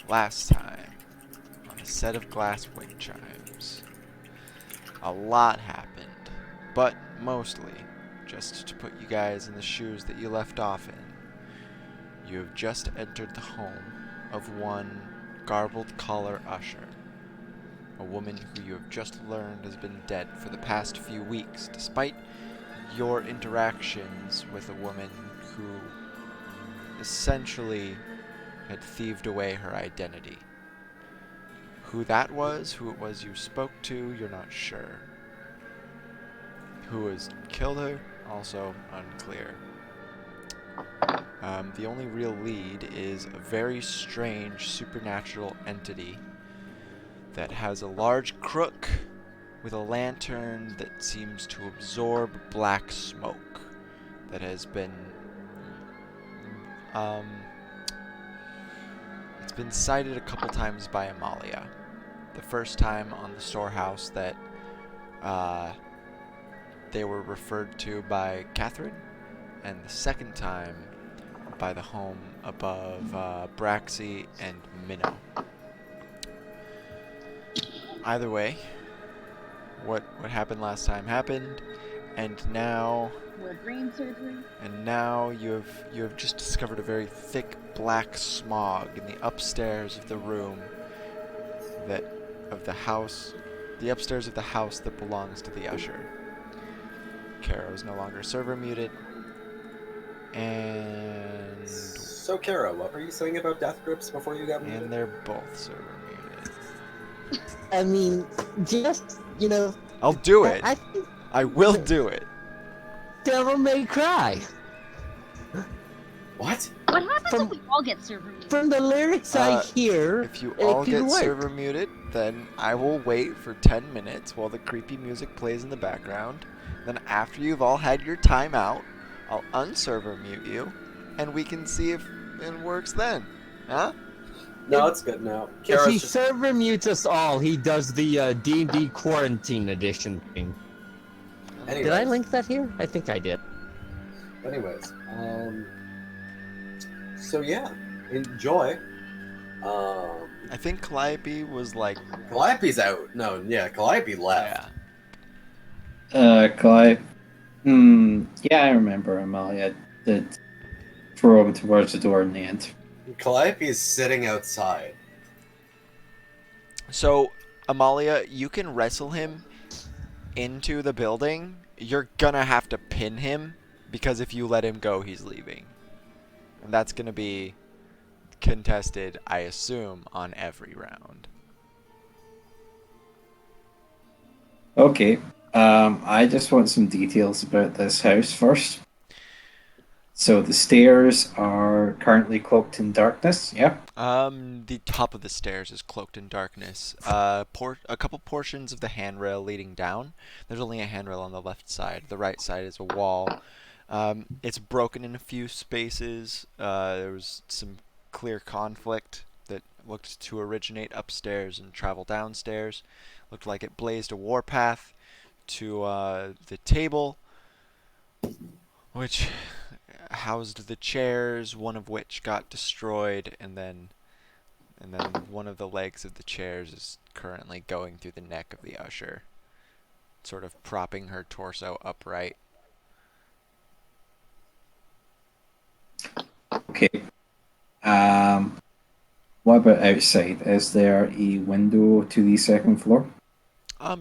Last time, on a set of glass wind chimes, a lot happened, but mostly, just to put you guys in the shoes that you left off in, you have just entered the home of one garbled collar usher, a woman who you have just learned has been dead for the past few weeks, despite your interactions with a woman who essentially had thieved away her identity. Who that was, who it was you spoke to, you're not sure. Who has killed her, also unclear. The only real lead is a very strange supernatural entity that has a large crook with a lantern that seems to absorb black smoke that has been um, it's been cited a couple times by Amalia. The first time on the storehouse that they were referred to by Catherine, and the second time by the home above Braxy and Minnow. Either way, what happened last time happened, and now More brain surgery? and now you have just discovered a very thick black smog in the upstairs of the room that of the house, the upstairs of the house that belongs to the usher. Kara is no longer server muted, and So, Kara, what were you saying about death grips before you got muted? and they're both server muted. I mean, just, I'll do it. I think I will do it. Devil May Cry. What? What happens if we all get server muted? From the lyrics I hear, If you it all could get work. server muted, then I will wait for 10 minutes while the creepy music plays in the background. Then after you've all had your time out, I'll unserver mute you, and we can see if it works then. Huh? No, it's good now. If Kara's he just... server mutes us all, he does the D&D Quarantine Edition thing. Anyways. Did I link that here? I think I did. Anyways, so yeah, enjoy. I think Calliope was like, Calliope's out. No, yeah, Calliope left. Clive. Yeah, I remember Amalia did throw him towards the door in the end. Calliope is sitting outside. So, Amalia, you can wrestle him into the building. You're gonna have to pin him, because if you let him go, he's leaving. And that's gonna be contested, I assume, on every round. Okay. I just want some details about this house first. So the stairs are currently cloaked in darkness, yeah? The top of the stairs is cloaked in darkness. A couple portions of the handrail leading down. There's only a handrail on the left side. The right side is a wall. It's broken in a few spaces. There was some clear conflict that looked to originate upstairs and travel downstairs. Looked like it blazed a warpath to the table, which housed the chairs, one of which got destroyed, and then one of the legs of the chairs is currently going through the neck of the usher, sort of propping her torso upright. Okay. What about outside? Is there a window to the second floor?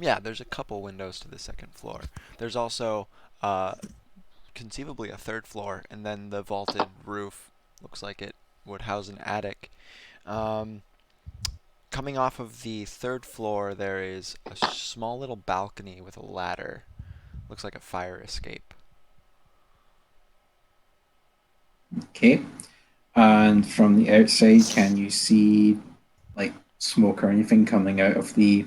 Yeah, there's a couple windows to the second floor. There's also conceivably a third floor, and then the vaulted roof looks like it would house an attic. Coming off of the third floor, there is a small little balcony with a ladder. Looks like a fire escape. Okay. And from the outside, can you see like smoke or anything coming out of the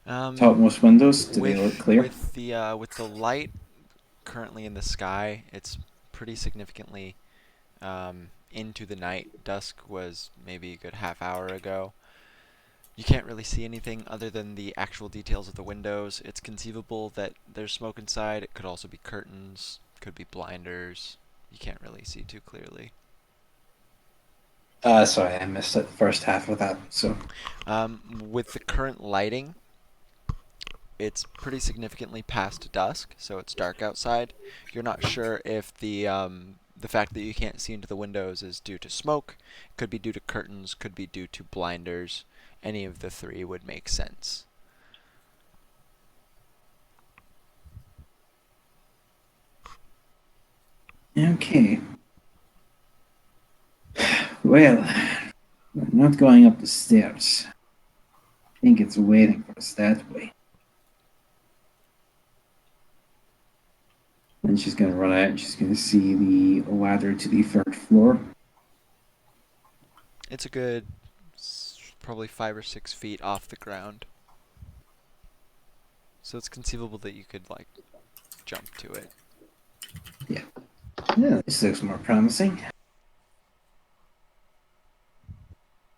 topmost windows? Do they look clear? With the light currently in the sky, it's pretty significantly into the night. Dusk was maybe a good half hour ago. You can't really see anything other than the actual details of the windows. It's conceivable that there's smoke inside. It could also be curtains, could be blinders. You can't really see too clearly. Sorry, I missed it, the first half of that. So, With the current lighting, it's pretty significantly past dusk, so it's dark outside. You're not sure if the fact that you can't see into the windows is due to smoke, could be due to curtains, could be due to blinders. Any of the three would make sense. okay. Well, we're not going up the stairs. I think it's waiting for us that way. Then she's gonna run out and she's gonna see the ladder to the third floor. It's a good probably 5 or 6 feet off the ground. So it's conceivable that you could, like, jump to it. Yeah, this looks more promising.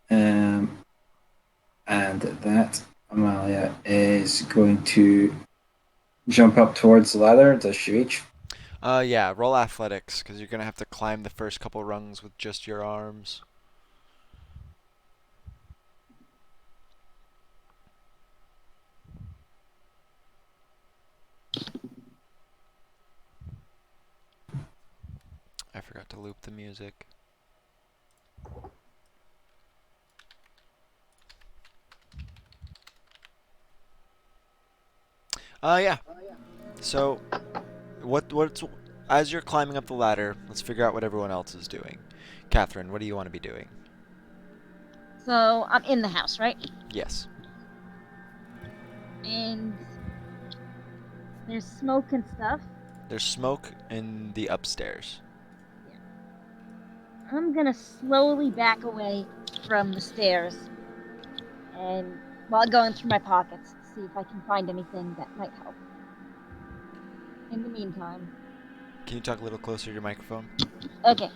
And that Amalia is going to jump up towards the ladder. Does she reach? Yeah, roll athletics, because you're going to have to climb the first couple rungs with just your arms. I forgot to loop the music. Yeah. So, what's as you're climbing up the ladder, let's figure out what everyone else is doing. Catherine, what do you want to be doing? So I'm in the house, right? Yes. And there's smoke and stuff. There's smoke in the upstairs. I'm gonna slowly back away from the stairs, and while going through my pockets to see if I can find anything that might help. In the meantime. Can you talk a little closer to your microphone? Okay.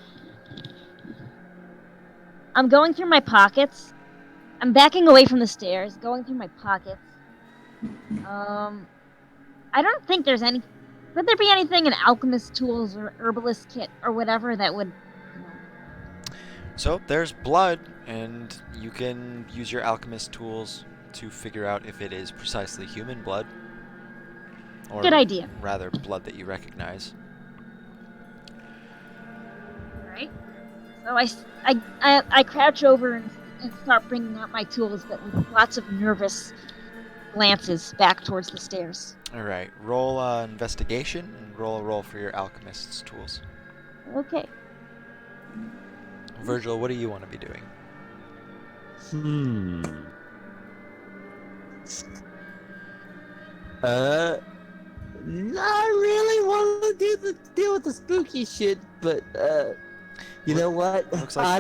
I'm going through my pockets. I'm backing away from the stairs, going through my pockets. I don't think there's any. Would there be anything in alchemist tools or herbalist kit or whatever that would, So there's blood, and you can use your alchemist tools to figure out if it is precisely human blood, or Good idea. rather, blood that you recognize. Right? So I crouch over and start bringing out my tools, but with lots of nervous glances back towards the stairs. All right, roll investigation and roll a roll for your alchemist's tools. Okay. Virgil, what do you want to be doing? Not really want to deal with the spooky shit, but you know what? Looks like I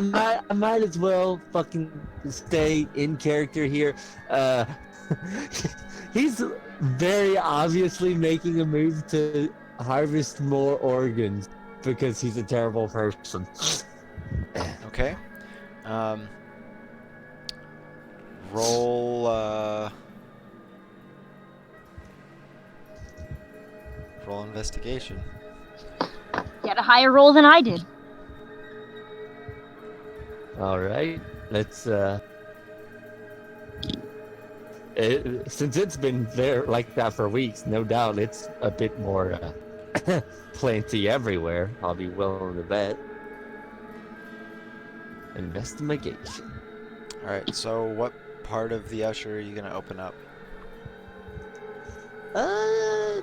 might as well fucking stay in character here. He's very obviously making a move to harvest more organs because he's a terrible person. okay. Roll roll investigation. Get a higher roll than I did. All right, let's since it's been there like that for weeks, no doubt it's a bit more plenty everywhere. I'll be willing to bet. Investigation. All right. So what part of the usher are you gonna open up? I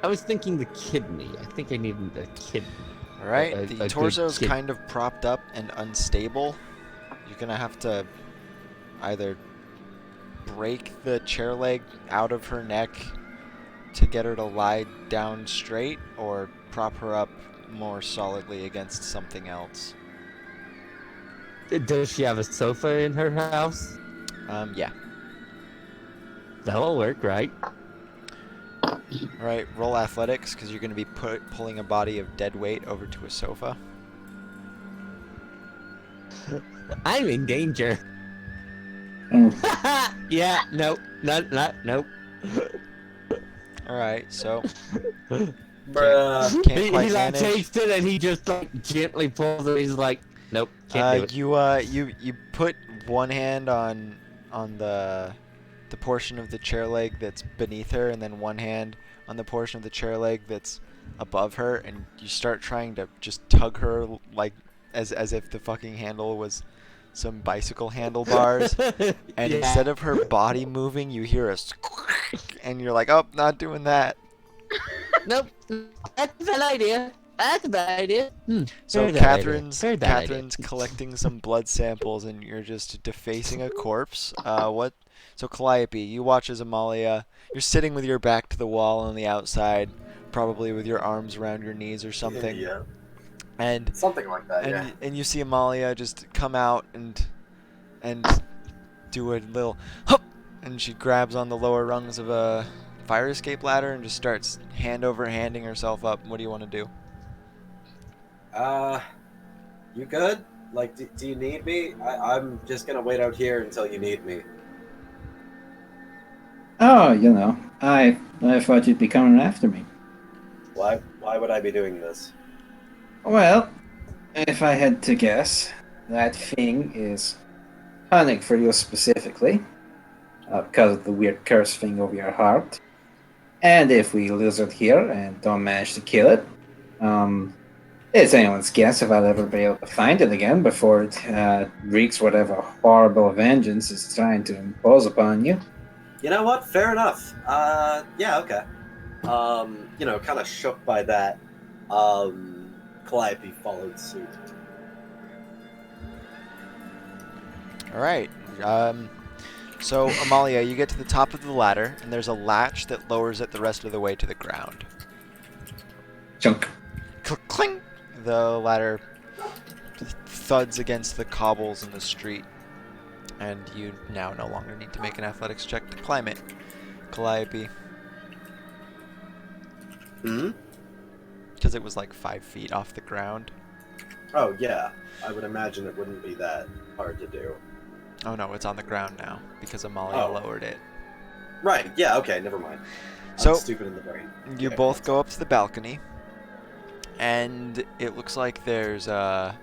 was thinking the kidney. I think I need a kidney. All right. A The good torso's kid- kind of propped up and unstable. You're gonna have to either break the chair leg out of her neck to get her to lie down straight, or prop her up more solidly against something else. Does she have a sofa in her house? Yeah. That'll work, right? All right. Roll athletics, because you're gonna be pulling a body of dead weight over to a sofa. I'm in danger. Oh, Yeah, nope, nope. All right. So Bruh. can't He quite like manage. takes it and he just like gently pulls it. He's like, Nope, can't do it. You put one hand on the portion of the chair leg that's beneath her, and then one hand on the portion of the chair leg that's above her, and you start trying to just tug her like as if the fucking handle was some bicycle handlebars. And Yeah. instead of her body moving, you hear a squeak, and you're like, "Oh, not doing that." Nope, that's a bad idea. That's a bad idea. So Very bad idea. Very bad idea. Catherine's collecting some blood samples, and you're just defacing a corpse. What? So Calliope, you watch as Amalia. You're sitting with your back to the wall on the outside, probably with your arms around your knees or something. Yeah, And something like that. Yeah. and you see Amalia just come out and do a little hup, and she grabs on the lower rungs of a fire escape ladder and just starts hand over handing herself up. What do you want to do? You good? Like, do you need me? I'm just gonna wait out here until you need me. Oh, I thought you'd be coming after me. Why would I be doing this? Well, if I had to guess, that thing is hunting for you specifically, because of the weird curse thing over your heart. And if we lose it here and don't manage to kill it, it's anyone's guess if I'll ever be able to find it again before it wreaks whatever horrible vengeance it's trying to impose upon you. You know what? Fair enough. Yeah, okay. Kind of shook by that, Calliope followed suit. All right. So Amalia, you get to the top of the ladder, and there's a latch that lowers it the rest of the way to the ground. Chunk. Clink! The ladder thuds against the cobbles in the street, and you now no longer need to make an athletics check to climb it. Calliope, Hmm? because it was like 5 feet off the ground. Oh, yeah. I would imagine it wouldn't be that hard to do. Oh no, it's on the ground now, because Amalia Oh. lowered it. Right, yeah, okay, never mind. So, I'm stupid in the brain. You Okay, both that's go up to the balcony, and it looks like there's a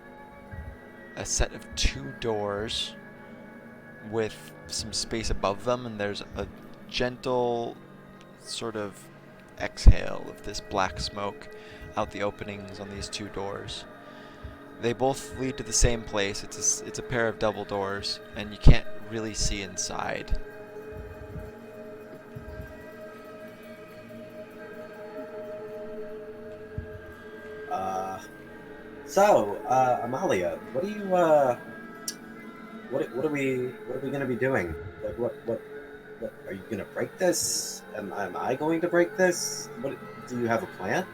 set of 2 doors with some space above them, and there's a gentle sort of exhale of this black smoke out the openings on these 2 doors. They both lead to the same place. It's a pair of double doors, and you can't really see inside. Amalia, what are we gonna be doing? Like, what are you gonna break this? Am I going to break this? What do you have a plan?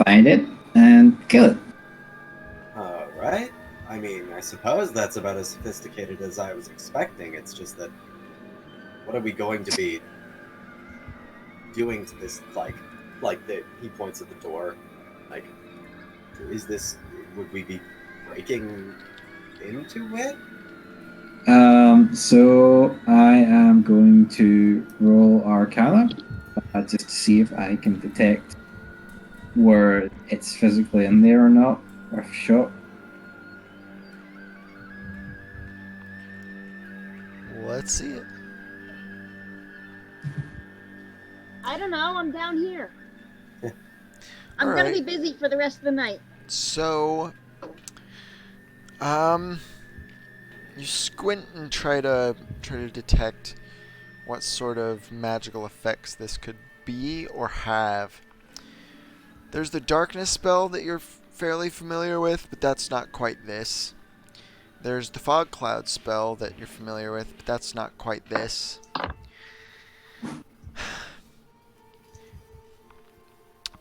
Find it and kill it. Right? I mean, I suppose that's about as sophisticated as I was expecting. It's just that, what are we going to be doing to this? He points at the door. Like, would we be breaking into it? So I am going to roll Arcana, just to see if I can detect where it's physically in there or not, or shot. Let's see it. I don't know. I'm down here. I'm All gonna right. be busy for the rest of the night. So, you squint and try to detect what sort of magical effects this could be or have. There's the darkness spell that you're fairly familiar with, but that's not quite this. There's the fog cloud spell that you're familiar with, but that's not quite this.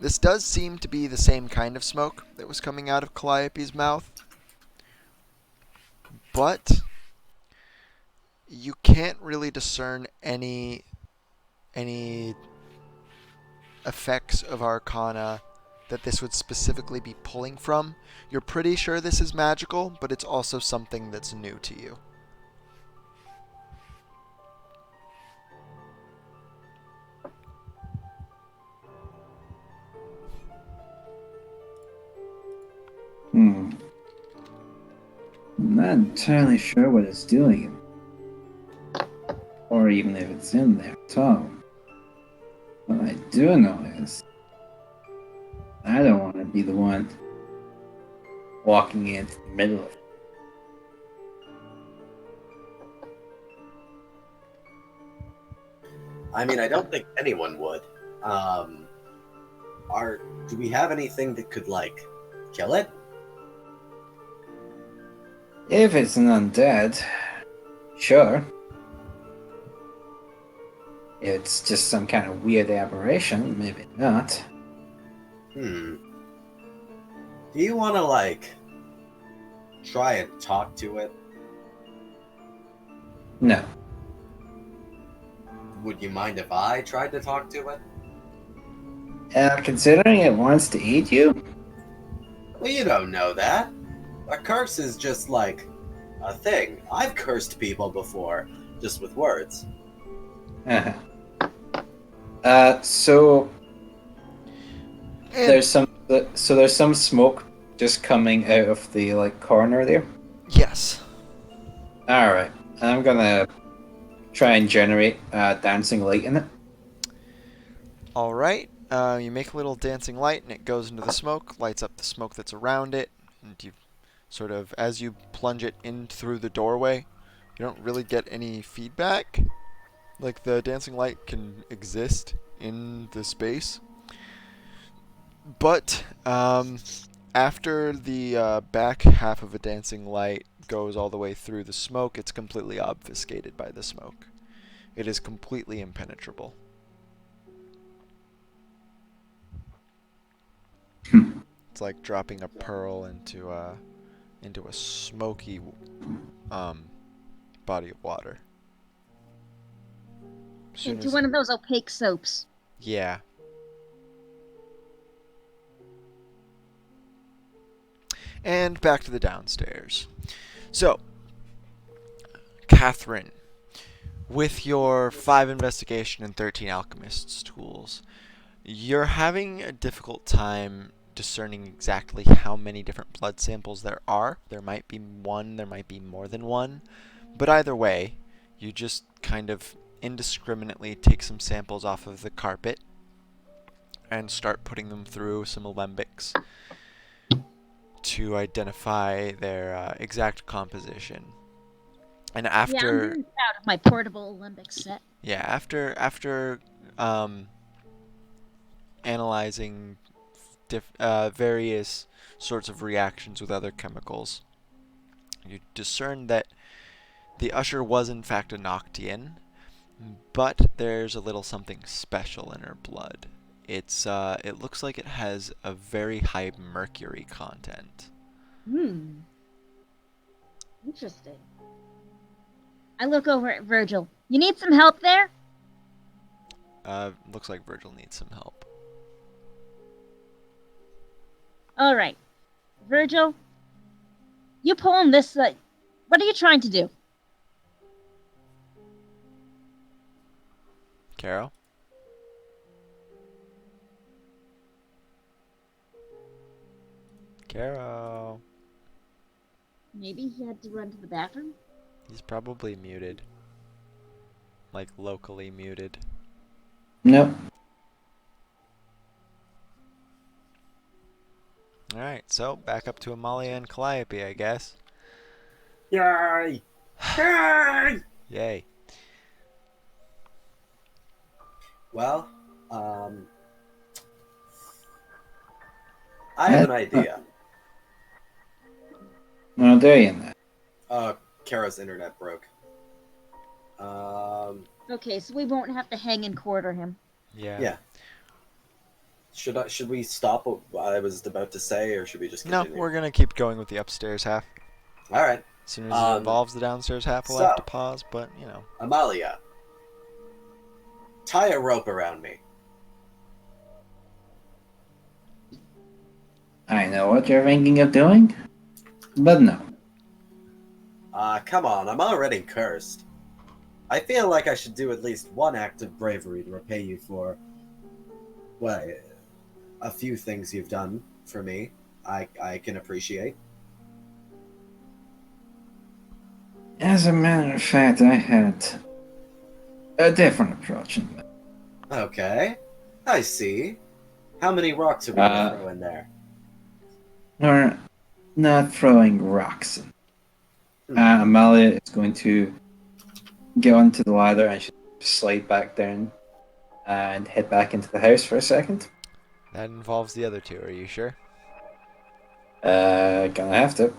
This does seem to be the same kind of smoke that was coming out of Calliope's mouth, but you can't really discern any effects of Arcana that this would specifically be pulling from. You're pretty sure this is magical, but it's also something that's new to you. Hmm. I'm not entirely sure what it's doing, or even if it's in there at all. What I do know is I don't want to be the one walking into the middle of it. I mean, I don't think anyone would. Um, do we have anything that could like kill it? If it's an undead, sure. If it's just some kind of weird aberration, maybe not. Hmm. Do you want to like try and talk to it? No. Would you mind if I tried to talk to it? Considering it wants to eat you, Well, you don't know that. A curse is just like a thing. I've cursed people before, just with words. uh-huh. So And there's some smoke just coming out of the like corner there. yes. All right, I'm gonna try and generate dancing light in it. All right. You make a little dancing light, and it goes into the smoke, lights up the smoke that's around it, and you sort of, as you plunge it in through the doorway, you don't really get any feedback. Like the dancing light can exist in the space, but after the back half of a dancing light goes all the way through the smoke, it's completely obfuscated by the smoke. It is completely impenetrable. It's like dropping a pearl into a smoky um, body of water. Soon Into as one of those opaque soaps. yeah. And back to the downstairs. So, Catherine, with your 5 investigation and 13 alchemist's tools, you're having a difficult time discerning exactly how many different blood samples there are. There might be one, there might be more than one, but either way, you just kind of indiscriminately take some samples off of the carpet and start putting them through some alembics to identify their exact composition. And Yeah, I'm after very proud of my portable Olympic set. after um, analyzing various sorts of reactions with other chemicals, you discern that the usher was in fact a Noctian, but there's a little something special in her blood. It looks like it has a very high mercury content. Hmm. Interesting. I look over at Virgil. You need some help there? Looks like Virgil needs some help. All right. Virgil, you pulling this. What are you trying to do? Carol? Carol. Maybe he had to run to the bathroom? He's probably muted. Like locally muted. Nope. Alright, so back up to Amalia and Calliope, I guess. Yay! Yay! Yay. Well, I have an idea. Well, there you go. Kara's internet broke. Okay, so we won't have to hang and quarter him. Yeah. Should we stop what I was about to say, or should we just No, continue? we're gonna keep going with the upstairs half. All right. As soon as it involves the downstairs half, we'll have to pause, but, you know. Amalia, tie a rope around me. I know what you're thinking of doing, but no. Come on, I'm already cursed. I feel like I should do at least one act of bravery to repay you for, well, a few things you've done for me. I can appreciate. As a matter of fact, I had a different approach in mind. Okay, I see. How many rocks are we gonna Uh, throw in there? we're not throwing rocks. Hmm. Amalia is going to get onto the ladder and she'll slide back down and head back into the house for a second. That involves the other two. Are you sure? Gonna have to.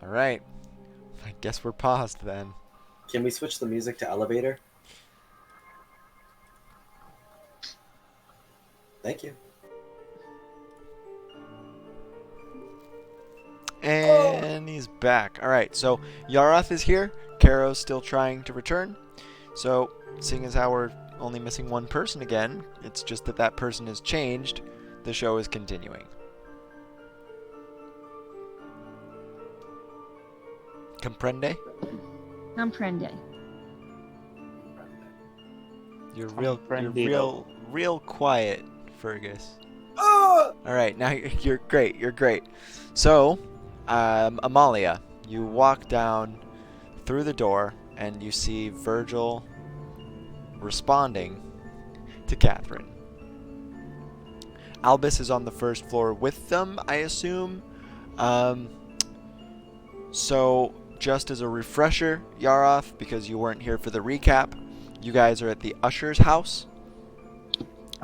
All right. I guess we're paused then. Can we switch the music to elevator? Thank you. And he's back. All right. So Yaroth is here. Karo's still trying to return. So, seeing as how we're only missing one person again, it's just that that person has changed. The show is continuing. Comprende? Comprende. You're Comprendido. real quiet, Fergus. Oh! All right, now you're great. You're great. So, Amalia, you walk down through the door and you see Virgil responding to Catherine. Albus is on the first floor with them, I assume. Um, so, just as a refresher, Yaroth, because you weren't here for the recap, you guys are at the usher's house.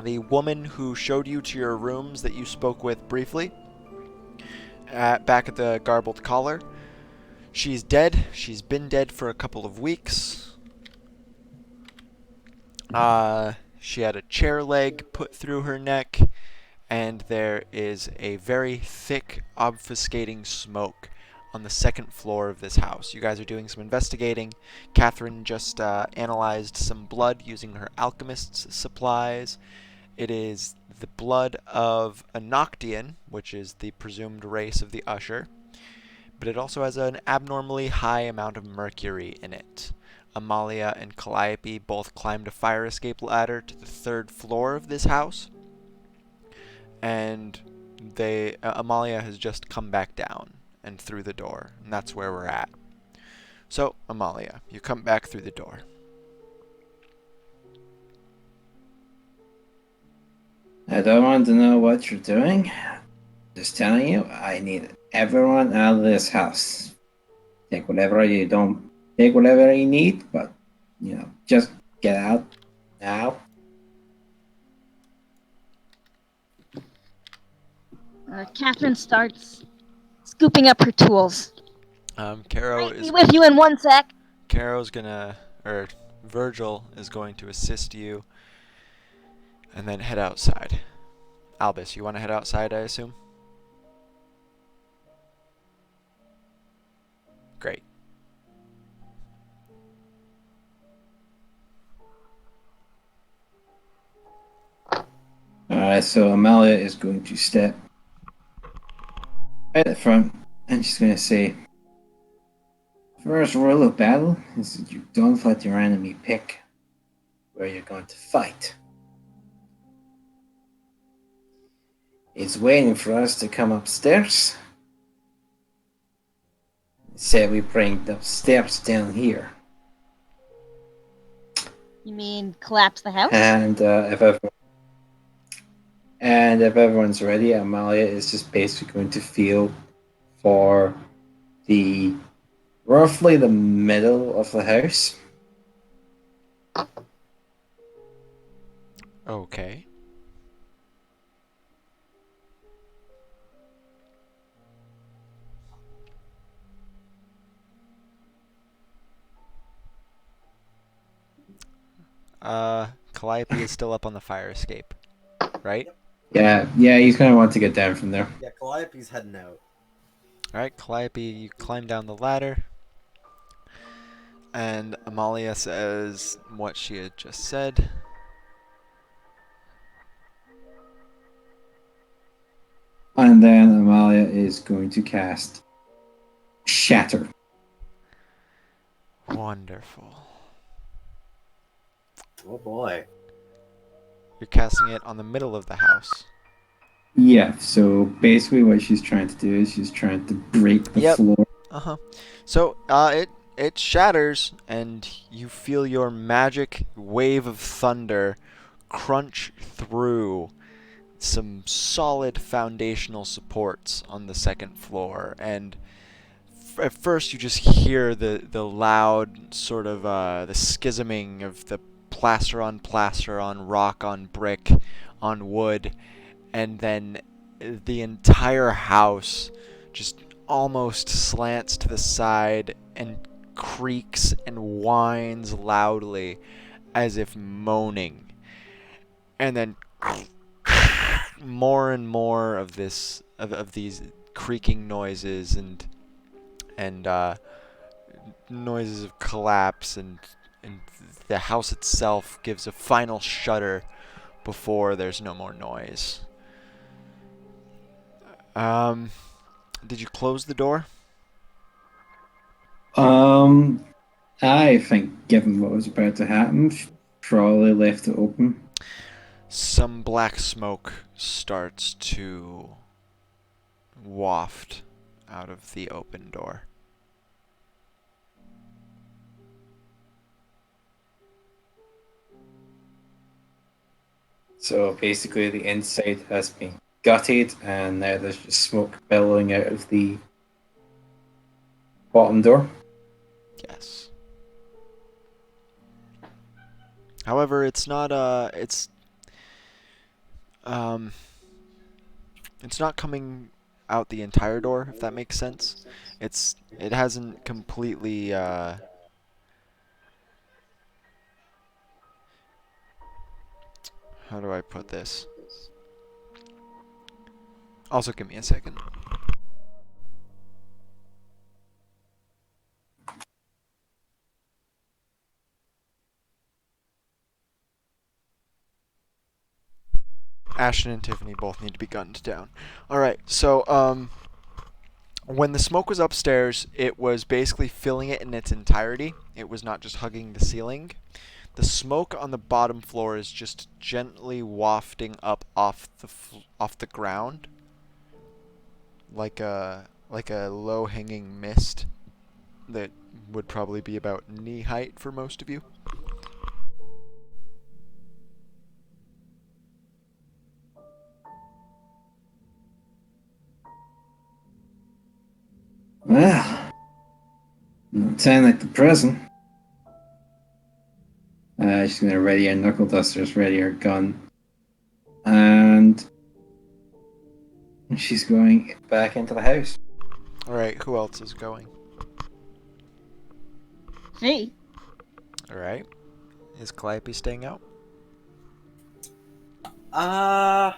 The woman who showed you to your rooms that you spoke with briefly, back at the Garbled Collar, she's dead. She's been dead for a couple of weeks. She had a chair leg put through her neck, and there is a very thick, obfuscating smoke on the second floor of this house. You guys are doing some investigating. Catherine just analyzed some blood using her alchemist's supplies. It is the blood of a Noctian, which is the presumed race of the Usher, but it also has an abnormally high amount of mercury in it. Amalia and Calliope both climbed a fire escape ladder to the third floor of this house, and Amalia has just come back down and through the door, and that's where we're at. So, Amalia, you come back through the door. I don't want to know what you're doing. Just telling you, I need everyone out of this house. Take whatever you don't take whatever you need, but just get out now. Catherine starts scooping up her tools. Caro I'll be is with you in one sec. Caro's gonna, or Virgil is going to assist you and then head outside. Albus, you want to head outside, I assume? Great. Alright, so Amalia is going to step right at the front and she's going to say, first rule of battle is that you don't let your enemy pick where you're going to fight. It's waiting for us to come upstairs. Say we bring the stairs down here. You mean collapse the house? And if everyone's ready, Amalia is just basically going to feel for roughly the middle of the house. Okay. Calliope is still up on the fire escape, right? Yeah, he's gonna want to get down from there. Yeah, Calliope's heading out. Alright, Calliope, you climb down the ladder. And Amalia says what she had just said. And then Amalia is going to cast Shatter. Wonderful. Oh boy. You're casting it on the middle of the house. Yeah, so basically what she's trying to do is she's trying to break the Yep. floor. Uh-huh. So, it shatters, and you feel your magic wave of thunder crunch through some solid foundational supports on the second floor. And at first you just hear the loud sort of the schisming of the plaster on rock on brick on wood, and then the entire house just almost slants to the side and creaks and whines loudly as if moaning. And then more and more of these creaking noises and noises of collapse, and the house itself gives a final shudder before there's no more noise. Um, did you close the door? Um, I think, given what was about to happen, probably left it open. Some black smoke starts to waft out of the open door. So basically, the inside has been gutted, and now there's just smoke billowing out of the bottom door. Yes. However, um it's not coming out the entire door, if that makes sense. It hasn't completely how do I put this? Also, give me a second. Ashton and Tiffany both need to be gunned down. Alright, so, when the smoke was upstairs, it was basically filling it in its entirety. It was not just hugging the ceiling. The smoke on the bottom floor is just gently wafting up off the ground, like a low-hanging mist that would probably be about knee height for most of you. Well, not sound like the prison. She's gonna ready her knuckle dusters, ready her gun, and she's going back into the house. Alright, who else is going? Me? Alright. Is Calliope staying out? Uh,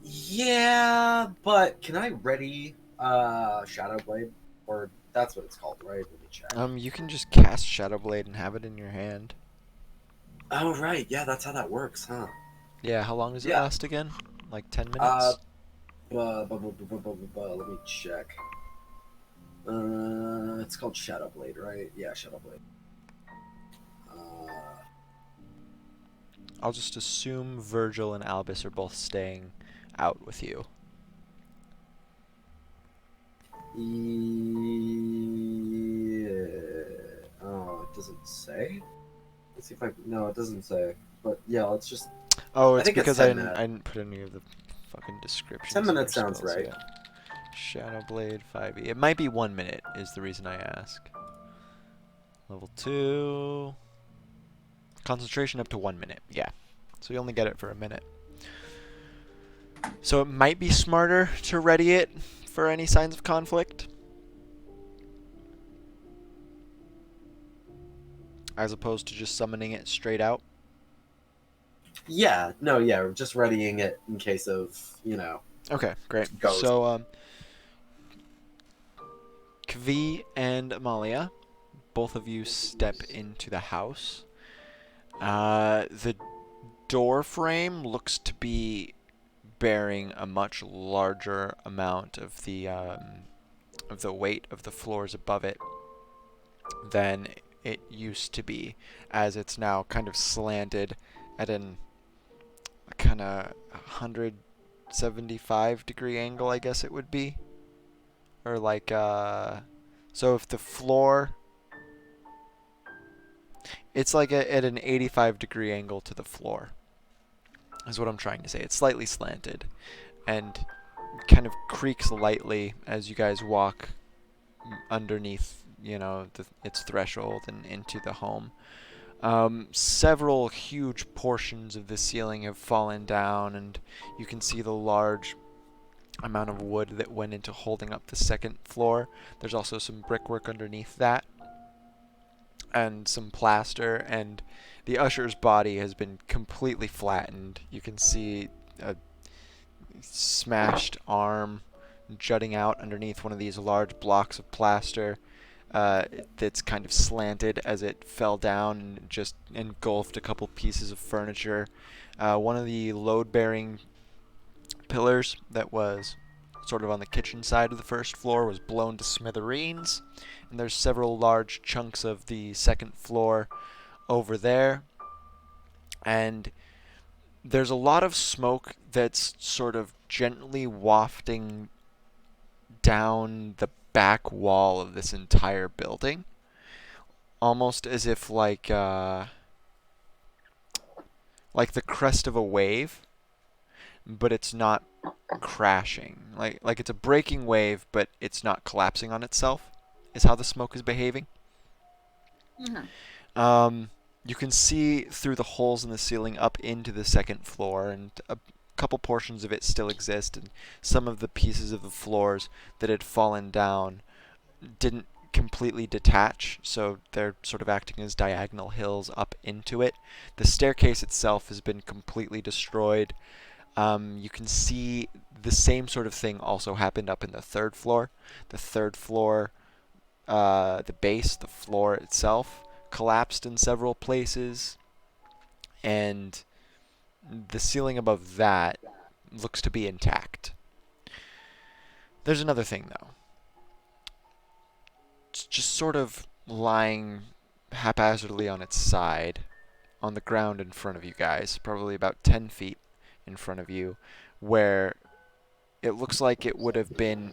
yeah, but can I ready Shadow Blade? Or that's what it's called, right? Let me check. You can just cast Shadow Blade and have it in your hand. Oh, right. Yeah, that's how that works, huh? Yeah, how long does it Yeah. last again? Like 10 Uh, minutes? let me check. It's called Shadow Blade, right? Yeah, Shadow Blade. I'll just assume Virgil and Albus are both staying out with you. Yeah. Oh, it doesn't say. Let's see if I. No, it doesn't say. But yeah, let's just. Oh, I it's think it's because 10 minutes. I didn't put any of the fucking descriptions. 10 of your minutes sounds spells right. yet. Shadow Blade 5e. It might be 1 minute is the reason I ask. Level 2. Concentration up to 1 minute. Yeah. So you only get it for a minute. So it might be smarter to ready it for any signs of conflict, as opposed to just summoning it straight out. Yeah, no, yeah, we're just readying it in case of, Okay, great. goes. So, Kvi and Amalia, both of you step into the house. The door frame looks to be bearing a much larger amount of the weight of the floors above it than it used to be, as it's now kind of slanted at an kind of 100 75-degree angle, I guess it would be. Or like, so if the floor, it's like at an 85-degree angle to the floor, is what I'm trying to say. It's slightly slanted and kind of creaks lightly as you guys walk underneath, its threshold and into the home. Several huge portions of the ceiling have fallen down, and you can see the large amount of wood that went into holding up the second floor. There's also some brickwork underneath that, and some plaster, and the usher's body has been completely flattened. You can see a smashed arm jutting out underneath one of these large blocks of plaster. That's kind of slanted as it fell down and just engulfed a couple pieces of furniture. One of the load-bearing pillars that was sort of on the kitchen side of the first floor was blown to smithereens, and there's several large chunks of the second floor over there. And there's a lot of smoke that's sort of gently wafting down the back wall of this entire building, almost as if like the crest of a wave, but it's not crashing. Like it's a breaking wave, but it's not collapsing on itself, is how the smoke is behaving. You can see through the holes in the ceiling up into the second floor, and a couple portions of it still exist, and some of the pieces of the floors that had fallen down didn't completely detach, so they're sort of acting as diagonal hills up into it. The staircase itself has been completely destroyed. You can see the same sort of thing also happened up in the third floor. The third floor, the base, the floor itself, collapsed in several places, and the ceiling above that looks to be intact. There's another thing, though. It's just sort of lying haphazardly on its side on the ground in front of you guys, probably about 10 feet in front of you, where it looks like it would have been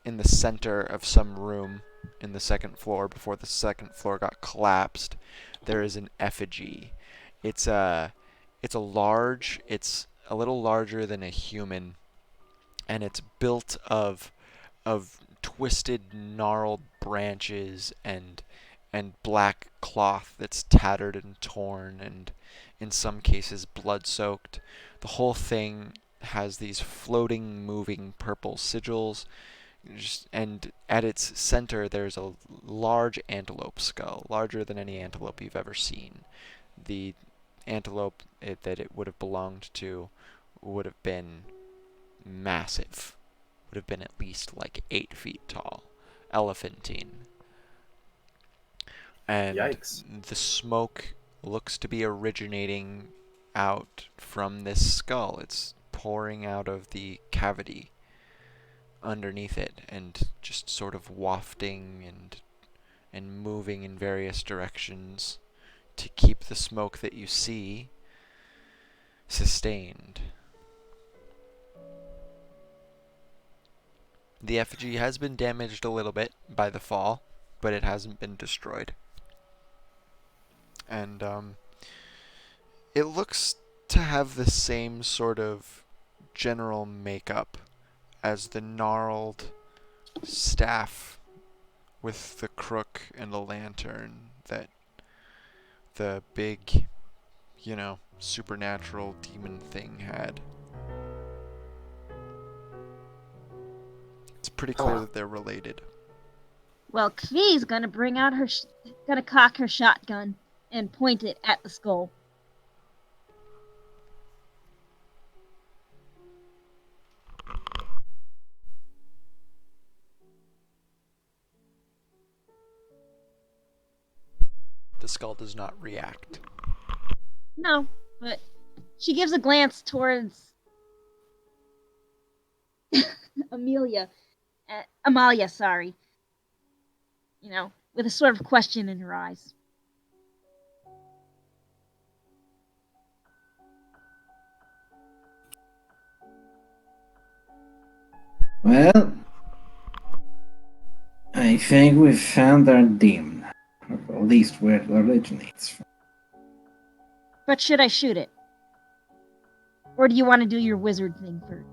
in the center of some room in the second floor before the second floor got collapsed. There is an effigy. It's a large, it's a little larger than a human, and it's built of twisted, gnarled branches and black cloth that's tattered and torn and in some cases blood-soaked. The whole thing has these floating, moving purple sigils, and at its center there's a large antelope skull, larger than any antelope you've ever seen. The antelope that it would have belonged to would have been massive, would have been at least like 8 feet tall, elephantine. And Yikes. the smoke looks to be originating out from this skull. It's pouring out of the cavity underneath it and just sort of wafting and moving in various directions to keep the smoke that you see sustained. The effigy has been damaged a little bit by the fall, but it hasn't been destroyed. And it looks to have the same sort of general makeup as the gnarled staff with the crook and the lantern that the big, supernatural demon thing had. It's pretty clear that they're related. Well, Kvi's gonna bring out gonna cock her shotgun and point it at the skull. The skull does not react. No, but she gives a glance towards Amalia, sorry. With a sort of question in her eyes. Well, I think we've found our demon. Or at least where it originates from. But should I shoot it? Or do you want to do your wizard thing first?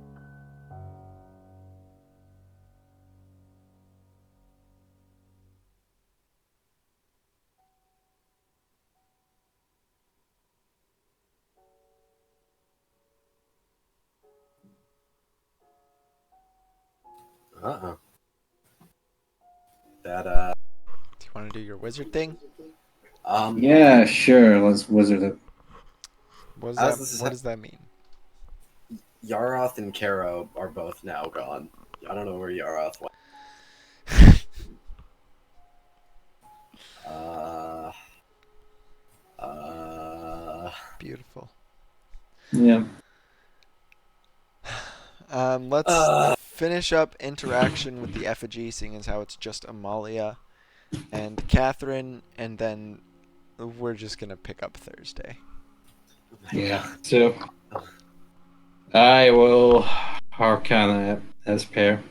Uh-oh. That, Do you want to do your wizard thing? Yeah, sure. Let's wizard it. What does As that this is What does that mean? Yaroth and Karo are both now gone. I don't know where Yaroth went. Uh, Beautiful. Yeah. Let's finish up interaction with the effigy, seeing as how it's just Amalia and Catherine, and then we're just gonna pick up Thursday. Yeah. So I will Arcana as pair.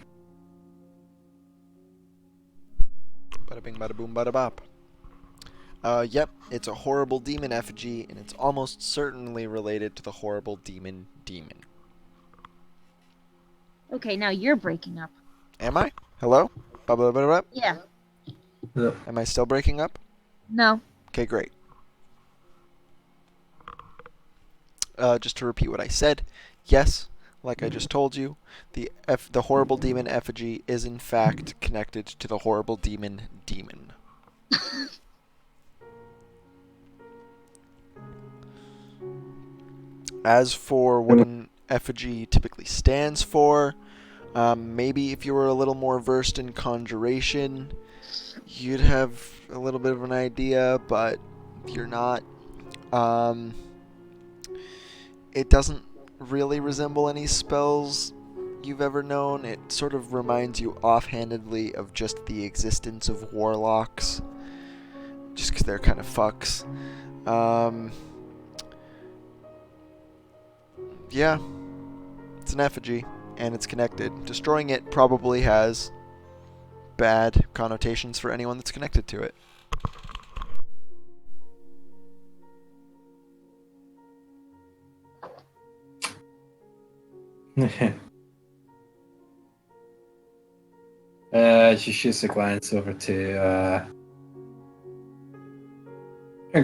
Bada bing, bada boom, bada bop. Yep, it's a horrible demon effigy, and it's almost certainly related to the horrible demon. Okay, now you're breaking up. Am I? Hello? Blah, blah, blah, blah. Yeah. Am I still breaking up? No. Okay, great. Just to repeat what I said, yes, like I just told you, the horrible demon effigy is in fact connected to the horrible demon. As for what an effigy typically stands for, maybe if you were a little more versed in conjuration, you'd have a little bit of an idea, but if you're not, it doesn't really resemble any spells you've ever known. It sort of reminds you offhandedly of just the existence of warlocks, just because they're kind of fucks. Yeah, it's an effigy, and it's connected. Destroying it probably has bad connotations for anyone that's connected to it. She shoots a glance over to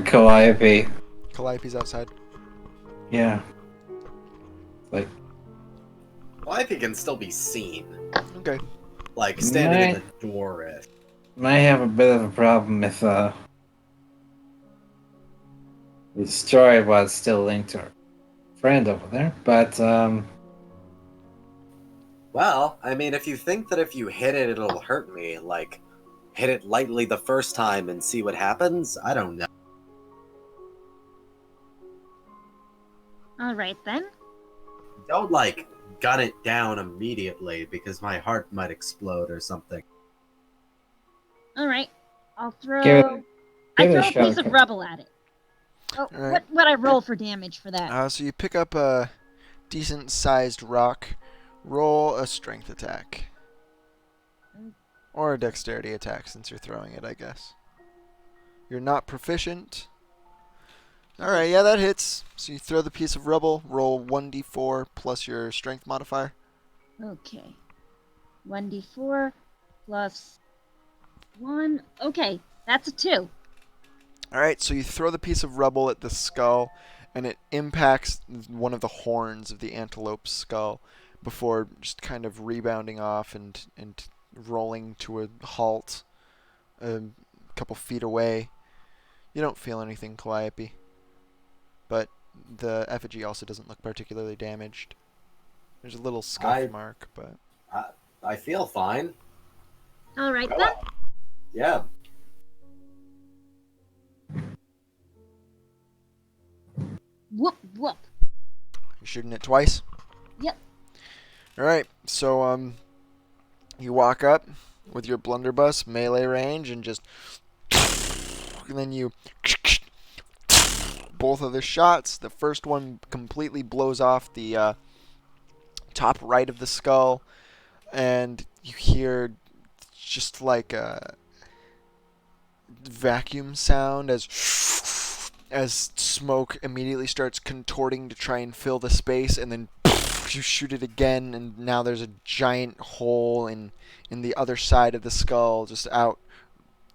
Calliope. Calliope's outside. Yeah. Like, well, I think it can still be seen. Okay. Like, standing in the door. might have a bit of a problem if the story was still linked to her friend over there, but Well, I mean, if you think that if you hit it, it'll hurt me, like, hit it lightly the first time and see what happens, I don't know. All right then. Don't, like, gun it down immediately, because my heart might explode or something. All right. I'll throw. Give I it a throw a piece shot. of rubble at it. Oh, All right. what would I roll for damage for that? So you pick up a decent-sized rock. Roll a strength attack. Or a dexterity attack, since you're throwing it, I guess. You're not proficient. Alright, yeah, that hits. So you throw the piece of rubble, roll 1d4 plus your strength modifier. Okay. 1d4 plus 1. Okay, that's a 2. Alright, so you throw the piece of rubble at the skull, and it impacts one of the horns of the antelope's skull before just kind of rebounding off and rolling to a halt a couple feet away. You don't feel anything, Calliope. But the effigy also doesn't look particularly damaged. There's a little scuff mark, but... I feel fine. All right then. Yeah. Whoop whoop. You're shooting it twice? Yep. Alright, so, you walk up with your blunderbuss melee range and just... And then you... Both of the shots. The first one completely blows off the top right of the skull. and you hear just like a vacuum sound as smoke immediately starts contorting to try and fill the space, and then you shoot it again, and now there's a giant hole in the other side of the skull, just out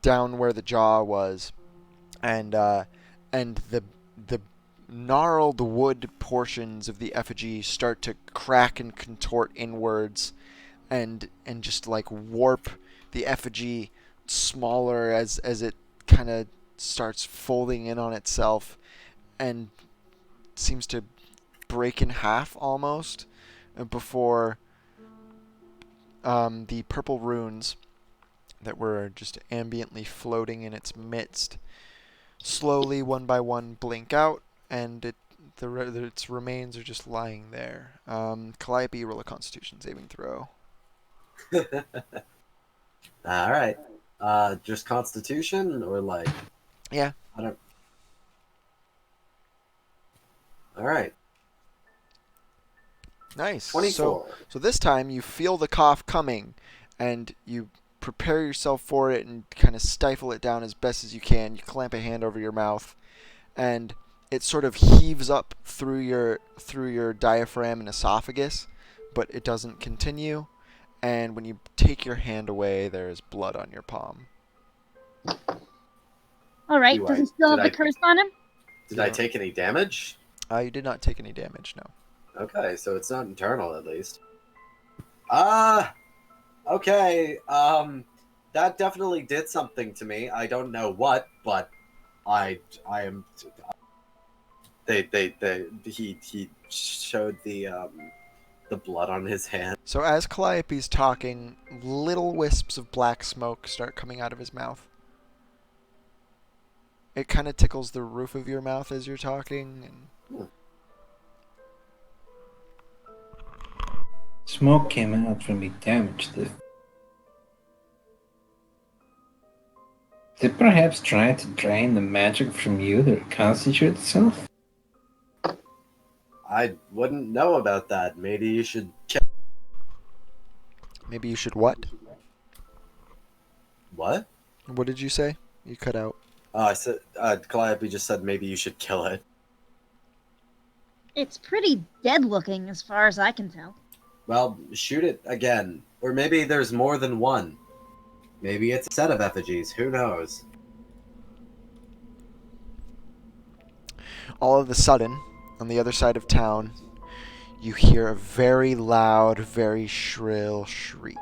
down where the jaw was, and the gnarled wood portions of the effigy start to crack and contort inwards, and just like warp the effigy smaller as it kind of starts folding in on itself, and seems to break in half almost before the purple runes that were just ambiently floating in its midst slowly, one by one, blink out, and its remains are just lying there. Calliope, roll a Constitution saving throw. All right. Just Constitution or like Yeah. I don't. All right. Nice. 24. So this time you feel the cough coming, and you prepare yourself for it and kind of stifle it down as best as you can. You clamp a hand over your mouth, and it sort of heaves up through your diaphragm and esophagus, but it doesn't continue. And when you take your hand away, there is blood on your palm. All right. Do Does I- he still have did the I- curse on him? Did I take any damage? You did not take any damage, no. Okay, so it's not internal at least. Okay. That definitely did something to me. I don't know what, but I am. He showed the blood on his hand. So as Calliope's talking, little wisps of black smoke start coming out of his mouth. It kind of tickles the roof of your mouth as you're talking, and Smoke came out from the damage. Did it perhaps try to drain the magic from you that constitutes itself? I wouldn't know about that. Maybe you should check. maybe you should what? What? What did you say? You cut out. I said. Calliope just said maybe you should kill it. It's pretty dead looking as far as I can tell. Well, shoot it again, or maybe there's more than one. Maybe it's a set of effigies. Who knows? All of a sudden, on the other side of town, you hear a very loud, very shrill shriek.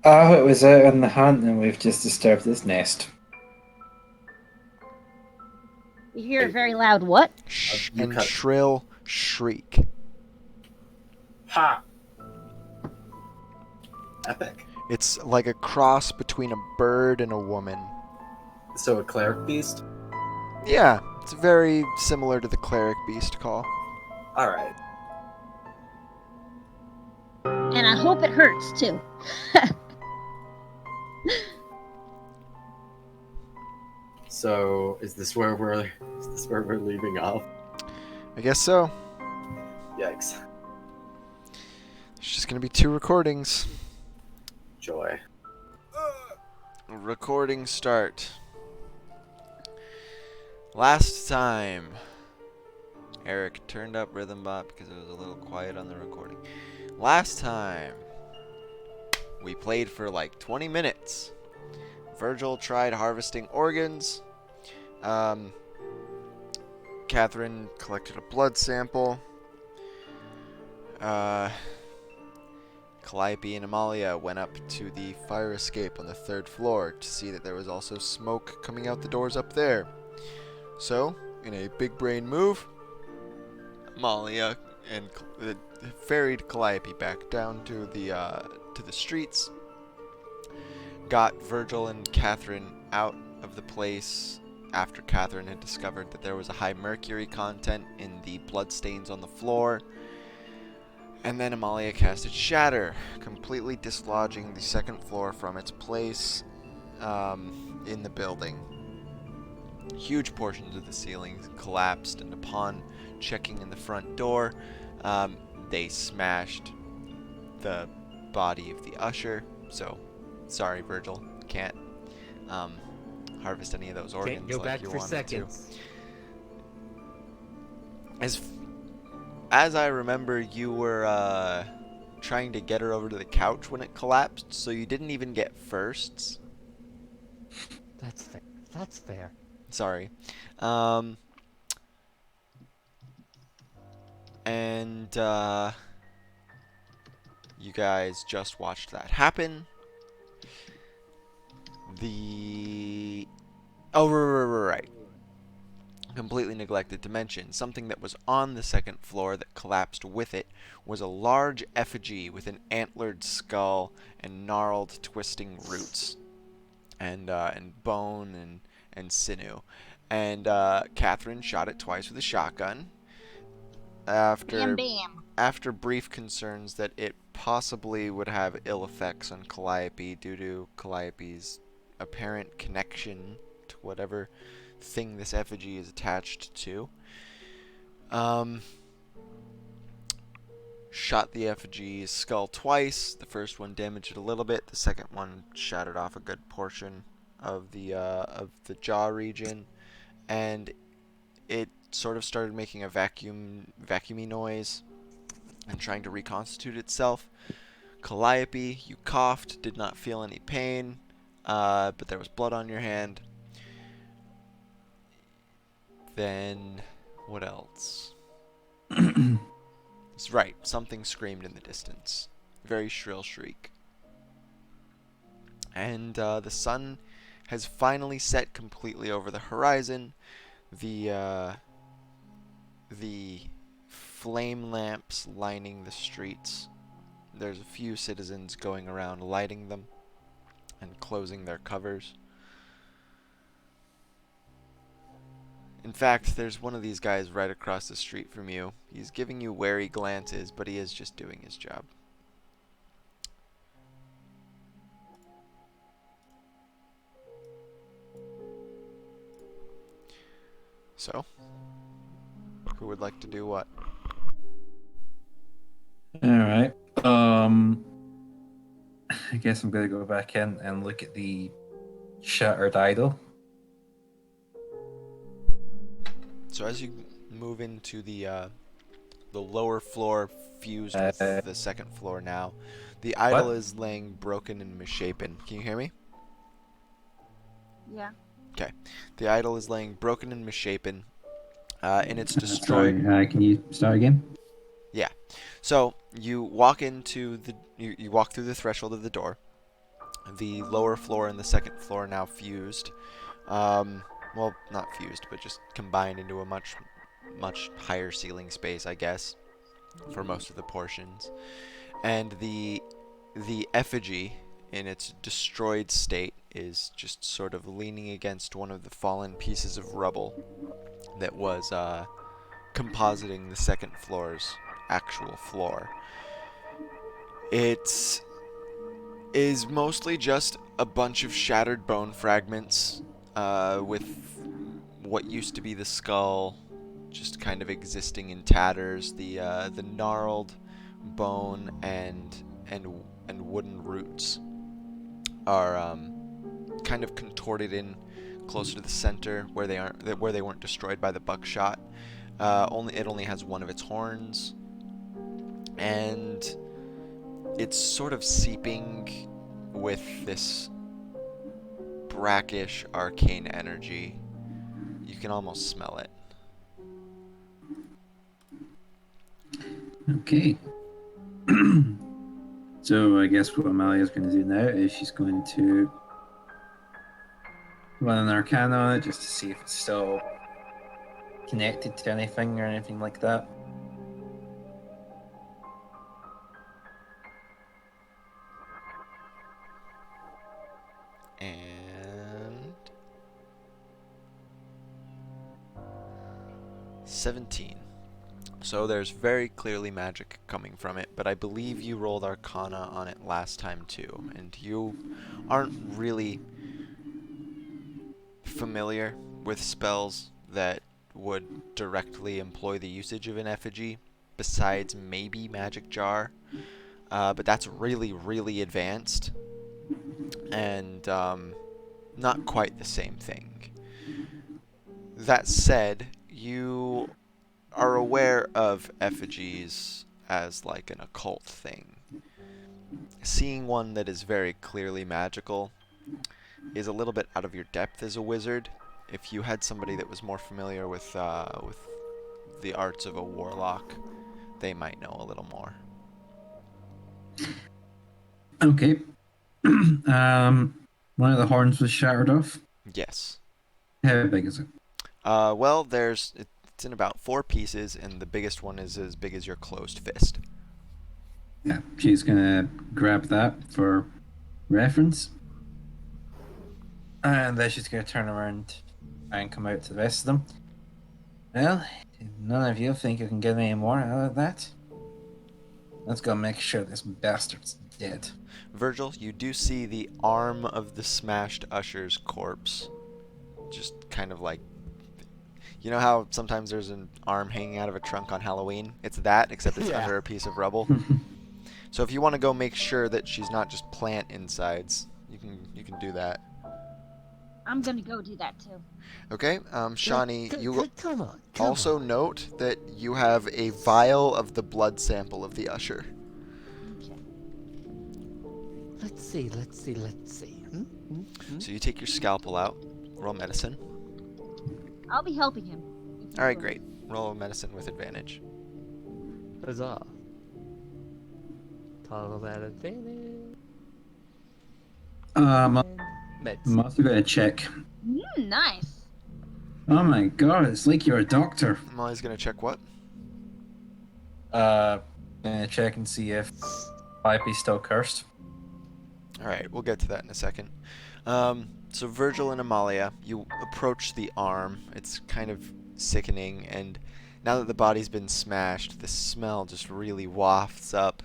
Oh, it was out on the hunt and we've just disturbed his nest. You hear a very loud what? You And cut- shrill shriek. Ha! Epic. It's like a cross between a bird and a woman. So a cleric beast? Yeah, it's very similar to the cleric beast call. Alright. And I hope it hurts too. So is this where we're leaving off? I guess so. Yikes. There's just gonna be 2 recordings. Joy. Recording start. Last time, Eric turned up Rhythm Bot because it was a little quiet on the recording. Last time, we played for like 20 minutes. Virgil tried harvesting organs. Catherine collected a blood sample. Calliope and Amalia went up to the fire escape on the 3rd floor to see that there was also smoke coming out the doors up there. So, in a big brain move, Amalia and ferried Calliope back down to the streets, got Virgil and Catherine out of the place after Catherine had discovered that there was a high mercury content in the bloodstains on the floor. And then Amalia casted Shatter, completely dislodging the 2nd floor from its place in the building. Huge portions of the ceiling collapsed, and upon checking in the front door, they smashed the body of the usher. So, sorry, Virgil, can't harvest any of those Can't organs go like back you for wanted to. seconds. As I remember, you were trying to get her over to the couch when it collapsed, so you didn't even get firsts. That's fair. That's fair. Sorry. And you guys just watched that happen. Oh, right. Completely neglected to mention, something that was on the second floor that collapsed with it was a large effigy with an antlered skull and gnarled, twisting roots, and bone and sinew. And Catherine shot it twice with a shotgun. Bam, After bam. after brief concerns that it possibly would have ill effects on Calliope due to Calliope's apparent connection to whatever thing this effigy is attached to. Shot the effigy's skull twice. The first one damaged it a little bit. The second one shattered off a good portion of the jaw region, and it sort of started making a vacuumy noise and trying to reconstitute itself. Calliope, you coughed, did not feel any pain, but there was blood on your hand. Then, what else? That's right, something screamed in the distance. Very shrill shriek. And the sun has finally set completely over the horizon. The flame lamps lining the streets. There's a few citizens going around lighting them and closing their covers. In fact, there's one of these guys right across the street from you. He's giving you wary glances, but he is just doing his job. So, who would like to do what? All right. I guess I'm gonna go back in and look at the shattered idol. So as you move into the lower floor fused with the second floor now, the idol is laying broken and misshapen. Can you hear me? Yeah. Okay. The idol is laying broken and misshapen, and it's destroyed. Sorry, can you start again? Yeah. So you walk into you walk through the threshold of the door. The lower floor and the second floor now fused. Well, not fused, but just combined into a much higher ceiling space, I guess, for most of the portions. And the effigy in its destroyed state is just sort of leaning against one of the fallen pieces of rubble that was compositing the second floor's actual floor. It is mostly just a bunch of shattered bone fragments with what used to be the skull just kind of existing in tatters. The gnarled bone and wooden roots are kind of contorted in closer to the center where they weren't destroyed by the buckshot. It only has one of its horns, and it's sort of seeping with this brackish arcane energy. You can almost smell it. Okay. So I guess what Amalia's going to do now is she's going to run an arcana on it just to see if it's still connected to anything or anything like that. And 17. So there's very clearly magic coming from it, but I believe you rolled Arcana on it last time too, and you aren't really familiar with spells that would directly employ the usage of an effigy, besides maybe Magic Jar. but that's really, really advanced, and not quite the same thing. That said, you are aware of effigies as like an occult thing. Seeing one that is very clearly magical is a little bit out of your depth as a wizard. If you had somebody that was more familiar with the arts of a warlock, they might know a little more. Okay. One of the horns was shattered off. Yes. How big is it? Well, it's in about 4 pieces, and the biggest one is as big as your closed fist. Yeah, she's gonna grab that for reference. And then she's gonna turn around and come out to the rest of them. Well, if none of you think you can get any more out of that, let's go make sure this bastard's dead. Virgil, you do see the arm of the smashed usher's corpse. Just kind of like, you know how sometimes there's an arm hanging out of a trunk on Halloween? It's that, except it's Yeah. under a piece of rubble. So if you want to go make sure that she's not just plant insides, you can do that. I'm gonna go do that too. Okay, Shawnee, you Come on. also note that you have a vial of the blood sample of the usher. Okay. Let's see. So you take your scalpel out, roll medicine. I'll be helping him. if you All right, will. great. Roll medicine with advantage. Huzzah. Toggle that advantage. I'm Medicine. also gonna check. Nice. Oh my god, it's like you're a doctor. Molly's gonna check what? Gonna check and see if pipe is still cursed. All right, we'll get to that in a second. So Virgil and Amalia, you approach the arm. It's kind of sickening, and now that the body's been smashed, the smell just really wafts up.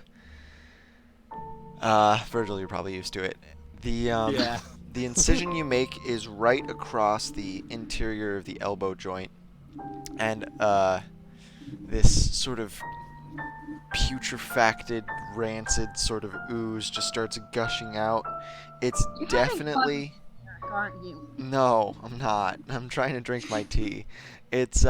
Virgil, you're probably used to it. Yeah. The incision you make is right across the interior of the elbow joint, and this sort of putrefacted, rancid sort of ooze just starts gushing out. It's You're having definitely... Eric, aren't you? No, I'm not. I'm trying to drink my tea. It's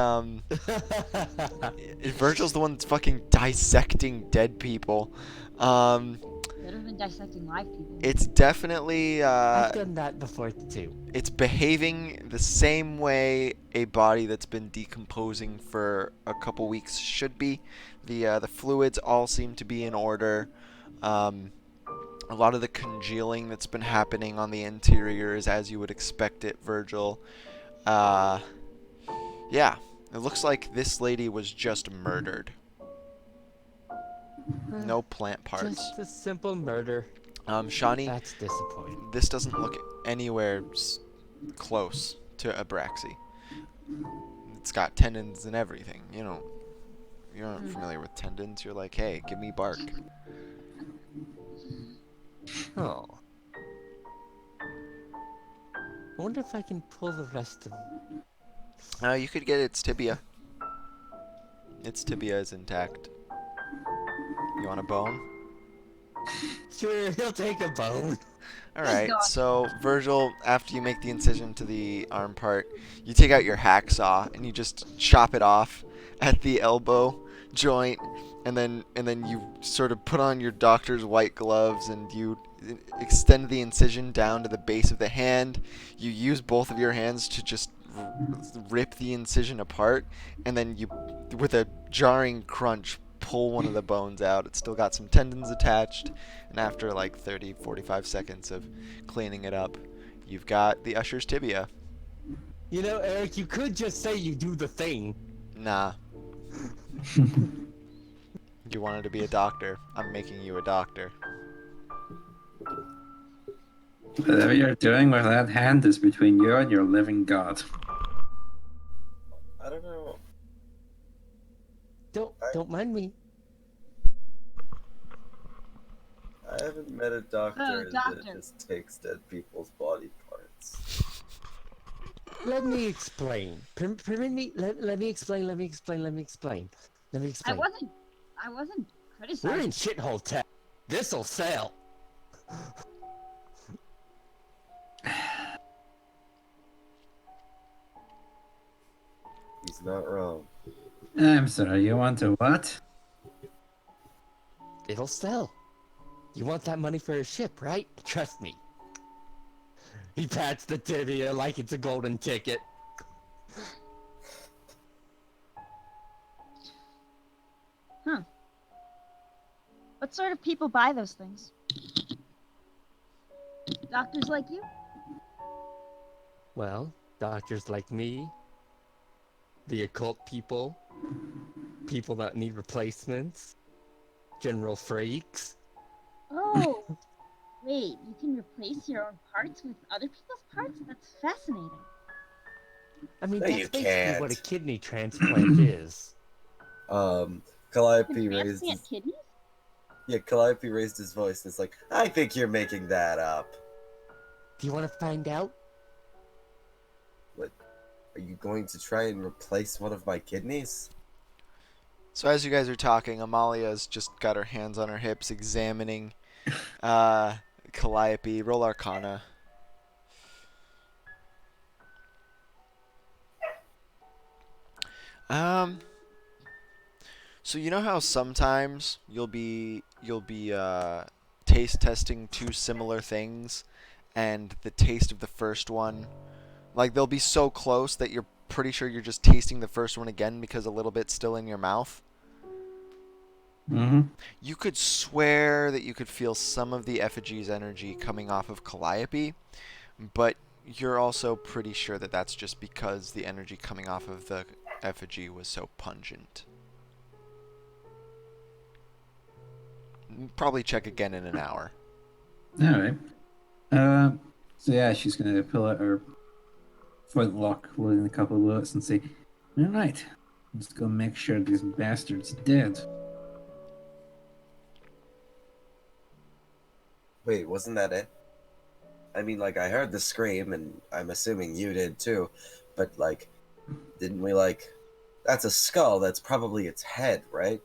Virgil's the one that's fucking dissecting dead people. Better than dissecting live people. It's definitely I've done that before too. it's behaving the same way a body that's been decomposing for a couple weeks should be. The fluids all seem to be in order. A lot of the congealing that's been happening on the interior is as you would expect it, Virgil. Yeah, it looks like this lady was just murdered. No plant parts. Just a simple murder. Shawnee, That's disappointing. this doesn't look anywhere close to Abraxy. It's got tendons and everything. You're not familiar with tendons. You're like, hey, give me bark. Oh. I wonder if I can pull the rest of You could get its tibia. Its tibia is intact. You want a bone? Sure, he'll take a bone. Alright, God. so Virgil, after you make the incision to the arm part, you take out your hacksaw and you just chop it off at the elbow joint, and then you sort of put on your doctor's white gloves and you extend the incision down to the base of the hand. You use both of your hands to just rip the incision apart, and then you, with a jarring crunch, pull one of the bones out. It's still got some tendons attached, and after like 30-45 seconds of cleaning it up, you've got the usher's tibia. You know, Eric, you could just say you do the thing. Nah. You wanted to be a doctor. I'm making you a doctor. Whatever you're doing with that hand is between you and your living god. I don't know. Don't mind me. I haven't met a doctor that doctor. just takes dead people's body parts. Let me explain. Permit me. Let me explain. I wasn't We're in criticizing. shithole tech. This'll sell. He's not wrong. I'm sorry, you want to what? It'll sell. You want that money for a ship, right? Trust me. He pats the tibia like it's a golden ticket. Huh. What sort of people buy those things? Doctors like you? Well, doctors like me, the occult people, people that need replacements, general freaks. Oh, wait, you can replace your own parts with other people's parts? That's fascinating. I mean, No, that's you basically what a can't. kidney transplant is. You Calliope can raised transplant his kidneys? Calliope raised his voice. It's like, I think you're making that up. Do you want to find out? What? Are you going to try and replace one of my kidneys? So as you guys are talking, Amalia's just got her hands on her hips, examining Calliope. Roll Arcana. Um. So you know how sometimes you'll be taste testing two similar things, and the taste of the first one, like they'll be so close that you're pretty sure you're just tasting the first one again because a little bit's still in your mouth. Mm-hmm. You could swear that you could feel some of the effigy's energy coming off of Calliope, but you're also pretty sure that that's just because the energy coming off of the effigy was so pungent. Probably check again in an hour. Alright. So yeah, she's gonna pull out her flintlock within a couple of bullets and say, alright, let's go make sure this bastard's dead. Wait, wasn't that it? I mean, like, I heard the scream, and I'm assuming you did too, but, like, didn't we, like... That's a skull, that's probably its head, right?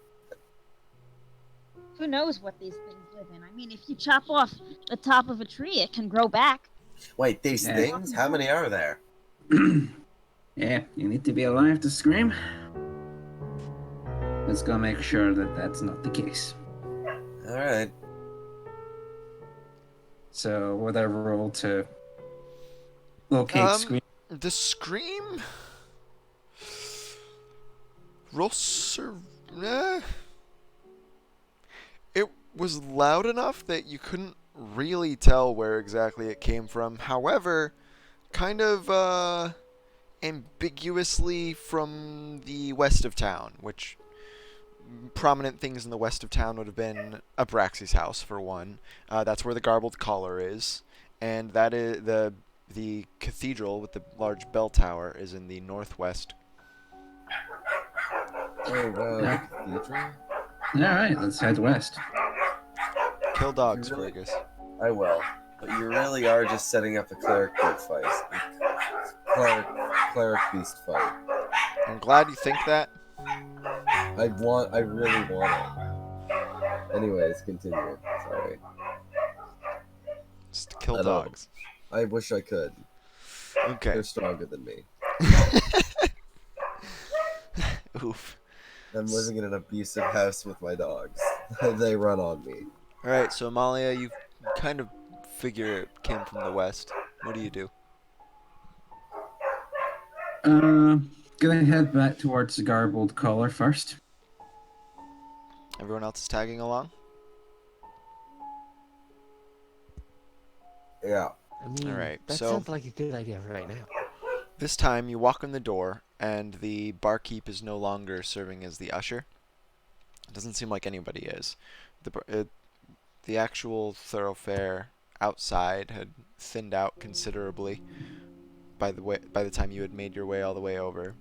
Who knows what these things live in? I mean, if you chop off the top of a tree, it can grow back. Wait, these Yeah. things? How many are there? Yeah, you need to be alive to scream. Let's go make sure that that's not the case. Alright. So, would I roll to locate scream? The scream? Roll It was loud enough that you couldn't really tell where exactly it came from. However, kind of ambiguously from the west of town, which prominent things in the west of town would have been Abraxas' house for one. That's where the garbled collar is, and that is the cathedral with the large bell tower is in the northwest. Oh, wow, Yeah. the cathedral? Alright, let's head west. Kill dogs, You really- Fergus. I will. But you really are just setting up a cleric beast fight. Cleric beast fight. I'm glad you think that. I really want it. Anyways, continue. Sorry. Just to kill I don't- dogs. I wish I could. Okay. They're stronger than me. Oof. I'm living in an abusive house with my dogs. They run on me. Alright, so Amalia, you kind of figure it came from the west. What do you do? Gonna head back towards the garbled collar first. Everyone else is tagging along? Yeah. I mean, Alright, that so sounds like a good idea right now. this time you walk in the door and the barkeep is no longer serving as the usher. It doesn't seem like anybody is. The actual thoroughfare outside had thinned out considerably by the time you had made your way all the way over.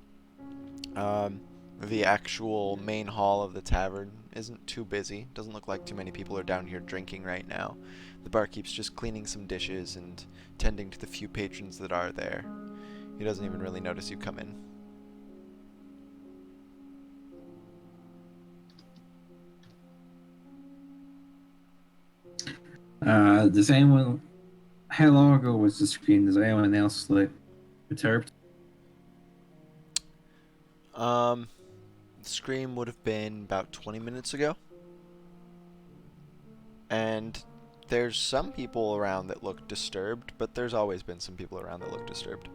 The actual main hall of the tavern isn't too busy. Doesn't look like too many people are down here drinking right now. The barkeep's just cleaning some dishes and tending to the few patrons that are there. He doesn't even really notice you come in. Does anyone? How long ago was the screen? Does anyone else like perturbed? The scream would have been about 20 minutes ago. And there's some people around that look disturbed, but there's always been some people around that look disturbed.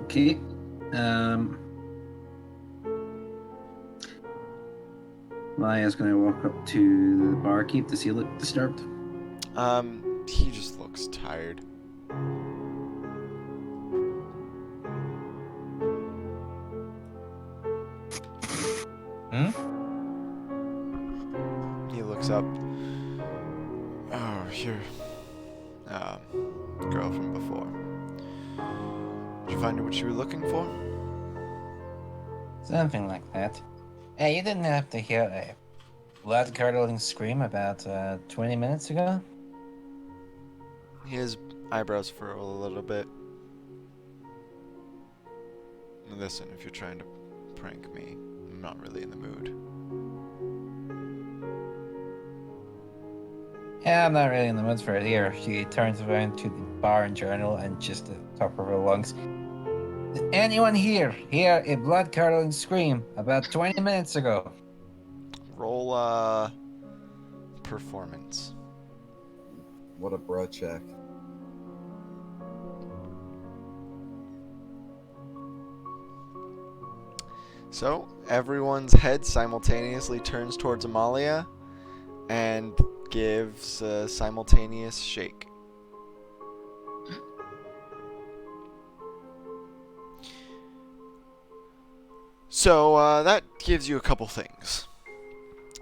Okay. Um, Maya's gonna walk up to the barkeep to see look disturbed. He just looks tired. He looks up. Oh, you're the girl from before. Did you find what you were looking for? Something like that. Hey, you didn't have to hear a blood-curdling scream about 20 minutes ago? His eyebrows furrow a little bit. Listen, if you're trying to prank me, I'm not really in the mood. Yeah, I'm not really in the mood for it here. She turns around to the bar and journal and just at the top of her lungs. Did anyone here hear a blood-curdling scream about 20 minutes ago? Roll, performance. What a bro check. So, everyone's head simultaneously turns towards Amalia and gives a simultaneous shake. So, that gives you a couple things.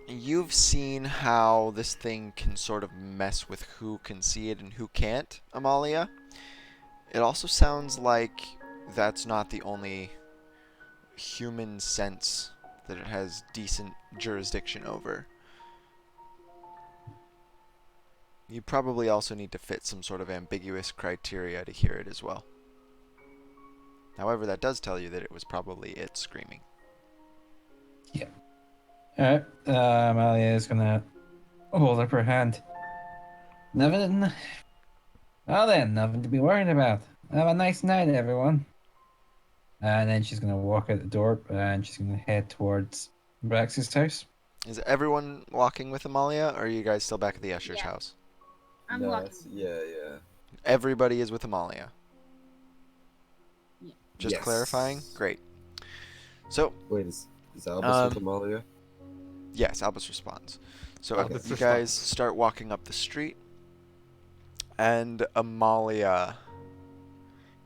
You've seen how this thing can sort of mess with who can see it and who can't, Amalia. It also sounds like that's not the only human sense that it has decent jurisdiction over. You probably also need to fit some sort of ambiguous criteria to hear it as well. However, that does tell you that it was probably it screaming. Alright, Amalia is gonna hold up her hand. Nothing. Well then, nothing to be worried about. Have a nice night, everyone. And then she's gonna walk out the door and she's gonna head towards Brax's house. Is everyone walking with Amalia, or are you guys still back at the Escher's Yeah. house? I'm No, walking. it's- yeah. Everybody is with Amalia. Yeah. Just Yes. clarifying? Great. So, Wait, is Albus with Um, Amalia? yes, Albus responds. So Okay. you guys start walking up the street, and Amalia,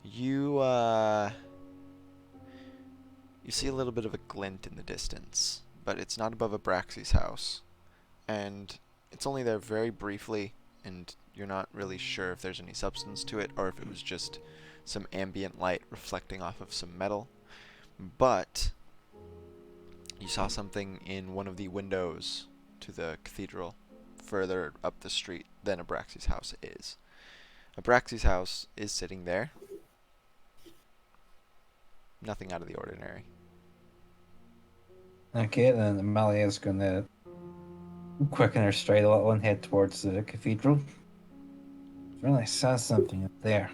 you you see a little bit of a glint in the distance, but it's not above Abraxas' house, and it's only there very briefly, and you're not really sure if there's any substance to it or if it was just some ambient light reflecting off of some metal. But you saw something in one of the windows to the cathedral further up the street than Abraxas' house is. Abraxas' house is sitting there. Nothing out of the ordinary. Okay, then Amalia is gonna quicken her stride a little and head towards the cathedral. Really saw something up there.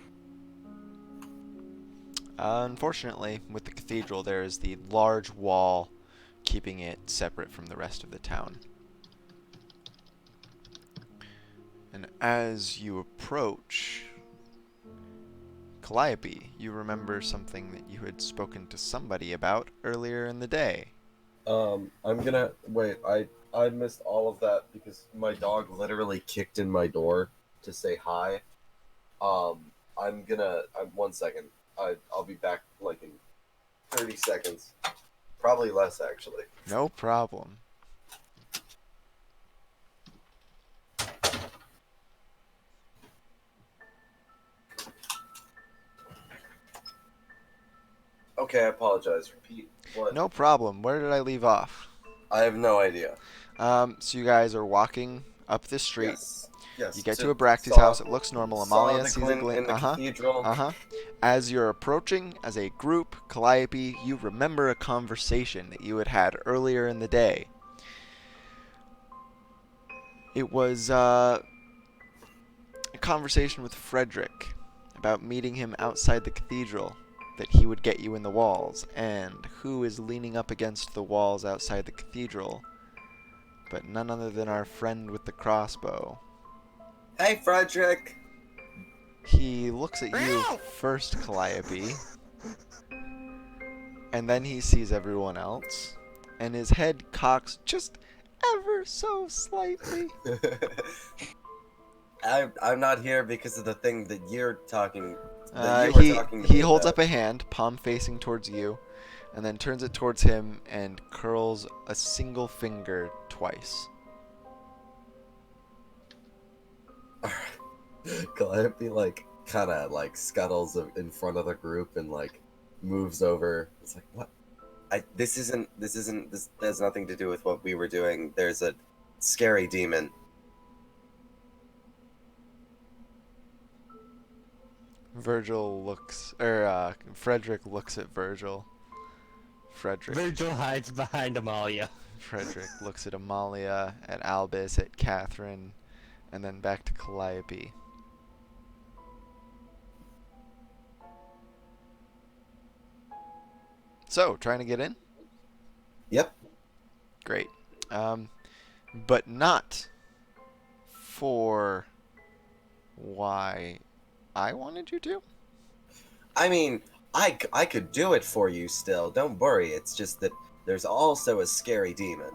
Unfortunately, with the cathedral, there is the large wall keeping it separate from the rest of the town. And as you approach Calliope, you remember something that you had spoken to somebody about earlier in the day. I'm gonna wait. I missed all of that because my dog literally kicked in my door to say hi. I'm gonna. 1 second. I'll be back like in 30 seconds. Probably less actually. No problem. Okay, I apologize. Repeat. What? No problem. Where did I leave off? I have no idea. So you guys are walking up this street. Yes. Yes. You get so to Abracte's saw- house. It looks normal. Saw Amalia the sees a glint glint. in the cathedral. As you're approaching, as a group, Calliope, you remember a conversation that you had had earlier in the day. It was a conversation with Frederick about meeting him outside the cathedral, that he would get you in the walls, and who is leaning up against the walls outside the cathedral but none other than our friend with the crossbow. Hey, Frederick. He looks at you first, Calliope, and then he sees everyone else, and his head cocks just ever so slightly. I'm not here because of the thing that you're talking. That you were talking to he me holds about. up a hand, palm facing towards you, and then turns it towards him and curls a single finger twice. Calliope kind of scuttles in front of the group and moves over. It's like, what? This has nothing to do with what we were doing. There's a scary demon. Frederick looks at Virgil. Virgil hides behind Amalia. Frederick looks at Amalia, at Albus, at Catherine, and then back to Calliope. So, trying to get in? Yep. Great. But not for why I wanted you to? I mean, I could do it for you still. Don't worry. It's just that there's also a scary demon.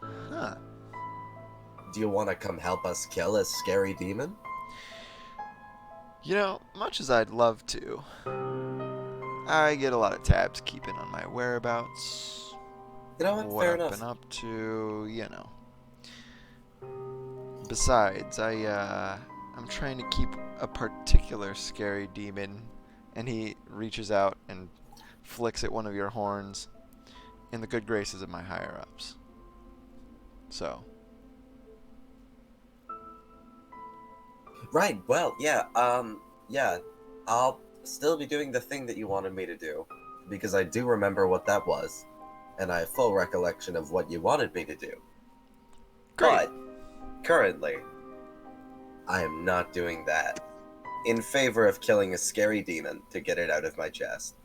Huh. Do you want to come help us kill a scary demon? You know, much as I'd love to, I get a lot of tabs keeping on my whereabouts. You know what? Fair I've enough. been up to, you know. Besides, I'm trying to keep a particular scary demon, and he reaches out and flicks at one of your horns in the good graces of my higher-ups. So. Right. Well, yeah. Yeah. I'll still be doing the thing that you wanted me to do, because I do remember what that was, and I have full recollection of what you wanted me to do. Great. But currently, I am not doing that. In favor of killing a scary demon to get it out of my chest.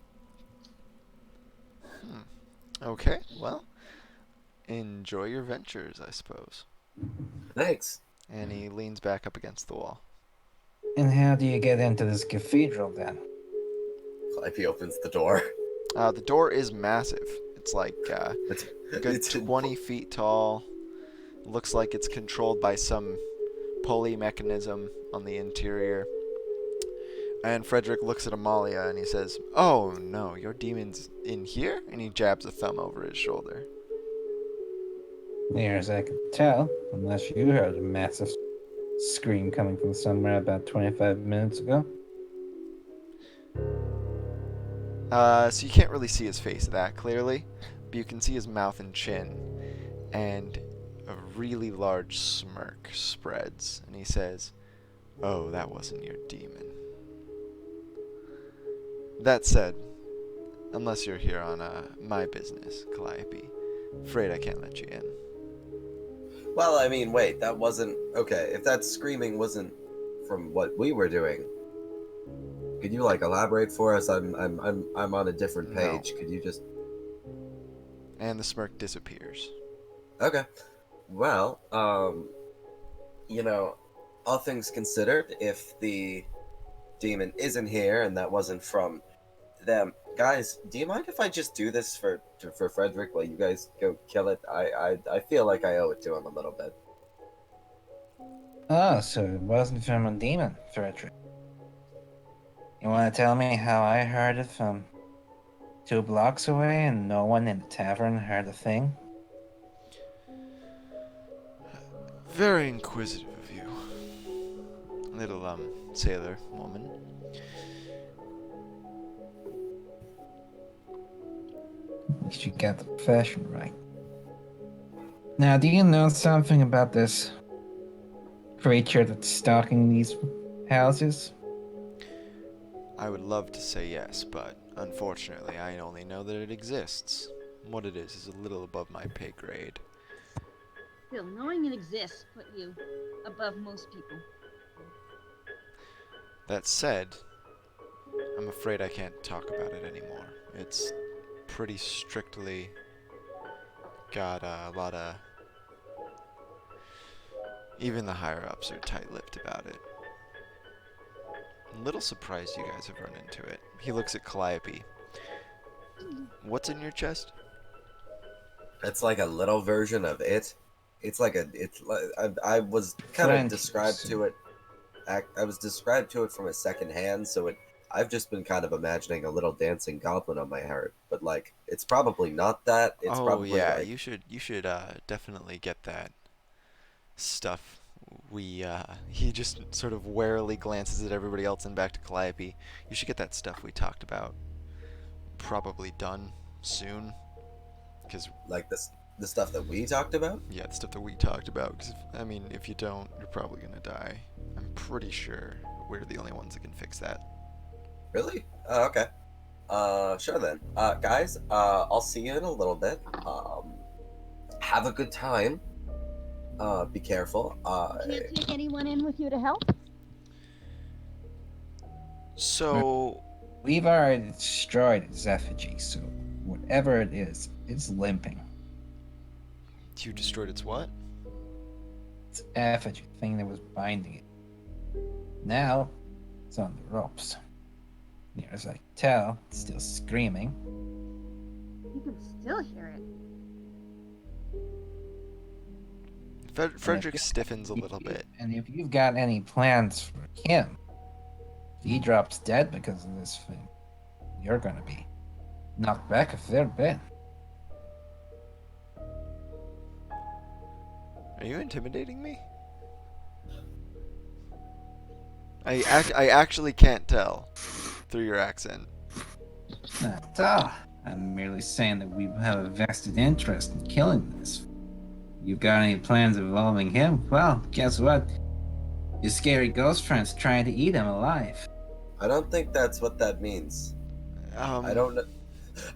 Okay, well, enjoy your ventures, I suppose. Thanks. And he leans back up against the wall. And how do you get into this cathedral then? Calliope opens the door. The door is massive. It's like It's, a good it's 20 feet tall. Looks like it's controlled by some pulley mechanism on the interior. And Frederick looks at Amalia and he says, "Oh no, your demon's in here?" And he jabs a thumb over his shoulder. Near as I can tell, unless you heard a massive scream coming from somewhere about 25 minutes ago. So you can't really see his face that clearly, but you can see his mouth and chin, and a really large smirk spreads, and he says, "Oh, that wasn't your demon." That said, unless you're here on my business, Calliope, afraid I can't let you in. Well, I mean, wait, that wasn't okay. If that screaming wasn't from what we were doing, could you elaborate for us? I'm on a different page. No. Could you just? And the smirk disappears. Okay. Well, all things considered, if the demon isn't here and that wasn't from them, guys, do you mind if I just do this for Frederick while you guys go kill it? I feel like I owe it to him a little bit. Oh, so it wasn't from a demon, Frederick. You want to tell me how I heard it from 2 blocks away and no one in the tavern heard a thing? Very inquisitive of you, little sailor woman. At least you got the profession right. Now, do you know something about this creature that's stalking these houses? I would love to say yes, but unfortunately, I only know that it exists. What it is a little above my pay grade. Still, knowing it exists put you above most people. That said, I'm afraid I can't talk about it anymore. It's pretty strictly got a lot of... Even the higher-ups are tight-lipped about it. I'm a little surprised you guys have run into it. He looks at Calliope. What's in your chest? It's like a little version of it. It's like a. It's like I was kind of Friend, described to it. I was described to it from a second hand, so it. I've just been kind of imagining a little dancing goblin on my heart, but like it's probably not that. It's Oh probably yeah, like you should definitely get that stuff. He just sort of warily glances at everybody else and back to Calliope. You should get that stuff we talked about. Probably done soon. Because, like this the stuff that we talked about. yeah, the stuff that we talked about. Because, I mean, if you don't, you're probably going to die. I'm pretty sure we're the only ones that can fix that. Really? Oh, okay. Sure then. Guys, I'll see you in a little bit. Have a good time. Be careful. Can't take anyone in with you to help? So, We've already destroyed its effigy, so whatever it is, it's limping. you destroyed its what? Its effigy, the thing that was binding it. Now, it's on the ropes. Near as I can tell, it's still screaming. You can still hear it. Frederick stiffens a little bit. And if you've got any plans for him, if he drops dead because of this thing, you're gonna be knocked back a fair bit. Are you intimidating me? I actually can't tell through your accent. Not at all. I'm merely saying that we have a vested interest in killing this. You got any plans involving him? Well, guess what? Your scary ghost friend's trying to eat him alive. I don't think that's what that means. I Um, don't know.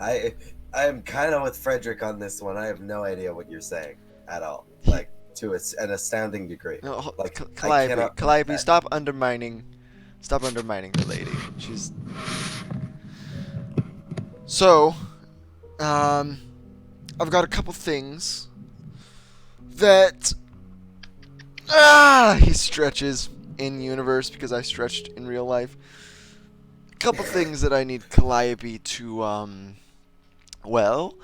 I am kind of with Frederick on this one. I have no idea what you're saying at all. Like to an astounding degree. no, Like Calliope, cannot Calliope, that. stop undermining the lady. She's... So, I've got a couple things that... he stretches in universe because I stretched in real life. A couple things that I need Calliope to, well,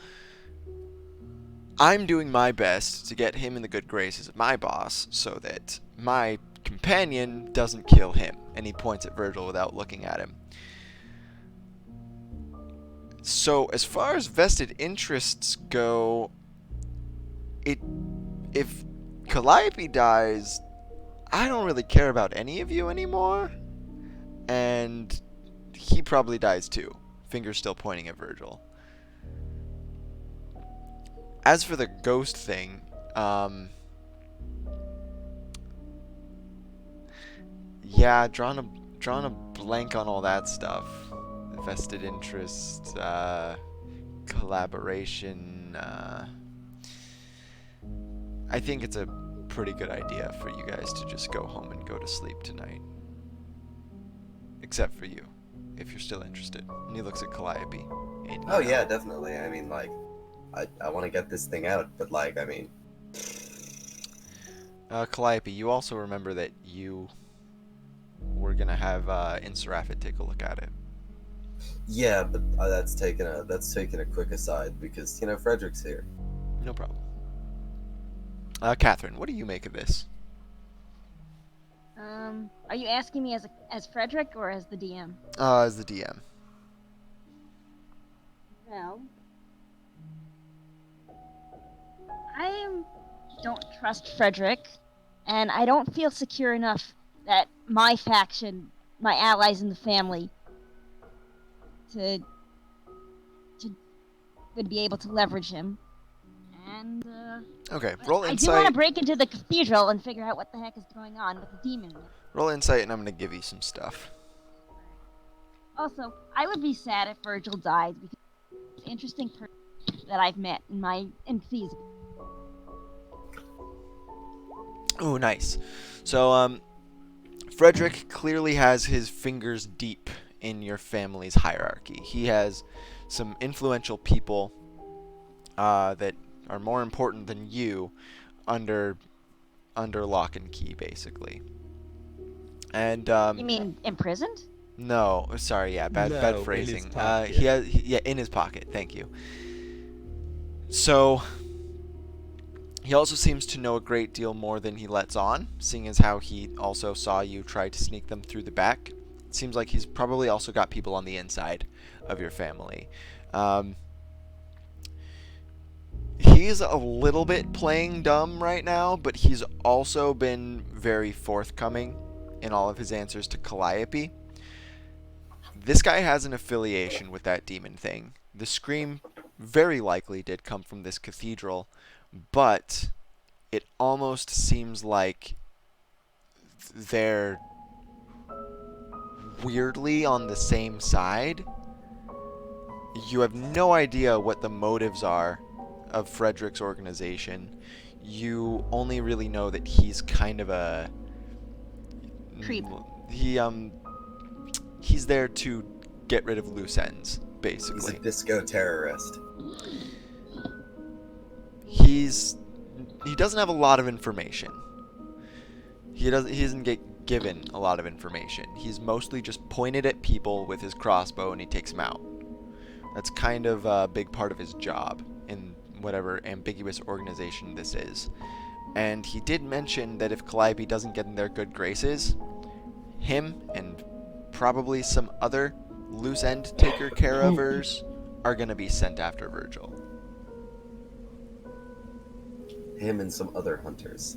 I'm doing my best to get him in the good graces of my boss so that my companion doesn't kill him. And he points at Virgil without looking at him. So, as far as vested interests go, if Calliope dies, I don't really care about any of you anymore. And he probably dies too. Finger still pointing at Virgil. As for the ghost thing, yeah, drawn a blank on all that stuff. Vested interest, collaboration. I think it's a pretty good idea for you guys to just go home and go to sleep tonight. Except for you, if you're still interested. And he looks at Calliope. And Oh yeah, definitely. I mean, like, I want to get this thing out, but like, I mean, Calliope, you also remember that you were gonna have Inserafit take a look at it. yeah, but that's taking a quick aside because Frederick's here. No problem. Catherine, what do you make of this? Are you asking me as Frederick or as the DM? As the DM. Well, I don't trust Frederick, and I don't feel secure enough that my faction, my allies in the family, would be able to leverage him. and Okay, roll I do want to insight. break into the cathedral and figure out what the heck is going on with the demon. Roll insight, and I'm gonna give you some stuff. Also, I would be sad if Virgil died because it's an interesting person that I've met in these. Oh, nice. So, Frederick clearly has his fingers deep in your family's hierarchy. He has some influential people that are more important than you under lock and key, basically. And You mean imprisoned? no, sorry, yeah, bad No, in his phrasing. pocket. Yeah, in his pocket. Thank you. So he also seems to know a great deal more than he lets on, seeing as how he also saw you try to sneak them through the back. It seems like he's probably also got people on the inside of your family. He's a little bit playing dumb right now, but he's also been very forthcoming in all of his answers to Calliope. This guy has an affiliation with that demon thing. The scream very likely did come from this cathedral, but it almost seems like they're weirdly on the same side. You have no idea what the motives are of Frederick's organization. You only really know that he's kind of a Creep. He's there to get rid of loose ends, He's basically. a disco terrorist. He doesn't have a lot of information. He doesn't get given a lot of information. He's mostly just pointed at people with his crossbow and he takes them out. That's kind of a big part of his job in whatever ambiguous organization this is. And he did mention that if Calliope doesn't get in their good graces, him and probably some other loose end taker care ofers are going to be sent after Virgil. Him and some other hunters.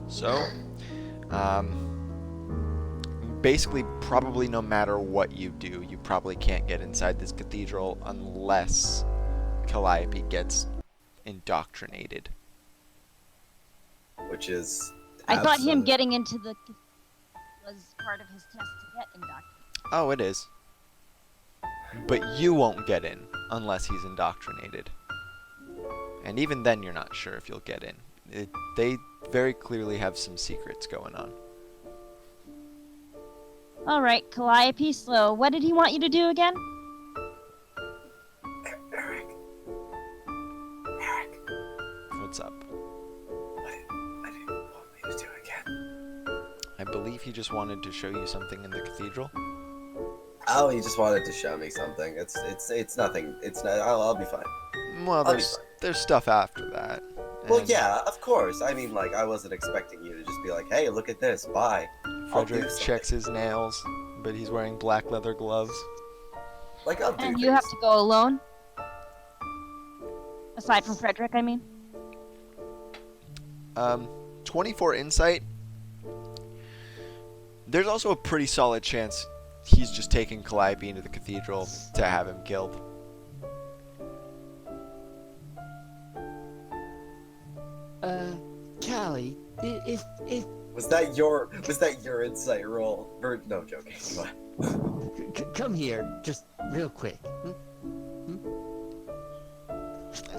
So, basically, probably no matter what you do, you probably can't get inside this cathedral unless Calliope gets indoctrinated. Which is. I thought him absolute- getting into the was part of his test to get indoctrinated. Oh, it is. But you won't get in unless he's indoctrinated. And even then, you're not sure if you'll get in. They very clearly have some secrets going on. All right, Calliope. So, what did he want you to do again? Eric. What's up? What did you want me to do again? I believe he just wanted to show you something in the cathedral. Oh, he just wanted to show me something. It's nothing. It's not. I'll be fine. Well, I'll be there's stuff after that. Well, And yeah, of course. I mean, like, I wasn't expecting you to just be like, "Hey, look at this. Bye." I'll do Frederick something. checks his nails, but he's wearing black leather gloves. Like, I'll do And things. you have to go alone. Aside from Frederick, I mean. 24 insight. There's also a pretty solid chance he's just taking Calliope into the cathedral to have him killed. Callie, if Was that your insight roll? Or, no, joking. What? come here, just real quick.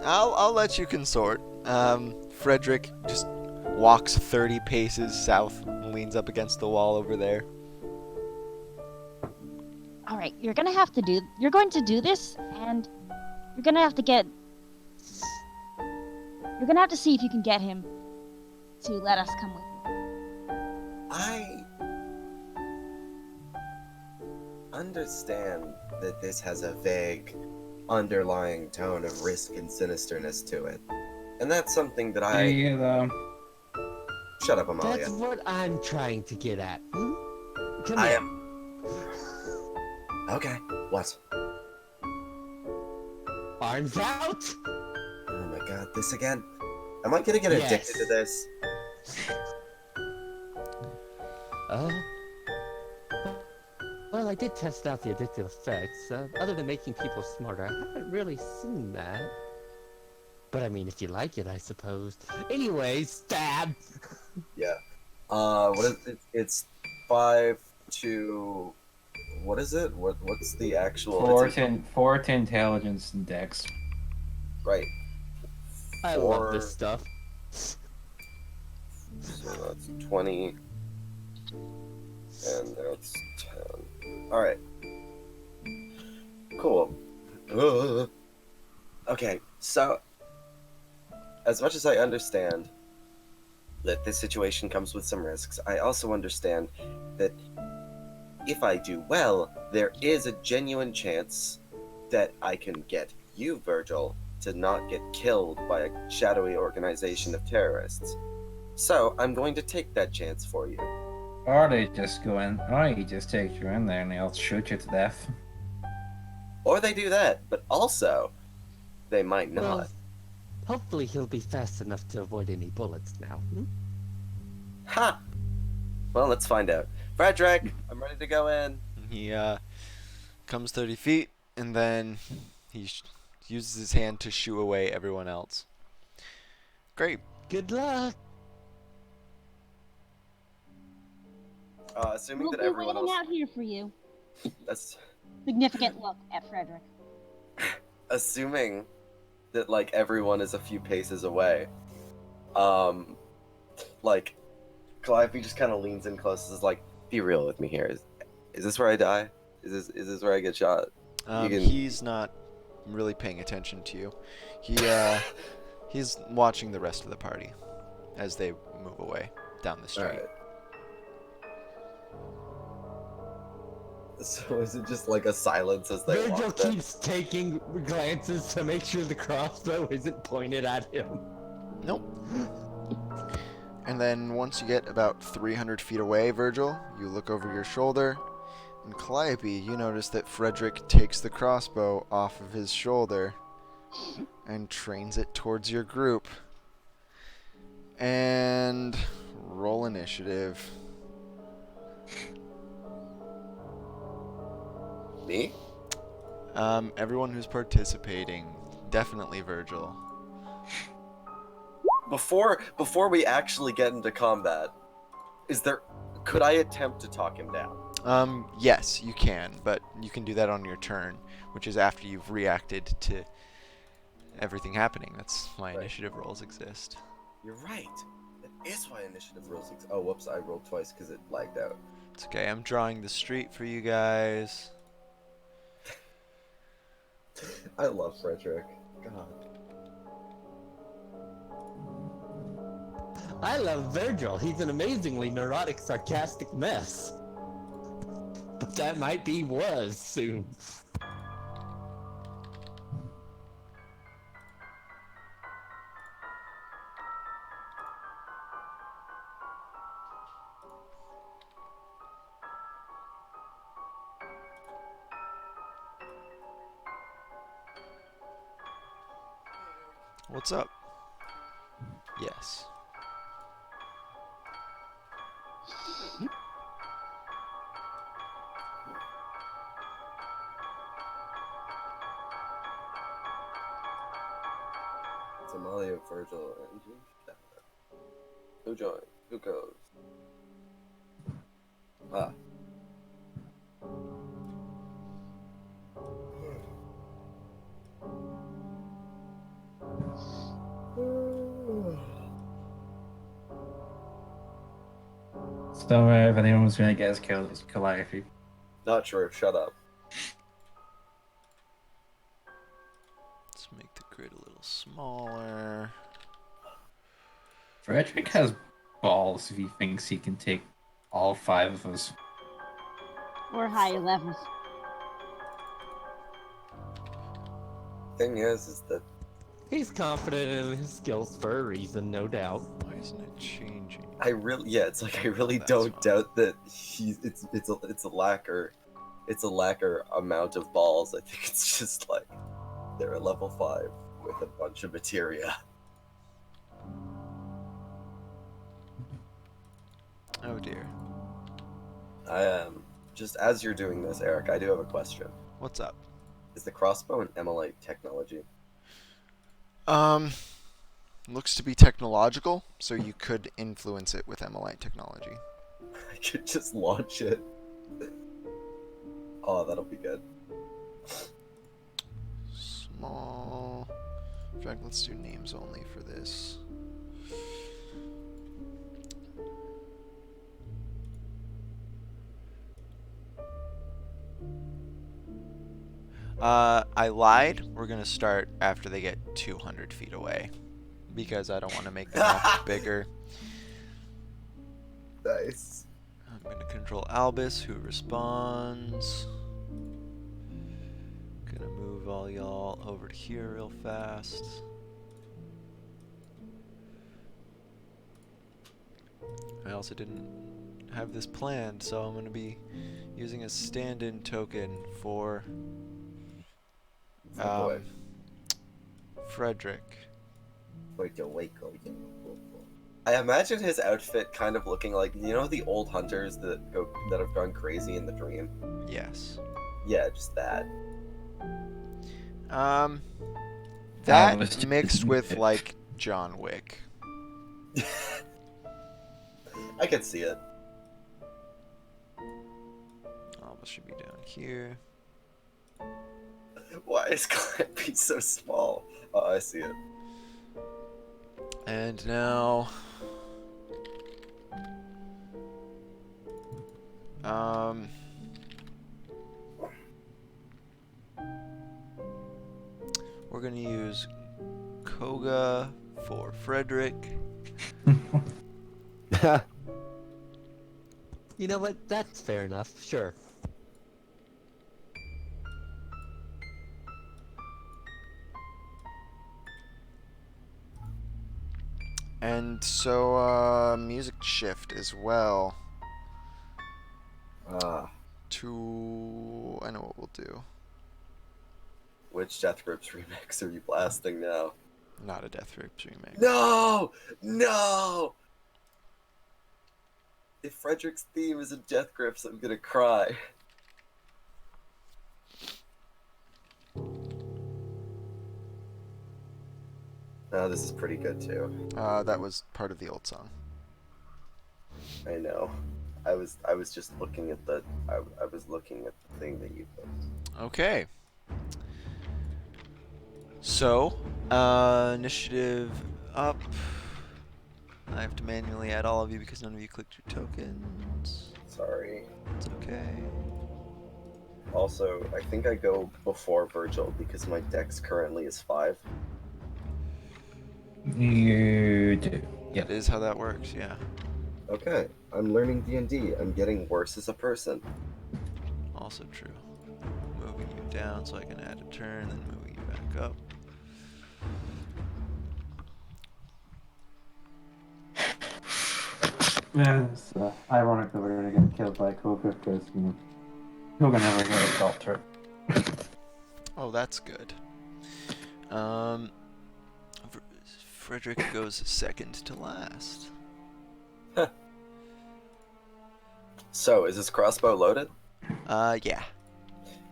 I'll let you consort. Frederick just walks 30 paces south and leans up against the wall over there. All right, you're going to do this, and you're going to have to you're going to have to see if you can get him to let us come with you. I understand that this has a vague underlying tone of risk and sinisterness to it. And that's something that I... Hey, Shut up, Amalia. That's what I'm trying to get at. Hmm? Come I here. am... Okay, what? Arms out. Oh my god, this again? Am I gonna get addicted to this? Well, Well, I did test out the addictive effects. Other than making people smarter, I haven't really seen that. But I mean, if you like it, I suppose. Anyway, stab! Yeah. What is it? It's 5 to. What is it? What's the actual? Four to intelligence and dex. Right. I love this stuff. So that's 20, and that's 10. All right. Cool. Okay, so as much as I understand that this situation comes with some risks, I also understand that if I do well, there is a genuine chance that I can get you, Virgil, to not get killed by a shadowy organization of terrorists. So I'm going to take that chance for you. Or they just go in, or he just takes you in there and they'll shoot you to death. Or they do that, but also, they might not. Well, hopefully he'll be fast enough to avoid any bullets now. Ha! Well, let's find out. Frederick, I'm ready to go in. He comes 30 feet, and then he uses his hand to shoo away everyone else. Great. Good luck! Assuming We'll that be everyone waiting else... out here for you. That's... Significant look at Frederick. Assuming that, like, everyone is a few paces away, like, Calliope just kind of leans in close and is like, be real with me here. Is this where I die? Is this where I get shot? He's not really paying attention to you. He's watching the rest of the party as they move away down the street. Alright. So is it just like a silence as they Virgil walk then? keeps taking glances to make sure the crossbow isn't pointed at him. Nope. And then once you get about 300 feet away, Virgil, you look over your shoulder, and Calliope, you notice that Frederick takes the crossbow off of his shoulder and trains it towards your group. And roll initiative. Me? Everyone who's participating, definitely Virgil. Before we actually get into combat, could I attempt to talk him down? Yes, you can, but you can do that on your turn, which is after you've reacted to everything happening. That's why initiative rolls exist. You're right. That is why initiative rules exist. Oh, whoops, I rolled twice because it lagged out. It's okay, I'm drawing the street for you guys. I love Frederick. God. I love Virgil. He's an amazingly neurotic, sarcastic mess. But that might be was soon. What's up? Yes. It's Amalia, Virgil, and who joins? Who goes? Ah. So if anyone was going to guess Calliope. Not true. Shut up. Let's make the grid a little smaller. Frederick has balls if he thinks he can take all 5 of us. Or higher levels. Thing is that He's confident in his skills for a reason, no doubt. Why isn't it changing? I really That's don't fine. doubt that it's a lacquer amount of balls. I think it's just like they're a level 5 with a bunch of materia. Oh dear. I am Just as you're doing this, Eric, I do have a question. What's up? Is the crossbow an MLA technology? Looks to be technological, so you could influence it with MLite technology. I could just launch it. Oh, that'll be good. Small. In fact, let's do names only for this. I lied. We're gonna start after they get 200 feet away, because I don't want to make the map bigger. Nice. I'm gonna control Albus, who responds. Gonna move all y'all over to here real fast. I also didn't have this planned, so I'm gonna be using a stand-in token for Boy. Frederick. I imagine his outfit kind of looking like, you know, the old hunters that have gone crazy in the dream. Yes. Yeah, just that. That mixed with like John Wick. I could see it. Albus should be down here. Why is Clampy so small? Oh, I see it. And now, we're gonna use Koga for Frederick. You know what? That's fair enough. Sure. And so, music shift as well to, I know what we'll do. Which Death Grips remix are you blasting now? Not a Death Grips remix. No! No! If Frederick's theme is in Death Grips, I'm gonna cry. Oh, this is pretty good too. That was part of the old song. I know. I was just looking at the I was looking at the thing that you put. Okay. So, initiative up. I have to manually add all of you because none of you clicked your tokens. Sorry. It's okay. Also, I think I go before Virgil because my dex currently is 5. You do. Yeah. That is how that works, yeah. Okay, I'm learning D&D. I'm getting worse as a person. Also true. Moving you down so I can add a turn, then moving you back up. Yeah, it's ironic that we're gonna get killed by Koga because, you know, Koga never got a doctor. Oh, that's good. Frederick goes second to last. So, is his crossbow loaded? Yeah.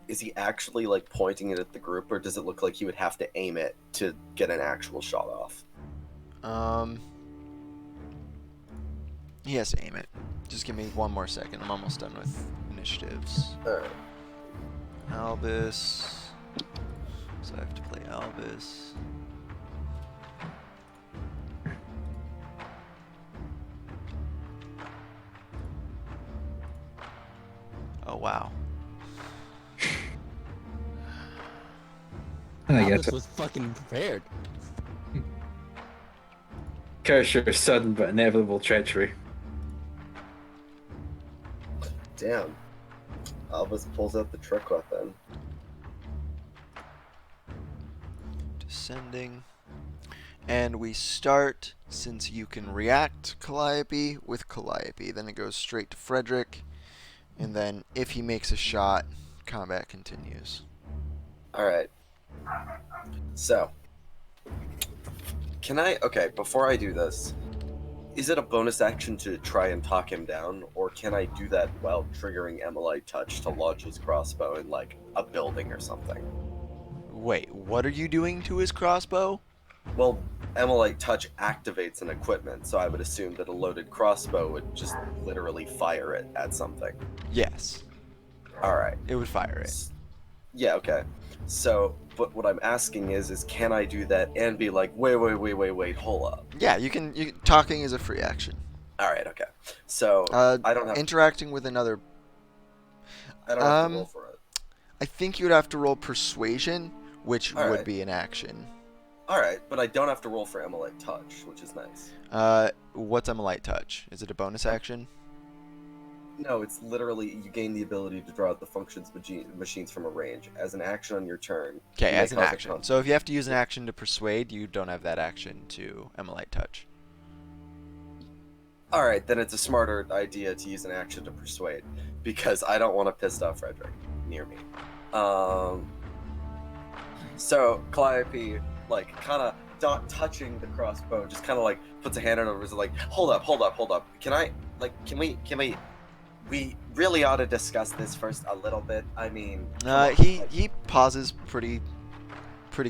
Is he actually, like, pointing it at the group, or does it look like he would have to aim it to get an actual shot off? He has to aim it. Just give me one more second. I'm almost done with initiatives. Alright. Albus. So I have to play Albus. Oh, wow. I guess This was fucking prepared. Curse your sudden but inevitable treachery. Damn. Albus pulls out the trick weapon. Descending. And we start, since you can react Calliope, with Calliope. Then it goes straight to Frederick. And then if he makes a shot, combat continues. Alright. So. Okay, before I do this, Is it a bonus action to try and talk him down, or can I do that while triggering Emilite Touch to launch his crossbow in, like, a building or something? Wait, what are you doing to his crossbow? Well, Emilite Touch activates an equipment, so I would assume that a loaded crossbow would just literally fire it at something. Yes, Alright. it would fire it. Yeah, okay. So, but what I'm asking is can I do that and be like, wait, hold up. Yeah, you can. Talking is a free action. Alright, okay. So, I don't have Interacting with another. I don't have to roll for it. I think you'd have to roll persuasion, which would Alright. be an action. Alright, but I don't have to roll for Emilite Touch, which is nice. What's Emilite Touch? Is it a bonus action? No, it's literally you gain the ability to draw out the functions machines from a range. As an action on your turn. Okay, you may as an cause a action. So if you have to use an action to persuade, you don't have that action to Emilite Touch. Alright, then it's a smarter idea to use an action to persuade. Because I don't want to piss off Frederick near me. So Calliope, like, kind of not touching the crossbow, just kind of like puts a hand on it and is like, hold up. Can we really ought to discuss this first a little bit. I mean, He pauses pretty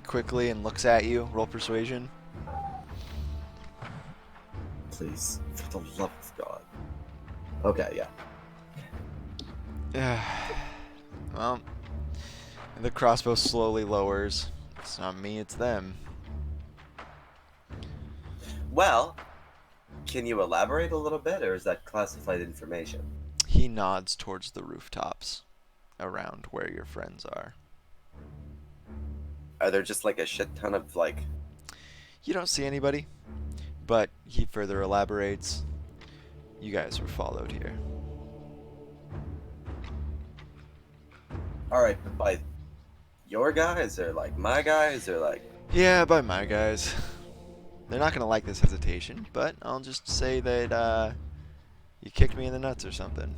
quickly and looks at you. Roll persuasion. please, for the love of God. Okay, yeah. Well, the crossbow slowly lowers. It's not me, it's them. Well, can you elaborate a little bit, or is that classified information? He nods towards the rooftops around where your friends are. Are there just like a shit ton of like? You don't see anybody, but he further elaborates. You guys were followed here. All right, but by your guys or like my guys or like? Yeah, by my guys. They're not gonna like this hesitation, but I'll just say that you kicked me in the nuts or something.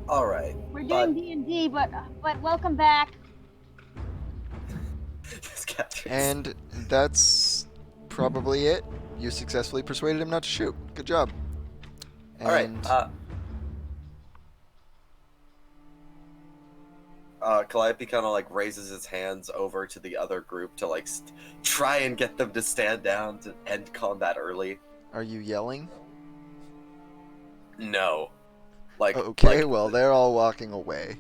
All right. We're doing D&D, but welcome back. And that's probably it. You successfully persuaded him not to shoot. Good job. All right. Calliope kind of like raises his hands over to the other group to like try and get them to stand down to end combat early. Are you yelling? No. Like okay, well they're all walking away.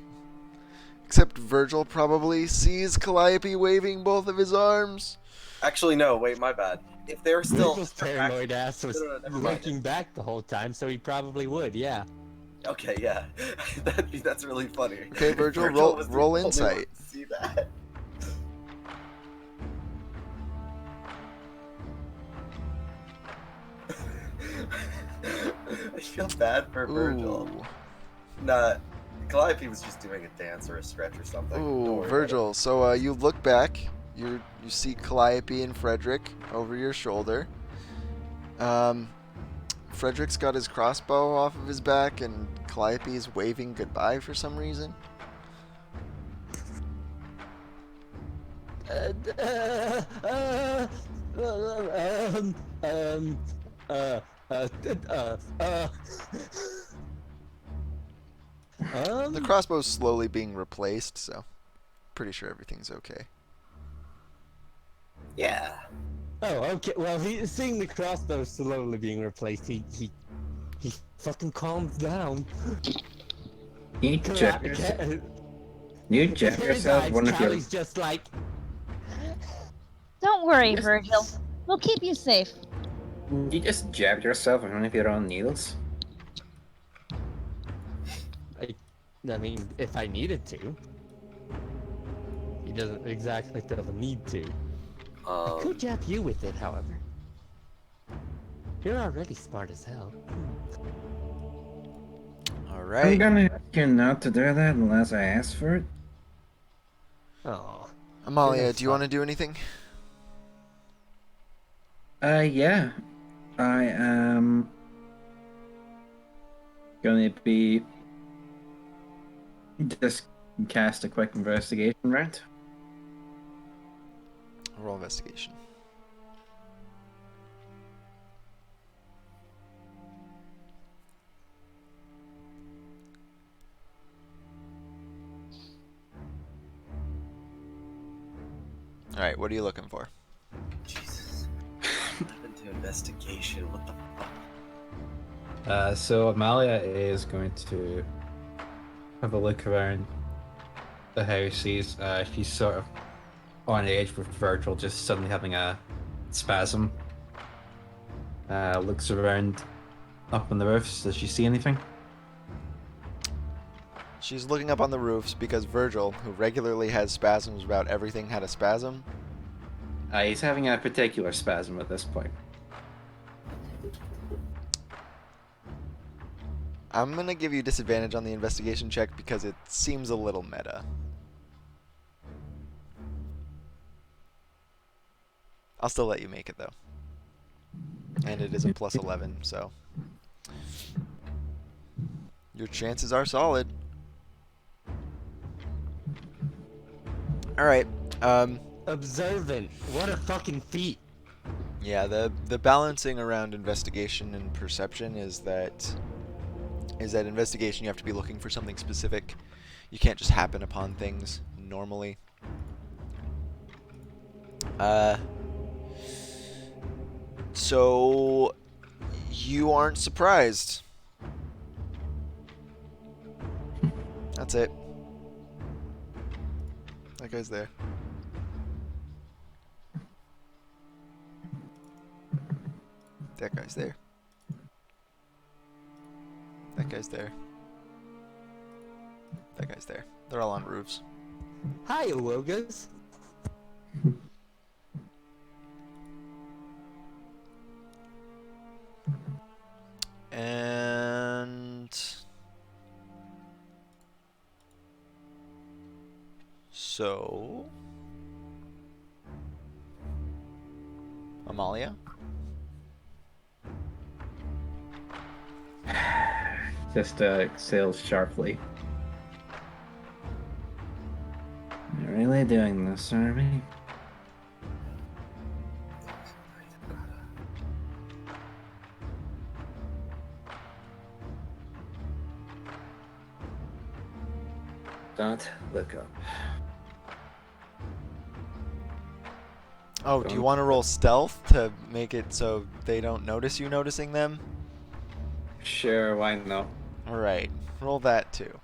Except Virgil probably sees Calliope waving both of his arms. Actually, no. Wait, my bad. If they're still Virgil's paranoid ass was never mind. looking back the whole time, so he probably would. Yeah. Okay, yeah. That's really funny. Okay, Virgil, was the roll only one insight. to see that. I feel bad for Virgil. Ooh. Nah, Calliope was just doing a dance or a stretch or something. Don't Ooh, worry Virgil. So you look back. You see Calliope and Frederick over your shoulder. Frederick's got his crossbow off of his back, and Calliope is waving goodbye for some reason. The crossbow's slowly being replaced, so pretty sure everything's okay. Yeah. Oh, okay. Well, seeing the crossbow slowly being replaced, he fucking calms down. You jab yourself one of your. Callie's just like. Don't worry, Virgil. We'll keep you safe. You just jabbed yourself with one of your own needles. I mean, if I needed to. He doesn't need to. I could jab you with it, however. You're already smart as hell. I'm Alright. gonna ask you not to do that unless I ask for it. Oh. Amalia, do you want to do anything? Yeah. I am gonna be just cast a quick investigation round. Roll investigation. All right, what are you looking for? Jesus. What happened to investigation? What the fuck? So Amalia is going to have a look around the house. She's sort of on edge with Virgil just suddenly having a spasm. Looks around up on the roofs. Does she see anything? She's looking up on the roofs because Virgil, who regularly has spasms about everything, had a spasm. He's having a particular spasm at this point. I'm going to give you disadvantage on the investigation check because it seems a little meta. I'll still let you make it, though. And it is a plus 11, so... your chances are solid. Alright, Observant. What a fucking feat. yeah, the balancing around investigation and perception is that investigation you have to be looking for something specific. You can't just happen upon things normally. So you aren't surprised. That's it. That guy's there. That guy's there. That guy's there. That guy's there. They're all on roofs. Hi, Awogas. And so Amalia? Just exhales sharply. You're really doing this, Army? Don't look up. Oh, do you want to roll stealth to make it so they don't notice you noticing them? Sure, why not? Alright, roll that too.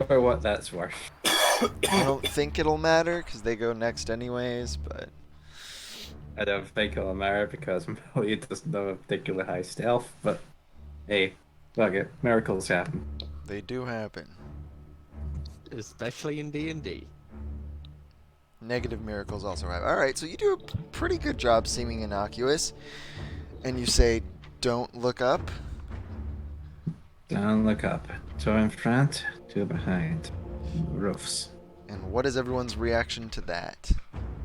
For what that's worth. I don't think it'll matter because they go next anyways, but I don't think it'll matter because Amelia doesn't have a particular high stealth, but hey, fuck it, miracles happen. they do happen. Especially in D&D. Negative miracles also have. Alright, so you do a pretty good job seeming innocuous. And you say, don't look up. Don't look up. Two in front, two behind. Roofs. And what is everyone's reaction to that?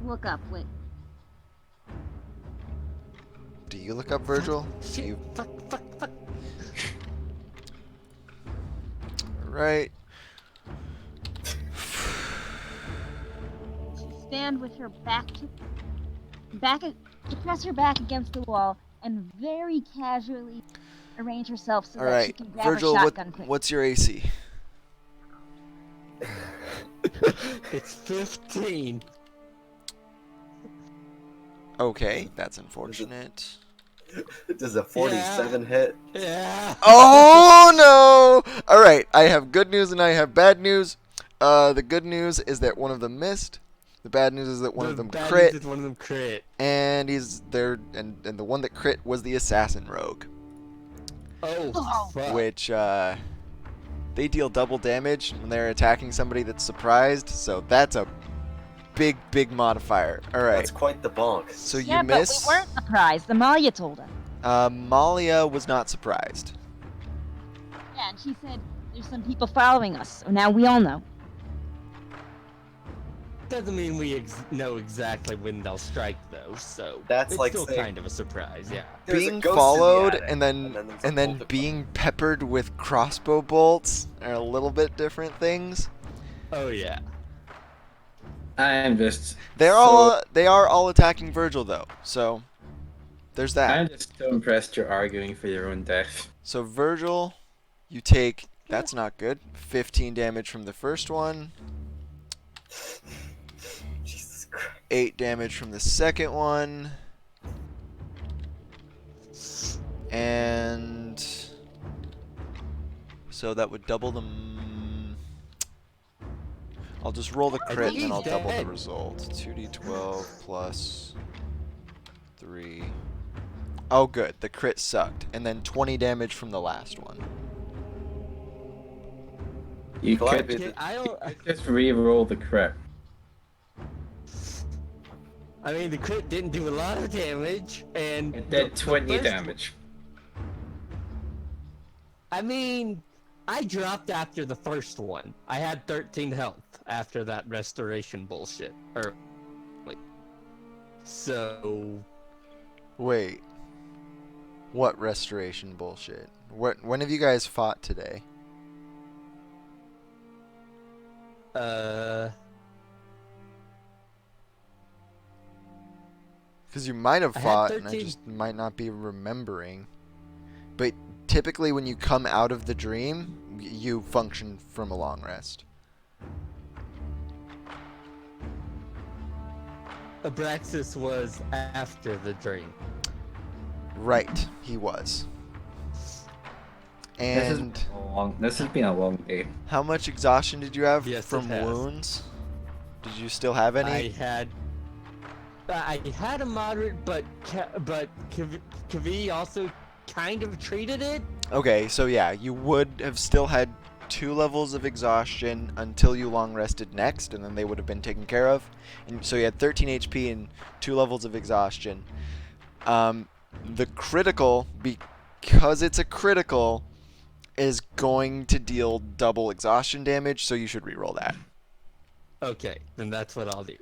Look up, wait. Do you look up, Virgil? Shit, You... fuck. Right. Stand with her press her back against the wall and very casually arrange herself so that she Alright, can grab Virgil, her shotgun quick. what's your AC? It's 15. Okay, that's unfortunate. Does a 47 hit? Yeah. Oh no! Alright, I have good news and I have bad news. The good news is that one of them missed. The bad news is that one of them crit. One of them crit. And he's there, and the one that crit was the assassin rogue. Oh, fuck. Which, they deal double damage when they're attacking somebody that's surprised, so that's a big, big modifier. Alright, That's quite the bonk. so you Yeah, miss. but we weren't surprised. Amalia told us. Malia was not surprised. Yeah, and she said there's some people following us, so now we all know. Doesn't mean we know exactly when they'll strike, though. So That's it's like still saying- kind of a surprise. Yeah. There's a Being ghost in the followed attic, and then there's a and then bolt of being peppered with crossbow bolts are a little bit different things. Oh yeah. I'm just. They are all attacking Virgil though, so there's that. I'm just so impressed you're arguing for your own death. So Virgil, you take, that's not good, 15 damage from the first one. Jesus Christ. 8 damage from the second one. And so that would double them. I'll just roll the crit and then I'll double the result. 2d12 plus 3. Oh, good. The crit sucked. And then 20 damage from the last one. You Glad could we- just re-roll the crit. I mean, the crit didn't do a lot of damage, and It did the 20 first- damage. I mean, I dropped after the first one. I had 13 health after that restoration bullshit. So Wait. What restoration bullshit? When have you guys fought today? Because you might have I had fought, and I 13. just might not be remembering. But typically when you come out of the dream, you function from a long rest. Abraxas was after the dream. Right, he was. And This has been a long day. how much exhaustion did you have Yes, it from has. wounds? Did you still have any? I had a moderate, but Kavi also kind of treated it. Okay, so yeah, you would have still had 2 levels of exhaustion until you long rested next, and then they would have been taken care of. And so you had 13 HP and 2 levels of exhaustion. The critical, because it's a critical, is going to deal double exhaustion damage, so you should reroll that. Okay, then that's what I'll do.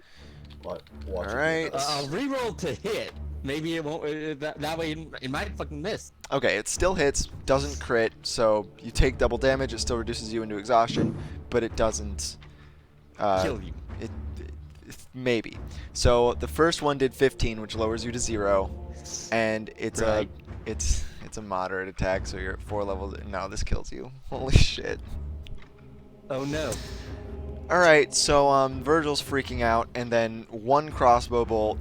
Watch All it do right. this. I'll reroll to hit. Maybe it won't. That way it might fucking miss. Okay, it still hits, doesn't crit, so you take double damage. It still reduces you into exhaustion, but it doesn't Kill you. maybe. So the first one did 15, which lowers you to 0, and it's Right. it's a moderate attack, so you're at 4 levels. No, this kills you. Holy shit. Oh no. All right, so Virgil's freaking out, and then one crossbow bolt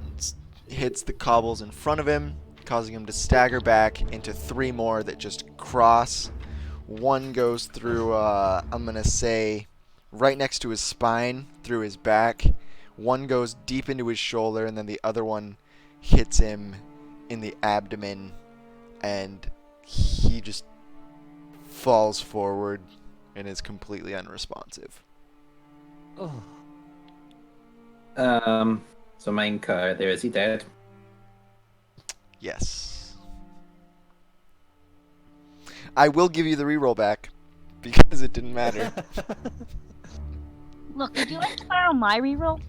hits the cobbles in front of him, causing him to stagger back into 3 more that just cross. One goes through, I'm gonna say, right next to his spine, through his back. One goes deep into his shoulder, and then the other one hits him in the abdomen, and he just falls forward and is completely unresponsive. Oh. So mine cut out there. Is he dead? Yes. I will give you the reroll back because it didn't matter. Look, would you like to borrow my reroll?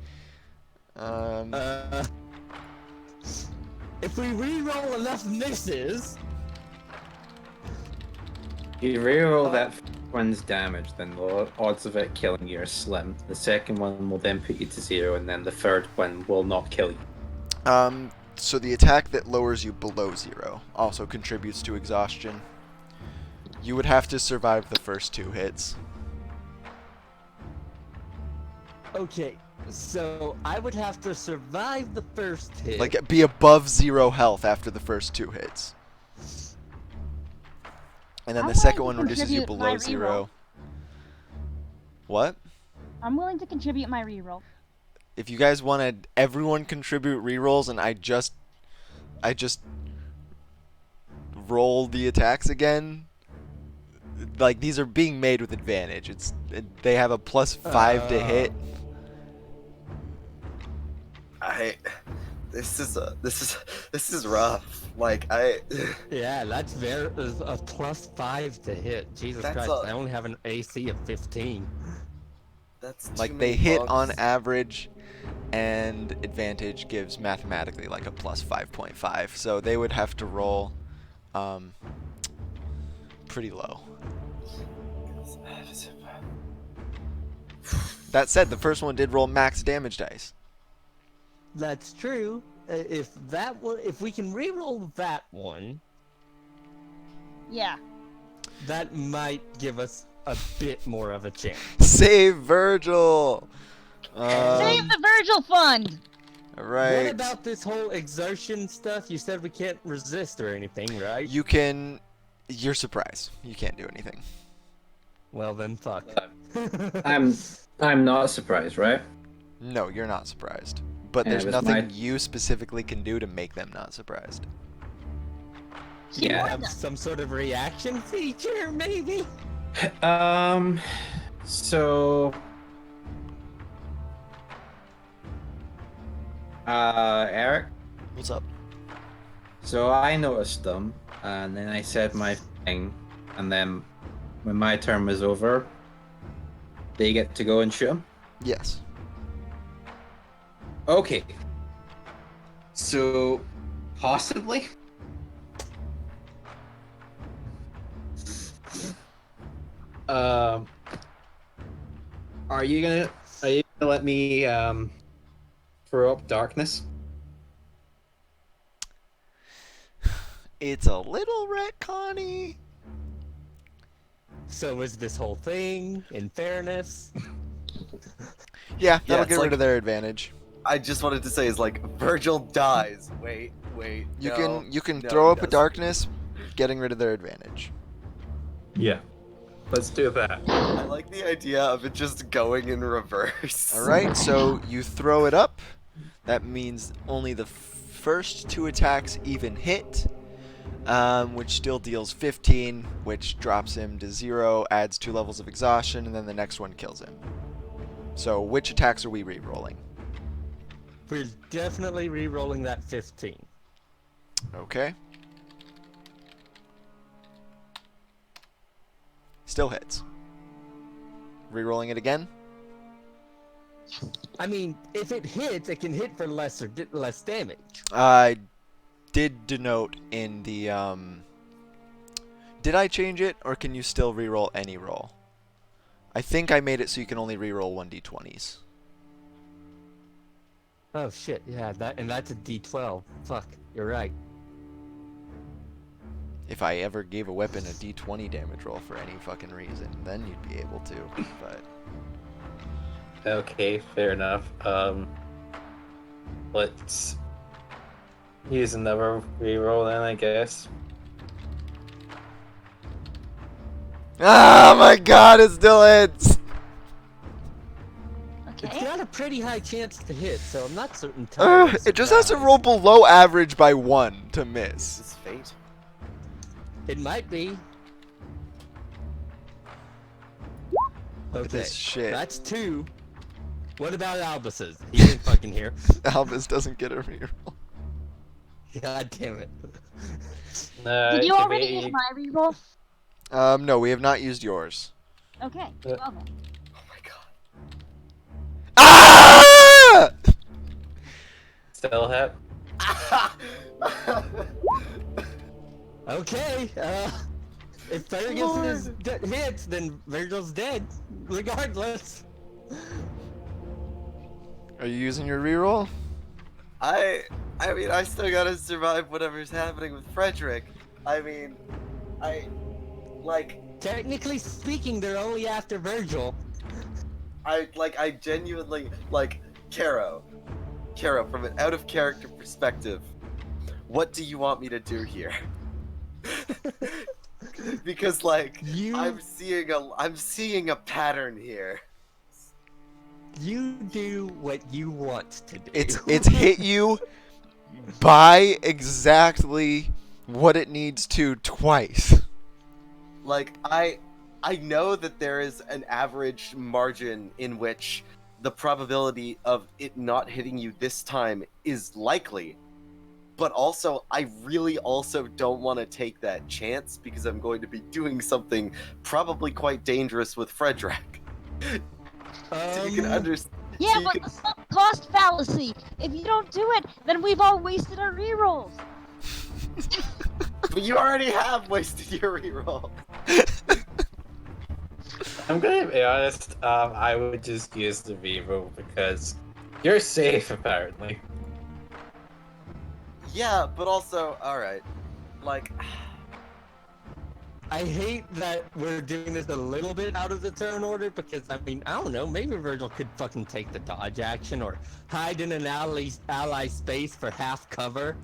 If we reroll enough misses, You reroll that one's damage, then the odds of it killing you are slim. The second one will then put you to 0, and then the third one will not kill you. So the attack that lowers you below 0 also contributes to exhaustion. You would have to survive the first 2 hits. okay. So I would have to survive the first hit. Like, be above 0 health after the first 2 hits. And then I'm the second willing one to reduces you contribute my below 0. What? I'm willing to contribute my reroll. If you guys wanted everyone contribute rerolls and I just roll the attacks again, like, these are being made with advantage. They have a +5 to hit. This is rough. Like Yeah, that's a +5 to hit. Jesus That's Christ, a- I only have an AC of 15. that's too Like, many they hit bugs. on average, and advantage gives mathematically like a +5.5. So they would have to roll pretty low. That said, the first one did roll max damage dice. That's true. If we can reroll that one, Yeah. that might give us a bit more of a chance. Save Virgil! Save the Virgil Fund! Alright. What about this whole exertion stuff? You said we can't resist or anything, right? You can... You're surprised. You can't do anything. Well then, fuck. I'm not surprised, right? No, you're not surprised. But Yeah, there's but nothing my- you specifically can do to make them not surprised. She Yeah. warned Have us. some sort of reaction feature, maybe? So Eric, What's up? so I noticed them and then I said my thing, and then when my turn was over, they get to go and shoot him. Yes. Okay. So possibly are you gonna let me throw up darkness? It's a little retconny. So is this whole thing, in fairness? Yeah, that'll it's get like- rid of their advantage. I just wanted to say is like Virgil dies. Wait. You no, can no, throw he up a doesn't. darkness, getting rid of their advantage. Yeah. Let's do that. I like the idea of it just going in reverse. Alright, so you throw it up. That means only the first 2 attacks even hit, which still deals 15, which drops him to 0, adds 2 levels of exhaustion, and then the next one kills him. So which attacks are we re-rolling? We're definitely re-rolling that 15. Okay. Still hits. Re-rolling it again? I mean, if it hits, it can hit for less damage. I did denote in the, Did I change it, or can you still re-roll any roll? I think I made it so you can only re-roll 1d20s. Oh shit, yeah, that's a D12. Fuck, you're right. If I ever gave a weapon a d20 damage roll for any fucking reason, then you'd be able to, but... Okay, fair enough. Let's use another reroll then, I guess. Oh my god, it still hits! It's Okay. got a pretty high chance to hit, so I'm not certain. It just has to roll below average by 1 to Is miss. this fate? It might be. Look at this shit. That's 2. What about Albus's? He ain't fucking here. Albus doesn't get a reroll. God damn it. Did you already use my reroll? No, we have not used yours. Okay. Well then. Oh my god. Ah! Still hit? Okay, if Fergus hits, then Virgil's dead, regardless. Are you using your reroll? I mean, I still gotta survive whatever's happening with Frederick. I mean, Technically speaking, they're only after Virgil. I genuinely, Caro, from an out-of-character perspective, what do you want me to do here? Because, I'm seeing a pattern here. You do what you want to do. It's hit you by exactly what it needs to twice. I know that there is an average margin in which the probability of it not hitting you this time is likely, but also I really also don't want to take that chance because I'm going to be doing something probably quite dangerous with Frederick. So you can understand. Yeah, So you but can- the sunk cost fallacy. If you don't do it, then we've all wasted our rerolls. But you already have wasted your reroll. I'm gonna be honest, I would just use the reroll because you're safe, apparently. Yeah, but also, alright. I hate that we're doing this a little bit out of the turn order because, I mean, I don't know, maybe Virgil could fucking take the dodge action or hide in an ally space for half cover.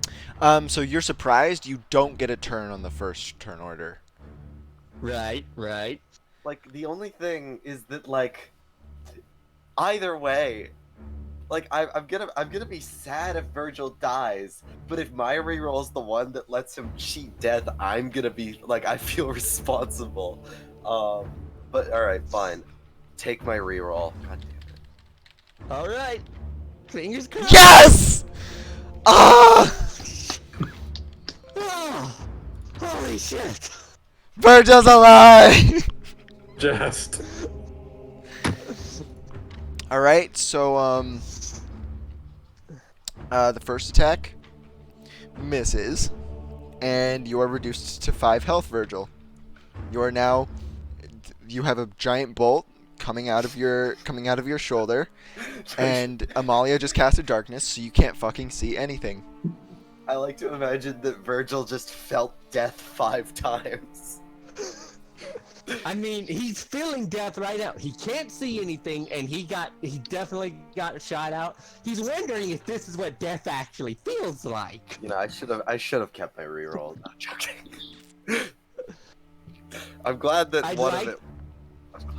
So you're surprised you don't get a turn on the first turn order. Right. Like, the only thing is that, like, either way, like, I'm gonna be sad if Virgil dies, but if my reroll's the one that lets him cheat death, I'm gonna be like, I feel responsible. But all right, fine. Take my reroll. God damn it. All right. Fingers crossed. Yes! Ah! Oh, holy shit. Virgil's alive! Just. Alright, so, the first attack misses, and you are reduced to 5 health, Virgil. You are now, you have a giant bolt coming out of your shoulder, and Amalia just casted darkness, so you can't fucking see anything. I like to imagine that Virgil just felt death 5 times. I mean, he's feeling death right now. He can't see anything, and he definitely got shot out. He's wondering if this is what death actually feels like. You know, I should have kept my reroll. Not joking. I'm glad that of it.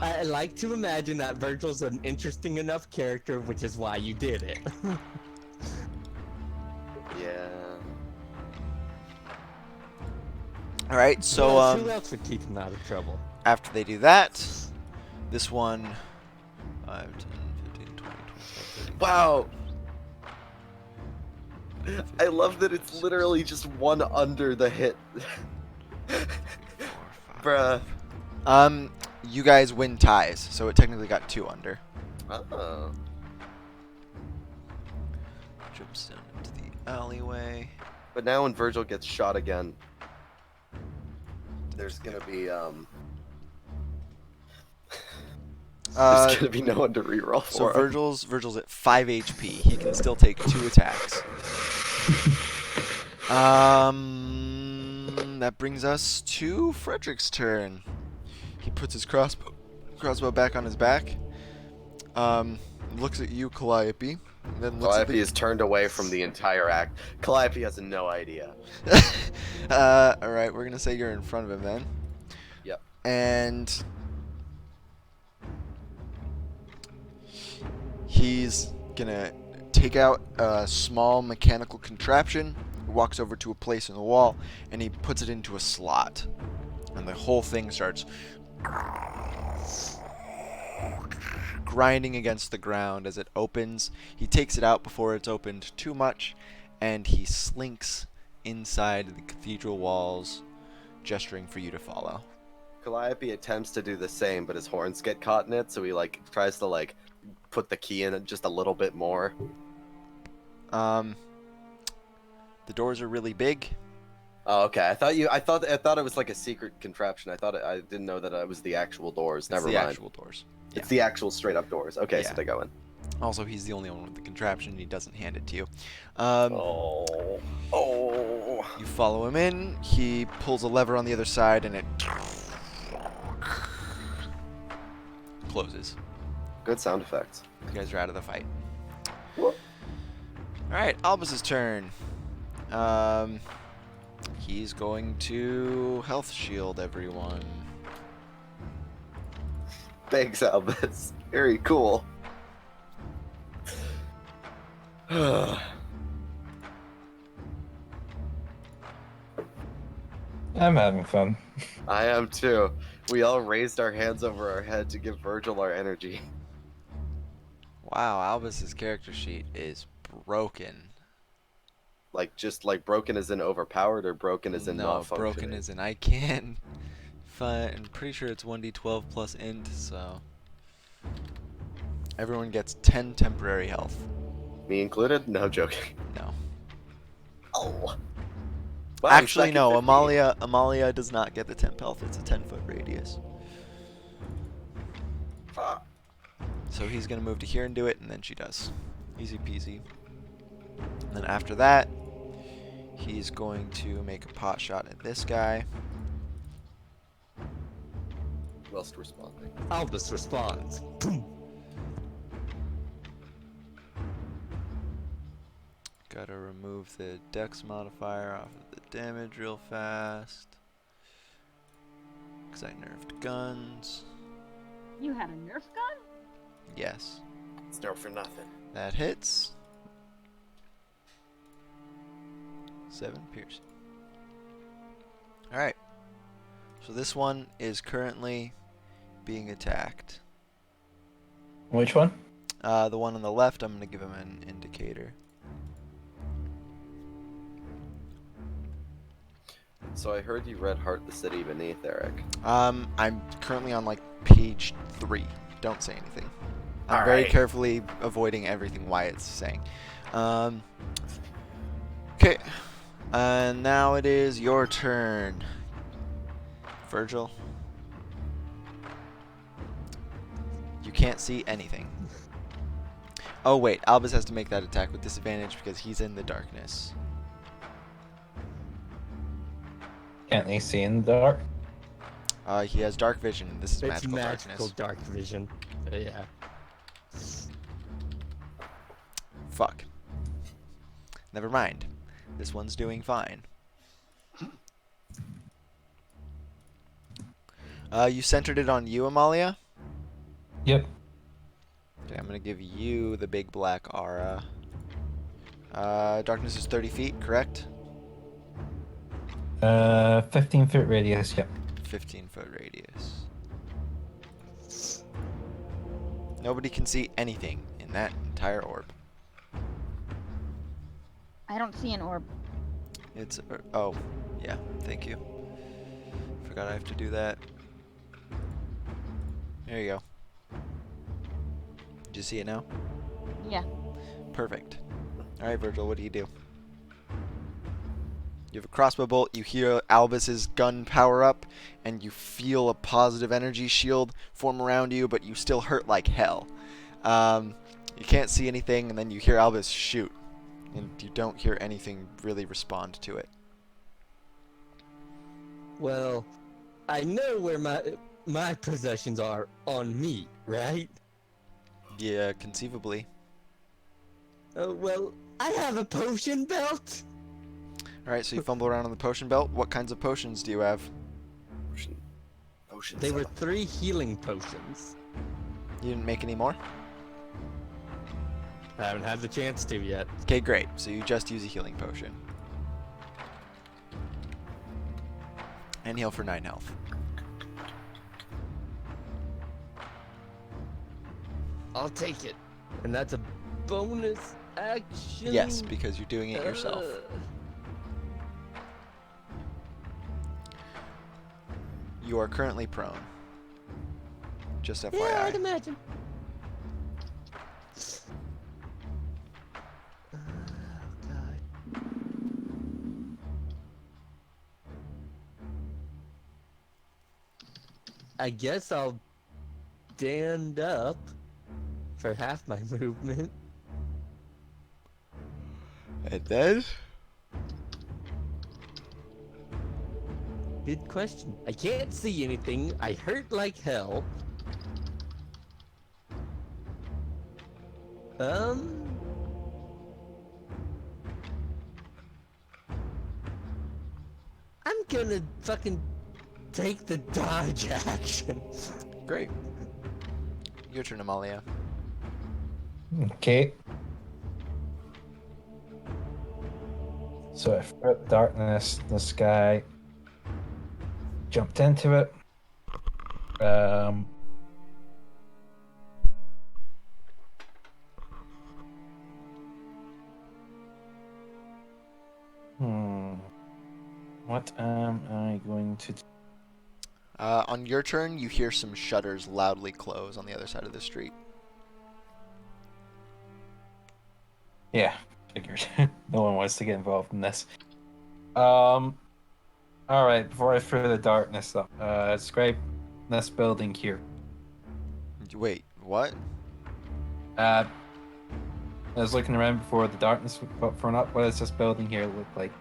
I like to imagine that Virgil's an interesting enough character, which is why you did it. Yeah. Alright, so, who else would keep him out of trouble? after they do that, this one, 5, 10, 15, 20, 25, 30. Wow. I love that it's literally just one under the hit. 4, 5. Bruh. You guys win ties, so it technically got 2 under. Oh. Jumps down into the alleyway. But now when Virgil gets shot again, there's gonna be there's gonna be no one to reroll for. So him. Virgil's at 5 HP. He can still take 2 attacks. That brings us to Frederick's turn. He puts his crossbow back on his back. Looks at you, Calliope. Then looks Calliope is turned away from the entire act. Calliope has no idea. Alright, we're gonna say you're in front of him then. Yep. And he's gonna take out a small mechanical contraption, walks over to a place in the wall, and he puts it into a slot. And the whole thing starts grinding against the ground as it opens. He takes it out before it's opened too much, and he slinks inside the cathedral walls, gesturing for you to follow. Calliope attempts to do the same, but his horns get caught in it, so he tries to put the key in it just a little bit more. The doors are really big. Oh, okay. I thought it was like a secret contraption. I didn't know that it was the actual doors. Never It's mind. the actual doors. It's the actual straight up doors. Okay, Yeah. so they go in. Also, he's the only one with the contraption, and he doesn't hand it to you. Oh. You follow him in. He pulls a lever on the other side, and it closes. Good sound effects. You guys are out of the fight. Alright, Albus's turn. He's going to health shield everyone. Thanks, Albus. Very cool. I'm having fun. I am too. We all raised our hands over our head to give Virgil our energy. Wow, Albus's character sheet is broken. Just broken as in overpowered, or broken as in No, not functioning? broken as in I can. I'm pretty sure it's 1d12 plus int, so everyone gets 10 temporary health. Me included? No, joking. No. Oh. Wow, Actually, no. 50. Amalia does not get the temp health. It's a 10-foot radius. Fuck. So he's gonna move to here and do it, and then she does. Easy peasy. And then after that, he's going to make a pot shot at this guy. whilst responding. Albus responds. Boom. Gotta remove the dex modifier off of the damage real fast. Because I nerfed guns. You had a Nerf gun? Yes. It's no for nothing. That hits. 7 piercing. Alright. So this one is currently being attacked. Which one? The one on the left, I'm going to give him an indicator. So I heard you read Heart the City Beneath, Eric. I'm currently on like page 3. Don't say anything. I'm very Alright. carefully avoiding everything Wyatt's saying. Okay. And now it is your turn. Virgil. You can't see anything. Oh wait, Albus has to make that attack with disadvantage because he's in the darkness. Can't they see in the dark? He has dark vision. This is It's magical magical darkness. dark vision. Yeah. Fuck. Never mind. This one's doing fine. You centered it on you, Amalia? Yep. Okay, I'm gonna give you the big black aura. Darkness is 30 feet, correct? 15-foot radius, yep. 15-foot radius. Nobody can see anything in that entire orb. I don't see an orb. It's oh, yeah, thank you. Forgot I have to do that. There you go. Did you see it now? Yeah. Perfect. Alright, Virgil, what do? You have a crossbow bolt, you hear Albus's gun power up, and you feel a positive energy shield form around you, but you still hurt like hell. You can't see anything, and then you hear Albus shoot, and you don't hear anything really respond to it. Well, I know where my possessions are on me, right? Yeah, conceivably. Well, I have a potion belt. Alright, so you fumble around on the potion belt. What kinds of potions do you have? Potion They were salad. 3 healing potions. You didn't make any more? I haven't had the chance to yet. Okay, great. So you just use a healing potion. And heal for 9 health. I'll take it. And that's a bonus action. Yes, because you're doing it yourself. You are currently prone. Just FYI. Yeah, I'd imagine. Oh, God. I guess I'll stand up for half my movement. And then? Good question. I can't see anything. I hurt like hell. I'm gonna fucking take the dodge action. Great. Your turn, Amalia. Okay. So I threw out darkness, this guy jumped into it. What am I going to do? On your turn, you hear some shutters loudly close on the other side of the street. Yeah, figured. No one wants to get involved in this. Alright, before I throw the darkness up, describe this building here. Wait, what? I was looking around before the darkness got thrown up. What does this building here look like?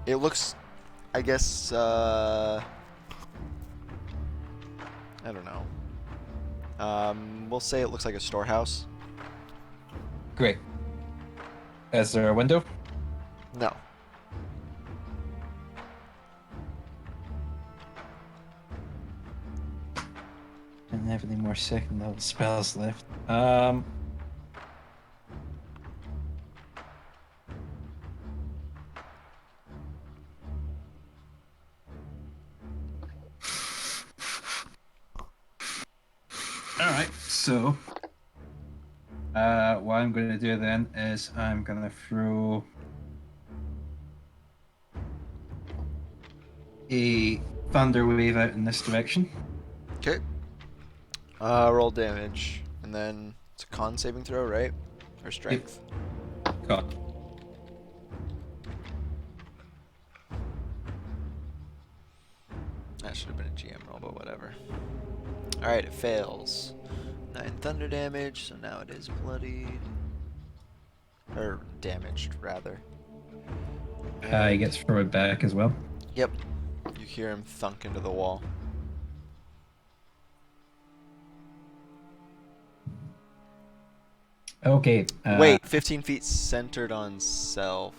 It looks I guess, I don't know. We'll say it looks like a storehouse. Great. Is there a window? No. Don't have any more second level spells left. Alright, so what I'm gonna do then is I'm gonna throw a thunder wave out in this direction. Okay. Roll damage, and then it's a con saving throw, right? Or strength? God. That should have been a GM roll, but whatever. Alright, it fails. 9 thunder damage, so now it is bloodied. Or damaged, rather. He gets thrown back as well. Yep. You hear him thunk into the wall. Okay. Wait, 15 feet centered on self.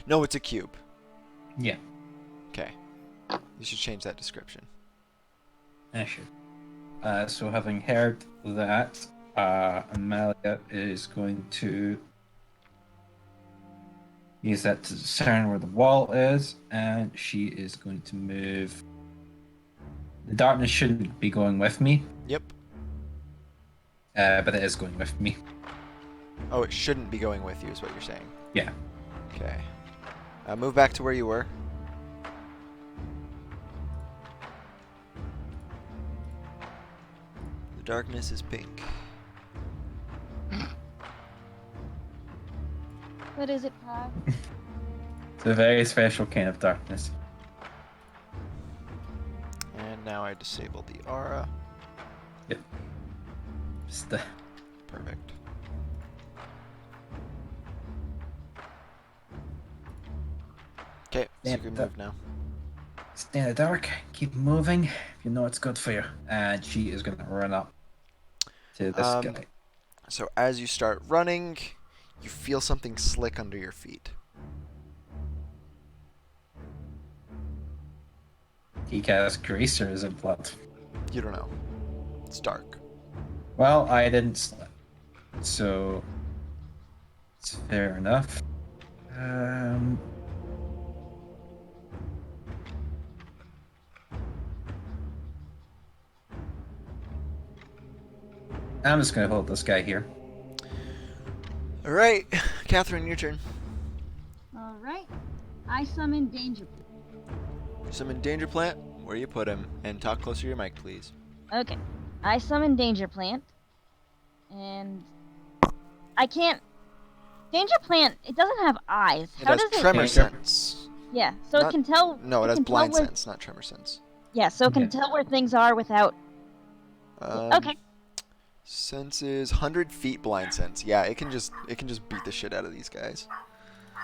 No, it's a cube. Yeah, Okay. You should change that description. I should. So having heard that, Amalia is going to use that to discern where the wall is, and she is going to move. The darkness shouldn't be going with me, Yep. but it is going with me. Oh, it shouldn't be going with you, is what you're saying. Yeah. Okay. Move back to where you were. The darkness is pink. What is it, Pi? It's a very special kind of darkness. And now I disable the aura. Just, Perfect. Okay, so you can move now. stay in the dark, keep moving, if you know it's good for you. And she is going to run up to this guy. So as you start running, you feel something slick under your feet. He cast grease or is it blood? You don't know. It's dark. Well, I didn't slip, so it's fair enough. I'm just gonna hold this guy here. All right, Catherine, your turn. All right. I summon Danger. Summon Danger Plant. Where you put him, and talk closer to your mic, please. Okay. I summon Danger Plant, and I can't. Danger Plant. It doesn't have eyes. It How has does it? tremor sense. Yeah. So Not- it can tell. No, it has can tell blind where- sense, not tremor sense. Yeah. So it can Yeah. tell where things are without. Okay. Sense is 100 feet blind sense. Yeah, it can just beat the shit out of these guys.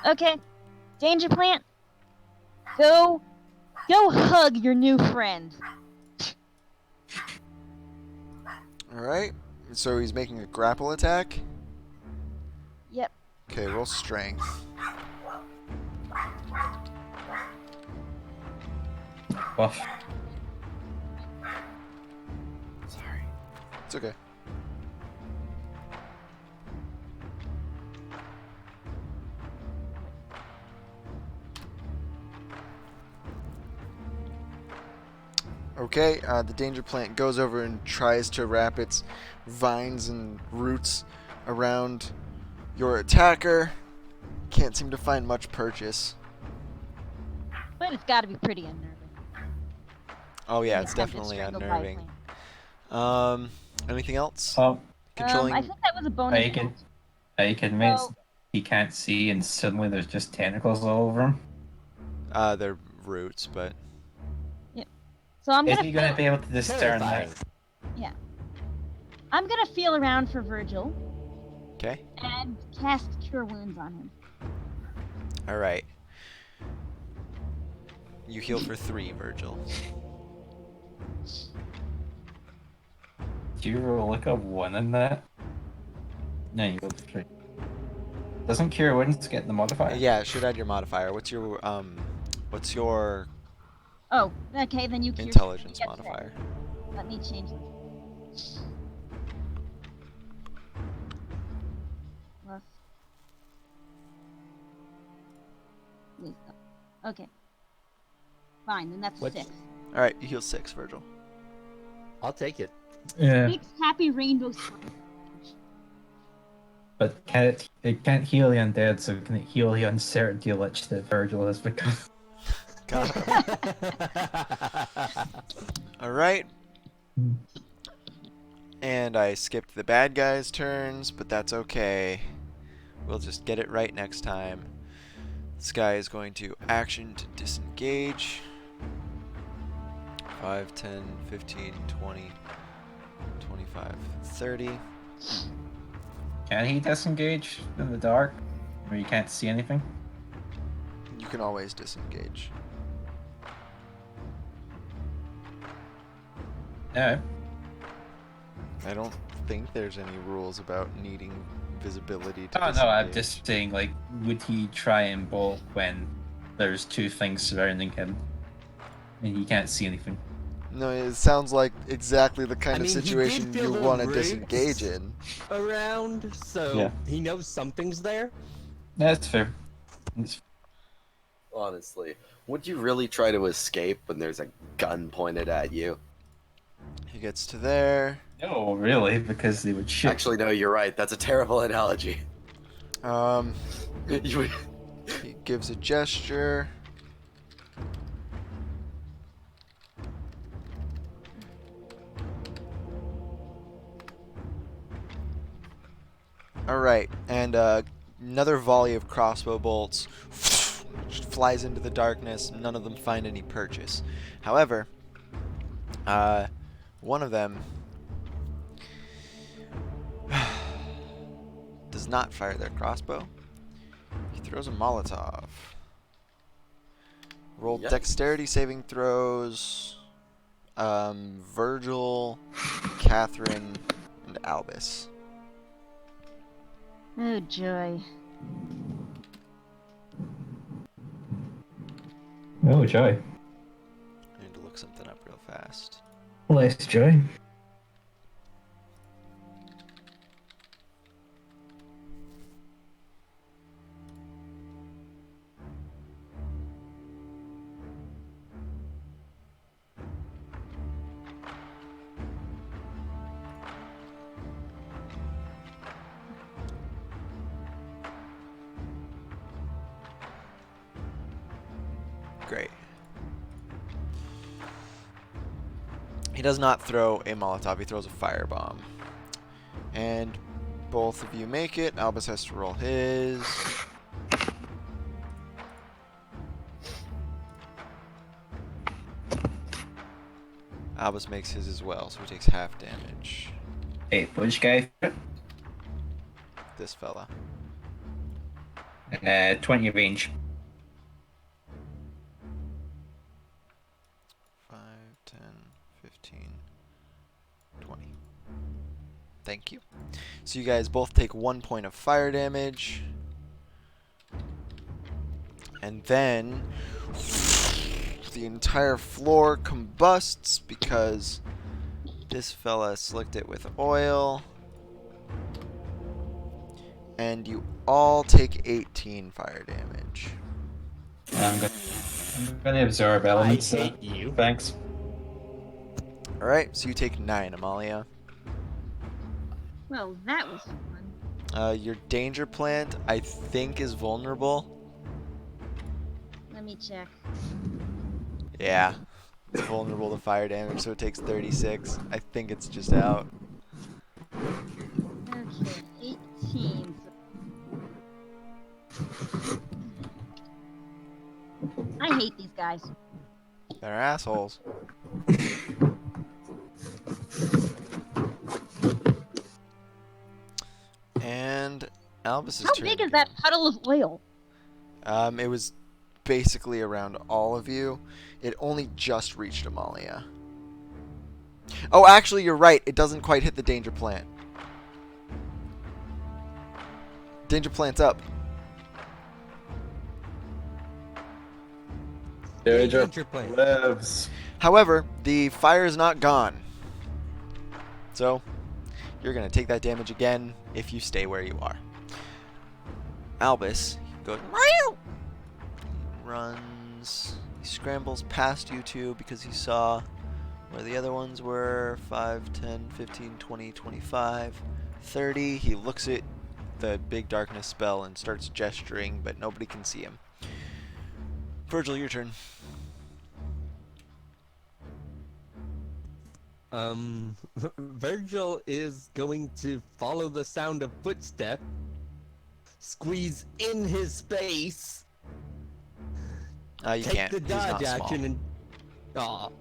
Okay. Danger Plant. Go hug your new friend. All right. So he's making a grapple attack. Yep. Okay, roll strength. Buff. Sorry. It's okay. Okay, the danger plant goes over and tries to wrap its vines and roots around your attacker. Can't seem to find much purchase. But it's got to be pretty unnerving. Oh yeah, An it's attempt to definitely strangle by a unnerving. plant. Anything else? I think that was a bonus. I can admit So- he can't see, and suddenly there's just tentacles all over him. They're roots, but So I'm Is gonna. he gonna be able to discern Terrifying. that? I'm gonna feel around for Virgil okay. and cast Cure Wounds on him. All right. You heal for 3, Virgil. Do you roll like a 1 in that? No, you rolled 3. Doesn't Cure Wounds get the modifier? Yeah, it should add your modifier. What's your Oh, okay, then you cure. intelligence Get modifier? set. Let me change this. Plus. Wisdom. Okay. Fine, then that's What's- 6. All right, you heal 6, Virgil. I'll take it. Yeah, 6 happy rainbow sparkles. but it can't heal the undead, so can it heal the uncertainty lich that Virgil has become? Got him. All right. And I skipped the bad guys' turns, but that's okay. We'll just get it right next time. This guy is going to action to disengage. 5, 10, 15, 20, 25, 30. Can he disengage in the dark, where you can't see anything? You can always disengage. No. I don't think there's any rules about needing visibility to Oh no, I'm disengage. just saying, like, would he try and bolt when there's 2 things surrounding him and he can't see anything? No, it sounds like exactly the kind I of mean, he did situation feel you the want to roots. disengage in. Around, so Yeah. he knows something's there. That's fair. It's- Honestly, would you really try to escape when there's a gun pointed at you? He gets to there. No, really, because they would shoot. Actually, no, you're right. That's a terrible analogy. You would- He gives a gesture. Alright, and another volley of crossbow bolts flies into the darkness. None of them find any purchase. However, one of them does not fire their crossbow. He throws a Molotov. Roll Yikes. dexterity saving throws. Virgil, Catherine, and Albus. Oh, joy. Oh, joy. I need to look something up real fast. Less joy. Great. He does not throw a Molotov, he throws a firebomb. And both of you make it. Albus has to roll his. Albus makes his as well, so he takes half damage. Hey, which guy? This fella. 20 range. 5, 10, 15, 20. Thank you. So you guys both take 1 point of fire damage. And then the entire floor combusts because this fella slicked it with oil. And you all take 18 fire damage. I'm gonna absorb elements. I hate you. Thanks. Alright, so you take 9, Amalia. Well, that was fun. Your danger plant, I think, is vulnerable. Let me check. Yeah. It's vulnerable to fire damage, so it takes 36. I think it's just out. Okay, 18. I hate these guys. They're assholes. And Albus's How turn. big is that puddle of oil? It was basically around all of you. It only just reached Amalia. Oh, actually, you're right. It doesn't quite hit the danger plant. Danger plant's up. Danger plant. lives. However, the fire is not gone. So, you're going to take that damage again if you stay where you are. Albus goes, meow! He runs, he scrambles past you two because he saw where the other ones were, 5, 10, 15, 20, 25, 30. He looks at the big darkness spell and starts gesturing, but nobody can see him. Virgil, your turn. Virgil is going to follow the sound of footstep, squeeze in his space, You take can't. the He's dodge not action, small.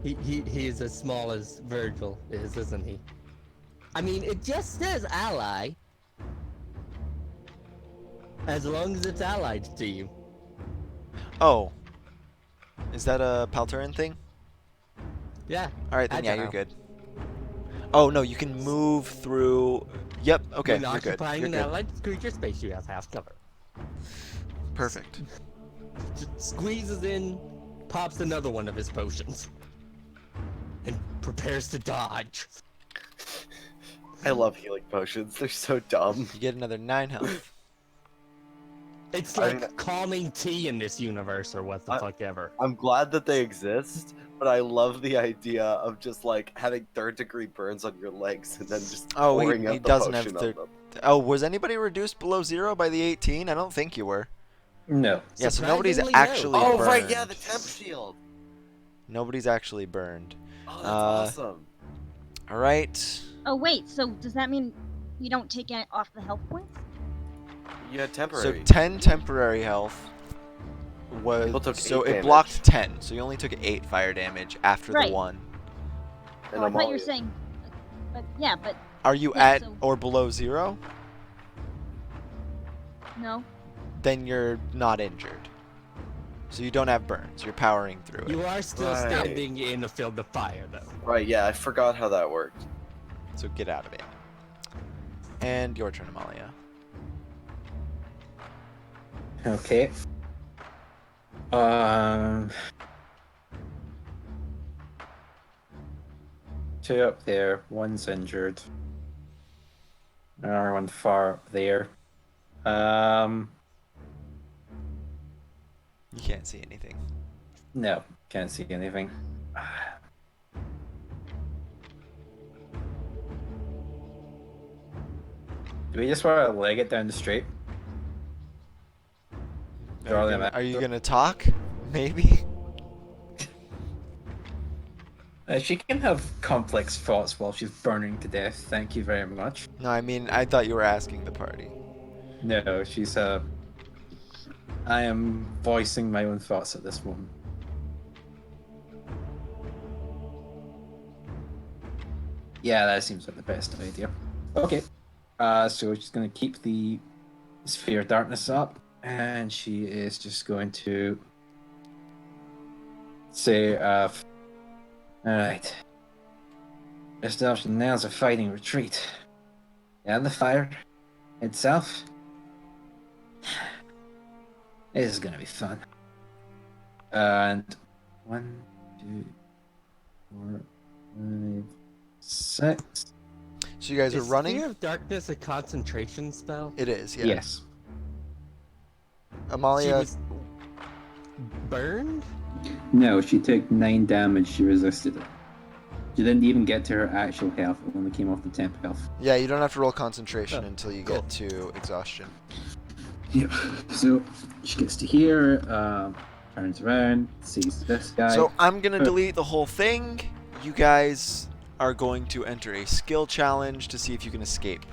and he is as small as Virgil is, isn't he? I mean, it just says ally. As long as it's allied to you. Oh. Is that a Palturin thing? Yeah. Alright, then yeah, agile. you're good. Oh, no, you can move through... Yep, okay, When you're good. occupying You're an good. allied creature space, you have half cover. Perfect. Just squeezes in, pops another one of his potions, and prepares to dodge. I love healing potions. They're so dumb. You get another 9 health. It's I like mean- calming tea in this universe, or what the fuck ever. I'm glad that they exist, but I love the idea of just like having third-degree burns on your legs and then just Oh, pouring he out the doesn't have potion third... on them. Oh, was anybody reduced below 0 by the 18? I don't think you were. No. Yeah, so nobody's Surprisingly, no. actually Oh, burned. right, yeah, the temp shield. Nobody's actually burned. Oh, that's awesome. Alright. Oh wait, so does that mean you don't take it off the health points? You had So temporary. 10 temporary health was... People took So 8 it blocked 10, so you only took 8 fire damage after Right. the 1. And Oh, I thought you Amalia. were saying, but yeah, but Are you Yeah, at so- or below 0? no. Then you're not injured. So you don't have burns. You're powering through it. You are still Right. standing in a field of fire, though. Right, yeah, I forgot how that worked. So get out of it. And your turn, Amalia. Okay. Two up there, one's injured. Another one far up there. You can't see anything. No, can't see anything. Do we just want to leg it down the street? Draw them out. Are you gonna talk? Maybe. She can have complex thoughts while she's burning to death. Thank you very much. No, I mean I thought you were asking the party. No, she's I am voicing my own thoughts at this moment. Yeah, that seems like the best idea. Okay. So she's gonna keep the sphere of darkness up, and she is just going to say, alright. Best option now is a fighting retreat. And the fire itself. This is gonna be fun. And 1, 2, 4, 5, 6. So you guys are Is running? Fear of Darkness a concentration spell? It is, yeah. Yes. She Amalia, was burned? No, she took 9 damage. She resisted it. She didn't even get to her actual health. It only came off the temp health. yeah, you don't have to roll concentration Oh, until you cool. get to exhaustion. Yep. So she gets to here, turns around, sees this guy. So I'm gonna delete the whole thing. You guys are going to enter a skill challenge to see if you can escape.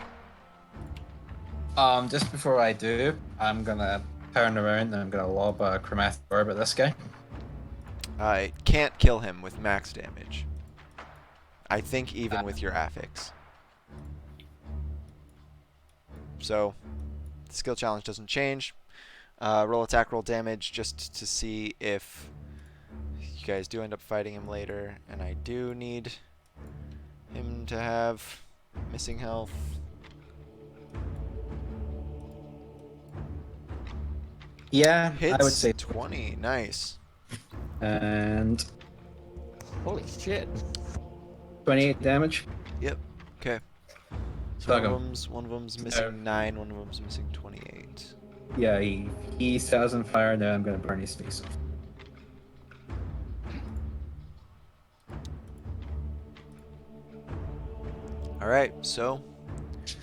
Just before I do, I'm gonna turn around and I'm gonna lob a chromatic orb at this guy. I can't kill him with max damage. I think even with your affix. So, the skill challenge doesn't change. Roll attack, roll damage, just to see if you guys do end up fighting him later. And I do need him to have missing health. Yeah, I would Hits say. 20. Nice. And Holy shit. 28 damage. Yep. Okay. So Stuck him. one of them's missing 9, one of them's missing 28. Yeah, he sets on fire. Now I'm gonna burn his face off. All right. So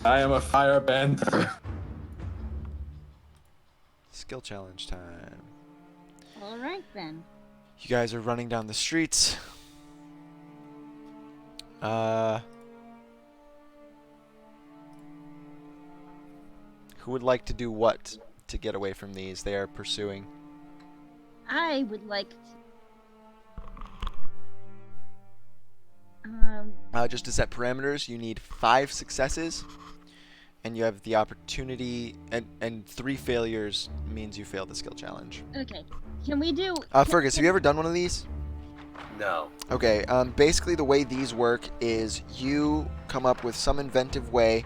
I am a firebender. skill challenge time. All right then. You guys are running down the streets. Who would like to do what to get away from these they are pursuing? I would like to. Just to set parameters, you need 5 successes, and you have the opportunity, and 3 failures means you failed the skill challenge. Okay. Can we do? Fergus, have you ever done one of these? No. Okay, basically the way these work is you come up with some inventive way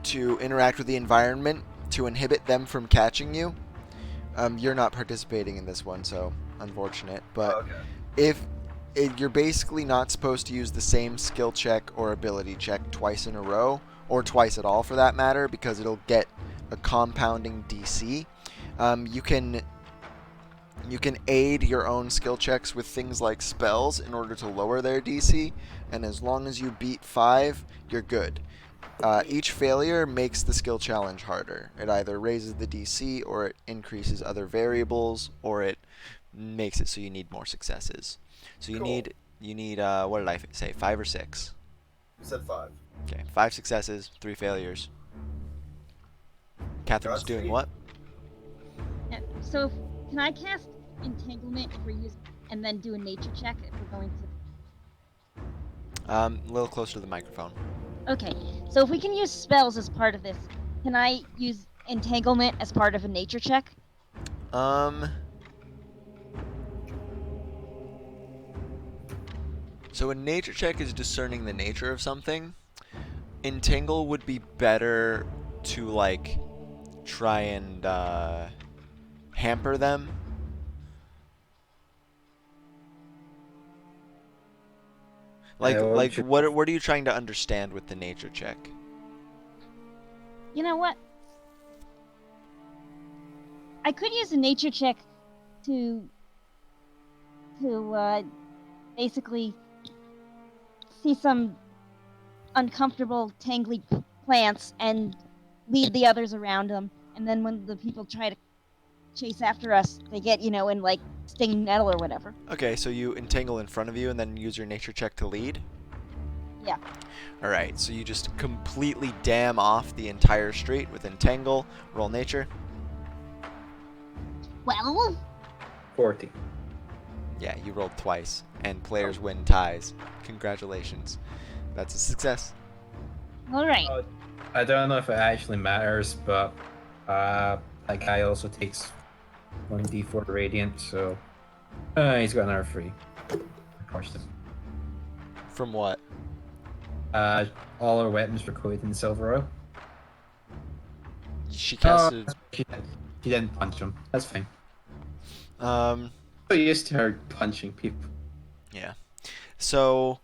to interact with the environment to inhibit them from catching you. You're not participating in this one, so unfortunate. But Okay. you're basically not supposed to use the same skill check or ability check twice in a row, or twice at all for that matter, because it'll get a compounding DC. You can aid your own skill checks with things like spells in order to lower their DC, and as long as you beat 5, you're good. Each failure makes the skill challenge harder. It either raises the DC, or it increases other variables, or it makes it so you need more successes. So you Cool. need what did I say? 5 or 6? You said 5. Okay, 5 successes, 3 failures. Catherine's doing Godspeed. what? So, can I cast entanglement if we're using, and then do a nature check if we're going to? A little closer to the microphone. Okay. So if we can use spells as part of this, can I use entanglement as part of a nature check? So a nature check is discerning the nature of something. Entangle would be better to like try and hamper them. Like what are you trying to understand with the nature check? You know what? I could use a nature check to basically see some uncomfortable, tangly plants and lead the others around them. And then when the people try to chase after us, they get, in like stinging nettle or whatever. Okay, so you entangle in front of you and then use your nature check to lead? Yeah. Alright, so you just completely dam off the entire street with entangle. Roll nature. Well, 40. Yeah, you rolled twice, and players win ties. Congratulations. That's a success. all right. I don't know if it actually matters, but that guy also takes 1d4 radiant, so he's got another 3. I crushed him. From what? All our weapons were coated in silver oil. She casted... She didn't punch him. That's fine. Um, So used to her punching people. yeah. So...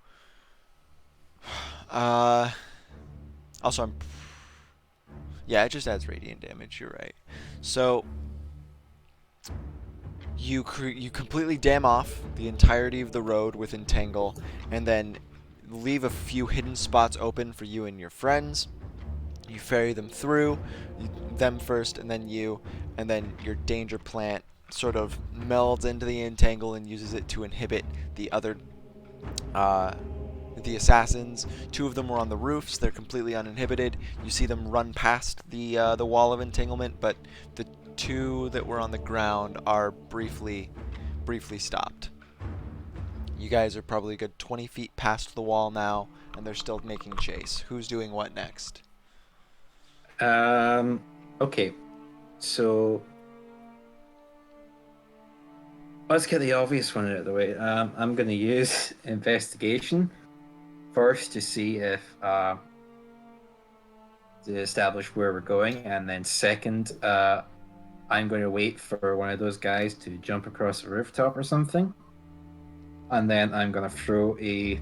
Also, yeah, it just adds radiant damage, you're right. So... You completely dam off the entirety of the road with entangle, and then leave a few hidden spots open for you and your friends. You ferry them through, them first, and then you, and then your danger plant sort of melds into the entangle and uses it to inhibit the other, the assassins. 2 of them were on the roofs; they're completely uninhibited. You see them run past the wall of entanglement, but the 2 that were on the ground are briefly stopped. You guys are probably a good 20 feet past the wall now, and they're still making chase. Who's doing what next? Okay. So let's get the obvious one out of the way. I'm going to use investigation first to see if to establish where we're going, and then second, I'm going to wait for one of those guys to jump across a rooftop or something, and then I'm going to throw a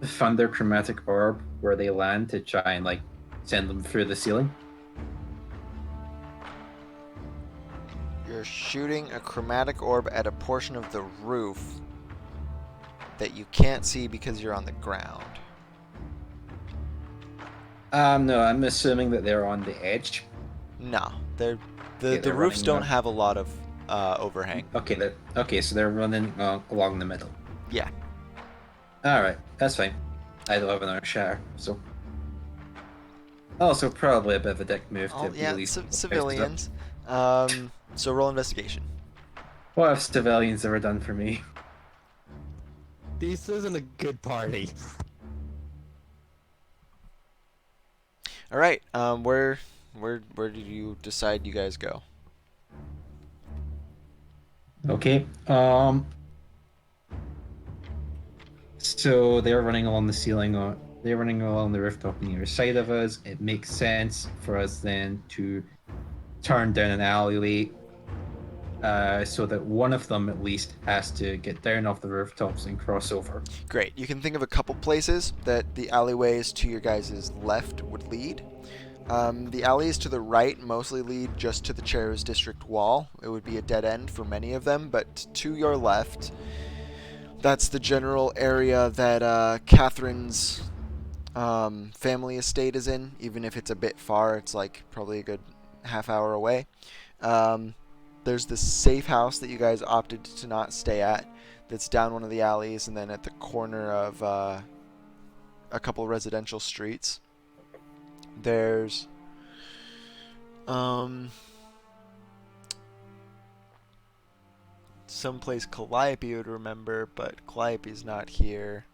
thunder chromatic orb where they land to try and like send them through the ceiling. You're shooting a chromatic orb at a portion of the roof that you can't see because you're on the ground. No, I'm assuming that they're on the edge. No, the they're roofs running don't up. have a lot of overhang. Okay, so they're running along the middle. Yeah. All right, that's fine. I don't have another shower, so. Also, probably a bit of a dick move to Yeah, release civilians. So roll investigation. What have civilians ever done for me? This isn't a good party. All right. Where did you decide you guys go? Okay. So they're running along the ceiling, or they're running along the rooftop on either side of us. It makes sense for us then to turn down an alleyway, so that one of them at least has to get down off the rooftops and cross over. Great. You can think of a couple places that the alleyways to your guys' left would lead. The alleys to the right mostly lead just to the Chair's District wall. It would be a dead end for many of them, but to your left, that's the general area that Catherine's family estate is in. Even if it's a bit far, it's like probably a good half hour away. There's this safe house that you guys opted to not stay at that's down one of the alleys and then at the corner of a couple residential streets. There's someplace Calliope would remember, but Calliope's not here.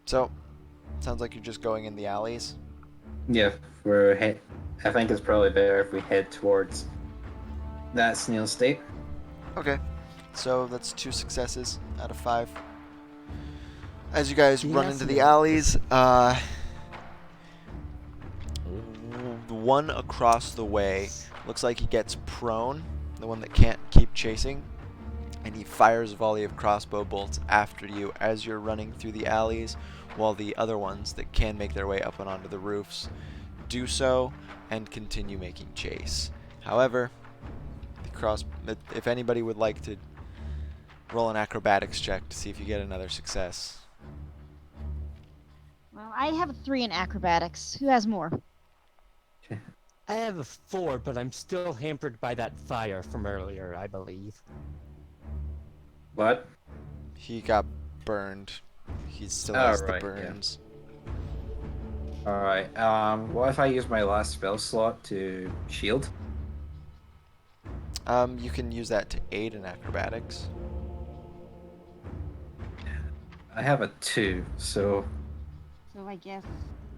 So, sounds like you're just going in the alleys. Yeah, I think it's probably better if we head towards that snail state. Okay, so that's 2 successes out of 5. As you guys run into the alleys, the one across the way looks like he gets prone, the one that can't keep chasing, and he fires a volley of crossbow bolts after you as you're running through the alleys, while the other ones that can make their way up and onto the roofs do so and continue making chase. However, if anybody would like to roll an acrobatics check to see if you get another success. Well, I have a 3 in acrobatics. Who has more? I have a 4, but I'm still hampered by that fire from earlier, I believe. What? He got burned. He still has the right, burns. Yeah. Alright, what if I use my last spell slot to shield? You can use that to aid in acrobatics. I have a 2, so... So I guess...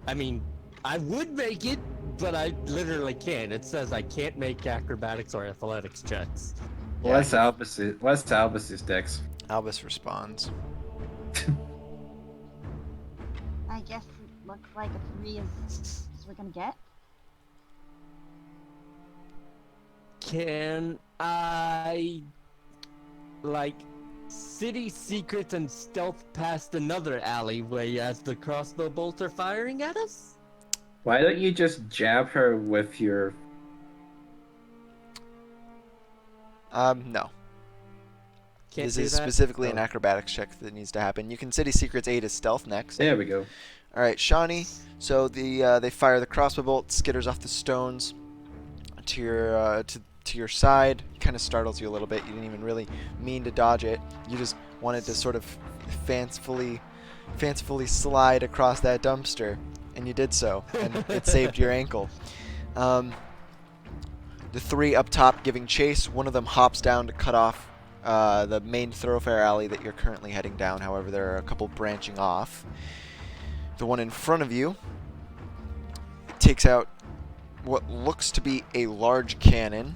I mean, I would make it, but I literally can't. It says I can't make acrobatics or athletics checks. Yeah, let's Albus's dex. Albus responds. I guess it looks like a 3 is we're gonna get. Can I, like, city secrets and stealth past another alleyway as the crossbow bolts are firing at us? Why don't you just jab her with your... No. Can't This do is that? specifically an Oh. acrobatics check that needs to happen. You can City Secrets aid as stealth next. There we go. All right, Shawnee. So they fire the crossbow bolt, skitters off the stones to your side. Kind of startles you a little bit. You didn't even really mean to dodge it. You just wanted to sort of fancifully slide across that dumpster, and you did so, and it saved your ankle. The 3 up top giving chase. One of them hops down to cut off the main thoroughfare alley that you're currently heading down. However, there are a couple branching off. The one in front of you takes out what looks to be a large cannon,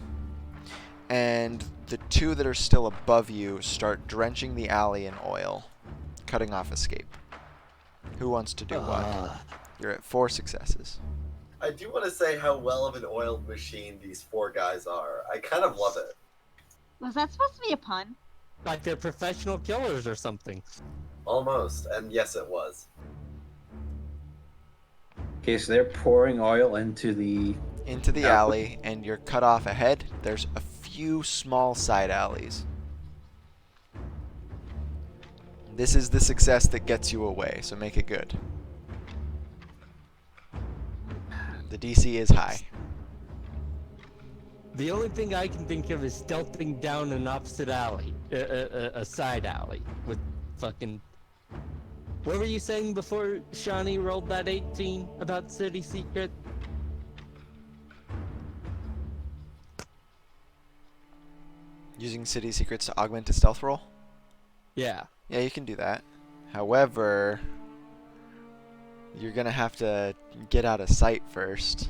and the two that are still above you start drenching the alley in oil, cutting off escape. Who wants to do what? You're at 4 successes. I do want to say how well of an oiled machine these 4 guys are. I kind of love it. Was that supposed to be a pun? Like they're professional killers or something. Almost, and yes, it was. Okay, so they're pouring oil into the Alley, and you're cut off ahead. There's a few small side alleys. This is the success that gets you away, so make it good. The DC is high. The only thing I can think of is stealthing down an opposite alley, a side alley with fucking. What were you saying before Shawnee rolled that 18 about City Secret? Using city secrets to augment a stealth roll? Yeah. Yeah, you can do that. However, you're gonna have to get out of sight first.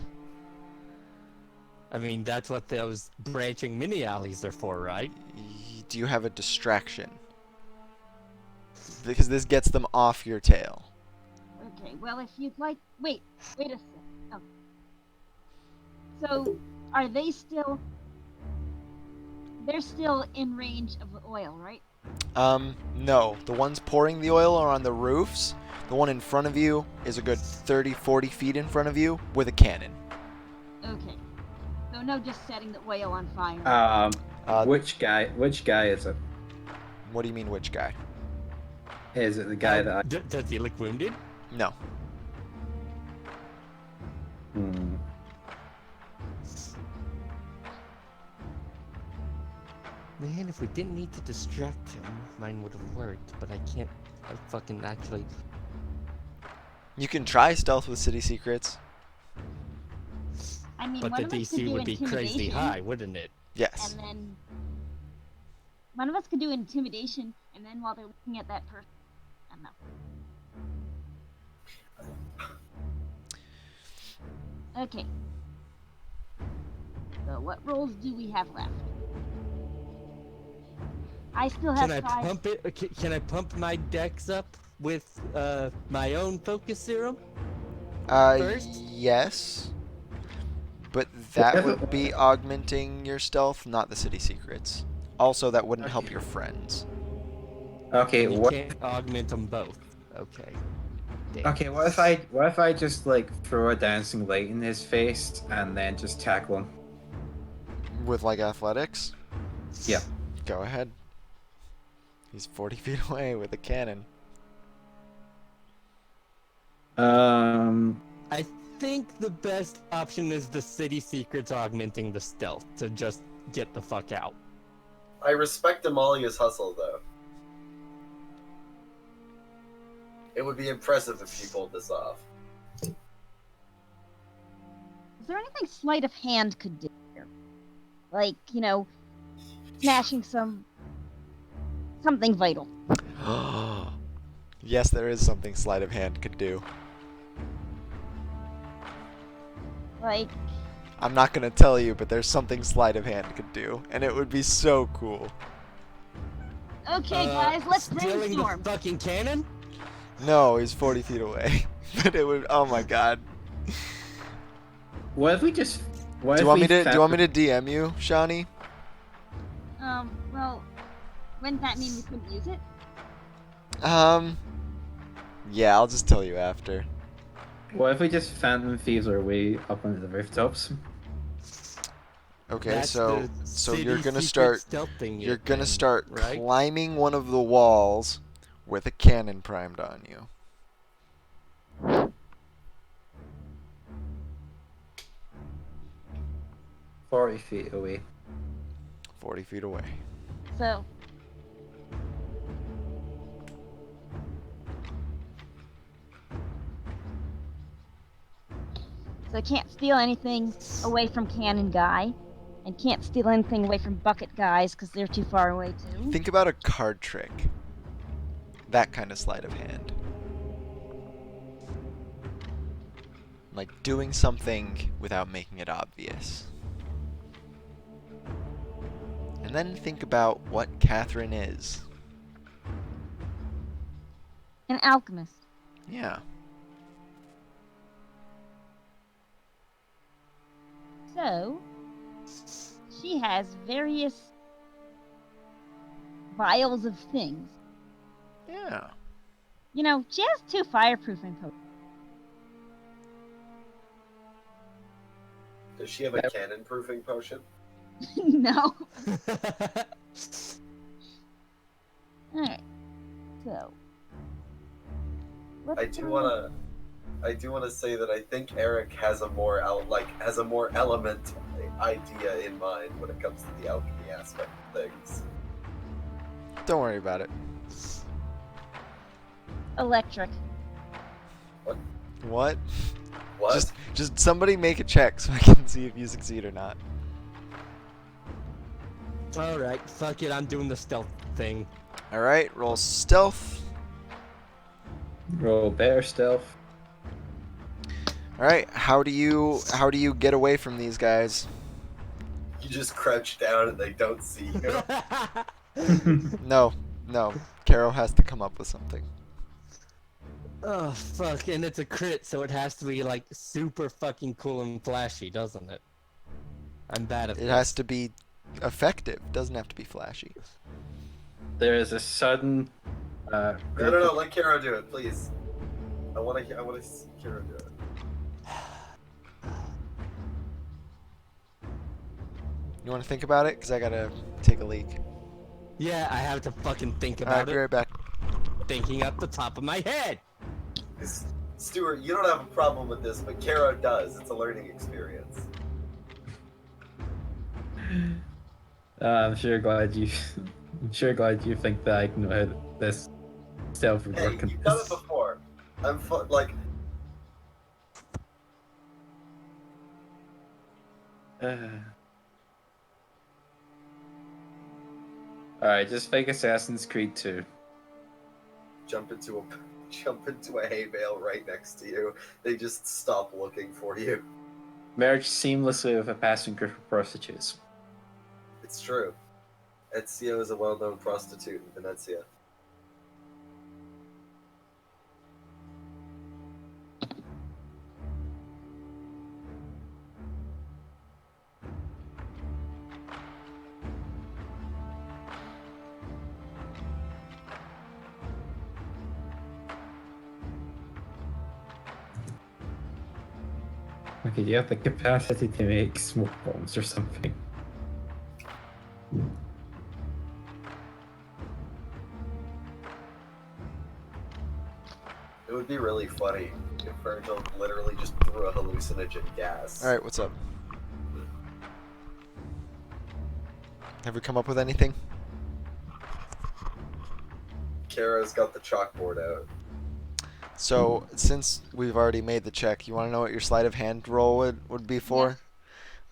I mean, that's what those branching mini alleys are for, right? Do you have a distraction? Because this gets them off your tail. Okay, well, if you'd like... Wait a sec. Oh. So, are they still... They're still in range of the oil, right? No. The ones pouring the oil are on the roofs. The one in front of you is a good 30, 40 feet in front of you with a cannon. Okay. So no just setting the oil on fire. Which guy is it? What do you mean, which guy? Is it the guy that I... Does he look wounded? No. Man, if we didn't need to distract him, mine would have worked, but I can't fucking actually... You can try stealth with city secrets. I mean, But one the of us could DC do would be crazy intimidation, high, wouldn't it? Yes. And then... One of us could do intimidation, and then while they're looking at that person... I don't know. Okay. So what rolls do we have left? I still have Can I 5. pump it? Can I pump my dex up with my own focus serum? First? Yes. But that would be augmenting your stealth, not the city secrets. Also, that wouldn't help your friends. Okay, You what? can't augment them both. Okay. Damn. Okay, what if I just like throw a dancing light in his face and then just tackle him? With, like, athletics? Yeah. Go ahead. He's 40 feet away with a cannon. I think the best option is the city secrets augmenting the stealth to just get the fuck out. I respect Amalia's hustle, though. It would be impressive if she pulled this off. Is there anything sleight of hand could do here? Like, you know, smashing something vital. Yes, there is something sleight of hand could do. Like... I'm not gonna tell you, but there's something sleight of hand could do, and it would be so cool. Okay, guys, let's Stealing brainstorm. the fucking cannon? No, he's 40 feet away. But it would. Oh my god. What if we just? What Do you if want me we to? Do you want me to DM you, Shawnee? Well, wouldn't that mean we couldn't use it? Yeah, I'll just tell you after. What if we just phantom thieves our way up onto the rooftops? Okay, That's so the you're city gonna secret start. stealthing You're it gonna then, start right? climbing one of the walls with a cannon primed on you. 40 feet away. 40 feet away. So... So I can't steal anything away from Cannon Guy, and can't steal anything away from Bucket Guys because they're too far away too. Think about a card trick. That kind of sleight of hand. Like doing something without making it obvious. And then think about what Catherine is. An alchemist. Yeah. So, she has various vials of things. Yeah. You know, she has 2 fireproofing potions. Does she have a cannon-proofing potion? No. Alright. So. I do wanna say that I think Eric has a more element idea in mind when it comes to the alchemy aspect of things. Don't worry about it. Electric. What? What? Just somebody make a check so I can see if you succeed or not. Alright, fuck it, I'm doing the stealth thing. Alright, roll stealth. Roll bear stealth. Alright, how do you get away from these guys? You just crouch down and they don't see you. No. Caro has to come up with something. Oh, fuck, and it's a crit, so it has to be, like, super fucking cool and flashy, doesn't it? I'm bad at It this. has to be effective. Doesn't have to be flashy. There is a sudden. No, let Karo do it, please. I wanna see Karo do it. You want to think about it? Because I gotta take a leak. Yeah, I have to fucking think Alright, about be it. right back. Thinking up the top of my head! Stuart, you don't have a problem with this, but Karo does. It's a learning experience. I'm sure glad you think that I know how this stealth would Hey, work. you've done it before. Like, Alright, just fake Assassin's Creed 2. jump into a hay bale right next to you. They just stop looking for you. Merge seamlessly with a passing group of prostitutes. It's true. Ezio is a well-known prostitute in Venezia. Okay, you have the capacity to make smoke bombs or something. It would be really funny if Virgil literally just threw a hallucinogen gas. Alright, what's up? Have we come up with anything? Kara's got the chalkboard out. So, since we've already made the check, you want to know what your sleight of hand roll would be for?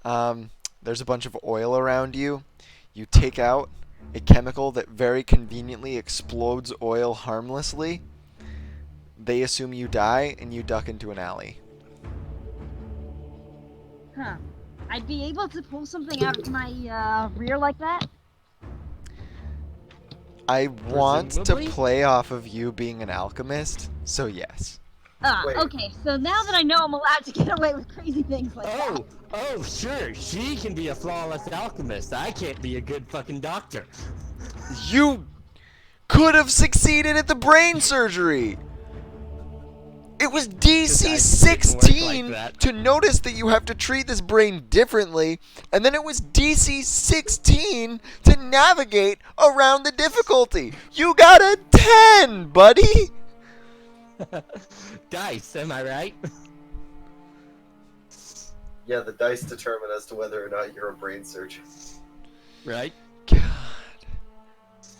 There's a bunch of oil around you. You take out a chemical that very conveniently explodes oil harmlessly. They assume you die, and you duck into an alley. Huh. I'd be able to pull something out of my rear like that? I want to Presumably? play off of you being an alchemist, so yes. Wait. Okay, so now that I know I'm allowed to get away with crazy things like that. Oh, sure, she can be a flawless alchemist. I can't be a good fucking doctor. You could have succeeded at the brain surgery! It was DC Just, I didn't work 16 like that. to notice that you have to treat this brain differently, and then it was DC 16 to navigate around the difficulty. You got a 10, buddy! Dice, am I right? Yeah, the dice determine as to whether or not you're a brain surgeon. Right? God.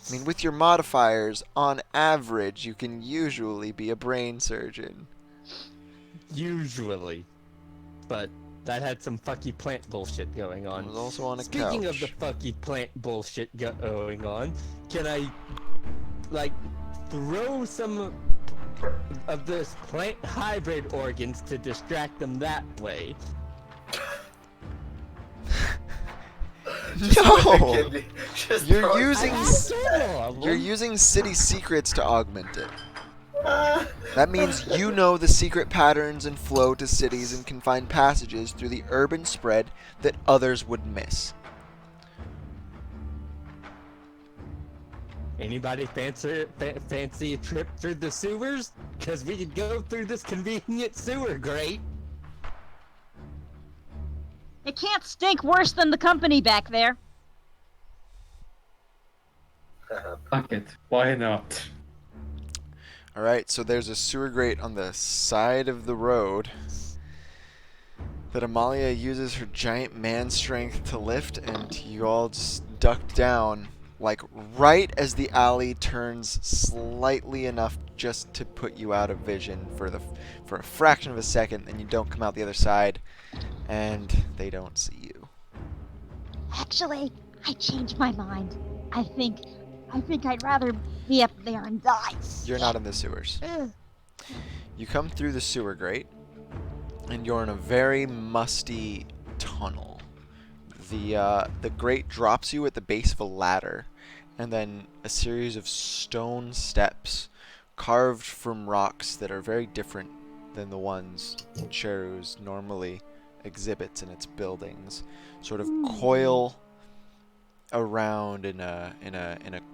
I mean, with your modifiers, on average, you can usually be a brain surgeon. Usually. But that had some fucky plant bullshit going I on. was also on a Speaking of the couch. fucky plant bullshit going on, can I, like, throw some of this plant hybrid organs to distract them that way? Just No! with a kidney. Just You're throw it using back. several of You're them. using city secrets to augment it. Ah. That means you know the secret patterns and flow to cities and can find passages through the urban spread that others would miss. Anybody fancy a trip through the sewers? Because we could go through this convenient sewer grate. It can't stink worse than the company back there. Fuck it. Why not? Alright, so there's a sewer grate on the side of the road that Amalia uses her giant man strength to lift, and you all just duck down, like right as the alley turns slightly enough just to put you out of vision for a fraction of a second, and you don't come out the other side, and they don't see you. Actually, I changed my mind. I think I'd rather be up there and die. You're not in the sewers. Eh. You come through the sewer grate, and you're in a very musty tunnel. The grate drops you at the base of a ladder, and then a series of stone steps carved from rocks that are very different than the ones Cheru's normally exhibits in its buildings, sort of coil around in a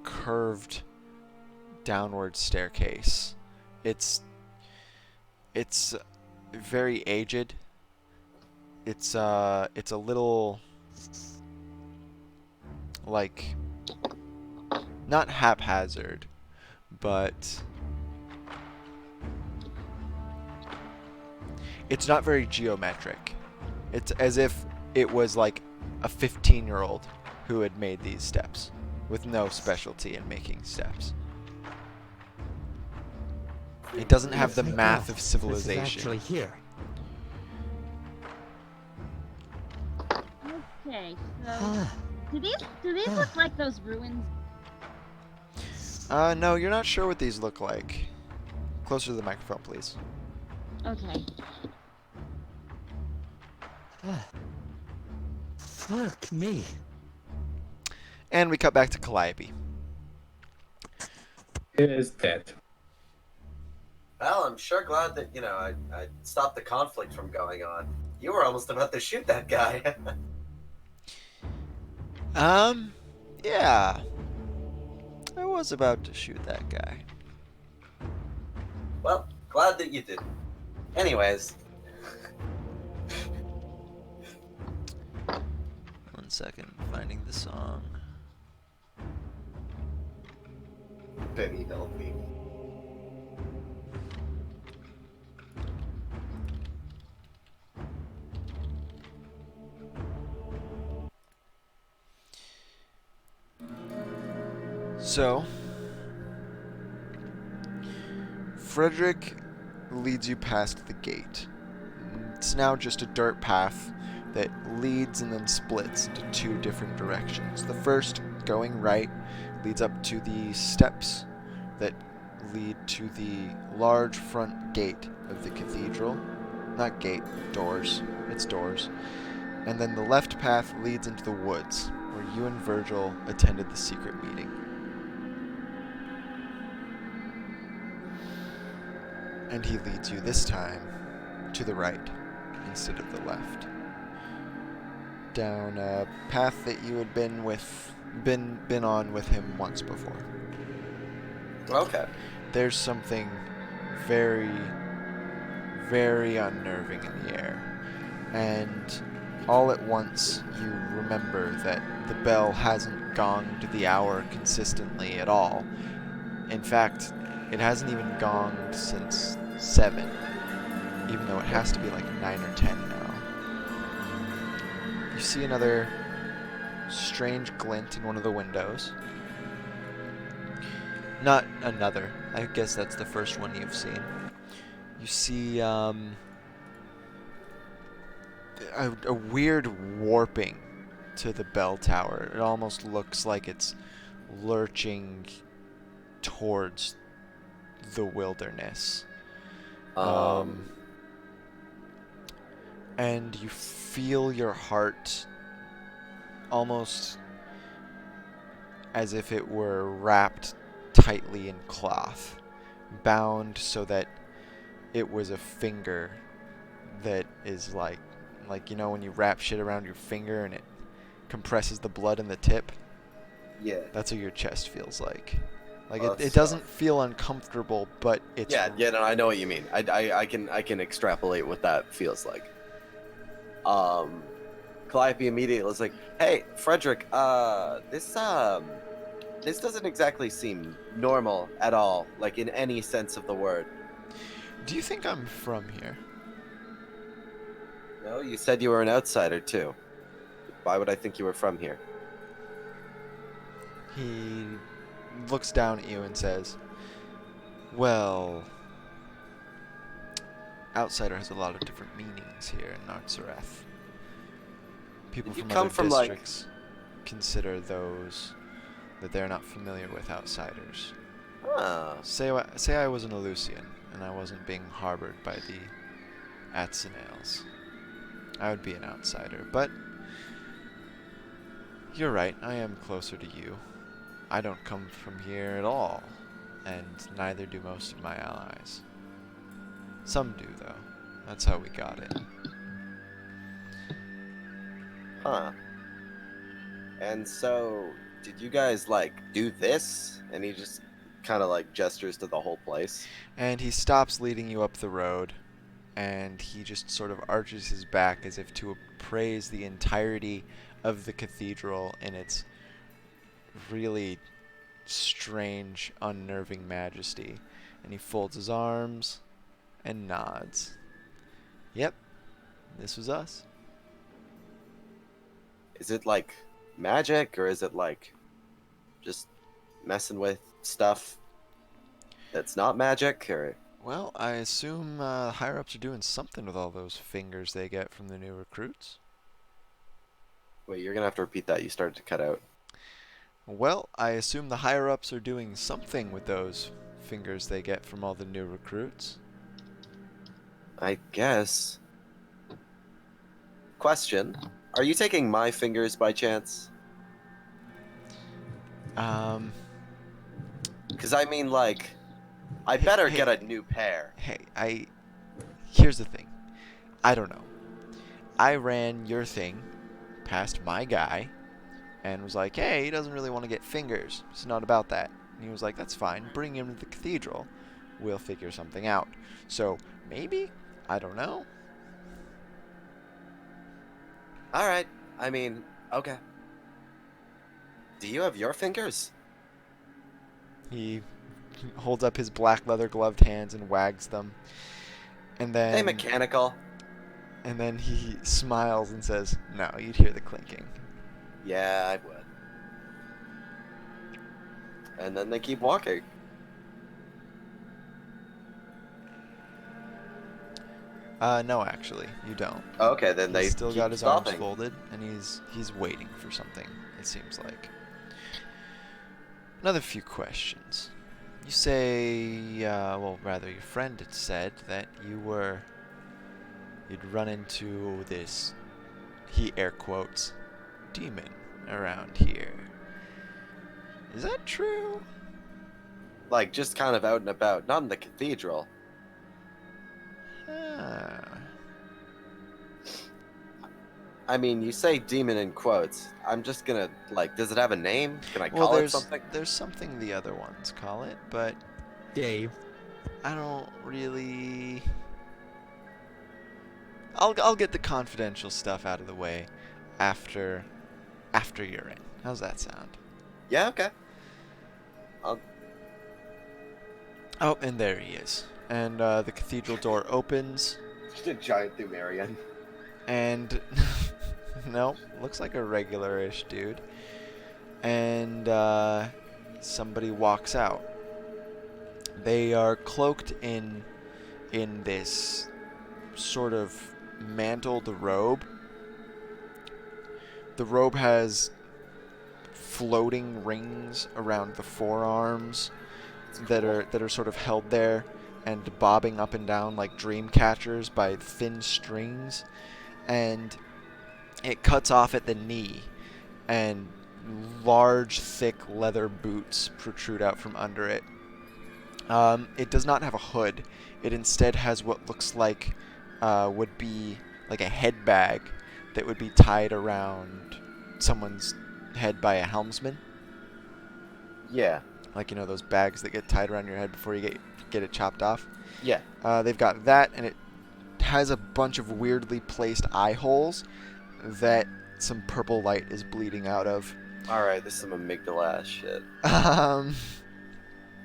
curved downward staircase. It's very aged. It's a little like not haphazard, but it's not very geometric. It's as if it was like a 15-year-old who had made these steps with no specialty in making steps. It doesn't have the math of This is civilization. actually here. Okay, so do these look like those ruins? No, you're not sure what these look like. Closer to the microphone, please. Okay. Fuck me. And we cut back to Calliope. It is dead. Well, I'm sure glad that, I stopped the conflict from going on. You were almost about to shoot that guy. Yeah. I was about to shoot that guy. Well, glad that you didn't. Anyways. 1 second, finding the song. Benny help me. So, Frederick leads you past the gate. It's now just a dirt path that leads and then splits into two different directions. The first, going right, leads up to the steps that lead to the large front gate of the cathedral. Not gate, doors. It's doors. And then the left path leads into the woods, where you and Virgil attended the secret meeting. And he leads you this time to the right instead of the left. Down a path that you had been on with him once before. Okay. There's something very, very unnerving in the air. And all at once you remember that the bell hasn't gonged the hour consistently at all. In fact, it hasn't even gonged since 7, even though it has to be like 9 or 10 now. You see another strange glint in one of the windows. Not another. I guess that's the first one you've seen. You see a weird warping to the bell tower. It almost looks like it's lurching towards the wilderness. And you feel your heart almost as if it were wrapped tightly in cloth, bound so that it was a finger that is like you know when you wrap shit around your finger and it compresses the blood in the tip. Yeah. That's what your chest feels like. Like Oh, it that's doesn't tough. feel uncomfortable, but it's Yeah, no, I know what you mean. I can extrapolate what that feels like. Calliope immediately was like, "Hey, Frederick, this doesn't exactly seem normal at all, like in any sense of the word." Do you think I'm from here? No, you said you were an outsider too. Why would I think you were from here? He looks down at you and says, "Well, outsider has a lot of different meanings here in Nartzareth. People Did you from come other from, like- districts consider those that they're not familiar with outsiders. Ah, Say I was an Elusian and I wasn't being harbored by the Atzenales. I would be an outsider, but you're right, I am closer to you. I don't come from here at all, and neither do most of my allies. Some do, though. That's how we got it. huh. And so, did you guys, like, do this? And he just kind of, like, gestures to the whole place. And he stops leading you up the road, and he just sort of arches his back as if to appraise the entirety of the cathedral in its really strange, unnerving majesty. And he folds his arms and nods. Yep, this was us. Is it, like, magic, or is it, like, just messing with stuff that's not magic, or... Well, I assume higher-ups are doing something with all those fingers they get from the new recruits. Wait, you're gonna have to repeat that. You started to cut out. Well, I assume the higher-ups are doing something with those fingers they get from all the new recruits. I guess. Question. Are you taking my fingers by chance? Um, Because I mean, like, I Hey- better hey. get a new pair. hey, here's the thing. I don't know. I ran your thing past my guy and was like, hey, he doesn't really want to get fingers. It's not about that. And he was like, that's fine. Bring him to the cathedral. We'll figure something out. So, maybe? I don't know. Alright. I mean, okay. Do you have your fingers? He holds up his black leather gloved hands and wags them. And Hey, then mechanical. and then he smiles and says, no, you'd hear the clinking. Yeah, I would. And then they keep walking. No, actually, you don't. Okay, then they He's still keep got his stopping. arms folded, and he's waiting for something, it seems like. Another few questions. You say, well, rather, your friend had said that you'd run into this, he air quotes, demon around here. Is that true? Like, just kind of out and about. Not in the cathedral. Ah. I mean, you say demon in quotes. I'm just gonna, like, does it have a name? Can I Well, call it there's something? there's something the other ones call it, but Dave. I don't really. I'll get the confidential stuff out of the way after you're in. How's that sound? Yeah, okay. Oh, and there he is. And the cathedral door opens, Just a giant Thumerian. and no, looks like a regular-ish dude. And somebody walks out. They are cloaked in this sort of mantled robe. The robe has floating rings around the forearms that are sort of held there and bobbing up and down like dream catchers by thin strings, and it cuts off at the knee, and large, thick leather boots protrude out from under it. It does not have a hood. It instead has what looks like would be like a head bag that would be tied around someone's head by a helmsman. Yeah. Like, you know, those bags that get tied around your head before you get it chopped off. Yeah. They've got that, and it has a bunch of weirdly placed eye holes that some purple light is bleeding out of. Alright, this is some amygdala ass shit. Um,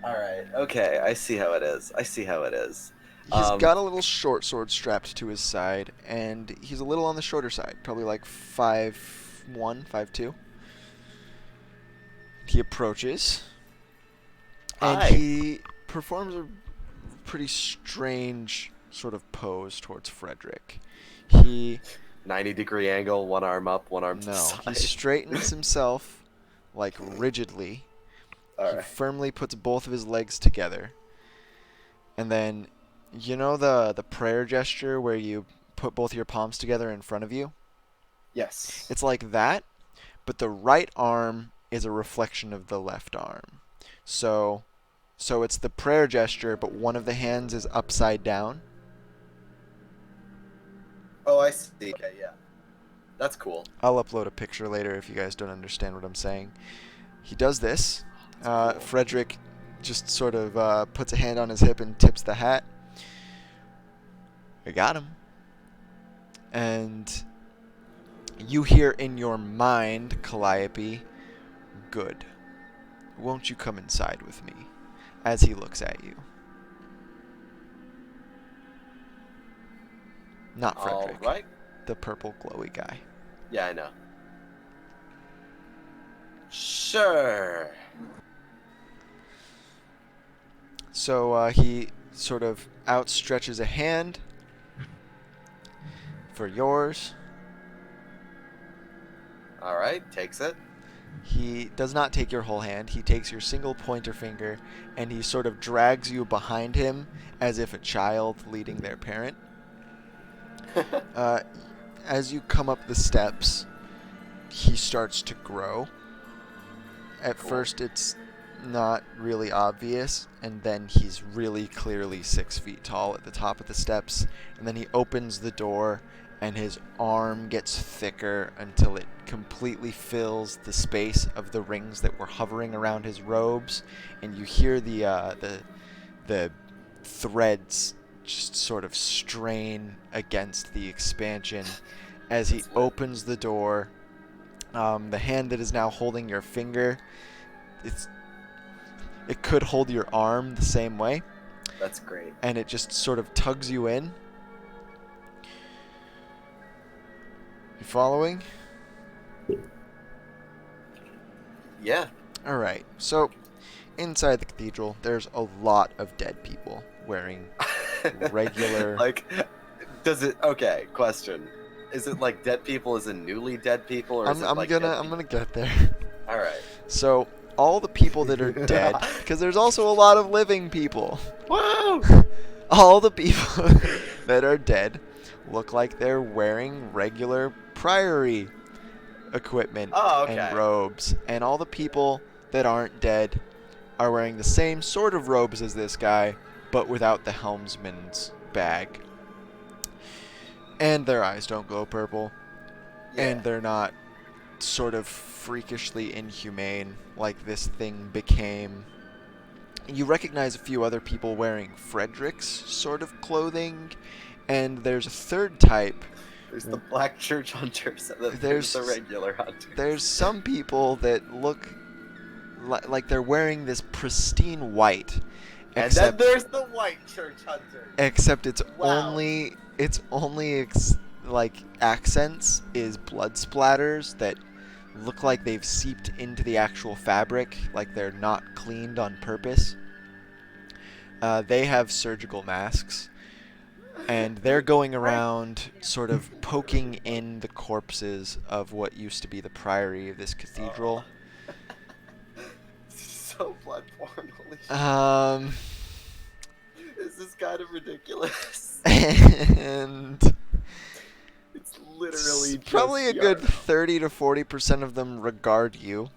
Alright, okay, I see how it is. he's got a little short sword strapped to his side, and he's a little on the shorter side, probably like 5'1", 5'2". He approaches, and Hi. he performs a pretty strange sort of pose towards Frederick. He 90-degree angle, one arm up, one arm to the No, he side. straightens himself, like, rigidly. He Alright. firmly puts both of his legs together. And then, you know the prayer gesture where you put both your palms together in front of you? Yes. It's like that, but the right arm is a reflection of the left arm. So it's the prayer gesture, but one of the hands is upside down. Oh, I see. Okay, yeah. That's cool. I'll upload a picture later if you guys don't understand what I'm saying. He does this. That's cool. Frederick just sort of puts a hand on his hip and tips the hat. I got him. And you hear in your mind, Calliope, good. Won't you come inside with me? As he looks at you. Not Frederick. Alright. The purple glowy guy. Yeah, I know. Sure. So he sort of outstretches a hand for yours. Alright, takes it. He does not take your whole hand. He takes your single pointer finger, and he sort of drags you behind him as if a child leading their parent. As you come up the steps, he starts to grow. At first, it's not really obvious, and then he's really clearly 6 feet tall at the top of the steps, and then he opens the door, and his arm gets thicker until it completely fills the space of the rings that were hovering around his robes, and you hear the threads just sort of strain against the expansion as he opens the door. The hand that is now holding your finger, it could hold your arm the same way. That's great. And it just sort of tugs you in. You following? Yeah. Alright, so inside the cathedral, there's a lot of dead people wearing regular... Like, does it... Okay, question. Is it like dead people as in newly dead people, or is it I'm like gonna get there. Alright. So, all the people that are dead, because there's also a lot of living people. Woo! All the people that are dead look like they're wearing regular priory equipment and robes. And all the people that aren't dead are wearing the same sort of robes as this guy, but without the helmsman's bag. And their eyes don't glow purple. Yeah. And they're not sort of freakishly inhumane like this thing became. You recognize a few other people wearing Frederick's sort of clothing, and there's a third type. There's the black church hunters, and then there's the regular hunters. There's some people that look like they're wearing this pristine white. And then there's the white church hunters. Except it's only like accents is blood splatters that look like they've seeped into the actual fabric, like they're not cleaned on purpose. They have surgical masks, and they're going around sort of poking in the corpses of what used to be the priory of this cathedral. So blood porn, holy shit. This is kind of ridiculous. And It's literally literally probably a just good Yarrow. 30 to 40% of them regard you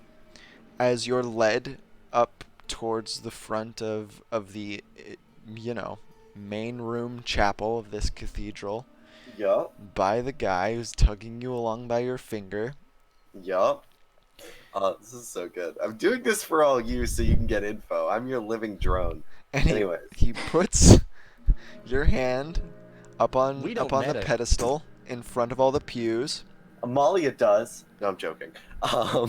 as you're led up towards the front of the, main room chapel of this cathedral Yup. by the guy who's tugging you along by your finger. Yup. This is so good. I'm doing this for all you so you can get info. I'm your living drone. And Anyways. he puts your hand up on We don't the meta. pedestal in front of all the pews. Amalia does. No, I'm joking. All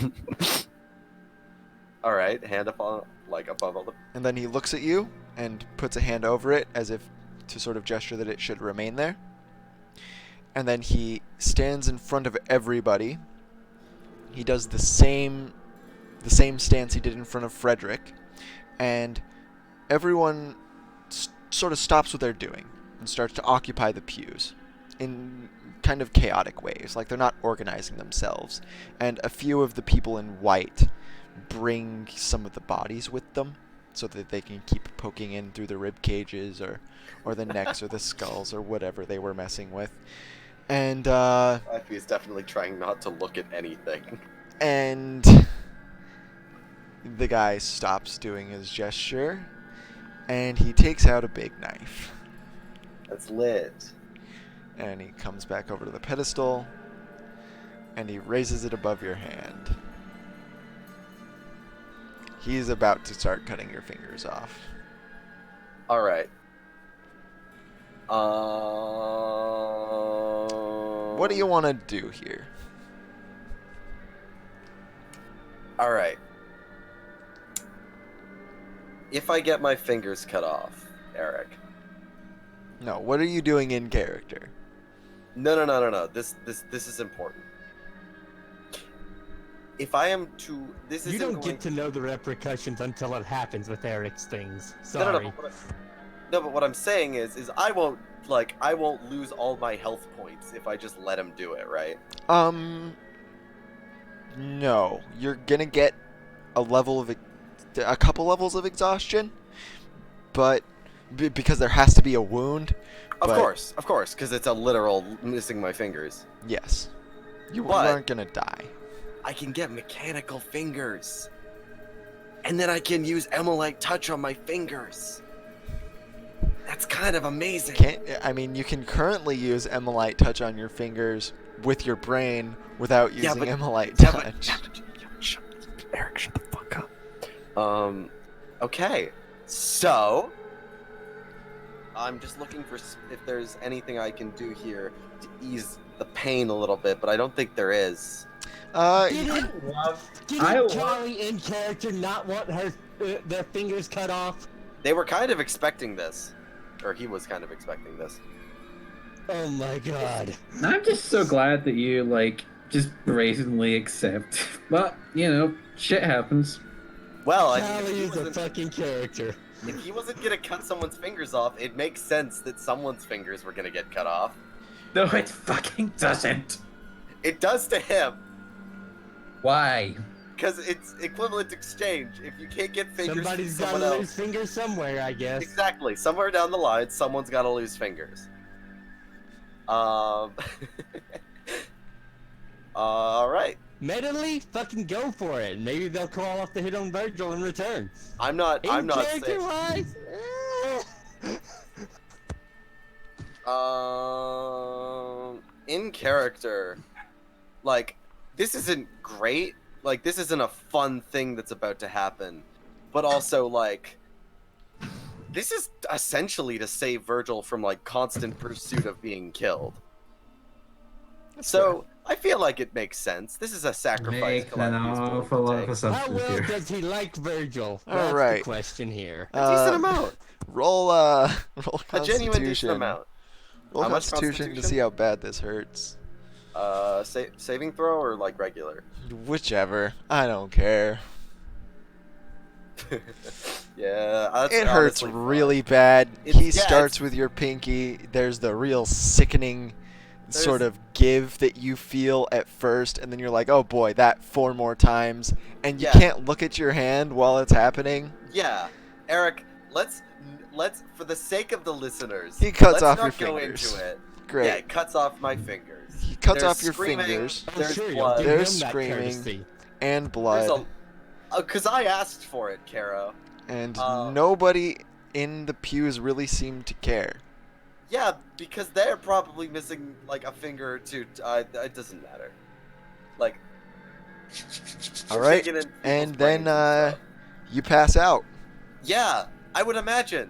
right, hand up on above all the. And then he looks at you and puts a hand over it as if to sort of gesture that it should remain there. And then he stands in front of everybody. He does the same stance he did in front of Frederick. And everyone sort of stops what they're doing and starts to occupy the pews in kind of chaotic ways, like they're not organizing themselves. And a few of the people in white bring some of the bodies with them so that they can keep poking in through the rib cages or the necks or the skulls or whatever they were messing with. And Effie is definitely trying not to look at anything. and the guy stops doing his gesture and he takes out a big knife. That's lit. And he comes back over to the pedestal and he raises it above your hand. He's about to start cutting your fingers off. All right. What do you want to do here? All right. If I get my fingers cut off, Eric. No, what are you doing in character? No. This is important. If I am to, this You isn't don't going get to know the repercussions until it happens with Eric's things. No, Sorry. but what I'm saying is I won't lose all my health points if I just let him do it, right? No. You're gonna get a couple levels of exhaustion, but because there has to be a wound. Of but course, because it's a literal missing my fingers. Yes. You But- aren't gonna die. I can get mechanical fingers, and then I can use Emolite touch on my fingers. That's kind of amazing. You can currently use Emolite touch on your fingers with your brain without using Emolite touch. Eric, shut the fuck up. Okay. So, I'm just looking for if there's anything I can do here to ease the pain a little bit, but I don't think there is. Didn't I love- Charlie in character not want their fingers cut off? They were kind of expecting this. Or he was kind of expecting this. Oh my god. I'm just so glad that you, just brazenly accept. But, shit happens. Well, I mean, Charlie is a fucking character. if he wasn't gonna cut someone's fingers off, it makes sense that someone's fingers were gonna get cut off. No, it fucking doesn't. It does to him, Why? because it's equivalent exchange. If you can't get fingers Somebody's from gotta someone lose else, fingers somewhere, I guess. exactly. Somewhere down the line, someone's got to lose fingers. All right. Medley, fucking go for it. Maybe they'll call off the hit on Virgil in return. I'm not saying. Character-wise, In character, this isn't great. This isn't a fun thing that's about to happen, but also this is essentially to save Virgil from constant pursuit of being killed. So I feel like it makes sense. This is a sacrifice. Make an Calliope is willing to awful lot of take. how assumptions well here. does he like Virgil? All That's right. the question here. A decent amount. Roll A Constitution. genuine decent amount. Roll How much Constitution to Constitution? see how bad this hurts. Saving throw or regular? Whichever. I don't care. Yeah, that's It hurts honestly fun. really bad. It's- He yeah, starts it's- with your pinky. There's the real sickening sort There's- of give that you feel at first, and then you're like, oh boy, that 4 more times. And you Yeah. can't look at your hand while it's happening. Yeah, Eric, let's for the sake of the listeners, He cuts let's off not your go fingers. into it. Great. Yeah, it cuts off my fingers. He cuts There's off your screaming, fingers, Oh, There's sure, you'll blood. do There's him that screaming. courtesy. and There's blood, because I asked for it, Caro. and uh, nobody in the pews really seemed to care. Yeah, because they're probably missing like a finger or two. It doesn't matter. Like, All we're right, thinking in people's and then brains and stuff. you pass out. Yeah, I would imagine.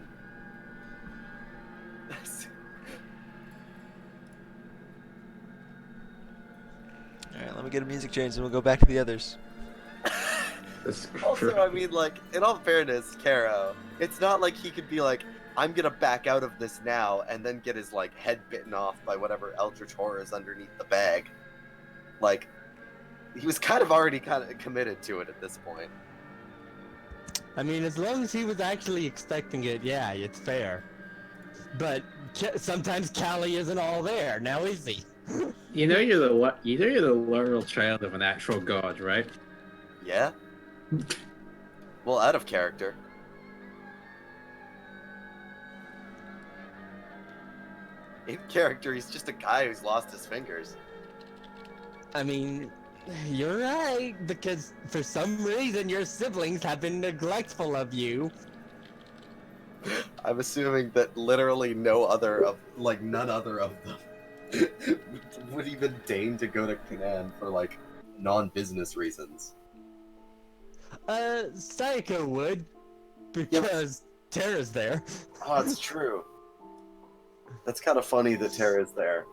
All right, let me get a music change, and we'll go back to the others. Also, I mean, like, in all fairness, Caro, it's not like he could be like, I'm gonna back out of this now and then get his, like, head bitten off by whatever eldritch horror is underneath the bag. Like, he was kind of already committed to it at this point. I mean, as long as he was actually expecting it, yeah, it's fair. But sometimes Callie isn't all there. Now is he? You know you're the literal child of an actual god, right? Yeah? Well, out of character. In character, he's just a guy who's lost his fingers. I mean, you're right, because for some reason your siblings have been neglectful of you. I'm assuming that literally none other of them would even deign to go to Canaan for, like, non-business reasons. Sayako would, because Tara's there. Oh, that's true. That's kind of funny that Tara's there.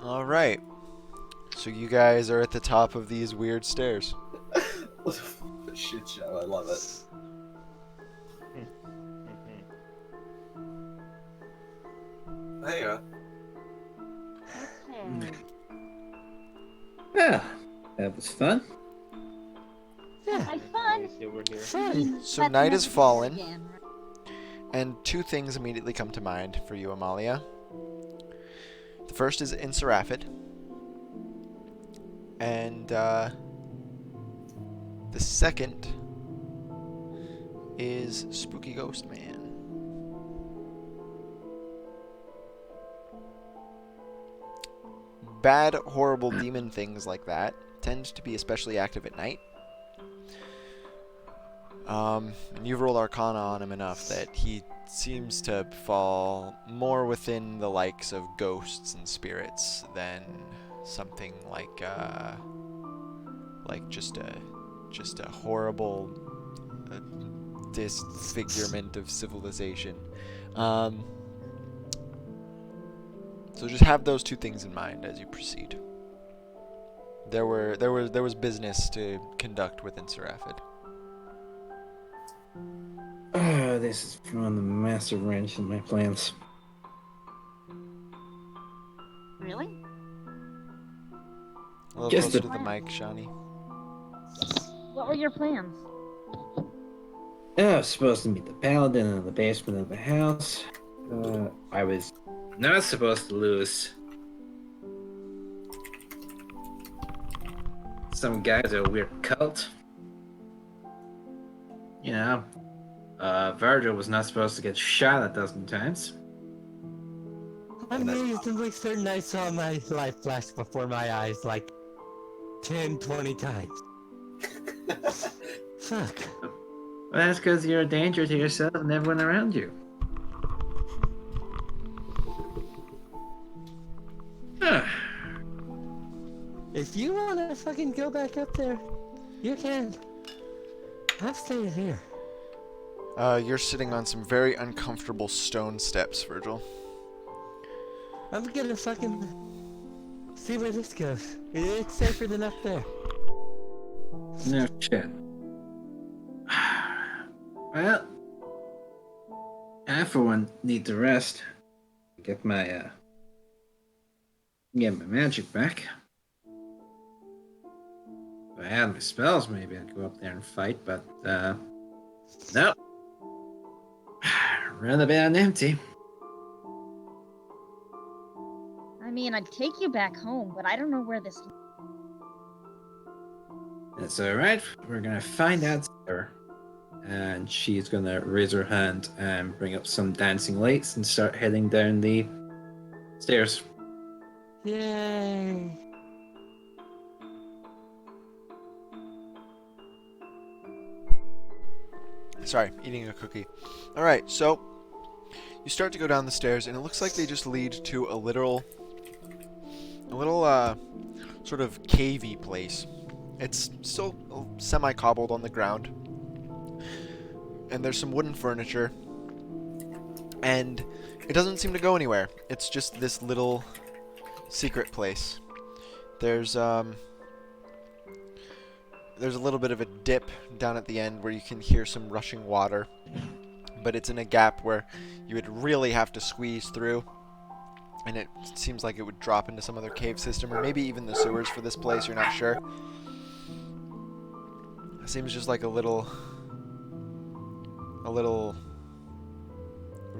All right, so you guys are at the top of these weird stairs. What a shit show, I love it. Hey, Okay. Yeah, that was fun. Had fun. Fun. So Let's night never has do it fallen. again. And two things immediately come to mind for you, Amalia. The first is in Seraphic. And the second is Spooky Ghost Man. Bad, horrible demon things like that tend to be especially active at night. And you've rolled Arcana on him enough that he seems to fall more within the likes of ghosts and spirits than something like just a horrible disfigurement of civilization. So just have those two things in mind as you proceed. There was business to conduct within Seraphic. Oh, this is throwing the massive wrench in my plans. Really? A little Just closer the- to the mic, Shawnee. What were your plans? I was supposed to meet the paladin in the basement of the house. I was not supposed to lose. Some guys are a weird cult. You know, Virgil was not supposed to get shot a dozen times. Amazingly certain I saw my life flash before my eyes like 10, 20 times. Fuck. Well, that's because you're a danger to yourself and everyone around you. If you wanna fucking go back up there, you can. I'm staying here. You're sitting on some very uncomfortable stone steps, Virgil. I'm gonna fucking see where this goes. It's safer than up there. No shit. Well, I for one need to rest. Get my magic back. If I had my spells, maybe I'd go up there and fight, but no. Run a bit on empty. I mean, I'd take you back home, but I don't know where this. That's alright. We're gonna find out Sarah. And she's gonna raise her hand and bring up some dancing lights and start heading down the stairs. Yay! Sorry, eating a cookie. Alright, so you start to go down the stairs, and it looks like they just lead to a little sort of cavey place. It's still semi-cobbled on the ground, and there's some wooden furniture, and it doesn't seem to go anywhere. It's just this little secret place. There's a little bit of a dip down at the end where you can hear some rushing water, but it's in a gap where you would really have to squeeze through, and it seems like it would drop into some other cave system, or maybe even the sewers for this place, you're not sure. It seems just like a little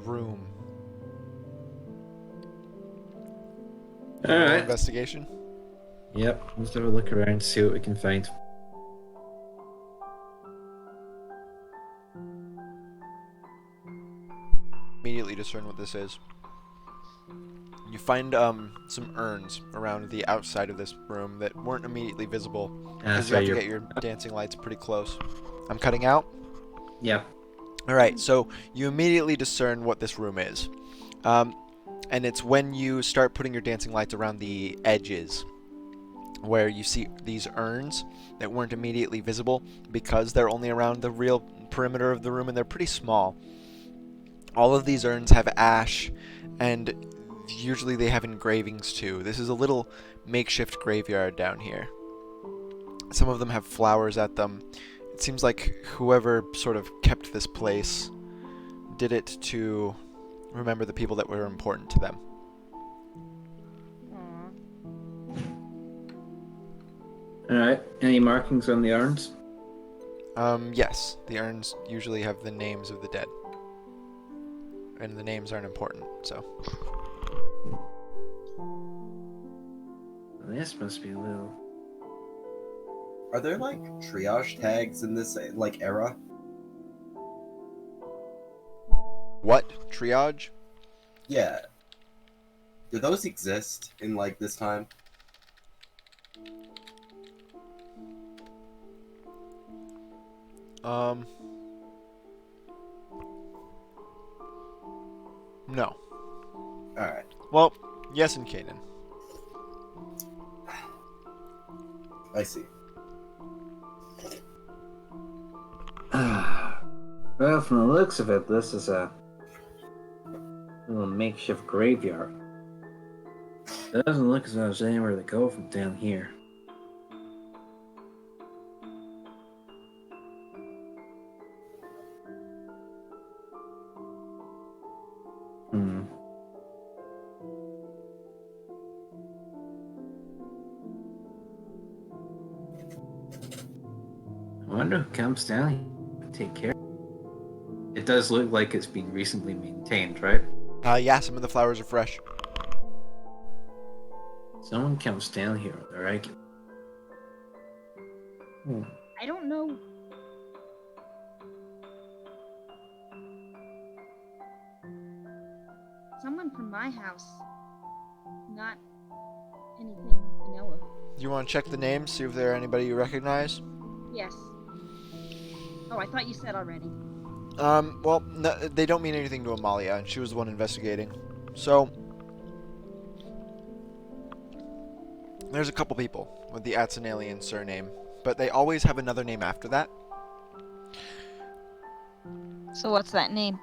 room. All Roll right. investigation. Yep. Let's have a look around, see what we can find. Immediately discern what this is. You find some urns around the outside of this room that weren't immediately visible because you have to get your dancing lights pretty close. I'm cutting out. Yep. Alright, so you immediately discern what this room is. And it's when you start putting your dancing lights around the edges where you see these urns that weren't immediately visible because they're only around the real perimeter of the room, and they're pretty small. All of these urns have ash, and usually they have engravings too. This is a little makeshift graveyard down here. Some of them have flowers at them. It seems like whoever sort of kept this place did it to remember the people that were important to them. Alright. Any markings on the urns? Yes, the urns usually have the names of the dead. And the names aren't important, so. This must be a little. Are there like triage tags in this like era? What? Triage? Yeah. Do those exist in like this time? No. Alright. Well, yes in Canaan. I see. Well, from the looks of it, this is a little makeshift graveyard. It doesn't look as though there's anywhere to go from down here. Hmm. I wonder who comes down here to take care. It does look like it's been recently maintained, right? Yeah, some of the flowers are fresh. Someone comes down here on the regular. I don't know. Someone from my house. Not anything I know of. Do you want to check the names, see if there are anybody you recognize? Yes. Oh, I thought you said already. Well, no, they don't mean anything to Amalia, and she was the one investigating. So, there's a couple people with the Atzenalian surname, but they always have another name after that. So what's that name?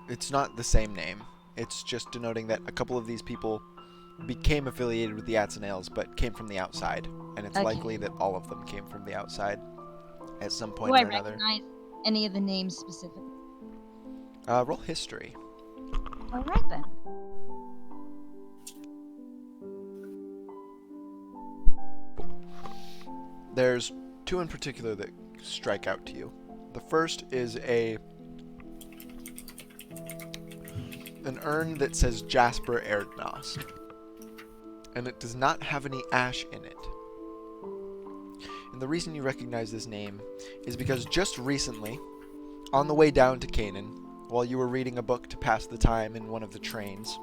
It's not the same name. It's just denoting that a couple of these people became affiliated with the Atzenales, but came from the outside, and it's Okay. likely that all of them came from the outside at some point Do I or another. recognize any of the names specifically? Roll history. All right then. There's two in particular that strike out to you. The first is an urn that says Jasper Erdnost, and it does not have any ash in it. And the reason you recognize this name is because just recently, on the way down to Canaan, while you were reading a book to pass the time in one of the trains,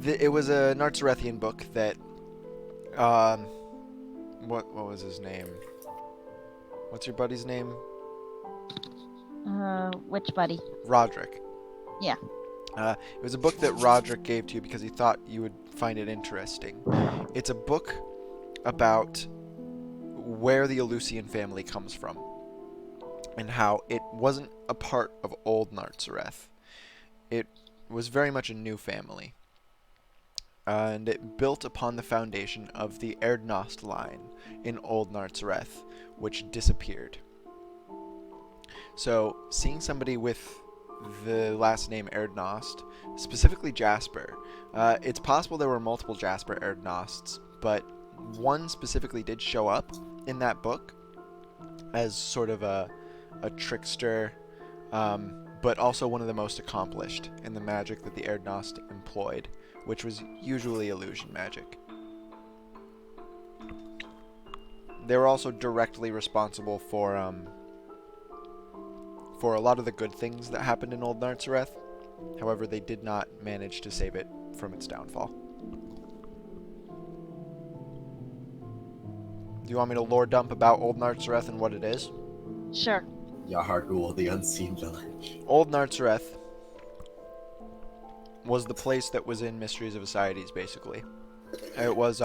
It was a Nartzarethian book that, what was his name? What's your buddy's name? Which buddy? Roderick. Yeah. It was a book that Roderick gave to you because he thought you would find it interesting. It's a book about where the Eleusinian family comes from and how it wasn't a part of old Nartzareth. It was very much a new family. And it built upon the foundation of the Erdnost line in old Nartzareth, which disappeared. So, seeing somebody with the last name Erdnost, specifically Jasper, it's possible there were multiple Jasper Erdnosts, but one specifically did show up in that book as sort of a trickster, but also one of the most accomplished in the magic that the Erdnost employed, which was usually illusion magic. They were also directly responsible for a lot of the good things that happened in Old Nartzareth. However, they did not manage to save it from its downfall. Do you want me to lore dump about Old Nartzareth and what it is? Sure. Yahar'gul, the Unseen Village. Old Nartzareth was the place that was in Mysteries of Ascites, basically. It was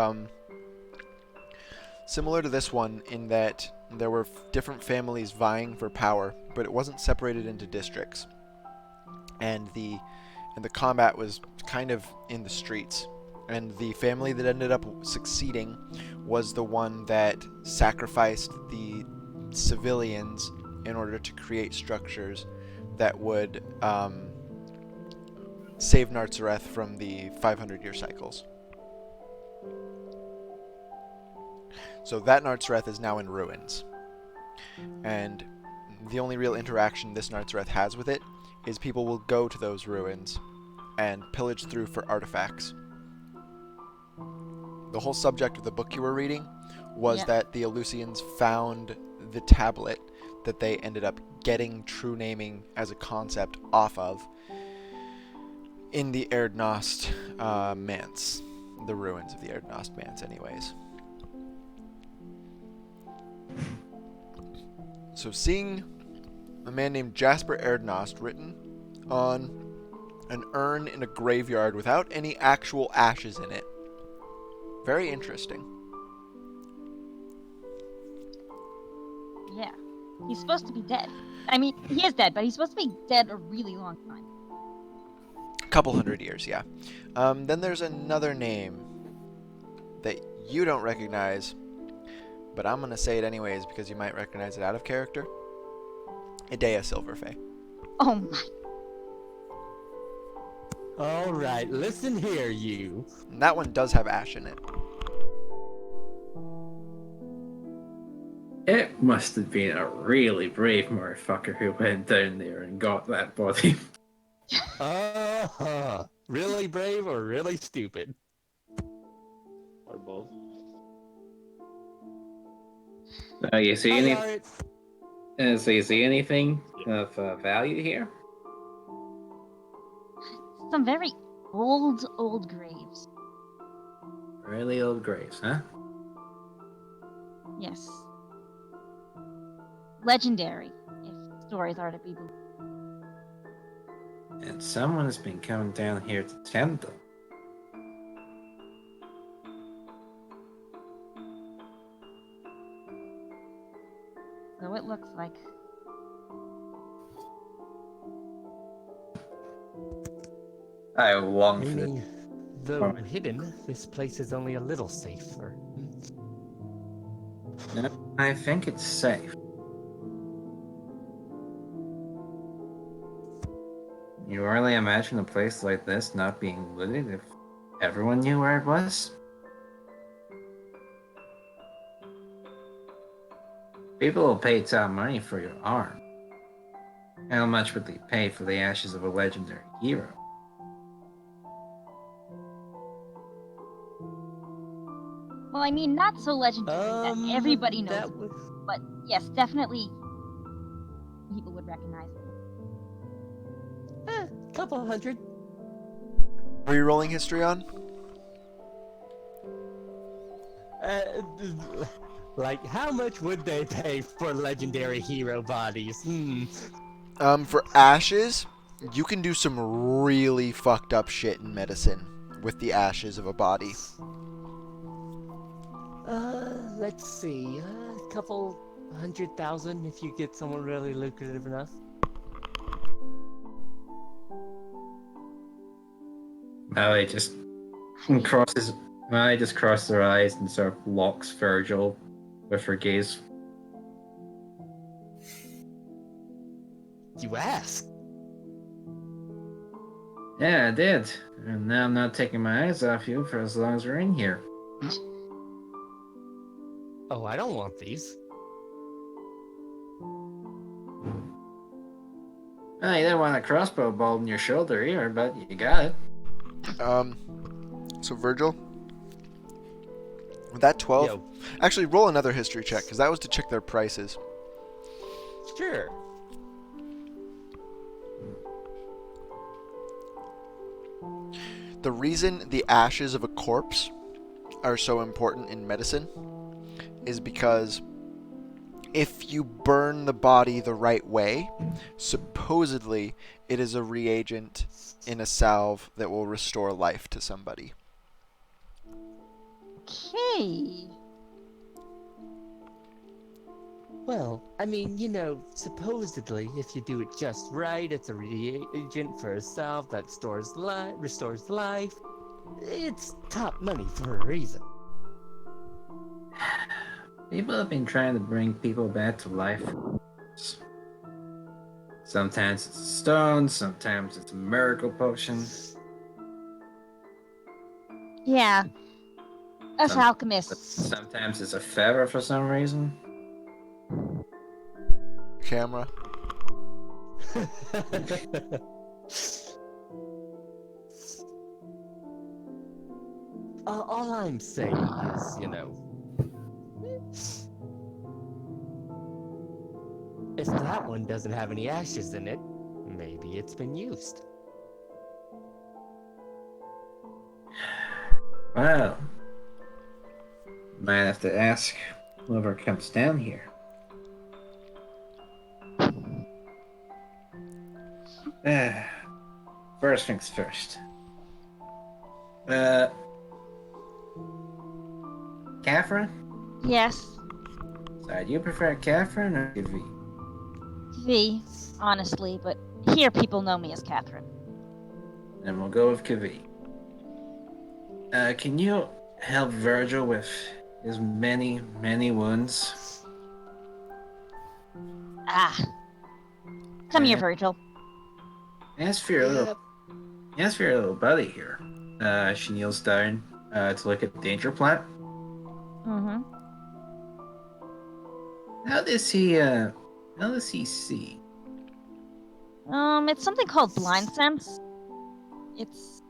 similar to this one in that there were different families vying for power, but it wasn't separated into districts. And the combat was kind of in the streets. And the family that ended up succeeding was the one that sacrificed the civilians in order to create structures that would save Nartzareth from the 500-year cycles. So that Nartzareth is now in ruins. And the only real interaction this Nartzareth has with it is people will go to those ruins and pillage through for artifacts. The whole subject of the book you were reading was that the Eleusinians found the tablet that they ended up getting true naming as a concept off of in the Erdnost Manse. The ruins of the Erdnost Manse, anyways. So seeing a man named Jasper Erdnost written on an urn in a graveyard without any actual ashes in it. Very interesting. Yeah. He's supposed to be dead. I mean, he is dead, but he's supposed to be dead a really long time. A couple hundred years, yeah. Then there's another name that you don't recognize, but I'm going to say it anyways because you might recognize it out of character. Idea Silverfay. Oh my. Alright, listen here, you. And that one does have ash in it. It must have been a really brave motherfucker who went down there and got that body. Really brave or really stupid? Or both. You see Hi, any? Art. So you see anything of value here? Some very old graves. Really old graves, huh? Yes. Legendary, if stories are to be believed. And someone has been coming down here to tend them. So it looks like. I long for Meaning, though hidden, this place is only a little safer. No, I think it's safe. You really imagine a place like this not being looted if everyone knew where it was? People will pay top money for your arm. How much would they pay for the ashes of a legendary hero? Well, I mean, not so legendary that everybody knows, That was... but yes, definitely people would recognize it. Couple hundred. Are you rolling history on? Uh, like, how much would they pay for legendary hero bodies? For ashes, you can do some really fucked up shit in medicine with the ashes of a body. Let's see. A couple 100,000 if you get someone really lucrative enough. Mallory just crosses. Mallory just crosses her eyes and sort of locks Virgil with her gaze. You ask. Yeah, I did. And now I'm not taking my eyes off you for as long as we're in here. Oh, I don't want these. Well, you didn't want a crossbow bolt in your shoulder either, but you got it. So Virgil, with that 12, Yo, actually roll another history check, because that was to check their prices. sure. The reason the ashes of a corpse are so important in medicine is because if you burn the body the right way, supposedly it is a reagent in a salve that will restore life to somebody. Okay. Well, I mean, you know, supposedly, if you do it just right, it's a reagent for a salve that restores life. It's top money for a reason. People have been trying to bring people back to life. Sometimes it's a stone, sometimes it's a miracle potion. Yeah. Us Some- alchemists. Sometimes it's a feather for some reason. Camera. All I'm saying is, you know, if that one doesn't have any ashes in it, maybe it's been used. Well, might have to ask whoever comes down here. First things first. Catherine? Yes. So, do you prefer Catherine or V? V, honestly, but here people know me as Catherine. Then we'll go with Kavi. Can you help Virgil with his many, many wounds? Ah. Come here, Virgil. As for your little buddy here. She kneels down to look at the danger plant. Mm-hmm. How does he see? It's something called blind sense. It's...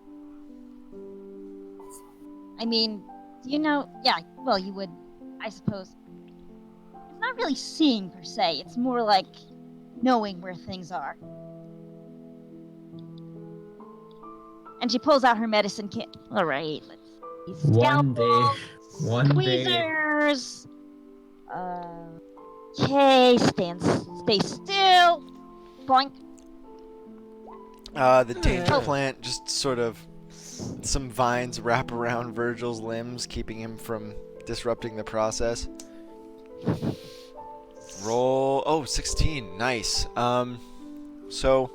I mean, you know, yeah, well, you would, I suppose. It's not really seeing, per se. It's more like knowing where things are. And she pulls out her medicine kit. All right, let's see. One day. Tweezers. Okay, stay still. Boink. The danger Oh. plant just sort of... Some vines wrap around Virgil's limbs, keeping him from disrupting the process. Roll... Oh, 16. Nice. So...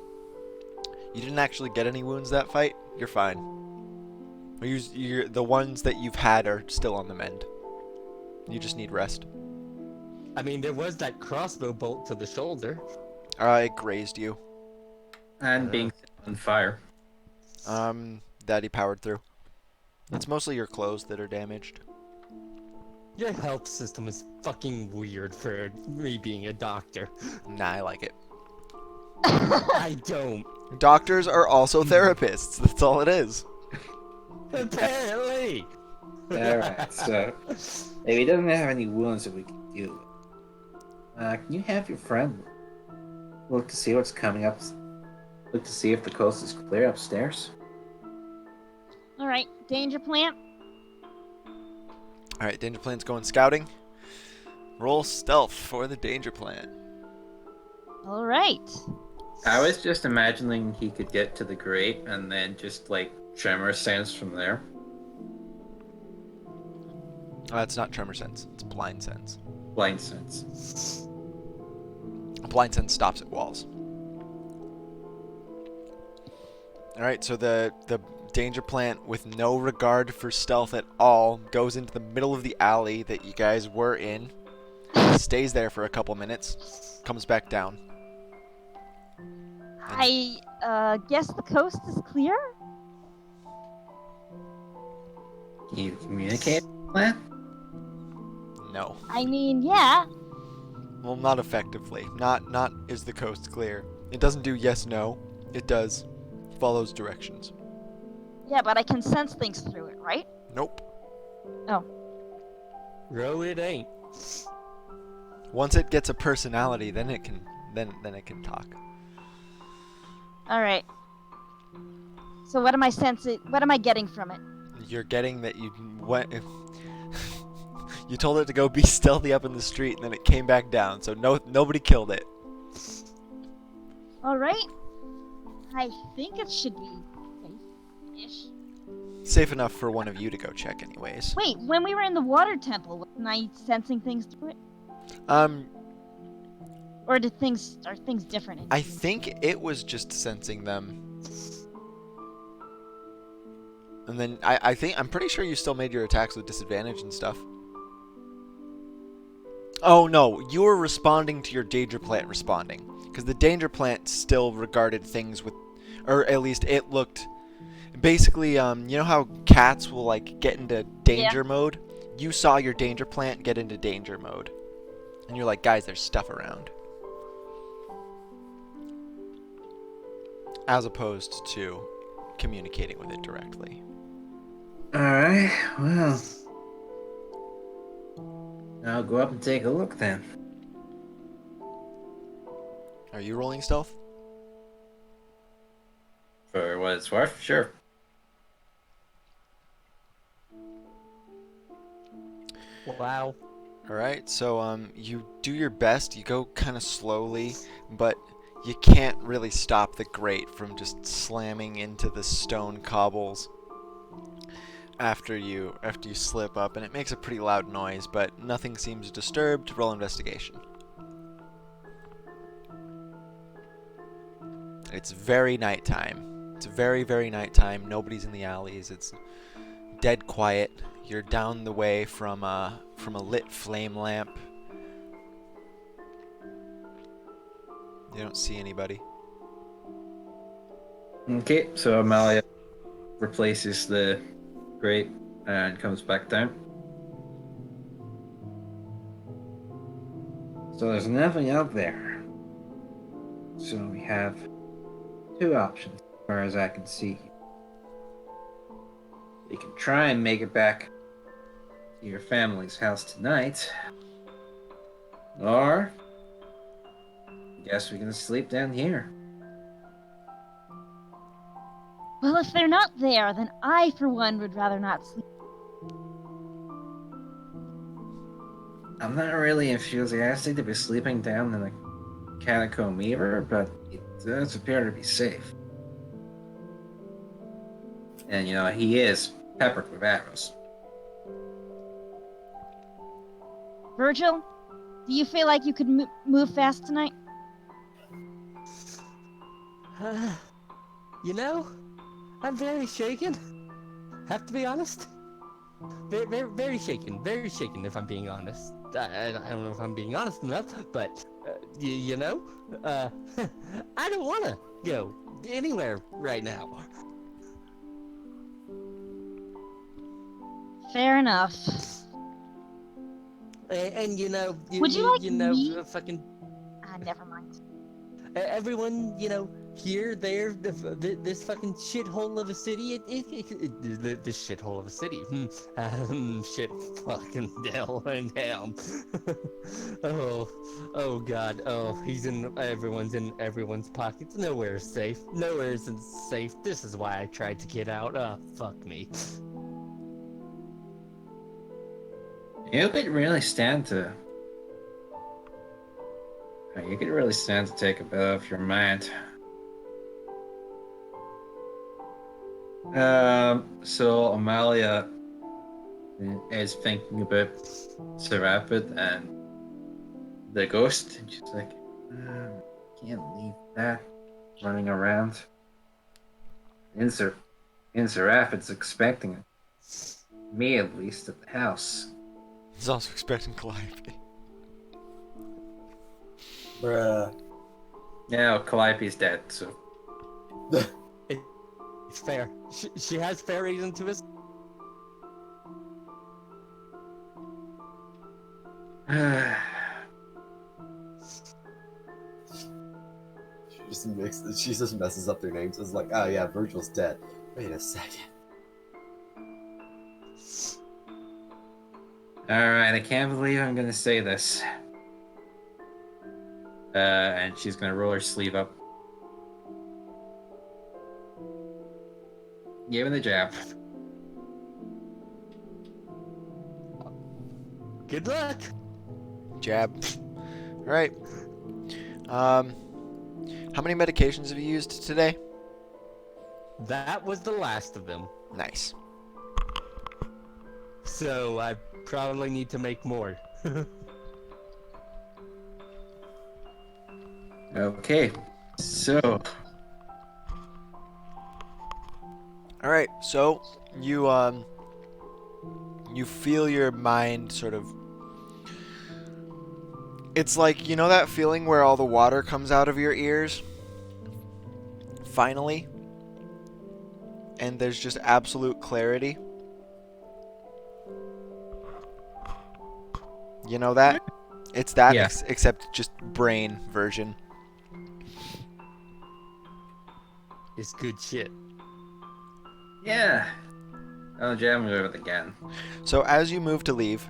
You didn't actually get any wounds that fight? You're fine. The ones that you've had are still on the mend. You just need rest. I mean, there was that crossbow bolt to the shoulder. It grazed you. And being set on fire. That he powered through. It's mostly your clothes that are damaged. Your health system is fucking weird for me being a doctor. Nah, I like it. I don't. Doctors are also therapists. That's all it is. Apparently. Alright, so if he doesn't have any wounds that we can deal with, can you have your friend look to see what's coming up? Look to see if the coast is clear upstairs? All right, danger plant. All right, danger plant's going scouting. Roll stealth for the danger plant. All right. I was just imagining he could get to the grate and then just like tremor sense from there. It's not tremor sense. It's blind sense. Blind sense. Blind sense stops at walls. All right, so the danger plant, with no regard for stealth at all, goes into the middle of the alley that you guys were in. Stays there for a couple minutes. Comes back down. I guess the coast is clear. Can you communicate with that? No. I mean, yeah. Well, not effectively. Not is the coast clear. It doesn't do yes, no. It does. Follows directions. Yeah, but I can sense things through it, right? Nope. Bro, it ain't. Once it gets a personality, then it can talk. All right. So what am I sensing? What am I getting from it? You're getting that you went. You told it to go be stealthy up in the street, and then it came back down. So nobody killed it. All right. I think it should be safe-ish. Safe enough for one of you to go check, anyways. Wait, when we were in the water temple, wasn't I sensing things through it? Or are things different? I think it was just sensing them. And then I'm pretty sure you still made your attacks with disadvantage and stuff. Oh no, you were responding to your danger plant responding. Because the danger plant still regarded things with, or at least it looked, basically, you know how cats will like get into danger mode? You saw your danger plant get into danger mode. And you're like, guys, there's stuff around. As opposed to communicating with it directly. Alright, well. I'll go up and take a look then. Are you rolling stealth? For what it's worth, sure. Wow. Alright, so you do your best, you go kind of slowly, but you can't really stop the grate from just slamming into the stone cobbles after you slip up, and it makes a pretty loud noise, but nothing seems disturbed. Roll investigation. It's very nighttime. It's very, very nighttime. Nobody's in the alleys. It's dead quiet. You're down the way from a lit flame lamp. You don't see anybody. Okay, so Amalia replaces the grate and comes back down. So there's nothing out there. So we have two options as far as I can see. You can try and make it back to your family's house tonight. Or I guess we can sleep down here. Well, if they're not there, then I, for one, would rather not sleep. I'm not really enthusiastic to be sleeping down in a catacomb either, but it does appear to be safe. And you know, he is peppered with arrows. Virgil, do you feel like you could move fast tonight? You know, I'm very shaken. Have to be honest. Very, very, very shaken. Very shaken, if I'm being honest. I don't know if I'm being honest enough, but, you know, I don't want to go anywhere right now. Fair enough. And you know, Would you like you know, me? fucking Never mind. everyone, you know, here, there, this fucking shithole of a city. This shithole of a city. Shit, fucking hell and damn. Oh God. Oh, everyone's in everyone's pockets. Nowhere is safe. Nowhere isn't safe. This is why I tried to get out. Fuck me. You could really stand to. You could really stand to take a bit off your mind. So Amalia is thinking about Serapid and the ghost, and she's like, can't leave that running around. Serapid's expecting me, at least, at the house. He's also expecting Calliope. Bruh. Now Calliope's dead, so. It's fair. She has fair reason to his. She just messes up their names. It's like, oh yeah, Virgil's dead. Wait a second. Alright, I can't believe I'm gonna say this. And she's gonna roll her sleeve up. Give him the jab. Good luck. Jab. Alright. How many medications have you used today? That was the last of them. Nice. So I probably need to make more. Okay, so. Alright, so you feel your mind sort of. It's like, you know that feeling where all the water comes out of your ears? Finally. And there's just absolute clarity. You know that? It's that, Yeah. except just brain version. It's good shit. Yeah. I'll jam with it again. So as you move to leave,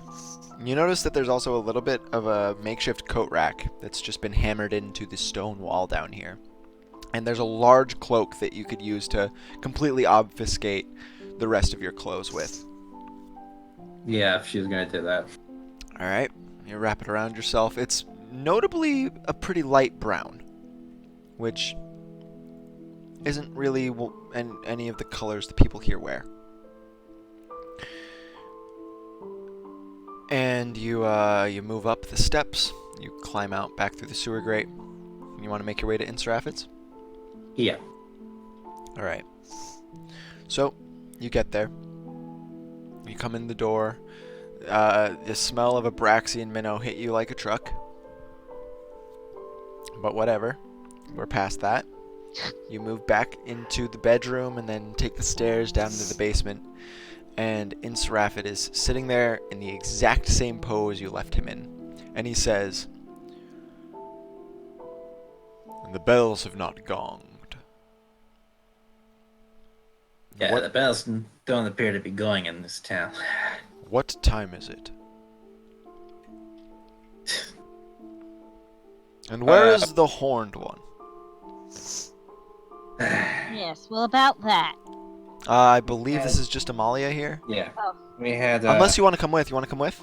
you notice that there's also a little bit of a makeshift coat rack that's just been hammered into the stone wall down here. And there's a large cloak that you could use to completely obfuscate the rest of your clothes with. Yeah, she's gonna do that. Alright, you wrap it around yourself. It's notably a pretty light brown, which isn't really any of the colors the people here wear. And you move up the steps. You climb out back through the sewer grate. You want to make your way to Inseraphids? Yeah. Alright. So, you get there. You come in the door. The smell of Abraxian minnow hit you like a truck. But whatever. We're past that. You move back into the bedroom and then take the stairs down into the basement. And Inseraphid is sitting there in the exact same pose you left him in. And he says, "The bells have not gonged." Yeah, What- the bells don't appear to be going in this town. What time is it? And where is the horned one? Yes, well, about that. I believe this is just Amalia here. Yeah. Oh. We had. Unless you want to come with. You want to come with?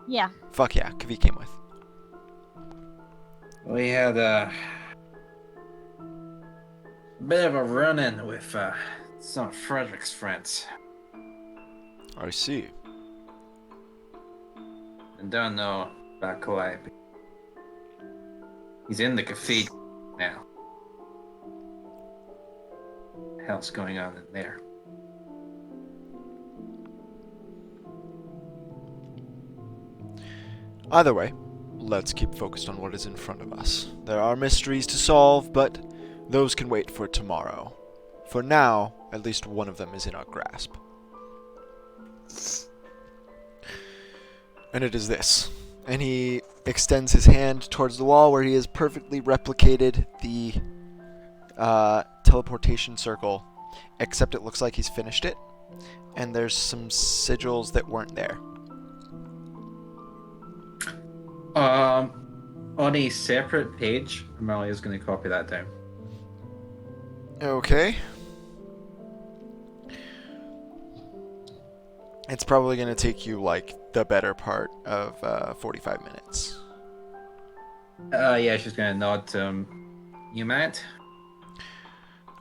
Yeah. Fuck yeah, Kavi came with. We had a bit of a run-in with some of Frederick's friends. I see. And don't know about Calliope. He's in the cathedral now. What the hell's going on in there? Either way, let's keep focused on what is in front of us. There are mysteries to solve, but those can wait for tomorrow. For now, at least one of them is in our grasp. And it is this. And he extends his hand towards the wall where he has perfectly replicated the teleportation circle, except it looks like he's finished it, and there's some sigils that weren't there. On a separate page, Amalia's going to copy that down. Okay. It's probably going to take you, like, the better part of 45 minutes. Yeah, she's going to nod to him. You Matt?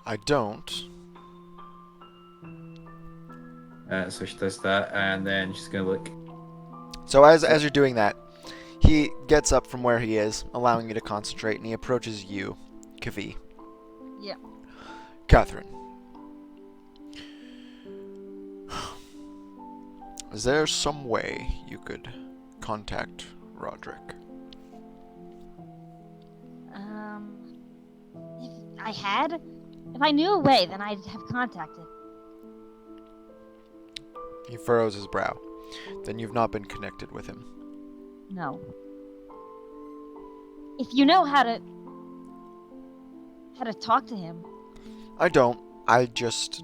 I don't. So she does that, and then she's going to look. So as you're doing that, he gets up from where he is, allowing you to concentrate, and he approaches you, Kavi. Yeah. Catherine. Is there some way you could contact Roderick? If I knew a way, then I'd have contacted. He furrows his brow. Then you've not been connected with him. No. If you know how to talk to him. I don't. I just...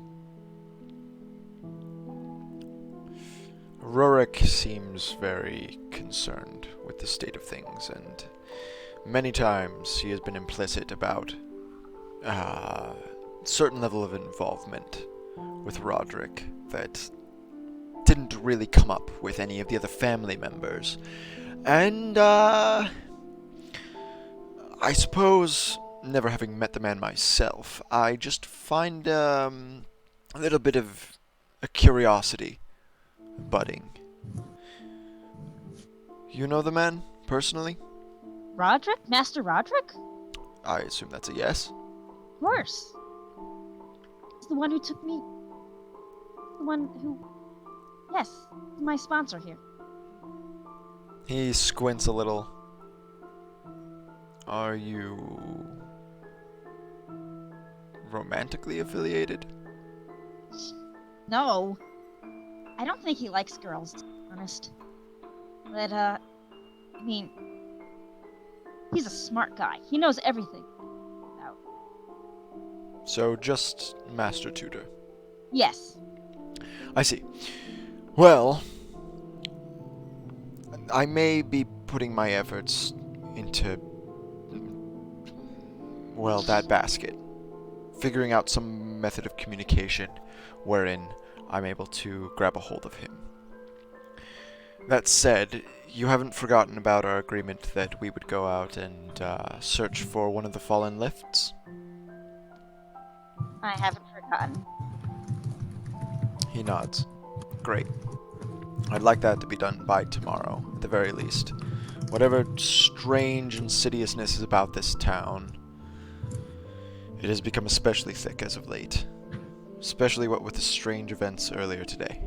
Rurik seems very concerned with the state of things, and many times he has been implicit about certain level of involvement with Roderick that didn't really come up with any of the other family members. And, I suppose, never having met the man myself, I just find a little bit of a curiosity budding. You know the man, personally? Roderick? Master Roderick? I assume that's a yes. Of course. He's the one who took me. The one who... Yes, my sponsor here. He squints a little. Are you romantically affiliated? No. I don't think he likes girls, to be honest. But, I mean... He's a smart guy. He knows everything. About... So just Master Tutor. Yes. I see. Well, I may be putting my efforts into, well, that basket. Figuring out some method of communication wherein I'm able to grab a hold of him. That said, you haven't forgotten about our agreement that we would go out and search for one of the fallen lifts? I haven't forgotten. He nods. Great. I'd like that to be done by tomorrow, at the very least. Whatever strange insidiousness is about this town, it has become especially thick as of late. Especially what with the strange events earlier today.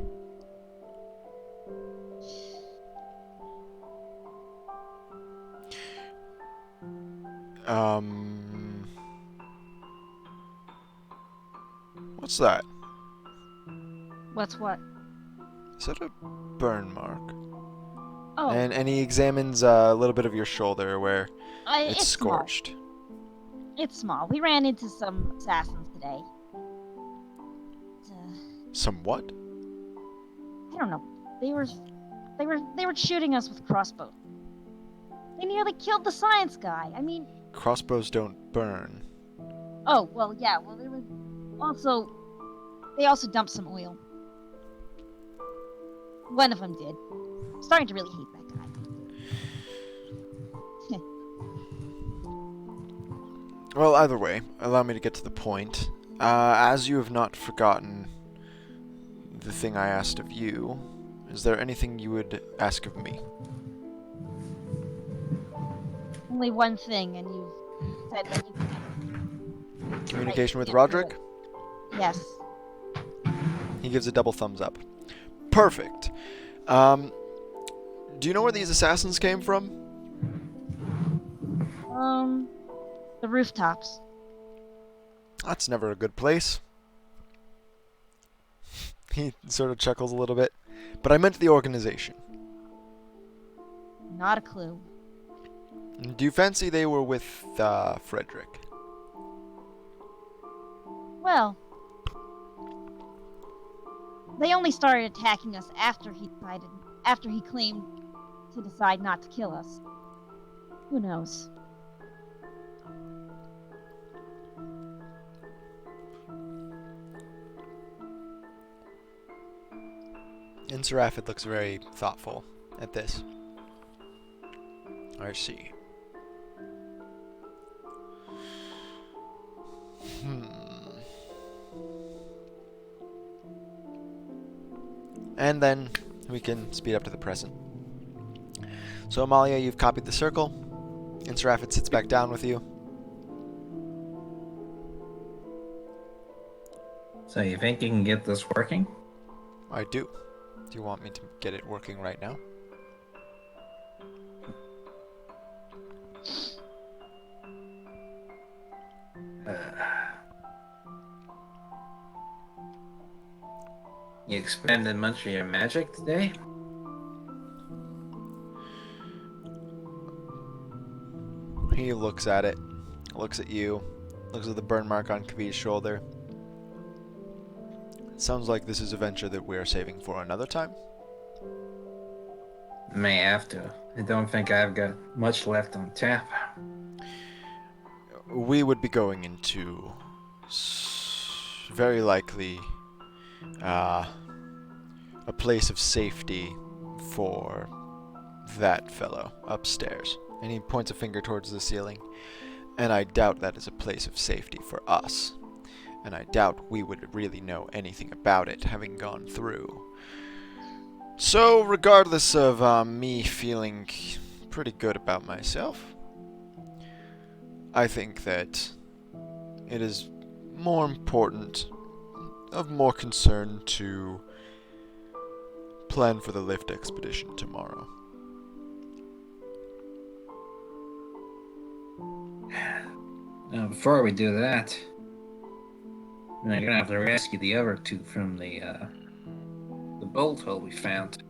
What's that? What's what? Is that a burn mark? Oh, And he examines a little bit of your shoulder where it's small. scorched. It's small. We ran into some assassins today. Some what? I don't know. They were shooting us with crossbows. They nearly killed the science guy. I mean... Crossbows don't burn. Oh, well, yeah. Well, they were also... They also dumped some oil. One of them did. I'm starting to really hate that guy. Well, either way, allow me to get to the point. As you have not forgotten the thing I asked of you, is there anything you would ask of me? Only one thing, and you said that you can... Communication with Yeah, Roderick? Yes. He gives a double thumbs up. Perfect. Do you know where these assassins came from? The rooftops. That's never a good place. He sort of chuckles a little bit. But I meant the organization. Not a clue. Do you fancy they were with Frederick? Well, they only started attacking us after he claimed to decide not to kill us. Who knows? And Seraphic looks very thoughtful at this. I see. And then we can speed up to the present. So Amalia, you've copied the circle, and Seraphic sits back down with you. So you think you can get this working? I do. Do you want me to get it working right now? You expended much of your magic today? He looks at it, looks at you, looks at the burn mark on Kavi's shoulder. Sounds like this is a venture that we are saving for another time. May have to. I don't think I've got much left on tap. We would be going into very likely a place of safety for that fellow upstairs. And he points a finger towards the ceiling. And I doubt that is a place of safety for us. And I doubt we would really know anything about it, having gone through. So, regardless of me feeling pretty good about myself, I think that it is more important, of more concern to plan for the lift expedition tomorrow. Now, before we do that, we're gonna have to rescue the other two from the bolt hole we found.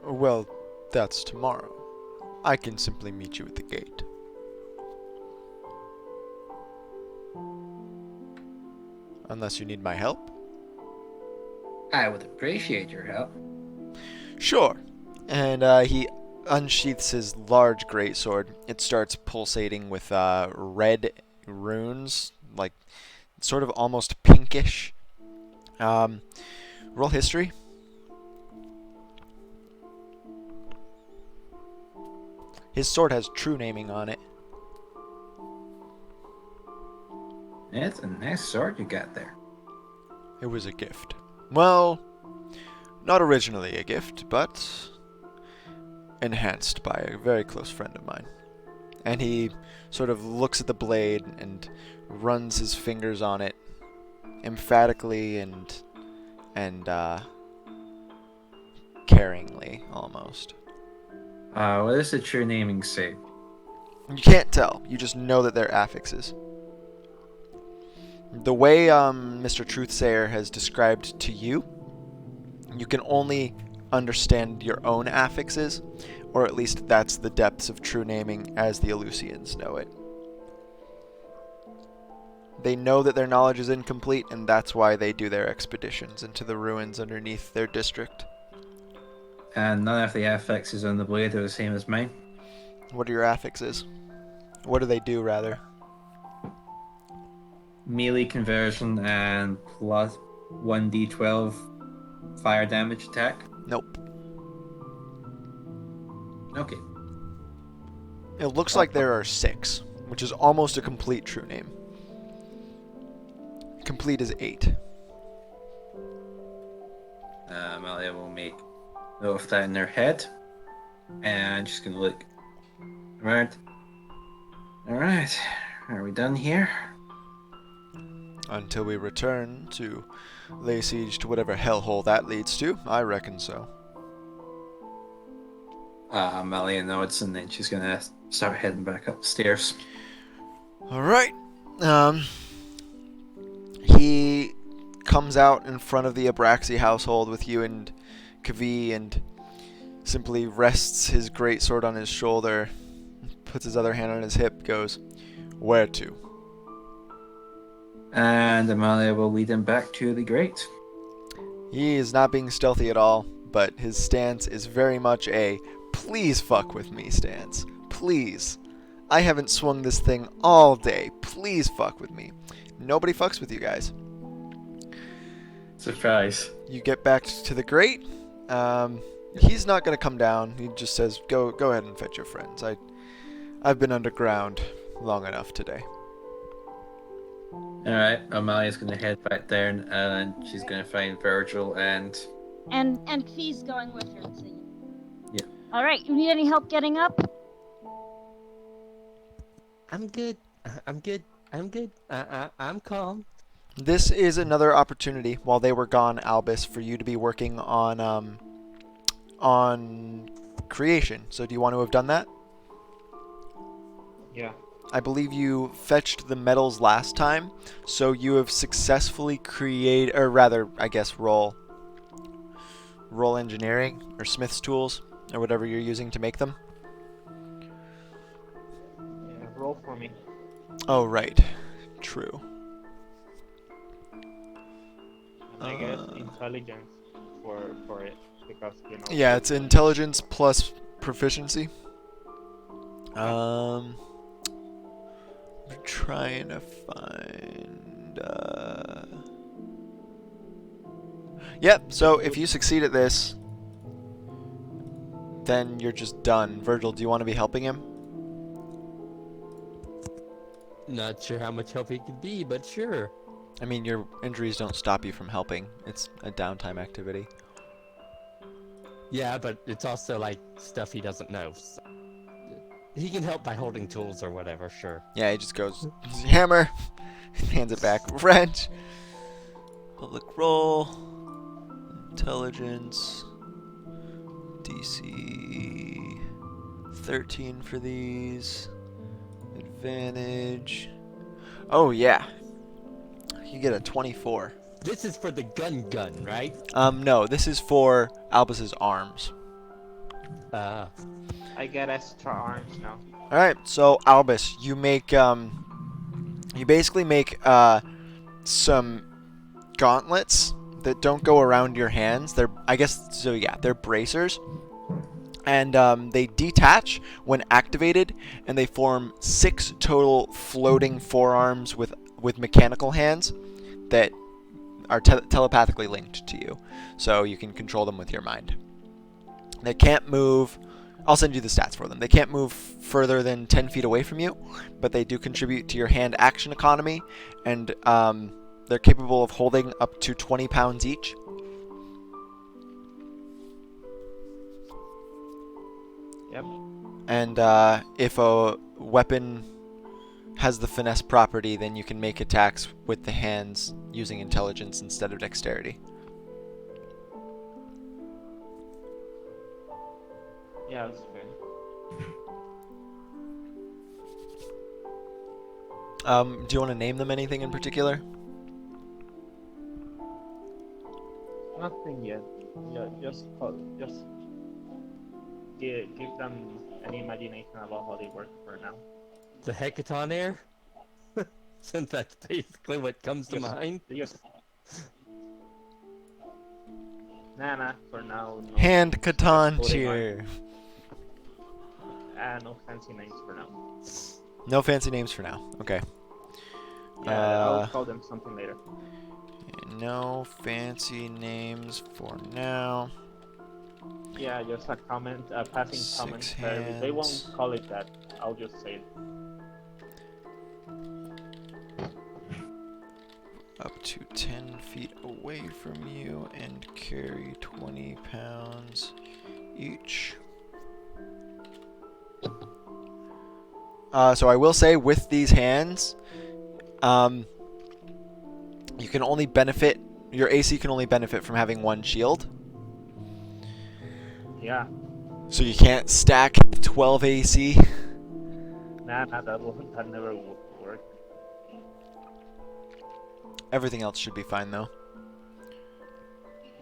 Well, that's tomorrow. I can simply meet you at the gate. Unless you need my help? I would appreciate your help. Sure. And he unsheaths his large greatsword. It starts pulsating with red runes, like sort of almost pinkish. Roll history. His sword has true naming on it. It's a nice sword you got there. It was a gift. Well, not originally a gift, but enhanced by a very close friend of mine. And he sort of looks at the blade and runs his fingers on it emphatically and caringly, almost. What does the true naming say? You can't tell. You just know that they're affixes. The way Mr. Truthsayer has described to you, you can only understand your own affixes, or at least that's the depths of true naming as the Eleusians know it. They know that their knowledge is incomplete, and that's why they do their expeditions into the ruins underneath their district. And none of the affixes on the blade are the same as mine? What are your affixes? What do they do, rather? Melee conversion and plus 1d12 fire damage attack? Nope. Okay. It looks like there are 6, which is almost a complete true name. Complete is 8. Malia will make note of that in her head. And she's gonna look around. Alright, are we done here? Until we return to lay siege to whatever hellhole that leads to, I reckon so. Malia nods and then she's gonna start heading back upstairs. Alright. He comes out in front of the Abraxi household with you and Kavi and simply rests his greatsword on his shoulder, puts his other hand on his hip, goes, Where to? And Amalia will lead him back to the grate. He is not being stealthy at all, but his stance is very much a please fuck with me stance. Please. I haven't swung this thing all day. Please fuck with me. Nobody fucks with you guys. Surprise. You get back to the grate. He's not going to come down. He just says, go ahead and fetch your friends. I've been underground long enough today. Alright, Amalia's gonna head back down and she's gonna find Virgil and Fee's going with her. So yeah. All right. You need any help getting up? I'm good. I'm good. I'm good. I'm calm. This is another opportunity while they were gone, Albus, for you to be working on creation. So do you want to have done that? Yeah. I believe you fetched the metals last time, so you have successfully created, or rather, I guess, roll engineering or smith's tools or whatever you're using to make them. Yeah, roll for me. Oh, right. True. And I guess intelligence for it because Yeah, it's intelligence plus proficiency. We're trying to find. Yep. So if you succeed at this, then you're just done. Virgil, do you want to be helping him? Not sure how much help he could be, but sure. I mean, your injuries don't stop you from helping. It's a downtime activity. Yeah, but it's also like stuff he doesn't know. So he can help by holding tools or whatever, sure. Yeah, he just goes, hammer, hands it back, wrench. Public roll, intelligence, DC 13 for these, advantage. Oh yeah, you get a 24. This is for the gun, right? No, this is for Albus's arms. I get extra arms now. All right, so Albus, you make you basically make some gauntlets that don't go around your hands. They're, I guess, so yeah, they're bracers, and they detach when activated, and they form 6 total floating forearms with mechanical hands that are telepathically linked to you, so you can control them with your mind. They can't move. I'll send you the stats for them. They can't move further than 10 feet away from you, but they do contribute to your hand action economy, and they're capable of holding up to 20 pounds each. Yep. And if a weapon has the finesse property, then you can make attacks with the hands using intelligence instead of dexterity. Yeah, that's fair. Do you want to name them anything in particular? Nothing yet. Yeah, just give them any imagination about how they work for now. The Hecaton Air? Since that's basically what comes to mind. Just nah, for now. No. Hand Catan Holding cheer. No fancy names for now. No fancy names for now. Okay. Yeah, I'll call them something later. No fancy names for now. Yeah, just a comment, a passing 6 comment. hands. They won't call it that. I'll just say it. Up to 10 feet away from you and carry 20 pounds each. So I will say with these hands, you can only benefit, your AC can only benefit from having 1 shield. Yeah. So you can't stack 12 AC. Nah, that never would work. Everything else should be fine though.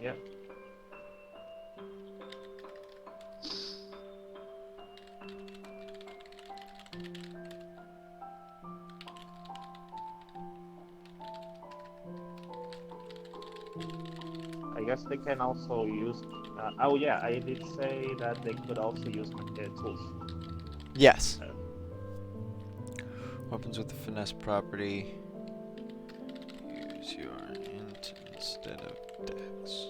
Yeah. I guess they can also use. Oh yeah, I did say that they could also use tools. Yes. Uh, Weapons with the finesse property. Use your int instead of dex.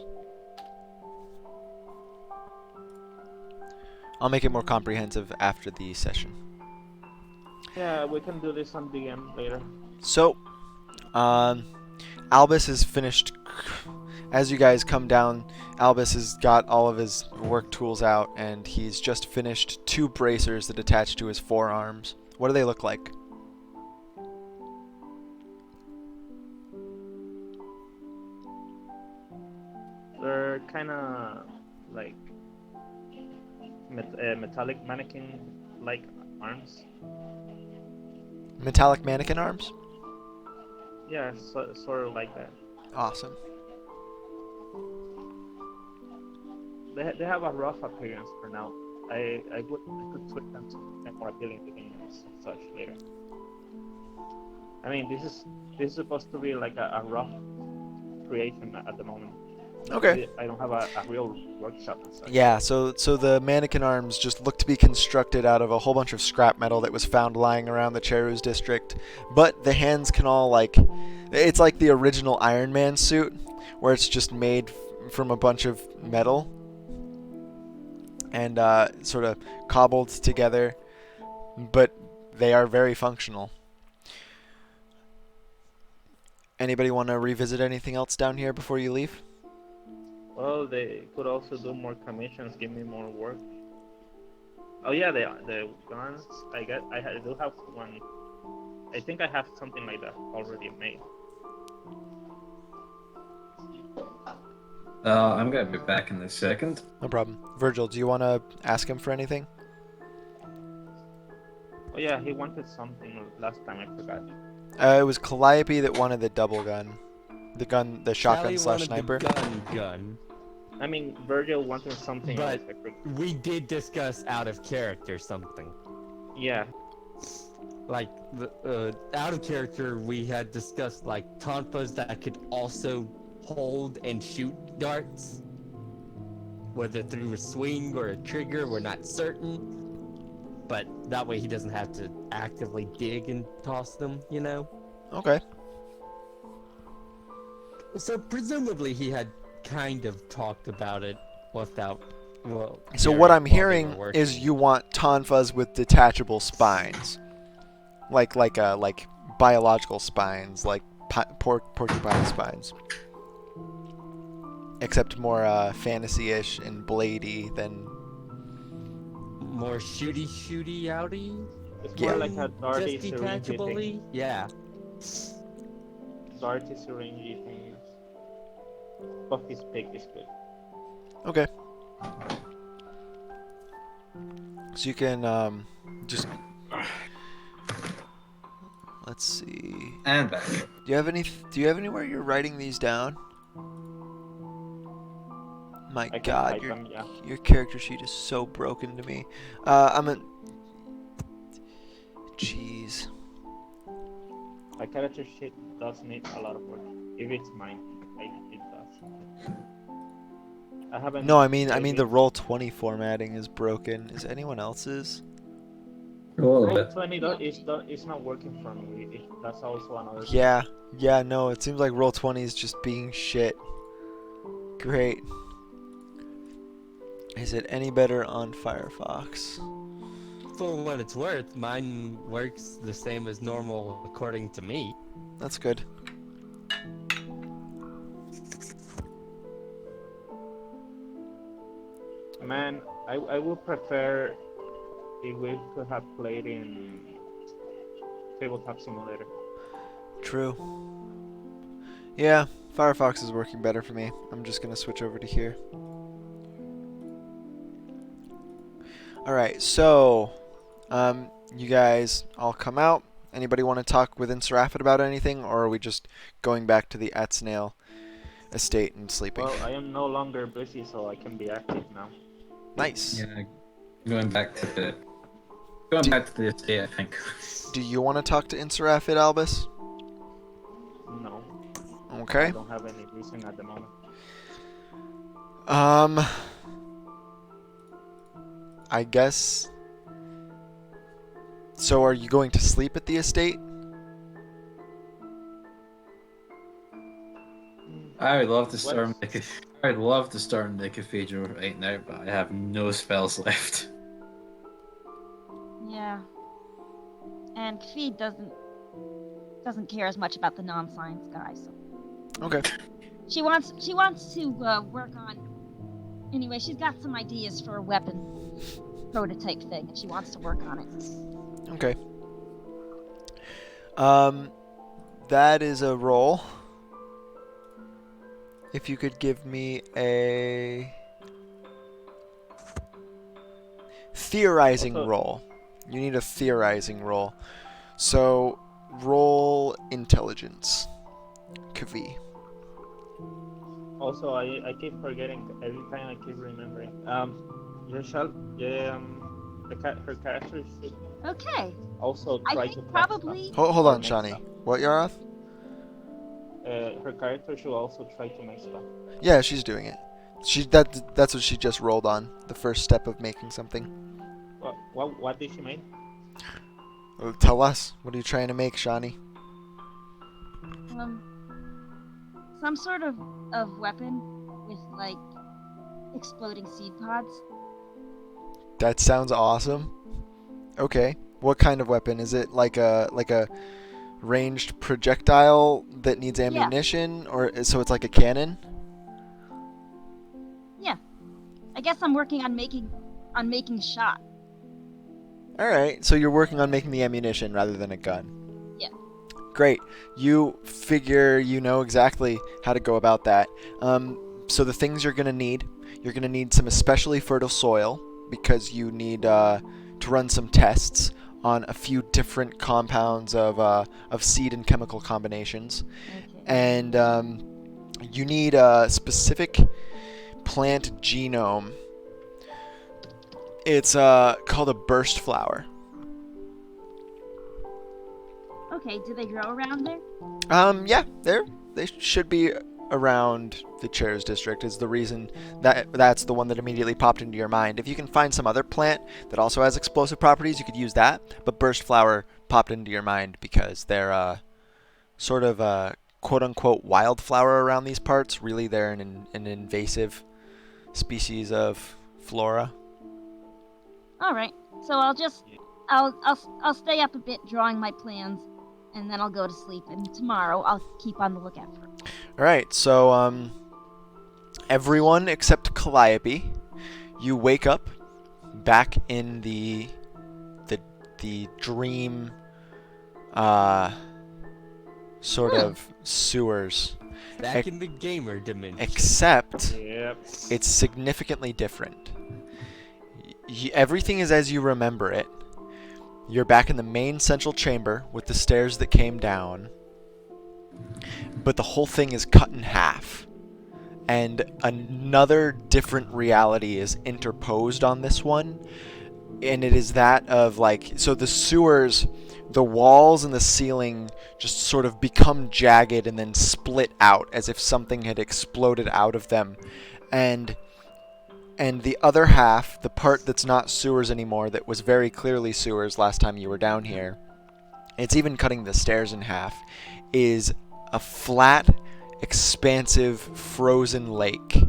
I'll make it more comprehensive after the session. yeah, we can do this on DM later. So, Albus is finished. As you guys come down, Albus has got all of his work tools out, and he's just finished 2 bracers that attach to his forearms. What do they look like? They're kind of like metallic mannequin-like arms. Metallic mannequin arms? Yeah, sort of like that. Awesome. They have a rough appearance for now. I could tweak them to get more appealing to games and such later. I mean, this is supposed to be like a rough creation at the moment. Okay. I don't have a real workshop and such. Yeah, so the mannequin arms just look to be constructed out of a whole bunch of scrap metal that was found lying around the Cherus district. But the hands can all it's like the original Iron Man suit, where it's just made from a bunch of metal and sort of cobbled together, but they are very functional. Anybody want to revisit anything else down here before you leave? Well, they could also do more commissions, give me more work. Oh yeah, the guns. I do have one. I think I have something like that already made. I'm gonna be back in a second. No problem. Virgil, do you want to ask him for anything? Oh yeah, he wanted something last time. I forgot. It was Calliope that wanted the double gun. The shotgun slash sniper. Gun. I mean, Virgil wanted something else. But we did discuss out of character something. Yeah. Like, out of character, we had discussed, like, tonfas that could also hold and shoot darts. Whether through a swing or a trigger, we're not certain. But that way he doesn't have to actively dig and toss them, you know? Okay. So presumably he had kind of talked about it without, well... So what I'm hearing is you want tonfas with detachable spines. Like biological spines, like porcupine spines. Except more fantasy-ish and bladey than... More shooty outy? It's more like a darty Just syringe detachably? thing. Yeah. Darty syringe thing. Buffy's pick is good. Okay. So you can just... Let's see. And back. Do you have anywhere you're writing these down? My I can God, type them, yeah. your character sheet is so broken to me. Jeez. My character sheet does need a lot of work. If it's mine, it does. I haven't. No, I mean the Roll20 formatting is broken. Is anyone else's? Roll20 is not working for me. That's also another. Yeah. No, it seems like Roll20 is just being shit. Great. Is it any better on Firefox? For what it's worth, mine works the same as normal according to me. That's good. Man, I would prefer if we could have played in Tabletop Simulator. True. Yeah, Firefox is working better for me. I'm just gonna switch over to here. Alright, so you guys all come out. Anybody want to talk within Seraphic about anything, or are we just going back to the Atsnail estate and sleeping? Well, I am no longer busy, so I can be active now. Nice. Yeah, going back to the estate, I think. Do you want to talk to Inserafid, Albus? No. Okay. I don't have any reason at the moment. I guess. So are you going to sleep at the estate? I would love to storm What's- I'd love to storm the cathedral right now, but I have no spells left. Yeah. And Feed doesn't care as much about the non-science guy, so Okay. she wants to work on. Anyway, she's got some ideas for a weapon prototype thing, and she wants to work on it. Okay. That is a roll. If you could give me a theorizing Also- roll. You need a theorizing roll. So roll intelligence. Kavi. Also, I keep forgetting every time. I keep remembering. Her character should Okay. also I try think to connect probably- stuff. Hold Or on, make Shani. stuff. What, Yarath? Her character should also try to make stuff. Yeah, she's doing it. That's what she just rolled on. The first step of making something. What did she make? Well, tell us. What are you trying to make, Shani? Some sort of weapon with like exploding seed pods. That sounds awesome. Okay. What kind of weapon? Is it like a ranged projectile that needs ammunition, or so it's like a cannon? Yeah. I guess I'm working on making shot. All right. So you're working on making the ammunition rather than a gun. Yeah. Great. You figure you know exactly how to go about that. So the things you're gonna need some especially fertile soil because you need to run some tests on a few different compounds of seed and chemical combinations, Okay. and you need a specific plant genome. It's called a burst flower. Okay. Do they grow around there? Yeah, they should be around the Chairs district is the reason that's the one that immediately popped into your mind. If you can find some other plant that also has explosive properties, you could use that. But burst flower popped into your mind because they're sort of a quote-unquote wildflower around these parts. Really, they're an invasive species of flora. All right. So I'll stay up a bit drawing my plans, and then I'll go to sleep. And tomorrow I'll keep on the lookout for it. All right, so everyone except Calliope, you wake up back in the dream sort of sewers. Back in the gamer dimension. Except Yep. it's significantly different. Everything is as you remember it. You're back in the main central chamber with the stairs that came down. But the whole thing is cut in half. And another different reality is interposed on this one. And it is that of so the sewers, the walls and the ceiling just sort of become jagged and then split out as if something had exploded out of them. And the other half, the part that's not sewers anymore, that was very clearly sewers last time you were down here, it's even cutting the stairs in half, is a flat, expansive, frozen lake.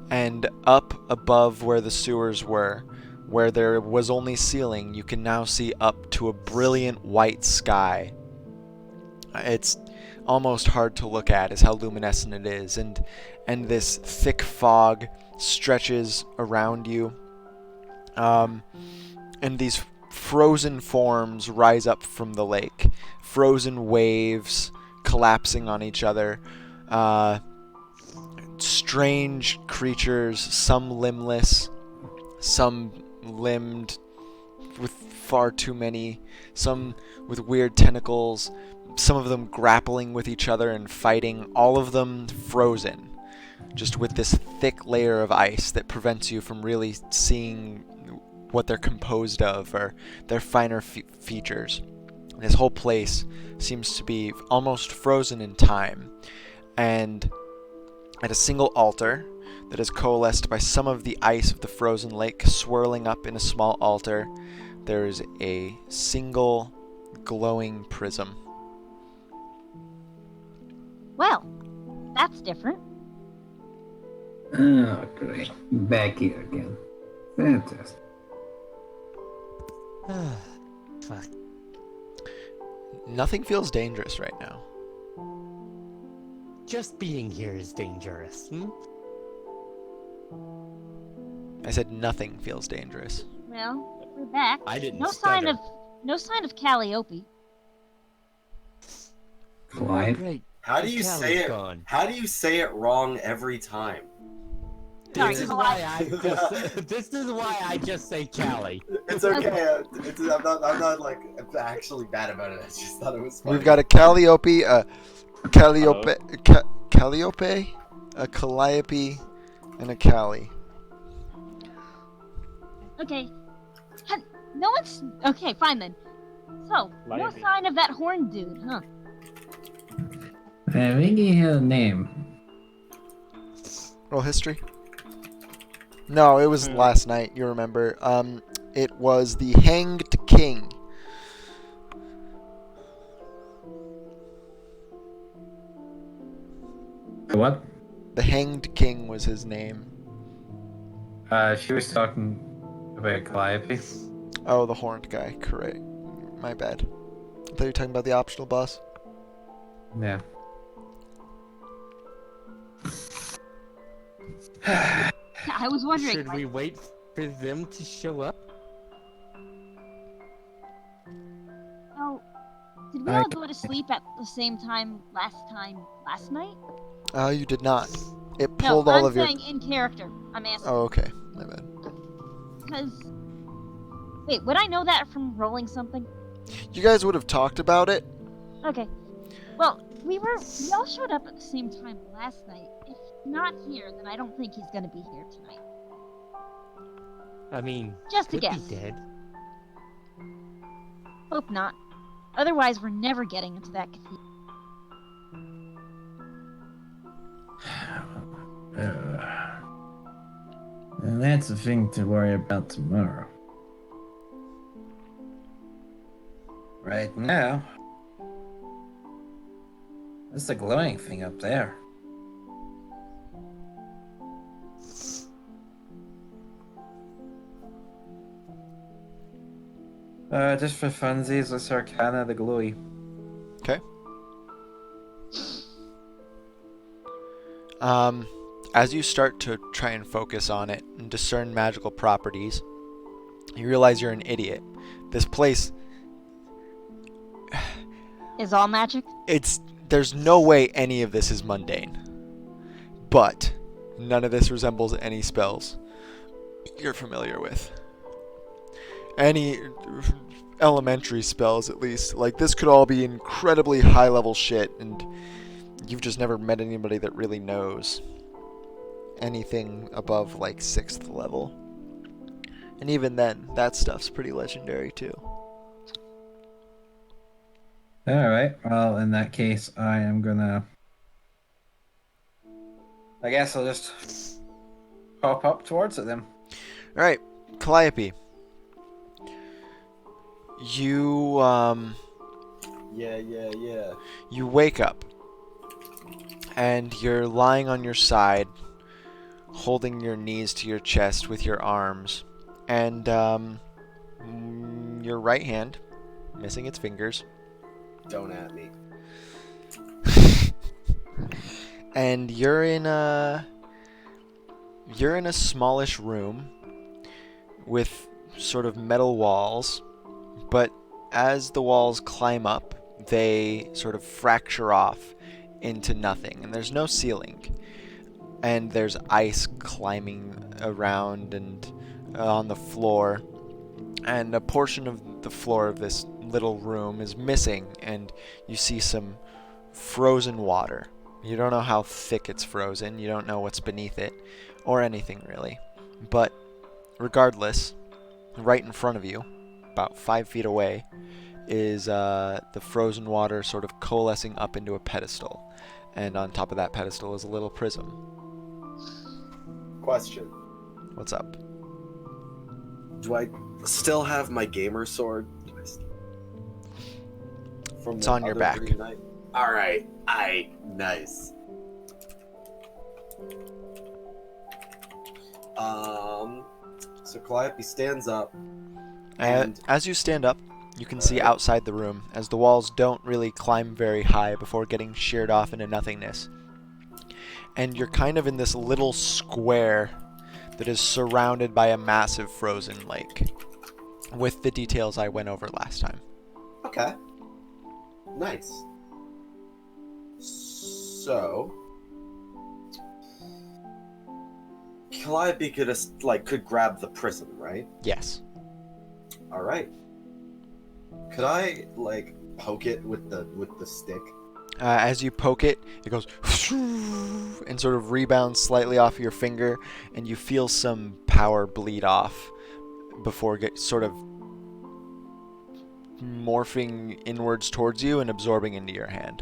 And up above where the sewers were, where there was only ceiling, you can now see up to a brilliant white sky. It's almost hard to look at is how luminescent it is, and this thick fog stretches around you. And these frozen forms rise up from the lake. Frozen waves collapsing on each other. Strange creatures, some limbless, some limbed with far too many, some with weird tentacles, some of them grappling with each other and fighting, all of them frozen, just with this thick layer of ice that prevents you from really seeing what they're composed of or their finer features. This whole place seems to be almost frozen in time, And at a single altar that is coalesced by some of the ice of the frozen lake swirling up in a small altar, there is a single glowing prism. Well, that's different. Oh, great. Back here again. Fantastic. Fuck. Nothing feels dangerous right now. Just being here is dangerous. Hmm? I said nothing feels dangerous. Well, we're back. I didn't No sign stutter. of Calliope. Quiet. Great. How do you Callie's say it? gone. How do you say it wrong every time? Sorry, This is no, why I just. This is why I just say Callie. It's okay. I'm not like actually bad about it. I just thought it was funny. We've got a Calliope, a Calliope, Calliope, a Calliope, and a Callie. Okay. No one's... Okay, fine then. So, no Calliope. sign of that horn dude, huh? I think he had a name. Roll history. No, it was last night. You remember? It was the Hanged King. What? The Hanged King was his name. She was talking about Calliope. Oh, the horned guy. Correct. My bad. I thought you were talking about the optional boss. Yeah. I was wondering. Should we wait for them to show up? Oh, did we all go to sleep at the same time last night? Oh, you did not. It No, pulled all I'm of your. saying in character. I'm asking. Oh, okay. My bad. Because... Wait, would I know that from rolling something? You guys would have talked about it. Okay. Well, we all showed up at the same time last night. If not here, then I don't think he's gonna be here tonight. I mean, Just a could guess. be dead. Hope not. Otherwise, we're never getting into that cathedral. And that's a thing to worry about tomorrow. Right now, there's the glowing thing up there. Just for funsies, let's Arcana the Glowy. Okay. As you start to try and focus on it and discern magical properties, you realize you're an idiot. This place, Is all magic? there's no way any of this is mundane. But none of this resembles any spells you're familiar with. Any elementary spells, at least. Like, this could all be incredibly high-level shit, and you've just never met anybody that really knows anything above, like, 6th level. And even then, that stuff's pretty legendary, too. Alright, well, in that case, I am gonna... I guess I'll just pop up towards it then. Alright, Calliope. You, Yeah. you wake up, and you're lying on your side, holding your knees to your chest with your arms, and, your right hand, missing its fingers, Don't at me. and you're in a smallish room with sort of metal walls, but as the walls climb up, they sort of fracture off into nothing, and there's no ceiling, and there's ice climbing around and on the floor, and a portion of the floor of this little room is missing, and you see some frozen water. You don't know how thick it's frozen, you don't know what's beneath it, or anything really. But regardless, right in front of you, about 5 feet away, is the frozen water sort of coalescing up into a pedestal. And on top of that pedestal is a little prism. Question. What's up? Do I still have my gamer sword? From It's the on your other back. Green Knight? Alright. Nice. So Calliope stands up. And As you stand up, you can see outside the room, as the walls don't really climb very high before getting sheared off into nothingness. And you're kind of in this little square that is surrounded by a massive frozen lake, with the details I went over last time. Okay. Nice. So Calliope could grab the prism, right? Yes. Alright. Could I poke it with the stick? As you poke it, it goes and sort of rebounds slightly off your finger, and you feel some power bleed off before sort of morphing inwards towards you and absorbing into your hand.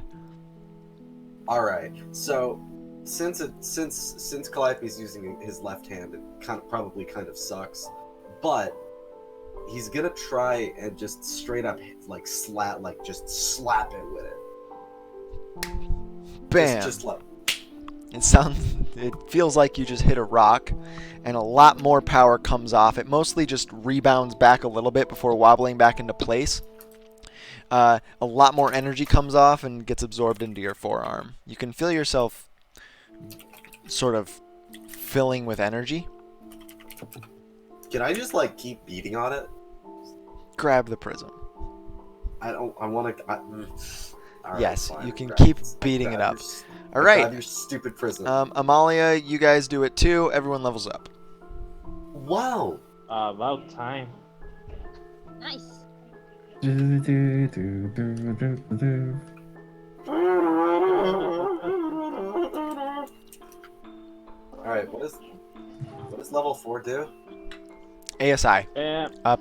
Alright. So since Calliope's using his left hand, it probably kind of sucks. But he's gonna try and just straight up slap it with it. Bam! Just like It feels like you just hit a rock, and a lot more power comes off. It mostly just rebounds back a little bit before wobbling back into place. A lot more energy comes off and gets absorbed into your forearm. You can feel yourself sort of filling with energy. Can I just keep beating on it? Grab the prism. I want to. Yes, you can keep beating it up. All right. Grab your stupid prism. Amalia, you guys do it too. Everyone levels up. Wow. About time. Nice. Alright, what does level 4 do? ASI.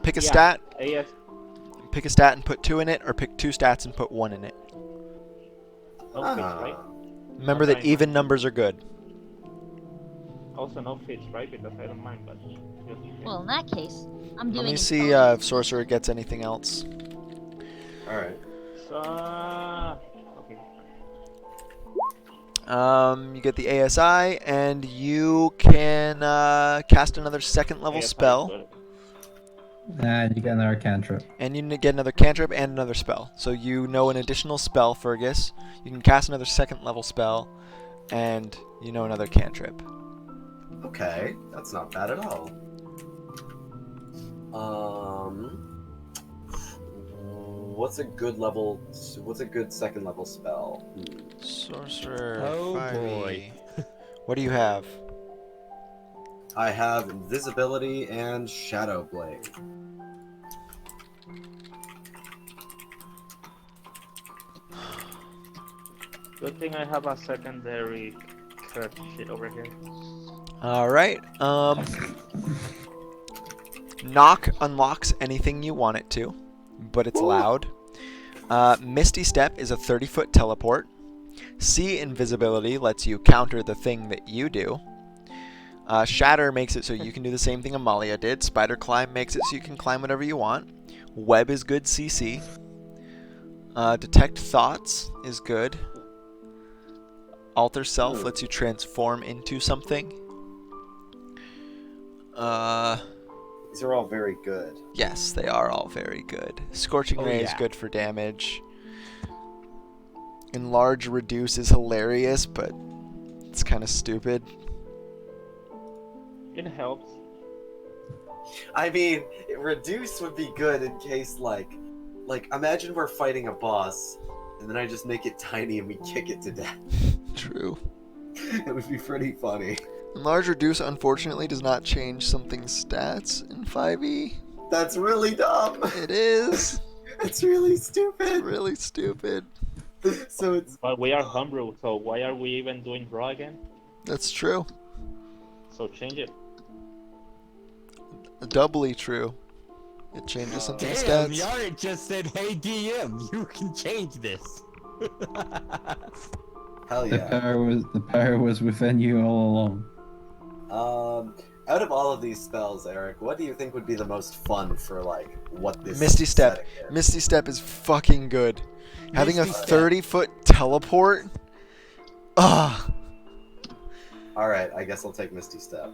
Pick a yeah, stat. AS. Pick a stat and put 2 in it, or pick 2 stats and put 1 in it. No fits, right? Remember that even numbers are good. Also no fits, right? Because I don't mind, but... Well, in that case, I'm doing. Let me see if Sorcerer gets anything else. Alright. So... Okay. You get the ASI, and you can cast another second level ASI spell. is good. And you get another cantrip. And you get another cantrip and another spell. So you know an additional spell, Fergus. You can cast another second level spell, and you know another cantrip. Okay, that's not bad at all. What's a good second level spell? Sorcerer. Oh 5e. boy. What do you have? I have invisibility and shadow blade. Good thing I have a secondary curve shit over here. Alright. Knock unlocks anything you want it to, but it's loud. Misty Step is a 30-foot teleport. See Invisibility lets you counter the thing that you do. Shatter makes it so you can do the same thing Amalia did. Spider Climb makes it so you can climb whatever you want. Web is good CC. Detect Thoughts is good. Alter Self lets you transform into something. These are all very good. Yes, they are all very good. Scorching Ray is yeah. good for damage. Enlarge Reduce is hilarious, but it's kind of stupid. It helps. I mean, reduce would be good in case imagine we're fighting a boss, and then I just make it tiny and we kick it to death. True. It would be pretty funny. Enlarge Reduce, unfortunately, does not change something's stats in 5e. That's really dumb. It is. It's really stupid. It's really stupid. So it's. But we are homebrew, so why are we even doing draw again? That's true. So change it. Doubly true. It changes something's Damn, stats. Yarik just said, hey DM, you can change this. Hell The yeah. power was within you all along. Out of all of these spells, Eric, what do you think would be the most fun for like what this Misty Step. setting is? Misty Step is fucking good. Having a Misty Step. 30-foot teleport. Ugh. All right, I guess I'll take Misty Step.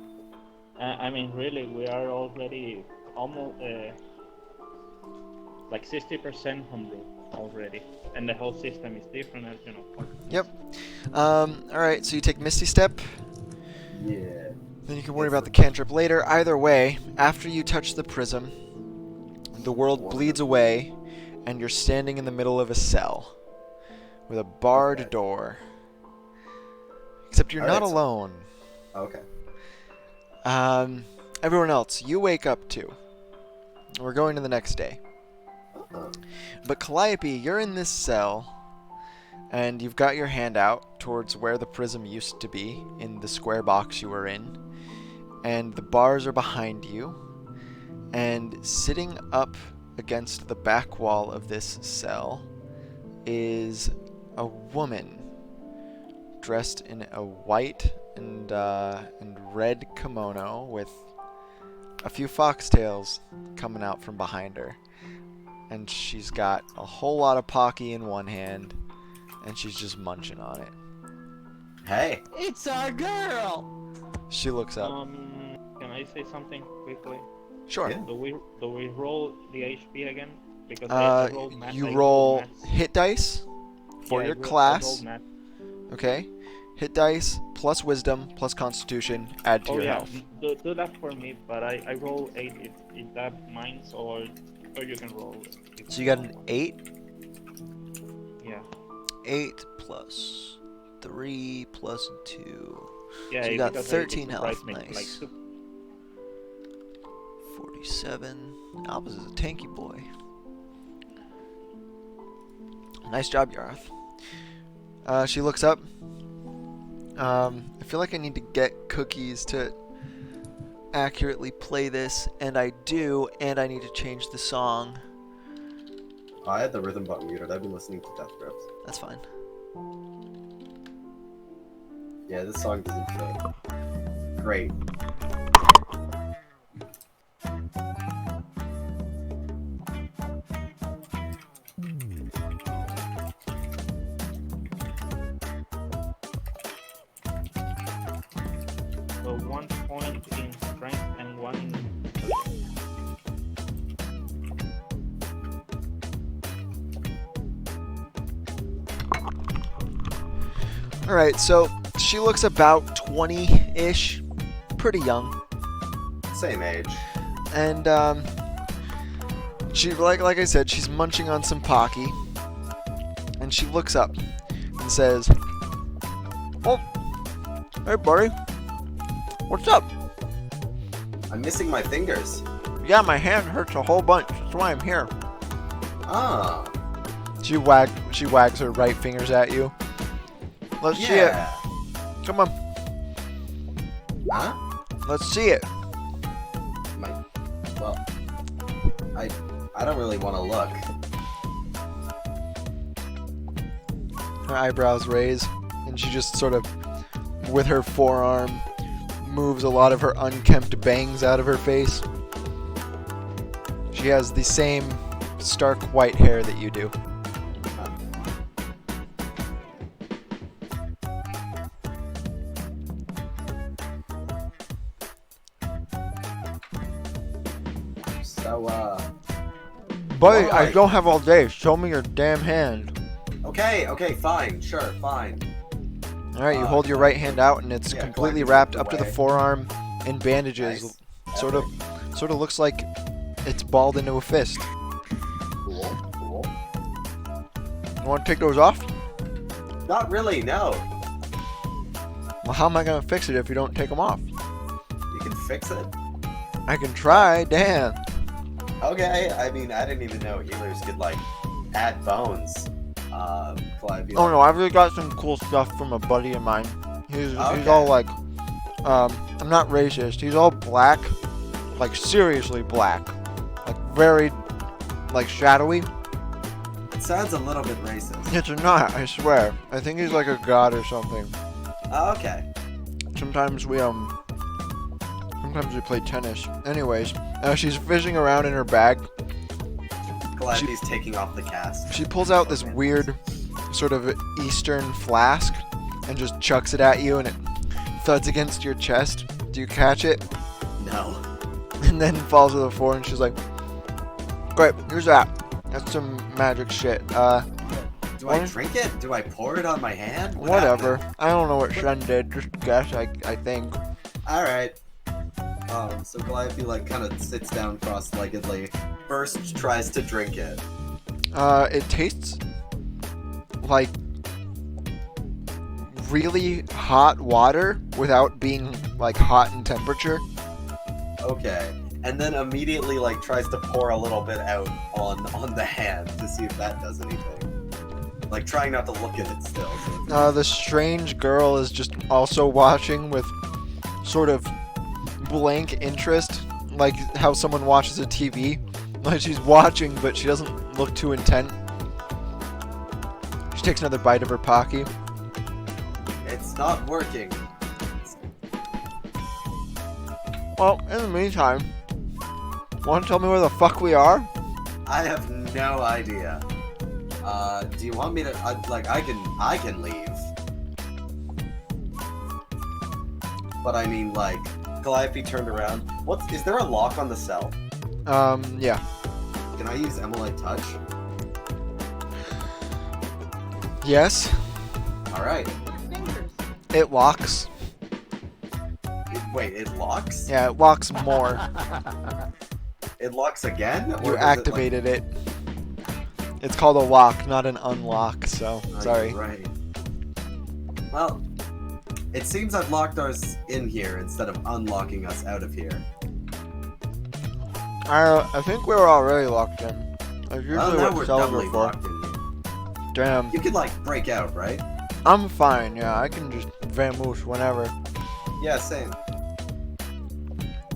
I mean, really, we are already almost like 60% homebrew already, and the whole system is different, as you know. Yep. All right. So you take Misty Step. Yeah. Then you can worry about the cantrip later. Either way, after you touch the prism, the world bleeds away, and you're standing in the middle of a cell with a barred Okay. door. Except you're All not right, so- alone. Okay. Everyone else, you wake up too. We're going to the next day. But Calliope, you're in this cell, and you've got your hand out towards where the prism used to be, in the square box you were in. And the bars are behind you. And sitting up against the back wall of this cell is a woman dressed in a white and red kimono with a few foxtails coming out from behind her. And she's got a whole lot of Pocky in one hand, and she's just munching on it. Hey. It's our girl! She looks up. Can I say something quickly? Sure. Yeah. Do we roll the HP again? Because I rolled math. You I roll rolled maths. hit dice for Yeah, your I class. rolled math. Okay. Hit dice plus wisdom plus constitution. Add to Oh your yeah, health. do that for me. But I roll 8 if that minds or you can roll. So you got an 8. Yeah. 8 plus 3 plus 2. Yeah. So you got because 13 it health. surprised me, Nice. Like, 47. Albus is a tanky boy. Nice job, Yarth. She looks up. I feel like I need to get cookies to accurately play this, and I do, and I need to change the song. I had the rhythm button muted. I've been listening to Death Grips. That's fine. Yeah, this song doesn't fit. Great. so 1 point in strength and 1 in. Alright, so she looks about 20-ish. Pretty young. Same age. And, she, like I said, she's munching on some Pocky. And she looks up and says, "Oh, hey, buddy. What's up? I'm missing my fingers. Yeah, my hand hurts a whole bunch. That's why I'm here." Ah. She wags her right fingers at you. Let's see it. Yeah. Come on. Huh? Let's see it. Well, I don't really want to look. Her eyebrows raise, and she just sort of, with her forearm, moves a lot of her unkempt bangs out of her face. She has the same stark white hair that you do. So, Buddy, I Why? don't have all day. Show me your damn hand. okay, fine, sure, fine. Alright, you hold your right hand out, and it's yeah, completely go ahead and wrapped zip up to the away. forearm in bandages. Nice. Sort of looks like it's balled into a fist. Cool, cool. You want to take those off? Not really, no. Well, how am I gonna fix it if you don't take them off? You can fix it. I can try, damn. Okay, I mean, I didn't even know healers could, like, add bones. Clive, you Oh know- no, I've really got some cool stuff from a buddy of mine. He's Okay. all like, I'm not racist. He's all black, like seriously black, like very, like shadowy. It sounds a little bit racist. It's not, I swear. I think he's like a god or something. Oh, okay. Sometimes we play tennis. Anyways, she's fishing around in her bag. Calliope's taking off the cast. She pulls out this weird sort of Eastern flask and just chucks it at you, and it thuds against your chest. Do you catch it? No. And then falls to the floor, and she's like, "Great, here's that. That's some magic shit. Do I what? drink it? Do I pour it on my hand? What Whatever. happened? I don't know what Shen did. Just guess. I think. All right. So Calliope like kind of sits down cross-leggedly. First tries to drink it. It tastes like really hot water without being like hot in temperature. Okay. And then immediately like tries to pour a little bit out on the hand to see if that does anything. Like trying not to look at it still. So The strange girl is just also watching with sort of blank interest, like how someone watches a TV. Like she's watching, but she doesn't look too intent. She takes another bite of her Pocky. it's not working. Well, in the meantime, want to tell me where the fuck we are? I have no idea. Do you want me to I can leave. But I mean like Calliope turned around. Is there a lock on the cell? Yeah. Can I use Emolite Touch? Yes. Alright. Fingers. It locks. Wait, it locks? Yeah, it locks more. It locks again? Or You does activated it. It's called a lock, not an unlock, so sorry. Right. Well, it seems I've locked ours in here instead of unlocking us out of here. I think we were already locked in. That's usually Well, now what we're cells doubly are for. locked in here. Damn. You can, like, break out, right? I'm fine, yeah. I can just vamoose whenever. Yeah, same.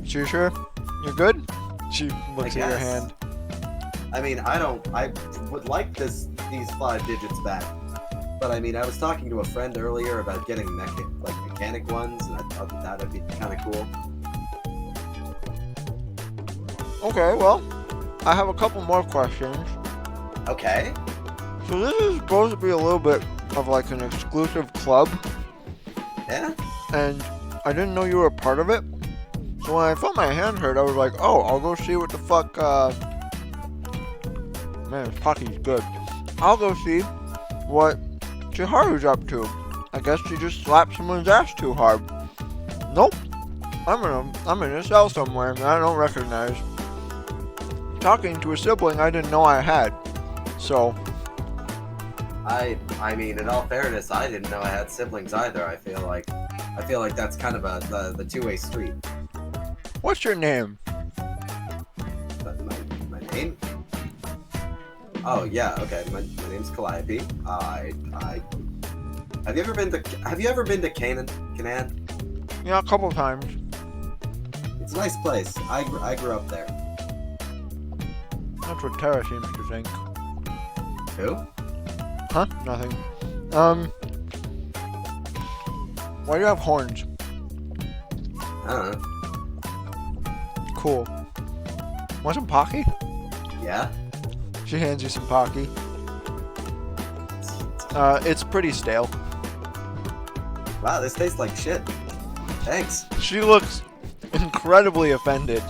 So you sure? You're good? She looks I at your guess. hand. I mean, I would like these 5 digits back. But I mean, I was talking to a friend earlier about getting mechanic ones, and I thought that would be kind of cool. Okay, well, I have a couple more questions. Okay. So this is supposed to be a little bit of like an exclusive club, Yeah? and I didn't know you were a part of it. So when I felt my hand hurt, I was like, oh, I'll go see what the fuck, man, this Pocky's good. I'll go see what Chiharu's up to. I guess she just slapped someone's ass too hard. Nope. I'm in a cell somewhere that I don't recognize. Talking to a sibling I didn't know I had. So, I mean, in all fairness, I didn't know I had siblings either. I feel like that's kind of the two-way street. what's your name? But my name? Oh yeah, okay. My name's Calliope. Have you ever been to Canaan? Yeah, a couple times. It's a nice place. I grew up there. That's what Tara seems to think. Who? Huh? Nothing. Why do you have horns? I don't know. Cool. Want some Pocky? Yeah. She hands you some Pocky. It's pretty stale. Wow, this tastes like shit. Thanks. She looks incredibly offended,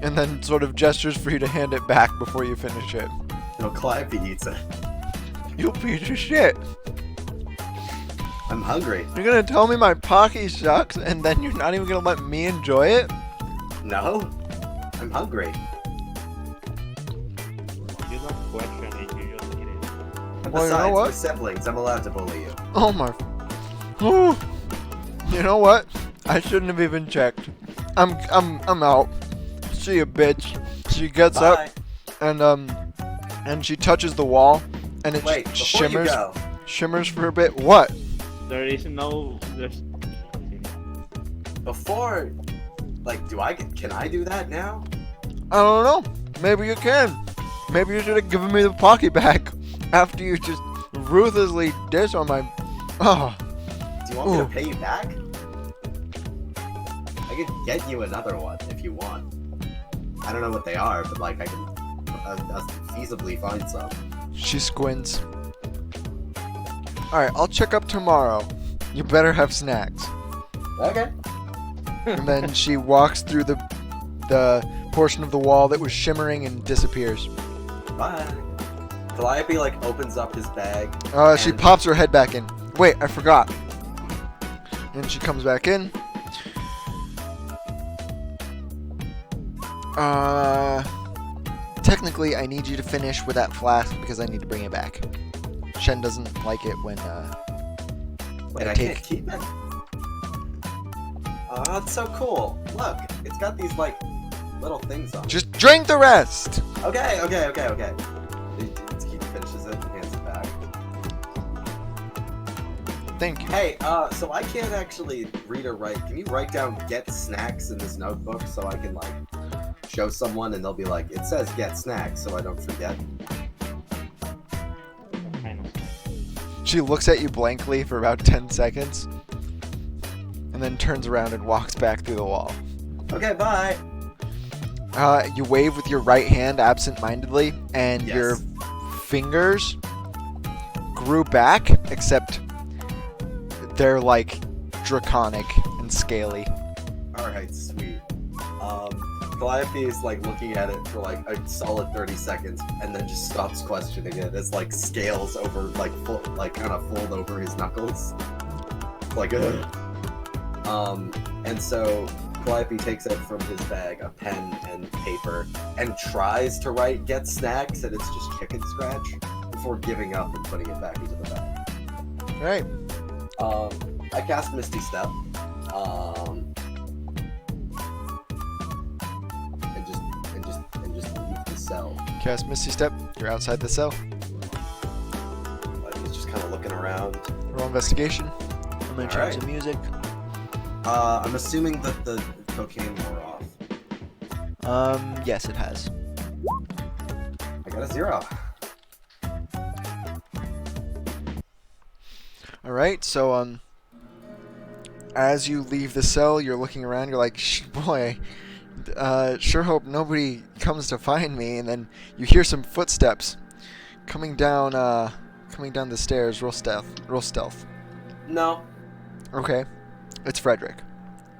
and then sort of gestures for you to hand it back before you finish it. No, Calliope eats it. You piece of shit. I'm hungry. You're gonna tell me my Pocky sucks, and then you're not even gonna let me enjoy it? No? I'm hungry. You don't question it, you just eat it. And Well, you know besides, what? we're siblings. I'm allowed to bully you. Oh my. Whew. You know what? I shouldn't have even checked. I'm out. See ya, bitch. She gets Bye. up and she touches the wall, and it Wait, before you shimmers go, shimmers for a bit. What? There's before, like, can I do that now? I don't know. Maybe you can. Maybe you should have given me the Pocky back. After you just ruthlessly dish on my... Oh, Do you want me Ooh. to pay you back? I could get you another one if you want. I don't know what they are, but like I can feasibly find some. she squints. Alright, I'll check up tomorrow. You better have snacks. Okay. And then she walks through the portion of the wall that was shimmering and disappears. Bye. Calliope like opens up his bag. She and- pops her head back in. Wait, I forgot. And she comes back in. Technically, I need you to finish with that flask because I need to bring it back. Shen doesn't like it when Wait, I can't keep it? Oh, that's so cool. Look, it's got these like little things on it. Just drink the rest. Okay. He finishes it and hands it back. Thank you. Hey, so I can't actually read or write. Can you write down get snacks in this notebook so I can like show someone and they'll be like, it says get snacks so I don't forget? Kind of. She looks at you blankly for about 10 seconds and then turns around and walks back through the wall. Okay, bye. You wave with your right hand absent-mindedly, and Yes. your fingers grew back, except they're like draconic and scaly. Alright, sweet. Calliope is like looking at it for like a solid 30 seconds and then just stops questioning it as like scales over like kind of fold over his knuckles. Like ugh. And so Calliope takes out from his bag a pen and paper and tries to write get snacks and it's just chicken scratch before giving up and putting it back into the bag. Right. I cast Misty Step. And just leave the cell. Cast Misty Step. You're outside the cell. Like, he's just kind of looking around. Roll investigation. I'm gonna change Alright. the music. I'm assuming that the cocaine wore off. Yes, it has. I got a 0. Alright, so, as you leave the cell, you're looking around, you're like, boy, sure hope nobody comes to find me, and then you hear some footsteps coming down the stairs. Roll stealth. No. Okay. It's Frederick.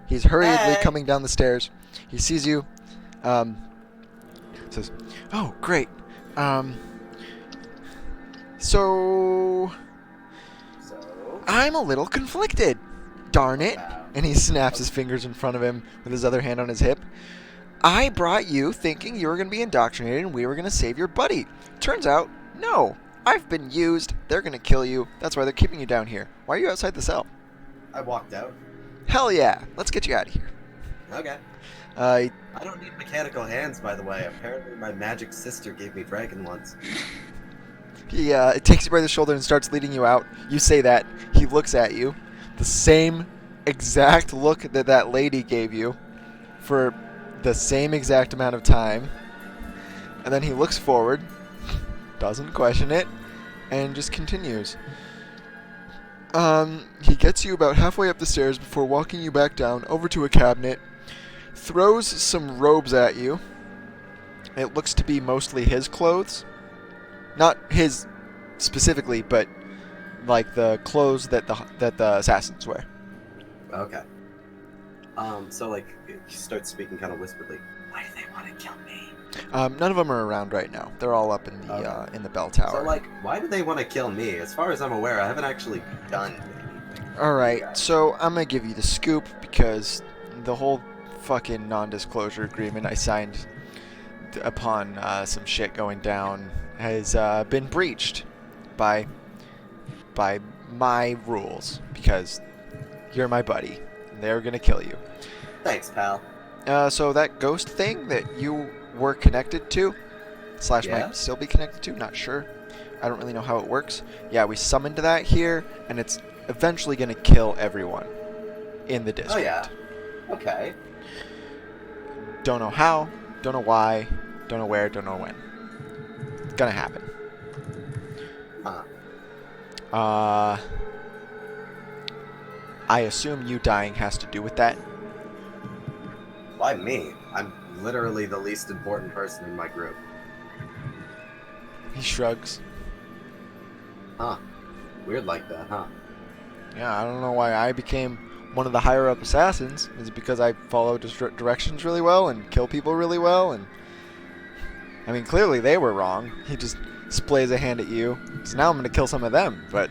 He's hurriedly Hey! coming down the stairs. He sees you. Says, "Oh, great. So I'm a little conflicted. Darn it!" Wow. And he snaps his fingers in front of him with his other hand on his hip. "I brought you thinking you were going to be indoctrinated and we were going to save your buddy. Turns out, no. I've been used. They're going to kill you. That's why they're keeping you down here. Why are you outside the cell?" I walked out. Hell yeah. Let's get you out of here. Okay. Uh, I don't need mechanical hands, by the way. Apparently my magic sister gave me dragon ones. He takes you by the shoulder and starts leading you out. You say that. He looks at you. The same exact look that that lady gave you for the same exact amount of time. And then he looks forward, doesn't question it, and just continues. He gets you about halfway up the stairs before walking you back down over to a cabinet, throws some robes at you. It looks to be mostly his clothes. Not his specifically, but like the clothes that the assassins wear. Okay. So like, he starts speaking kind of whisperedly. Why do they want to kill me? None of them are around right now. They're all up in the Okay. bell tower. So like, why do they want to kill me? As far as I'm aware, I haven't actually done anything. All right, so I'm gonna give you the scoop because the whole fucking non-disclosure agreement I signed upon some shit going down has been breached by my rules because you're my buddy. And they're gonna kill you. Thanks, pal. So that ghost thing that you were connected to, / Yeah? might still be connected to, not sure. I don't really know how it works. Yeah, we summoned that here, and it's eventually going to kill everyone in the district. Oh yeah. Okay. Don't know how, don't know why, don't know where, don't know when. It's gonna happen. Huh. I assume you dying has to do with that. Why me? I'm literally the least important person in my group. He shrugs. Huh. Weird like that, huh? Yeah, I don't know why I became one of the higher up assassins. Is it because I follow directions really well and kill people really well? And I mean, clearly they were wrong. He just splays a hand at you. So now I'm going to kill some of them. But,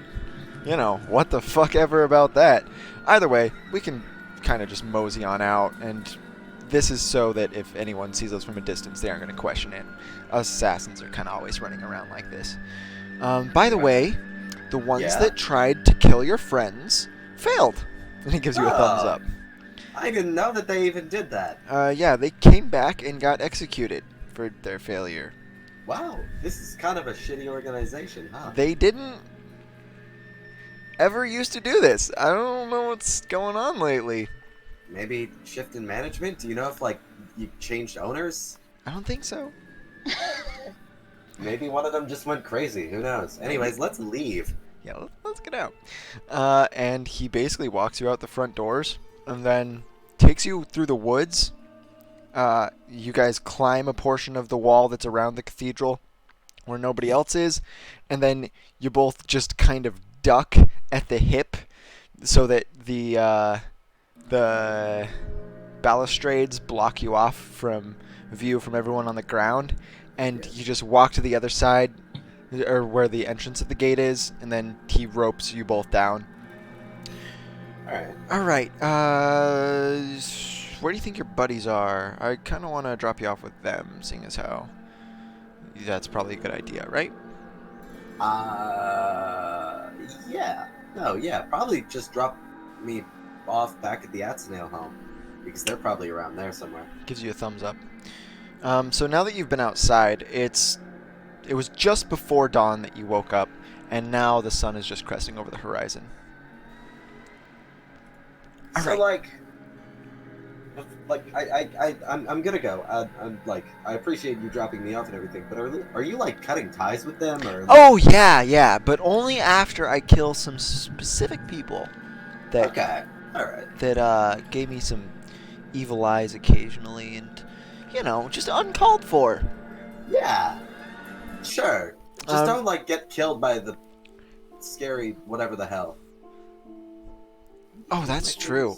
you know, what the fuck ever about that? Either way, we can kind of just mosey on out. And this is so that if anyone sees us from a distance, they aren't going to question it. Us assassins are kind of always running around like this. By the way, the ones that tried to kill your friends failed. And he gives you a thumbs up. I didn't know that they even did that. Yeah, they came back and got executed for their failure. Wow, this is kind of a shitty organization, huh? They didn't ever used to do this. I don't know what's going on lately. Maybe shift in management? Do you know if, like, you changed owners? I don't think so. Maybe one of them just went crazy. Who knows? Anyways, let's leave. Yeah, let's get out. And he basically walks you out the front doors and then takes you through the woods. You guys climb a portion of the wall that's around the cathedral where nobody else is, and then you both just kind of duck at the hip so that the balustrades block you off from view from everyone on the ground, and you just walk to the other side, or where the entrance of the gate is, and then he ropes you both down. Alright, where do you think your buddies are? I kind of want to drop you off with them, seeing as how that's probably a good idea, right? Yeah. No, yeah, probably just drop me off back at the Atzenale home, because they're probably around there somewhere. Gives you a thumbs up. So now that you've been outside, it was just before dawn that you woke up, and now the sun is just cresting over the horizon. All so, right. I'm gonna go. I appreciate you dropping me off and everything, but are you like cutting ties with them, or? Oh yeah, but only after I kill some specific people that Okay, all right. that gave me some evil eyes occasionally, and you know, just uncalled for. Yeah, sure. Just don't like get killed by the scary whatever the hell. Oh, that's true.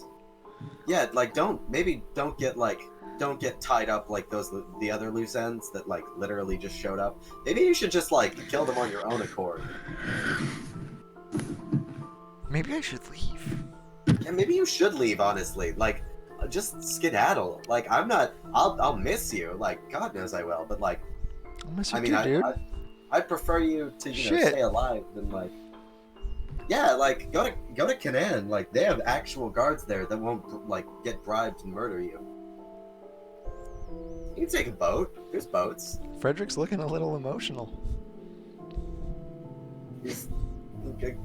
Yeah, like don't get tied up like the other loose ends that like literally just showed up. Maybe you should just like kill them on your own accord. Maybe I should leave. Yeah, maybe you should leave, honestly. Like, just skedaddle. Like, I'll miss you. Like, God knows I will. But like, I'll miss you too, dude. I'd prefer you to stay alive than like. Yeah, like go to Canaan. Like they have actual guards there that won't like get bribed and murder you. You can take a boat. There's boats. Frederick's looking a little emotional.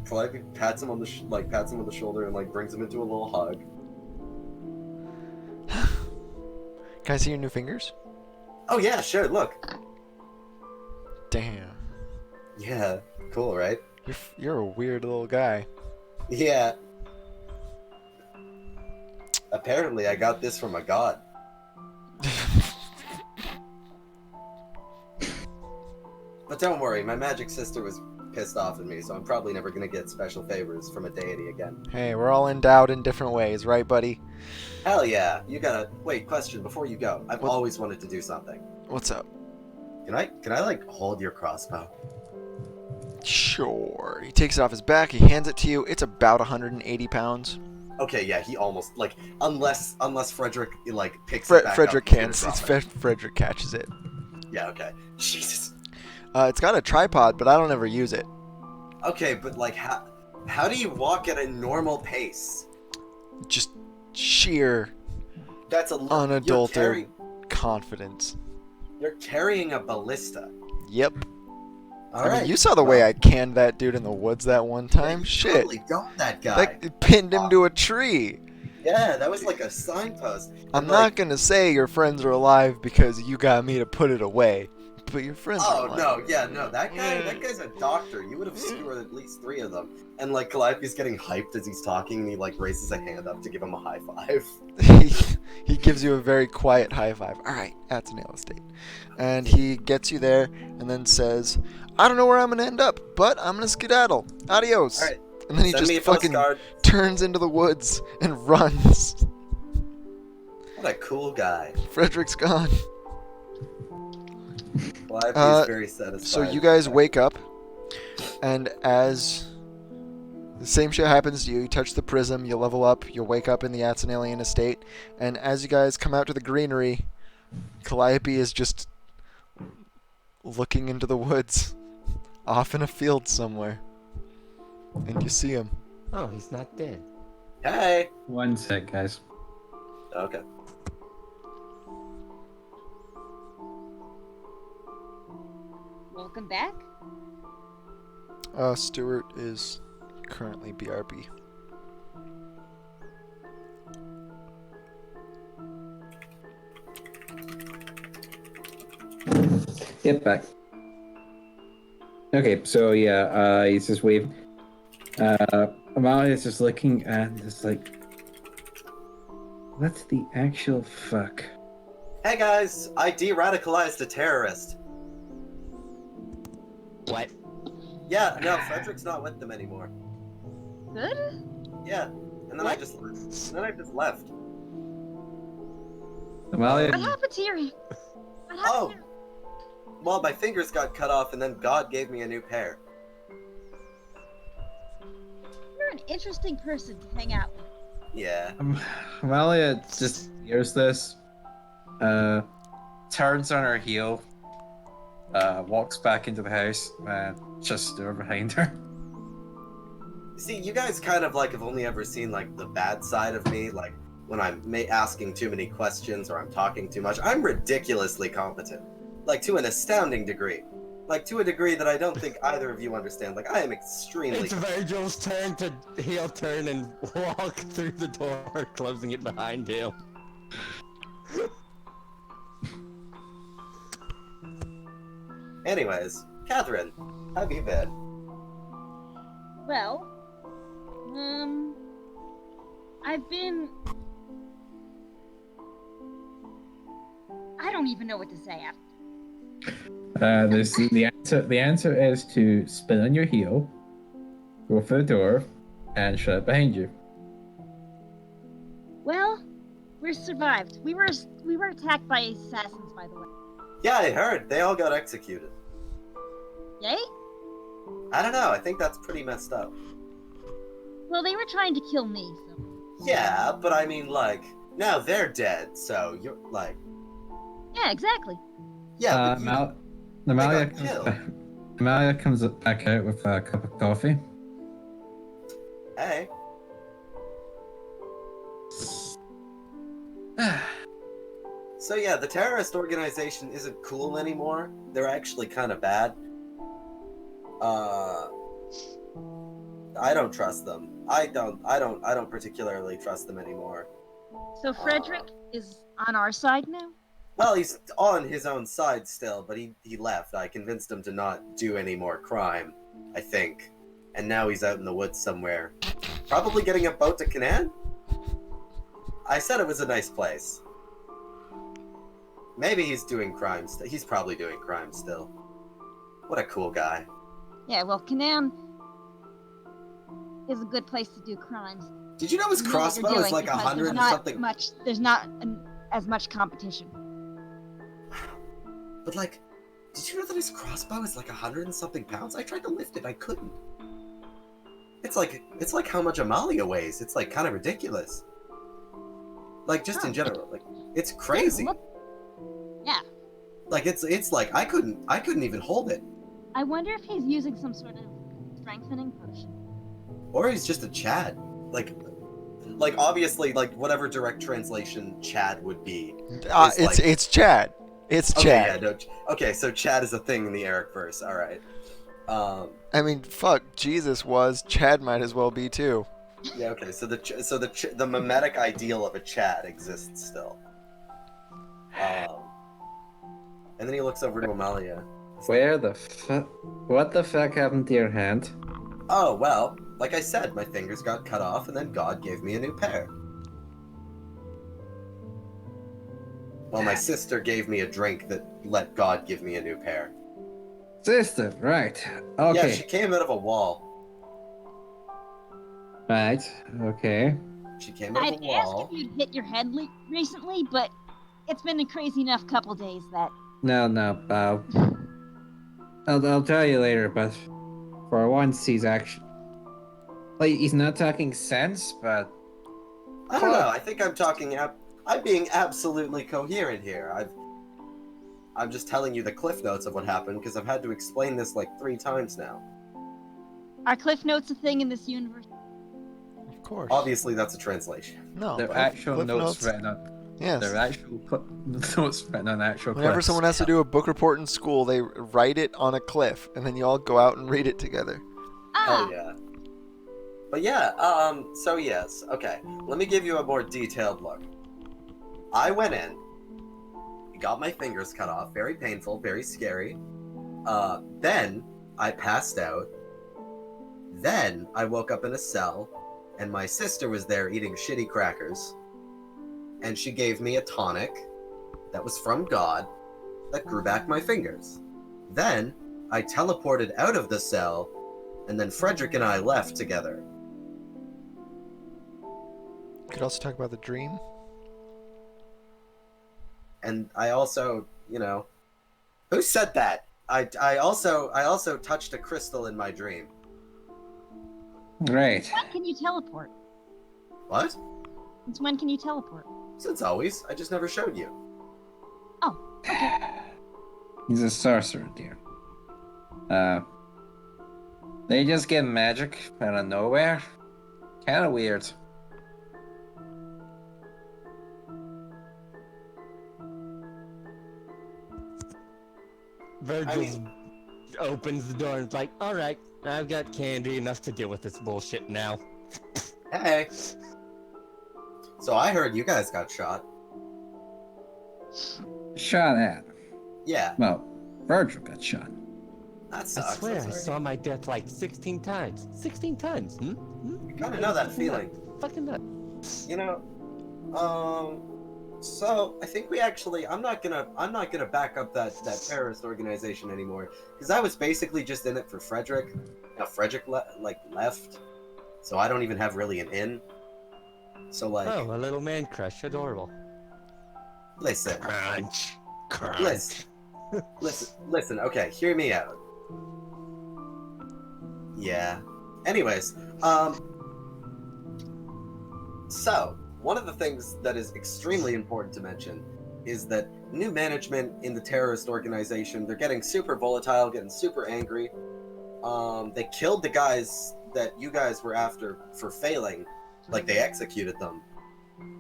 Calliope pats him on the shoulder and like brings him into a little hug. Can I see your new fingers? Oh yeah, sure. Look. Damn. Yeah, cool, right? You're a weird little guy. Yeah. Apparently, I got this from a god. But don't worry, my magic sister was pissed off at me, so I'm probably never gonna get special favors from a deity again. Hey, we're all endowed in different ways, right, buddy? Hell yeah! You gotta wait. Question before you go. I've always wanted to do something. What's up? Can I like hold your crossbow? Sure. He takes it off his back. He hands it to you. It's about 180 pounds. Okay, yeah. He almost like unless Frederick like picks it back Frederick up. can't. Frederick catches it. Yeah. Okay. Jesus. It's got a tripod, but I don't ever use it. Okay, but like how do you walk at a normal pace? Just sheer That's unadulterated confidence. You're carrying a ballista. Yep. All right. You saw the way I canned that dude in the woods that one time. You Shit. totally got that guy. That pinned him to a tree. Yeah, that was like a signpost. I'm not gonna say your friends are alive because you got me to put it away, but your friends Oh are no, lying. yeah, no, that guy's a doctor. You would have skewered at least 3 of them. And like Calliope's getting hyped as he's talking, and he like raises a hand up to give him a high five. He gives you a very quiet high five. All right, that's an estate. And he gets you there and then says, I don't know where I'm going to end up, but I'm going to skedaddle. Adios. All right, And then he send just me a fucking postcard. turns into the woods and runs. What a cool guy. Frederick's gone. Calliope's very satisfied. So you guys wake up, and as the same shit happens to you, you touch the prism, you level up, you wake up in the Atzenalian estate, and as you guys come out to the greenery, Calliope is just looking into the woods, off in a field somewhere, and you see him. Oh, he's not dead. Hey. 1 sec, guys. Okay. Welcome back. Stuart is currently BRB. Get back. Okay, so yeah, he's just waving. Amalia's just looking and it's like, what the actual fuck? Hey guys, I de-radicalized a terrorist. What? Yeah, no, Frederick's not with them anymore. Good. Yeah, and then I just left. Amalia, What happened to your? What happened Oh. to your... Well, my fingers got cut off, and then God gave me a new pair. You're an interesting person to hang out with. Yeah. Amalia just hears this, turns on her heel, walks back into the house, and shuts the door behind her. See, you guys kind of like have only ever seen like the bad side of me, like when I'm asking too many questions or I'm talking too much. I'm ridiculously competent, like to an astounding degree, like to a degree that I don't think either of you understand. Like I am extremely. It's Virgil's turn to heel turn and walk through the door, closing it behind him. Anyways, Catherine, how have you been? Well, I've been. I don't even know what to say after. the answer is to spin on your heel, go for the door, and shut it behind you. Well, we survived. We were attacked by assassins, by the way. Yeah, I heard they all got executed. Yay? I don't know. I think that's pretty messed up. Well, they were trying to kill me, so. Yeah, but I mean, like, now they're dead, so you're like, Yeah, exactly. yeah. But Amalia got killed. Amalia comes back out with a cup of coffee. Hey. So yeah, the terrorist organization isn't cool anymore. They're actually kind of bad. I don't trust them. I don't particularly trust them anymore. So Frederick is on our side now? Well, he's on his own side still, but he left. I convinced him to not do any more crime, I think. And now he's out in the woods somewhere. Probably getting a boat to Canaan? I said it was a nice place. Maybe he's doing crimes. He's probably doing crime still. What a cool guy. Yeah, well, Canaan is a good place to do crimes. Did you know his You know what you're crossbow is doing like because 100 there's and not something? there's not as much competition. But like, did you know that his crossbow is like 100 and something pounds? I tried to lift it, I couldn't. It's like how much Amalia weighs. It's like kind of ridiculous. Like just in general, like it's crazy. Look. Yeah. Like it's like I couldn't even hold it. I wonder if he's using some sort of strengthening potion. Or he's just a Chad. Like obviously like whatever direct translation Chad would be. It's Chad. It's Okay, Chad. yeah, no, okay, so Chad is a thing in the Eric verse. All right. I mean, fuck. Jesus was. Chad might as well be too. Yeah. Okay. So the mimetic ideal of a Chad exists still. And then he looks over to Amalia. Where the fuck? What the fuck happened to your hand? Oh, well, like I said, my fingers got cut off, and then God gave me a new pair. Well, my sister gave me a drink that let God give me a new pair. Sister, right. Yeah, she Okay. came out of a wall. Right. Okay. She came out I'd of a ask wall. if you'd hit your head recently, but it's been a crazy enough couple days that. No. I'll tell you later, but for once he's actually like he's not talking sense, but I don't know. I think I'm talking. I'm being absolutely coherent here. I'm just telling you the cliff notes of what happened because I've had to explain this like 3 times now. Are cliff notes a thing in this universe? Of course. Obviously, that's a translation. No. they're actual Cliff notes written on. Yes. They're actual notes written on actual Whenever cliffs. someone has to do a book report in school, they write it on a cliff, and then you all go out and read it together. Hell yeah. But yeah, so yes, okay. Let me give you a more detailed look. I went in, got my fingers cut off, very painful, very scary. Then I passed out. Then I woke up in a cell, and my sister was there eating shitty crackers. And she gave me a tonic that was from God that grew back my fingers. Then I teleported out of the cell, and then Frederick and I left together. You could also talk about the dream. And I also, who said that? I also touched a crystal in my dream. Right. When can you teleport? What? Since when can you teleport? Since always, I just never showed you. Oh, okay. He's a sorcerer, dear. They just get magic out of nowhere. Kind of weird. Virgil opens the door and is like, alright, I've got candy enough to deal with this bullshit now. Hey. So I heard you guys got shot. Shot at. Yeah, Well, Virgil got shot. that I sucks. swear I That's saw my death like 16 times. 16 times, hmm? You kind of know that feeling. Fucking nuts. So I think we actually, I'm not gonna back up that terrorist organization anymore because I was basically just in it for Frederick. Now Frederick left, so I don't even have really an in. So like, Oh, a little man crush, adorable. listen, Crunch. listen. Okay, hear me out. Yeah. Anyways, so one of the things that is extremely important to mention is that new management in the terrorist organization, they're getting super volatile, getting super angry. They killed the guys that you guys were after for failing. Like, they executed them.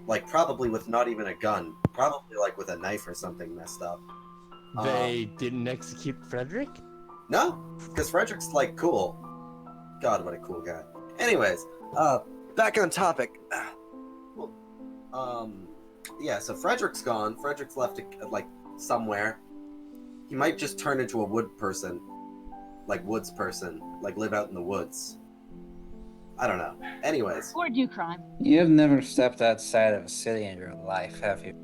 Like, probably with not even a gun. Probably, like, with a knife or something messed up. They didn't execute Frederick? No, because Frederick's, like, cool. God, what a cool guy. Anyways, back on topic. Yeah, so Frederick's gone. Frederick's left, like, somewhere. He might just turn into a wood person. Like, woods person. Like, live out in the woods. I don't know. Anyways. Or do crime. You've never stepped outside of a city in your life, have you?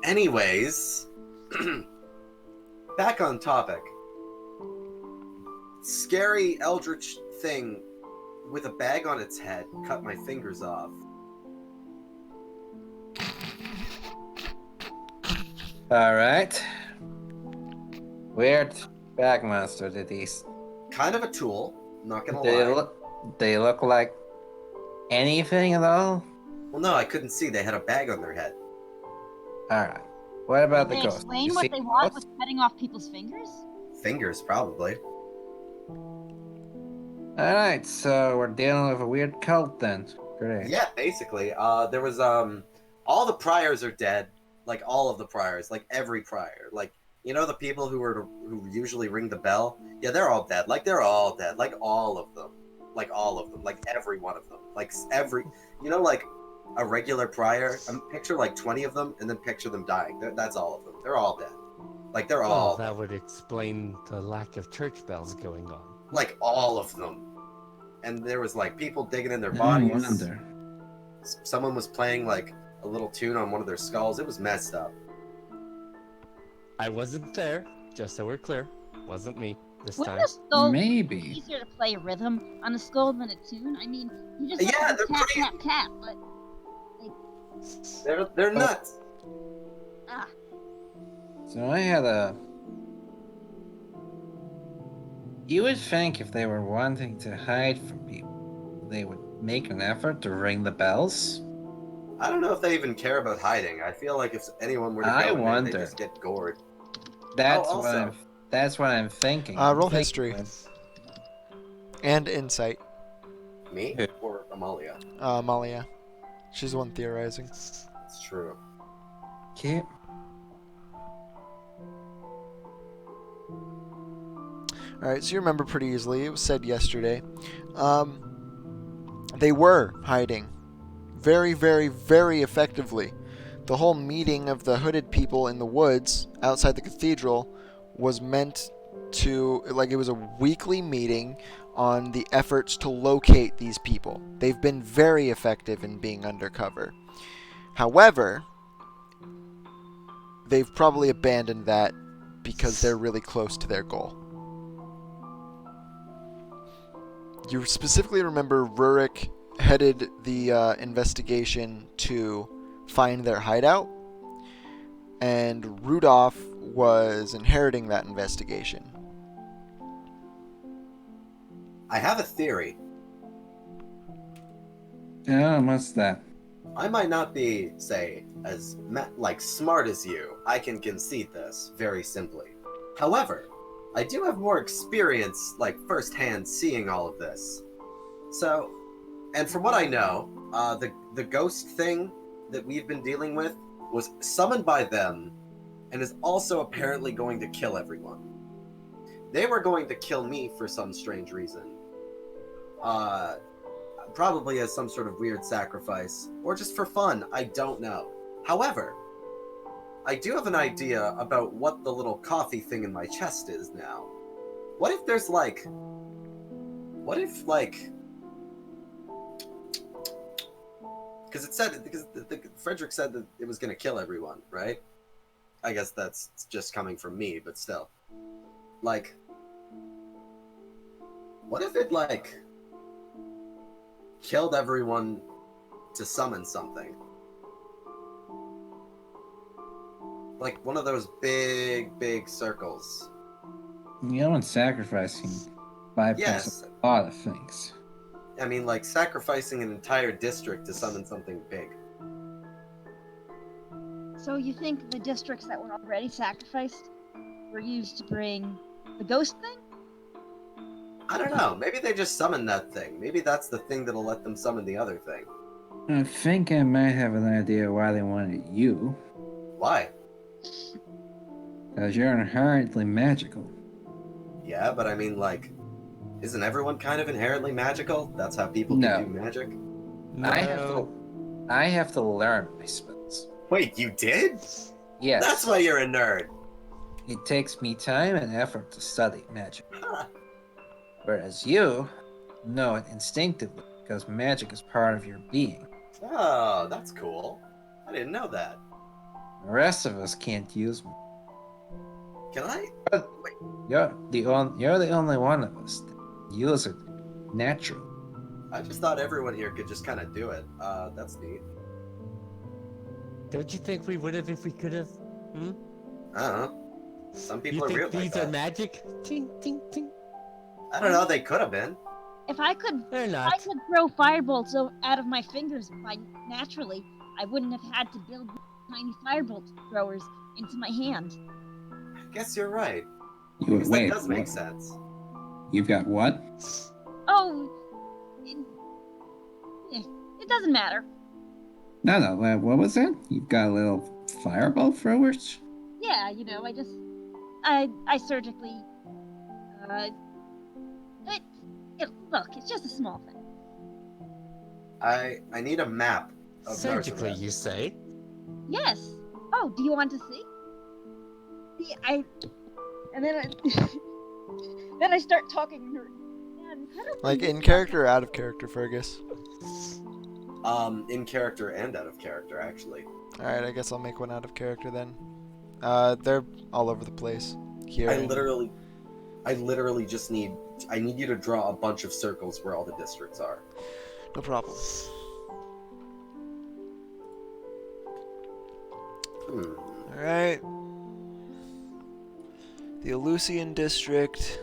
Anyways. Back on topic. Scary eldritch thing with a bag on its head cut my fingers off. Alright. Weird bag monster did these. Kind of a tool, not gonna They lie. look like anything at all? Well, no, I couldn't see. They had a bag on their head. Alright. What about the They ghost? explain You what see they want ghosts? with cutting off people's fingers? Fingers, probably. Alright, so we're dealing with a weird cult then. Great. Yeah, basically. There was all the priors are dead. Like all of the priors, like every prior. Like, you know, the people who usually ring the bell. Yeah, they're all dead. Like they're all dead. Like all of them. Like all of them. Like every one of them. Like every. You know, like a regular prior, picture like 20 of them, and then picture them dying. That's all of them. They're all dead. Like, they're Well, all that dead. would explain the lack of church bells going on. Like, all of them. And there was, like, people digging in their I bodies. wonder. Someone was playing, like, a little tune on one of their skulls. It was messed up. I wasn't there, just so we're clear. Wasn't me this Wouldn't time. a skull be Maybe. easier to play a rhythm on a skull than a tune? I mean, you just Yeah, have to they're tap, pretty- tap, tap, but They're nuts. ah, So I had a. You would think if they were wanting to hide from people, they would make an effort to ring the bells. I don't know if they even care about hiding. I feel like if anyone were to I go in there, wonder. they just get gored. That's Oh, what also- I'm. That's what I'm thinking. Roll I'm thinking history. And insight. Me or Amalia? Malia. She's the one theorizing. It's true. Okay. Alright, so you remember pretty easily. It was said yesterday. They were hiding. Very, very, very effectively. The whole meeting of the hooded people in the woods outside the cathedral was meant to, like, it was a weekly meeting on the efforts to locate these people. They've been very effective in being undercover. However, they've probably abandoned that because they're really close to their goal. You specifically remember Rurik headed the investigation to find their hideout, and Rudolph was inheriting that investigation. I have a theory. Oh, what's that? I might not be, say, as smart as you. I can concede this very simply. However, I do have more experience, like firsthand, seeing all of this. So, and from what I know, the ghost thing that we've been dealing with was summoned by them, and is also apparently going to kill everyone. They were going to kill me for some strange reason. Probably as some sort of weird sacrifice, or just for fun, I don't know. However, I do have an idea about what the little coffee thing in my chest is now. What if there's like... What if, like... Because it said... Because Frederick said that it was going to kill everyone, right? I guess that's just coming from me, but still. Like... What if it, like... killed everyone to summon something? Like one of those big circles. You know, when sacrificing bypasses Yes. a lot of things. I mean, like sacrificing an entire district to summon something big. so you think the districts that were already sacrificed were used to bring the ghost thing? I don't know. Maybe they just summoned that thing. Maybe that's the thing that'll let them summon the other thing. I think I might have an idea why they wanted you. Why? Because you're inherently magical. Yeah, but I mean, like, isn't everyone kind of inherently magical? That's how people No. can do magic? I have to learn my spells. Wait, you did? Yes. That's why you're a nerd. It takes me time and effort to study magic. Huh. Whereas you know it instinctively because magic is part of your being. Oh, that's cool. I didn't know that. The rest of us can't use them. Can I? You're the only one of us that use it naturally. I just thought everyone here could just kind of do it. That's neat. Don't you think we would have if we could have? Hmm? I don't know. Some people You are think weird like these that. are magic? Ting, ting, ting. I don't know. They could have been. If I could They're I not. could throw firebolts out of my fingers by naturally, I wouldn't have had to build tiny firebolt throwers into my hand. I guess you're right. You Because wait. that does make what? sense. You've got what? Oh, it doesn't matter. No. What was that? You've got little fireball throwers? Yeah, you know, I surgically, look, it's just a small thing. I need a map Of Surgically, Narsaret. you say? Yes. Oh, do you want to see? And then then I start talking. Yeah, incredibly Like in weird. character or out of character, Fergus? In character and out of character, actually. Alright, I guess I'll make one out of character then. They're all over the place. Here. I literally just need. I need you to draw a bunch of circles where all the districts are. No problem. Alright. The Elysian district.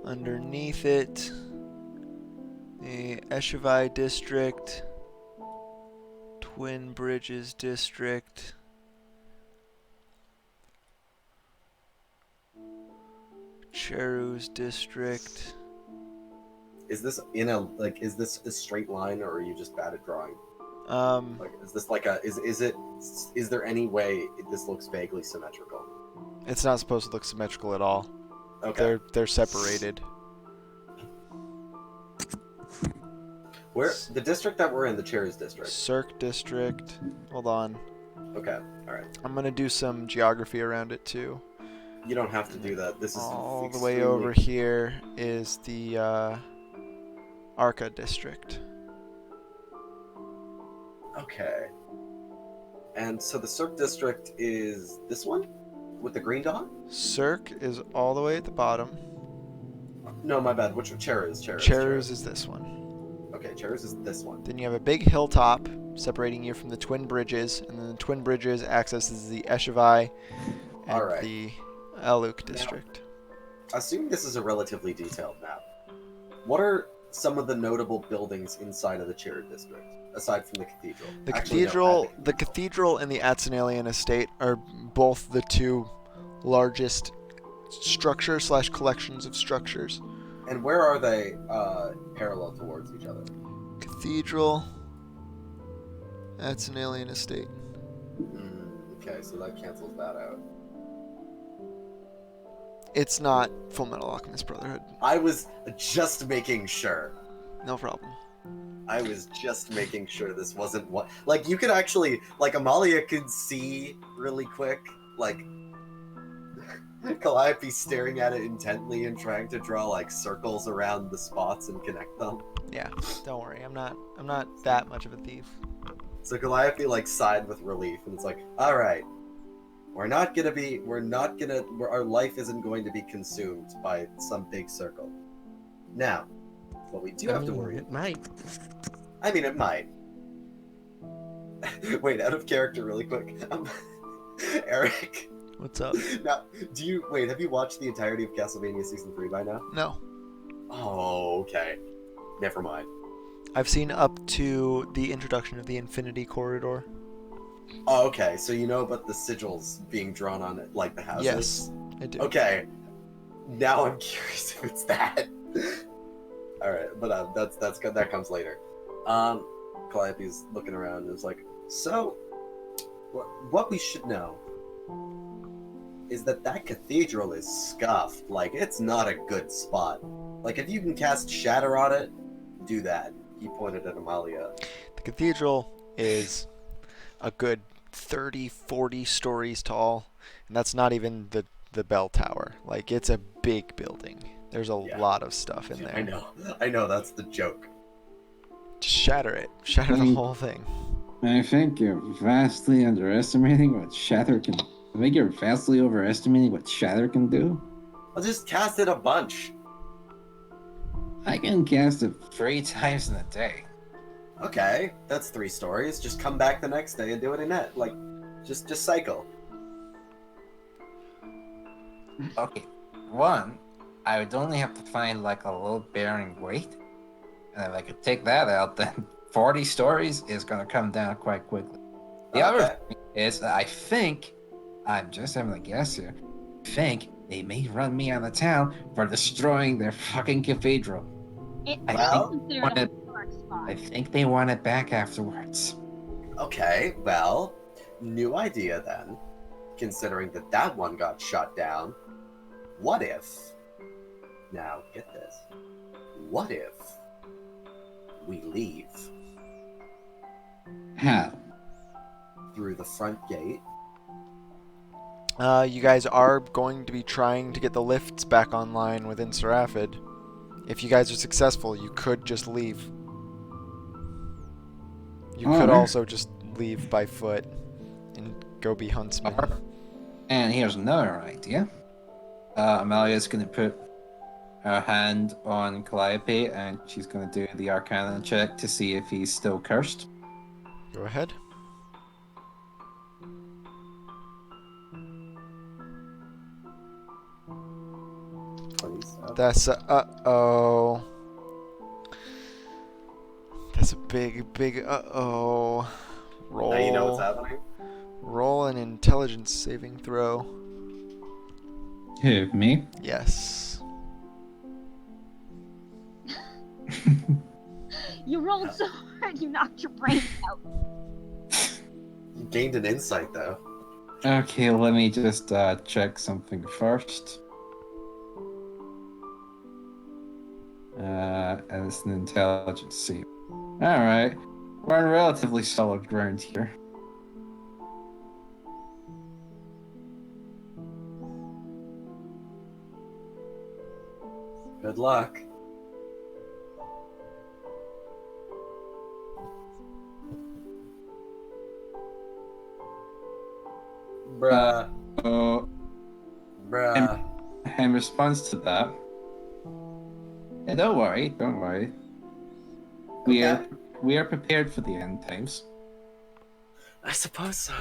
Underneath it. The Eshevai district. Twin Bridges district. Cherus district. Is this is this a straight line, or are you just bad at drawing? Like, is this like a is there any way this looks vaguely symmetrical? It's not supposed to look symmetrical at all. Okay. They're separated. Where the district that we're in, the Cherries district. Cirque district. Hold on. Okay. All right. I'm gonna do some geography around it too. You don't have to do that. This is All the way extremely- over here is the Arca district. Okay. And so the Cirque district is this one with the green dot? Cirque is all the way at the bottom. No, my bad. Which one? Cherries. Cherus is this one. Okay, Cherries is this one. Then you have a big hilltop separating you from the Twin Bridges, and then the Twin Bridges accesses the Eshevai and Alright. the Aluk district. Assuming this is a relatively detailed map, what are some of the notable buildings inside of the Cherry district, aside from the cathedral? The Actually, no, cathedral, at the cathedral and the Atzenalian estate are both the two largest structure / collections of structures. And where are they parallel towards each other? Cathedral, Atzenalian estate. Okay, so that cancels that out. It's not Full Metal Alchemist Brotherhood. I was just making sure. No problem. I was just making sure this wasn't what. Like, you could actually. Like, Amalia could see really quick. Like, Calliope staring at it intently and trying to draw, like, circles around the spots and connect them. Yeah, don't worry. I'm not that much of a thief. So Calliope, like, sighed with relief, and it's like, alright. Our life isn't going to be consumed by some big circle. Now, what we do have to worry. It might. I mean, it might. Wait, out of character, really quick. Eric. What's up? Now, have you watched the entirety of Castlevania Season 3 by now? No. Oh, okay. Never mind. I've seen up to the introduction of the Infinity Corridor. Oh, okay. So you know about the sigils being drawn on it, like the houses? Yes, I do. Okay. Now I'm curious if it's that. Alright, but that's good. That comes later. Calliope's looking around and is like, so, what we should know is that cathedral is scuffed. Like, it's not a good spot. Like, if you can cast Shatter on it, do that. He pointed at Amalia. The cathedral is a good 30-40 stories tall, and that's not even the bell tower. Like, it's a big building. There's a lot of stuff in there. I know, that's the joke. Just shatter it. Shatter the whole thing. I think you're vastly underestimating what Shatter can. I think you're vastly overestimating what Shatter can do. I'll just cast it a bunch. I can cast it 3 times in a day. Okay, that's 3 stories. Just come back the next day and do it in that. Like, just cycle. Okay, one, I would only have to find like a load bearing weight, and if I could take that out, then 40 stories is going to come down quite quickly. The other thing is that I think, I'm just having a guess here, I think they may run me out of town for destroying their fucking cathedral. I think they want it back afterwards. Okay, well, new idea then. Considering that one got shut down, what if... Now, get this. What if we leave? How? Through the front gate. You guys are going to be trying to get the lifts back online within Seraphic. If you guys are successful, you could just leave. You could Or- also just leave by foot and go be huntsmen. And here's another idea. Amelia's going to put her hand on Calliope and she's going to do the Arcana check to see if he's still cursed. Go ahead. That's a uh-oh. That's a big uh-oh. Roll. Now you know what's happening? Roll an intelligence saving throw. Who, me? Yes. You rolled so hard, you knocked your brains out. You gained an insight, though. Okay, let me just check something first. As an intelligence save. Alright, we're on relatively solid ground here. Good luck. Bruh. So, Bruh. in response to that, don't worry, don't worry. Okay. We are prepared for the end times. I suppose so.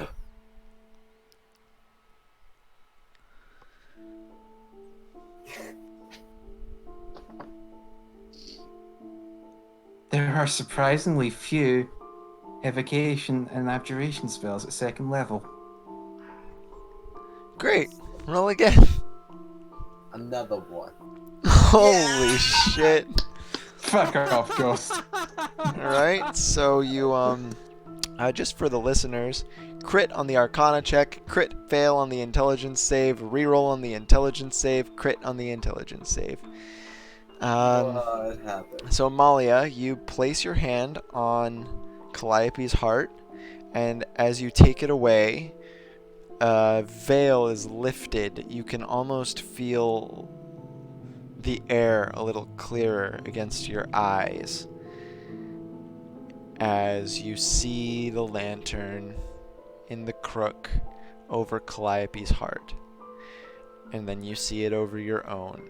There are surprisingly few evocation and abjuration spells at second level. Great. Roll again. Another one. Holy shit. Fuck off, Ghost. Alright, so you, just for the listeners, crit on the Arcana check, crit fail on the intelligence save, reroll on the intelligence save, crit on the intelligence save. What happened? So Amalia, you place your hand on Calliope's heart, and as you take it away, a veil is lifted. You can almost feel the air a little clearer against your eyes as you see the lantern in the crook over Calliope's heart. And then you see it over your own.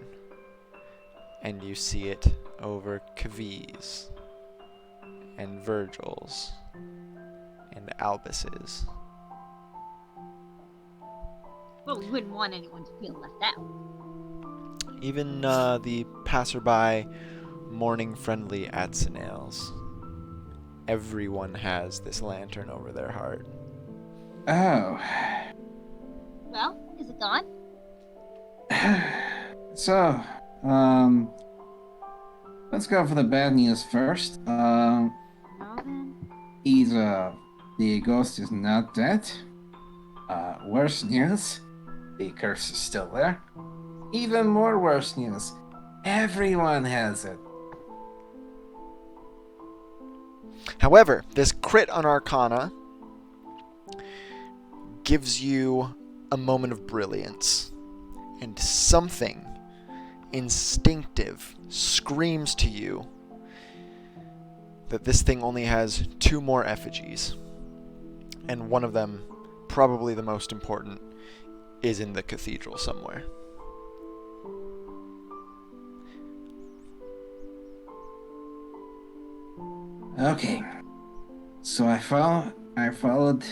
And you see it over Kavi's and Virgil's and Albus's. Well, we wouldn't want anyone to feel left out. Even the passerby morning friendly Atsinales. Everyone has this lantern over their heart. Oh. Well, is it gone? So, let's go for the bad news first. Oh, then. The ghost is not dead. Worse news, the curse is still there. Even more worse news, everyone has it. However, this crit on Arcana gives you a moment of brilliance, and something instinctive screams to you that this thing only has 2 more effigies, and one of them, probably the most important, is in the cathedral somewhere. Okay, so I followed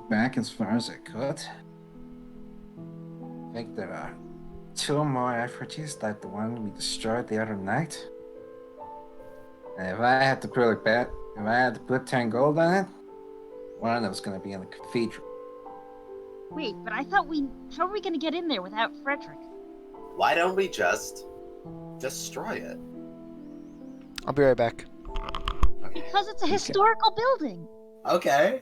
back as far as I could. I think there are 2 more effigies like the one we destroyed the other night. And if I had to put 10 gold on it, one of them was going to be in the cathedral. Wait, but I thought how are we gonna get in there without Frederick? Why don't we just destroy it? I'll be right back. Because it's a historical building. Okay.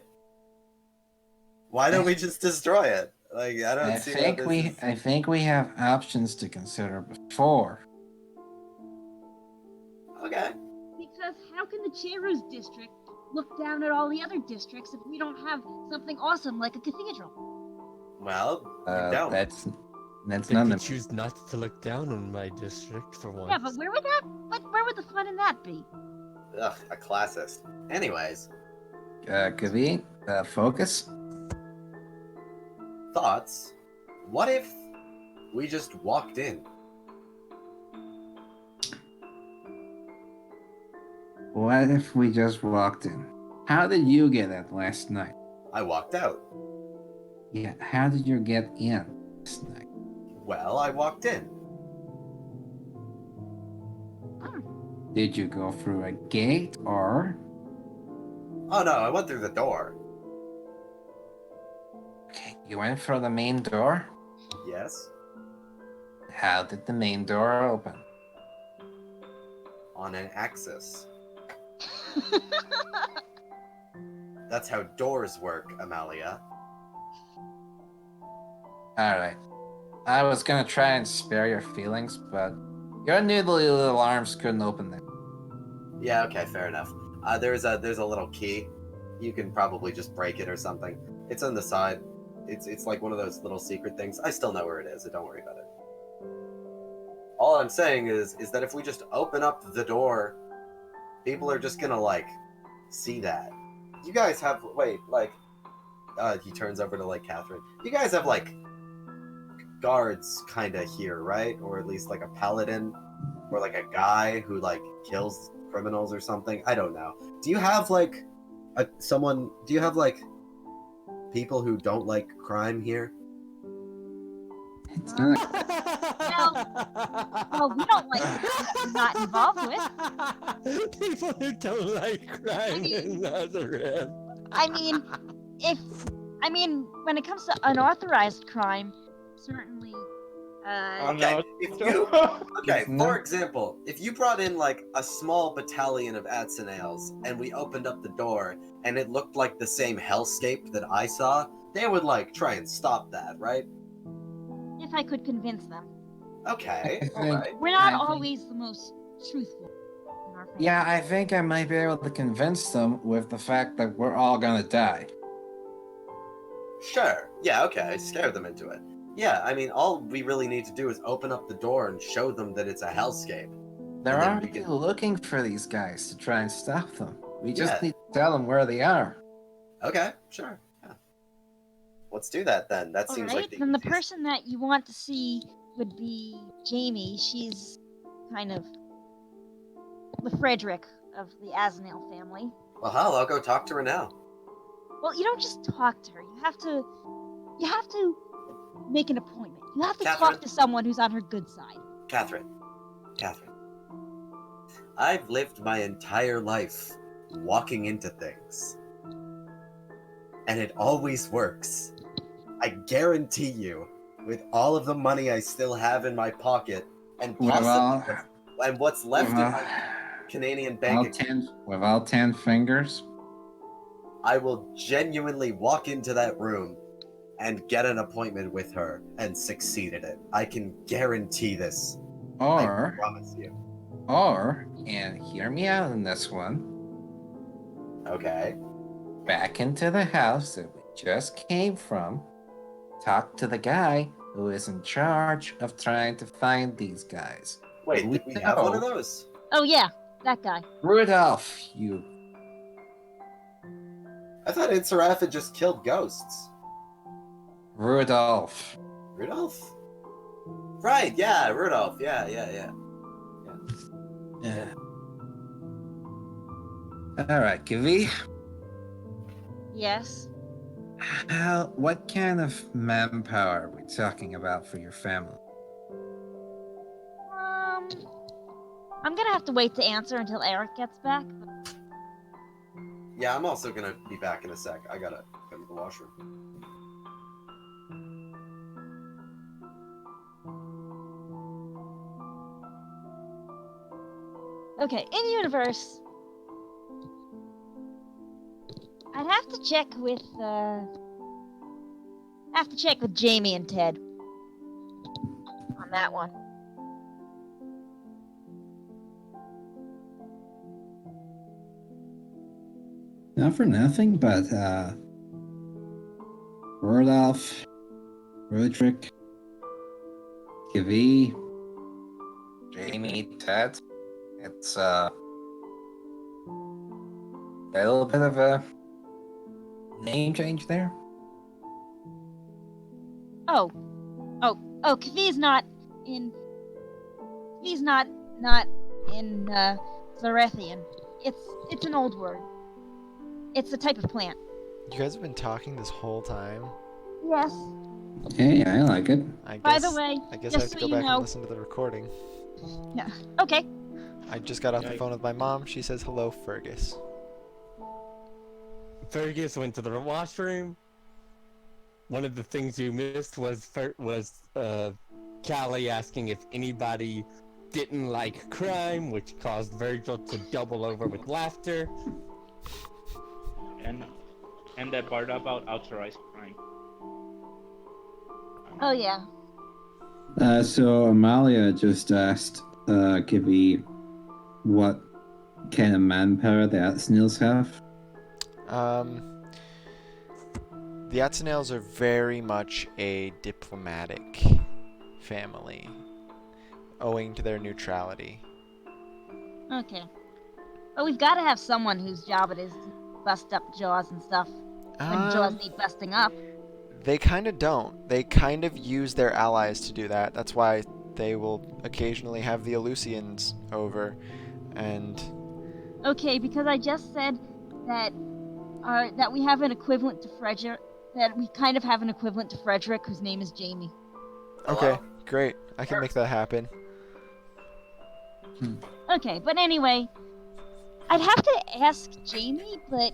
Why don't we just destroy it? Like, I don't see how this is... I think we have options to consider before. Okay. Because how can the Chero's district look down at all the other districts if we don't have something awesome like a cathedral? Well, you don't. That's But none you of choose not to look down on my district for once. Yeah, but where would that? Where would the fun in that be? Ugh, a classist. Anyways, Kavi, focus. thoughts? What if we just walked in? What if we just walked in? How did you get it last night? I walked out. Yeah, how did you get in last night? Well, I walked in. Did you go through a gate or? Oh no, I went through the door. Okay, you went through the main door? Yes. How did the main door open? On an axis. That's how doors work, Amalia. Alright. I was gonna try and spare your feelings, but your noodly little arms couldn't open it. Yeah, okay, fair enough. There's a little key. You can probably just break it or something. It's on the side. It's like one of those little secret things. I still know where it is, so don't worry about it. All I'm saying is that if we just open up the door, people are just gonna like see that. You guys have he turns over to like Catherine. You guys have like guards kinda here, right? Or at least like a paladin or like a guy who like kills criminals or something. I don't know. Do you have like do you have like people who don't like crime here? It's not. Well, we don't like things we're not involved with. People who don't like crime in Nazareth. I mean, when it comes to unauthorized crime, certainly. Oh Okay, no. if you okay, It's not- for example, if you brought in like a small battalion of Atsenales and we opened up the door and it looked like the same hellscape that I saw, they would like try and stop that, right? If I could convince them. Okay, I think- alright. We're not I think- always the most truthful in our family. Yeah, I think I might be able to convince them with the fact that we're all gonna die. Sure. Yeah, okay, scare them into it. Yeah, I mean, all we really need to do is open up the door and show them that it's a hellscape. They're And then we already can- looking for these guys to try and stop them. We just Yeah. need to tell them where they are. Okay, sure. Yeah. Let's do that then. That All seems right, like the then the easiest. person that you want to see would be Jamie. She's kind of the Frederick of the Asnale family. Well, hell, I'll go talk to her now. Well, you don't just talk to her. You have to make an appointment. You have to Catherine? talk to someone who's on her good side. Catherine. I've lived my entire life walking into things. And it always works. I guarantee you, with all of the money I still have in my pocket, and possibly and what's left in my Canadian bank account, with all 10 fingers. I will genuinely walk into that room and get an appointment with her and succeed at it. I can guarantee this. I Or, promise you. and hear me out on this one, Okay. back into the house that we just came from, talk to the guy who is in charge of trying to find these guys. Wait, We did we have one of know. those? Oh yeah, that guy. Rudolph, you. I thought Inseraph had just killed ghosts. Rudolph. Rudolph? Right, yeah, Rudolph. Yeah. Yeah. Alright, Kivi. Yes. What kind of manpower are we talking about for your family? I'm gonna have to wait to answer until Eric gets back. Yeah, I'm also gonna be back in a sec. I gotta go to the washroom. Okay, in universe, I'd have to check with Jamie and Ted on that one. not for nothing, but Rudolph, Roderick, Kivi, Jamie, Ted. It's a little bit of a name change there. Oh, Kvi's not in. Kvi's not in Zarethian. It's an old word. It's a type of plant. You guys have been talking this whole time. Yes. hey, I like it. By the way, I guess just I have to so go you back know- and listen to the recording. Yeah. Okay. I just got off the Yikes. phone with my mom. She says hello, Fergus. Fergus went to the washroom. One of the things you missed was Callie asking if anybody didn't like crime, which caused Virgil to double over with laughter. And that part about authorized crime. Oh yeah. So Amalia just asked Kivi what kind of manpower the Atsnails have. The Atzenales are very much a diplomatic family, owing to their neutrality. Okay. But we've got to have someone whose job it is to bust up jaws and stuff when jaws need busting up. They kind of don't. They kind of use their allies to do that. That's why they will occasionally have the Eleusians over, and Okay, because I just said that that we have an equivalent to Frederick. That we kind of have an equivalent to Frederick, whose name is Jamie. okay, great. I can make that happen. Okay, but anyway, I'd have to ask Jamie, but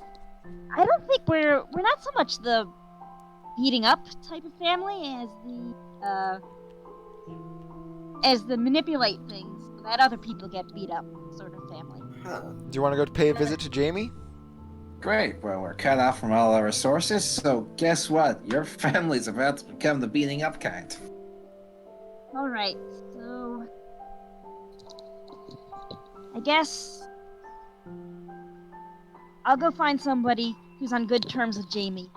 I don't think we're not so much the beating up type of family as the manipulate things so that other people get beat up sort of family. Huh. Do you want to go pay a visit to Jamie? Great. Well, we're cut off from all our resources, so guess what? Your family's about to become the beating up kind. All right, so I guess I'll go find somebody who's on good terms with Jamie.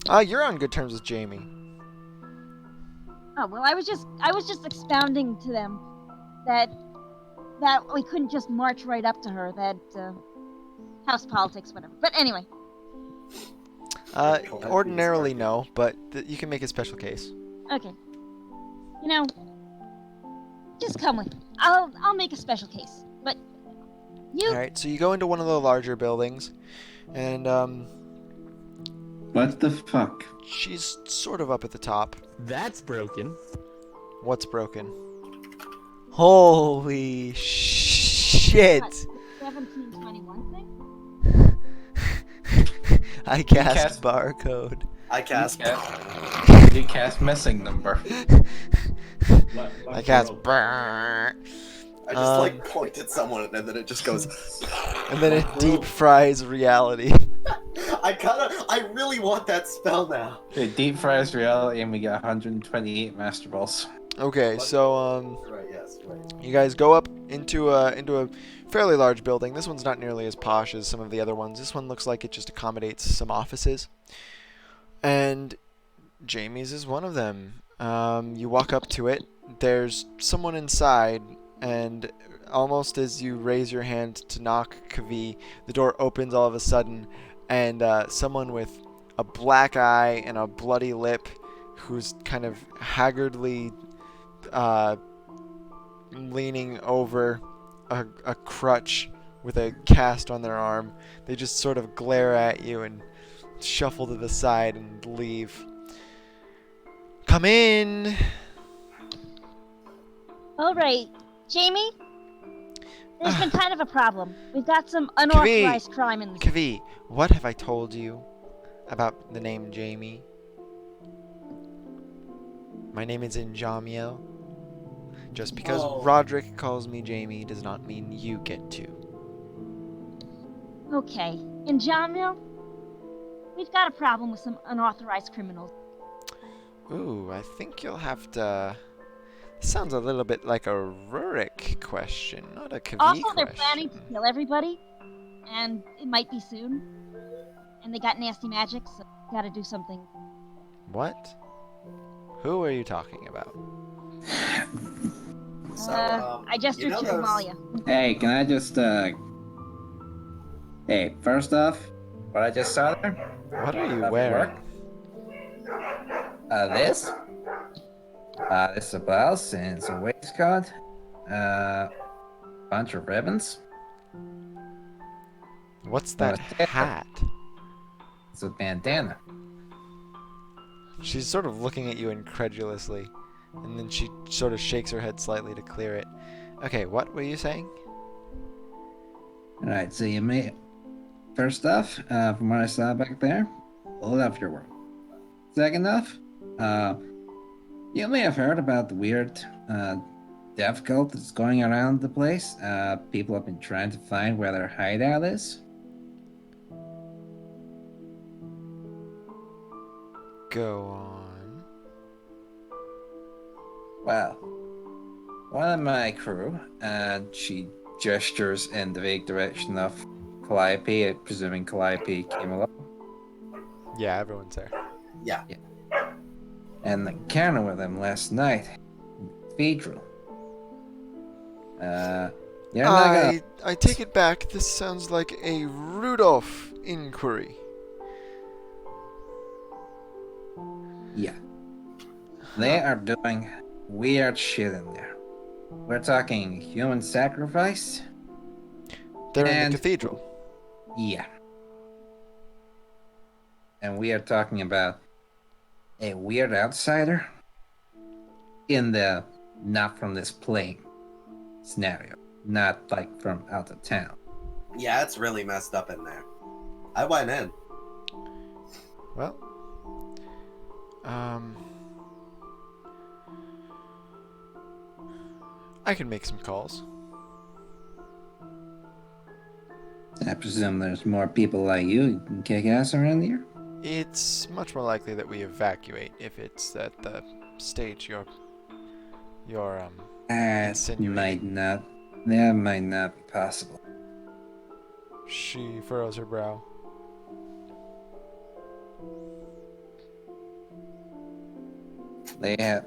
And You're on good terms with Jamie. oh well, I was just expounding to them that we couldn't just march right up to her. That house politics, whatever. But anyway, Ordinarily no, but you can make a special case. okay. You know, just come with me. I'll make a special case. But you Alright, so you go into one of the larger buildings, and What the fuck? she's sort of up at the top. That's broken. What's broken? Holy shit! what, 1721 thing? I cast cast- barcode. I cast. You cast missing number. I cast brrrr. I just like point at someone and then it just goes. And then it deep fries reality. I really want that spell now. It deep fries reality, and we get 128 Master Balls. Okay, so Right. Yes. Right. you guys go up into a fairly large building. This one's not nearly as posh as some of the other ones. This one looks like it just accommodates some offices. And Jamie's is one of them. You walk up to it. There's someone inside, and almost as you raise your hand to knock Kavi, the door opens all of a sudden, and someone with a black eye and a bloody lip, who's kind of haggardly leaning over a crutch with a cast on their arm. They just sort of glare at you and shuffle to the side and leave. Come in! All right, Jamie. There's been kind of a problem. We've got some unauthorized crime in this. Kavi, what have I told you about the name Jamie? My name is Injamiel. Just because Roderick calls me Jamie does not mean you get to. Okay, in Jamil, we've got a problem with some unauthorized criminals. Ooh, I think you'll have to... Sounds a little bit like a Rurik question, not a Kavi Also, question. they're planning to kill everybody. and it might be soon. And they got nasty magic, so gotta do something. What? Who are you talking about? So, I gestured to those... Amalia. Hey, can I just Hey, first off, what I just saw there? What are you That'd wearing? work. This? This is a blouse and some waistcoat. Bunch of ribbons. What's that hat? It's a bandana. She's sort of looking at you incredulously, and then she sort of shakes her head slightly to clear it. Okay, what were you saying? Alright, so you may... First off, from what I saw back there, all of your work. Second off, you may have heard about the weird death cult that's going around the place. People have been trying to find where their hideout is. Go on. Well, one of my crew, and she gestures in the vague direction of Calliope, presuming Calliope came along. Yeah, everyone's there. Yeah. And encounter with him last night in the cathedral. You're not gonna... I take it back. This sounds like a Rudolph inquiry. Yeah. They are doing weird shit in there. We're talking human sacrifice. They're in And- the cathedral. Yeah. And we are talking about a weird outsider in the not from this plane scenario. Not like from out of town. Yeah, it's really messed up in there. I went in. Well, I can make some calls. I presume there's more people like you who can kick ass around here? It's much more likely that we evacuate if it's at the stage you're That insinuating. might not. That might not be possible. She furrows her brow. They've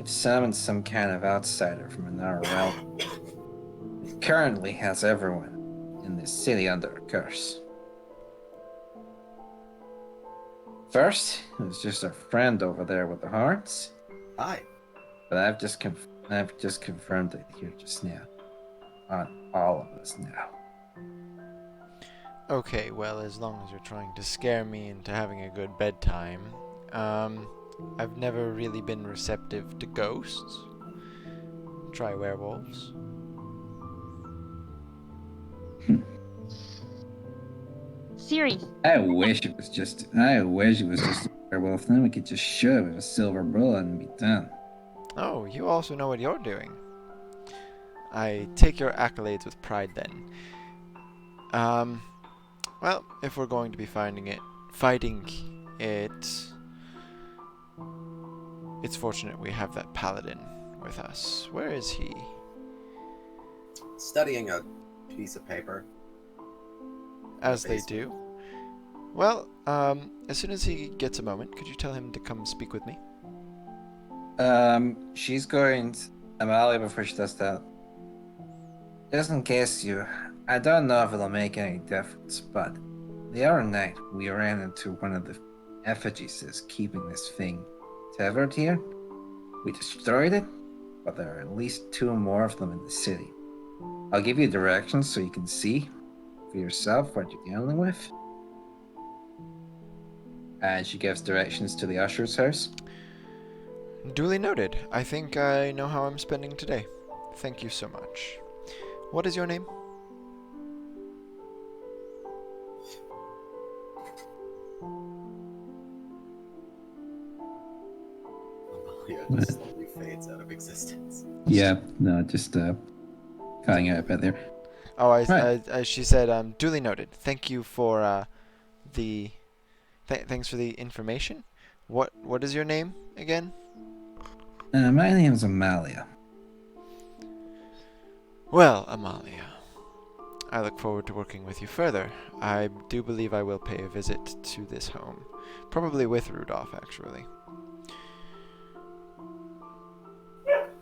summoned some kind of outsider from another realm. It currently has everyone in this city under a curse. First, it was just our friend over there with the hearts, Hi. but I've just confirmed it here just now. On all of us now. Okay, well, as long as you're trying to scare me into having a good bedtime. I've never really been receptive to ghosts. Try werewolves. Siri, I wish it was just a werewolf. Then we could just shove it with a silver bullet and be done. Oh, you also know what you're doing. I take your accolades with pride then. Well, if we're going to be fighting it, it's fortunate we have that paladin with us. Where is he? Studying a piece of paper. As they do. Well, as soon as he gets a moment, could you tell him to come speak with me? She's going to Amalia before she does that. Just in case I don't know if it'll make any difference, but the other night we ran into one of the effigies that's keeping this thing tethered here. We destroyed it, but there are at least 2 more of them in the city. I'll give you directions so you can see for yourself what you're dealing with. And she gives directions to the usher's house. Duly noted. I think I know how I'm spending today. Thank you so much. What is your name? Yeah, just slowly fades out of existence. Yeah, no, just cutting out a bit there. Oh, Right. She said, duly noted. Thank you for thanks for the information. What is your name again? My name's Amalia. Well, Amalia, I look forward to working with you further. I do believe I will pay a visit to this home. Probably with Rudolph, actually.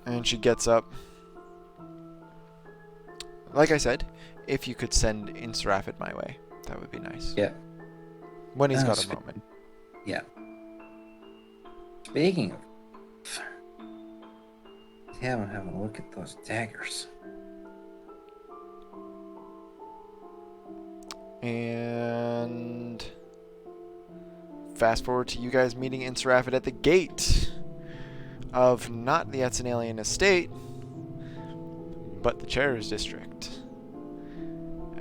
And she gets up. Like I said, if you could send Inserafid my way, that would be nice. Yeah. When he's got a Spe- moment. Yeah. Speaking of, have a look at those daggers. And fast forward to you guys meeting Inserafid at the gate of not the Etzenalian estate, but the Chair's district.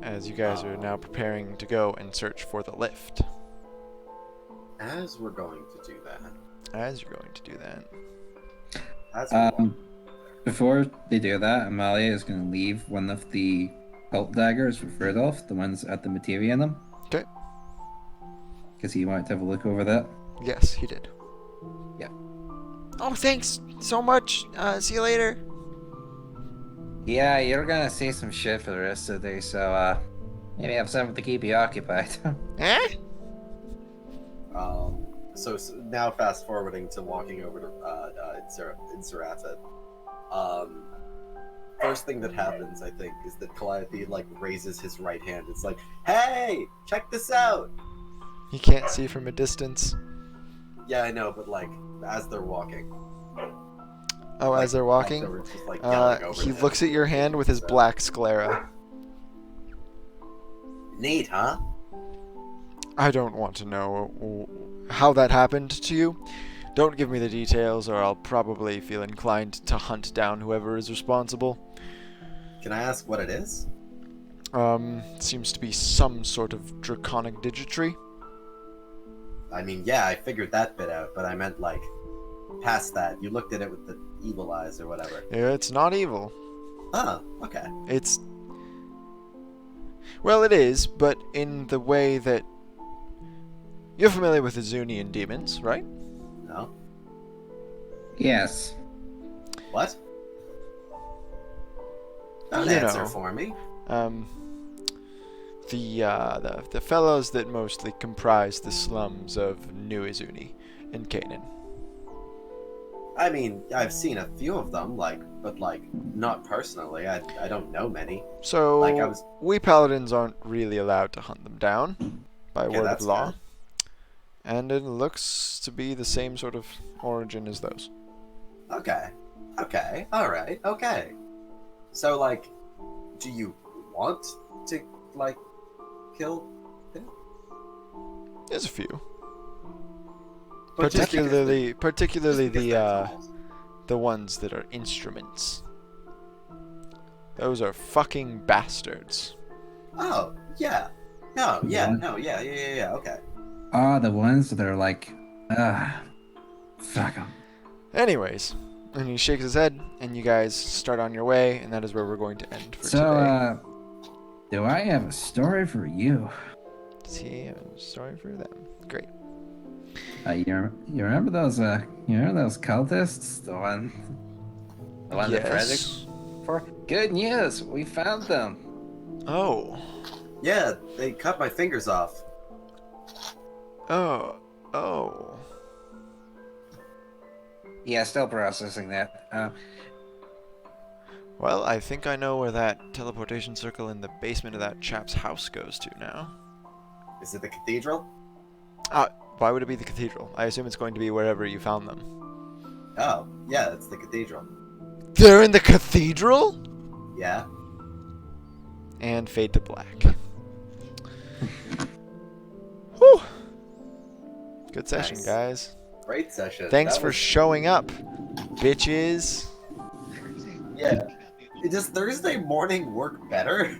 As you guys are now preparing to go and search for the lift. As we're going to do that. As you're going to do that. As we walk- Before they do that, Amalia is going to leave one of the cult daggers with Rudolph, the ones at the materia in them. Okay. Because he wanted to have a look over that. Yes, he did. Yeah. Oh, thanks so much. See you later. Yeah, you're gonna see some shit for the rest of the day, so maybe have something to keep you occupied. Eh? So now fast forwarding to walking over to Inserafid. First thing that happens, I think, is that Calliope like raises his right hand. It's like, "Hey, check this out!" He can't see from a distance. Yeah, I know, but like as they're walking. Oh, Like, as they're walking? they were just, like, yelling over He him. looks at your hand with his black sclera. Neat, huh? I don't want to know how that happened to you. Don't give me the details, or I'll probably feel inclined to hunt down whoever is responsible. Can I ask what it is? Seems to be some sort of draconic digitry. I mean, yeah, I figured that bit out, but I meant like past that. You looked at it with the evil eyes or whatever. It's not evil. Oh, okay. It's... Well, it is, but in the way that... You're familiar with the Zunian demons, right? No. Yes. What? Don't You answer know. for me. The fellows that mostly comprise the slums of New Izuni in Canaan. I mean, I've seen a few of them, but not personally. I don't know many. So, Like, I was- we paladins aren't really allowed to hunt them down by Okay, word of that's law. fair. And it looks to be the same sort of origin as those. Okay. Okay. All right. Okay. So, like, do you want to kill him? There's a few. But just because Particularly just because the they're tall. the ones that are instruments. Those are fucking bastards. Oh, yeah. No, yeah, no, yeah, okay. Ah, the ones that are like, fuck them. Anyways, and he shakes his head, and you guys start on your way, and that is where we're going to end for today. So, do I have a story for you? See, I'm sorry for them. Great. You remember those cultists? The one that Frederick Yes. for? Good news, we found them. Oh. Yeah, they cut my fingers off. Oh. Oh. Yeah, still processing that. Well, I think I know where that teleportation circle in the basement of that chap's house goes to now. Is it the cathedral? Why would it be the cathedral? I assume it's going to be wherever you found them. Oh, yeah, it's the cathedral. They're in the cathedral? Yeah. And fade to black. Whew. Good session, Nice. guys. Great session. Thanks That for was- showing up, bitches. Yeah. Does Thursday morning work better?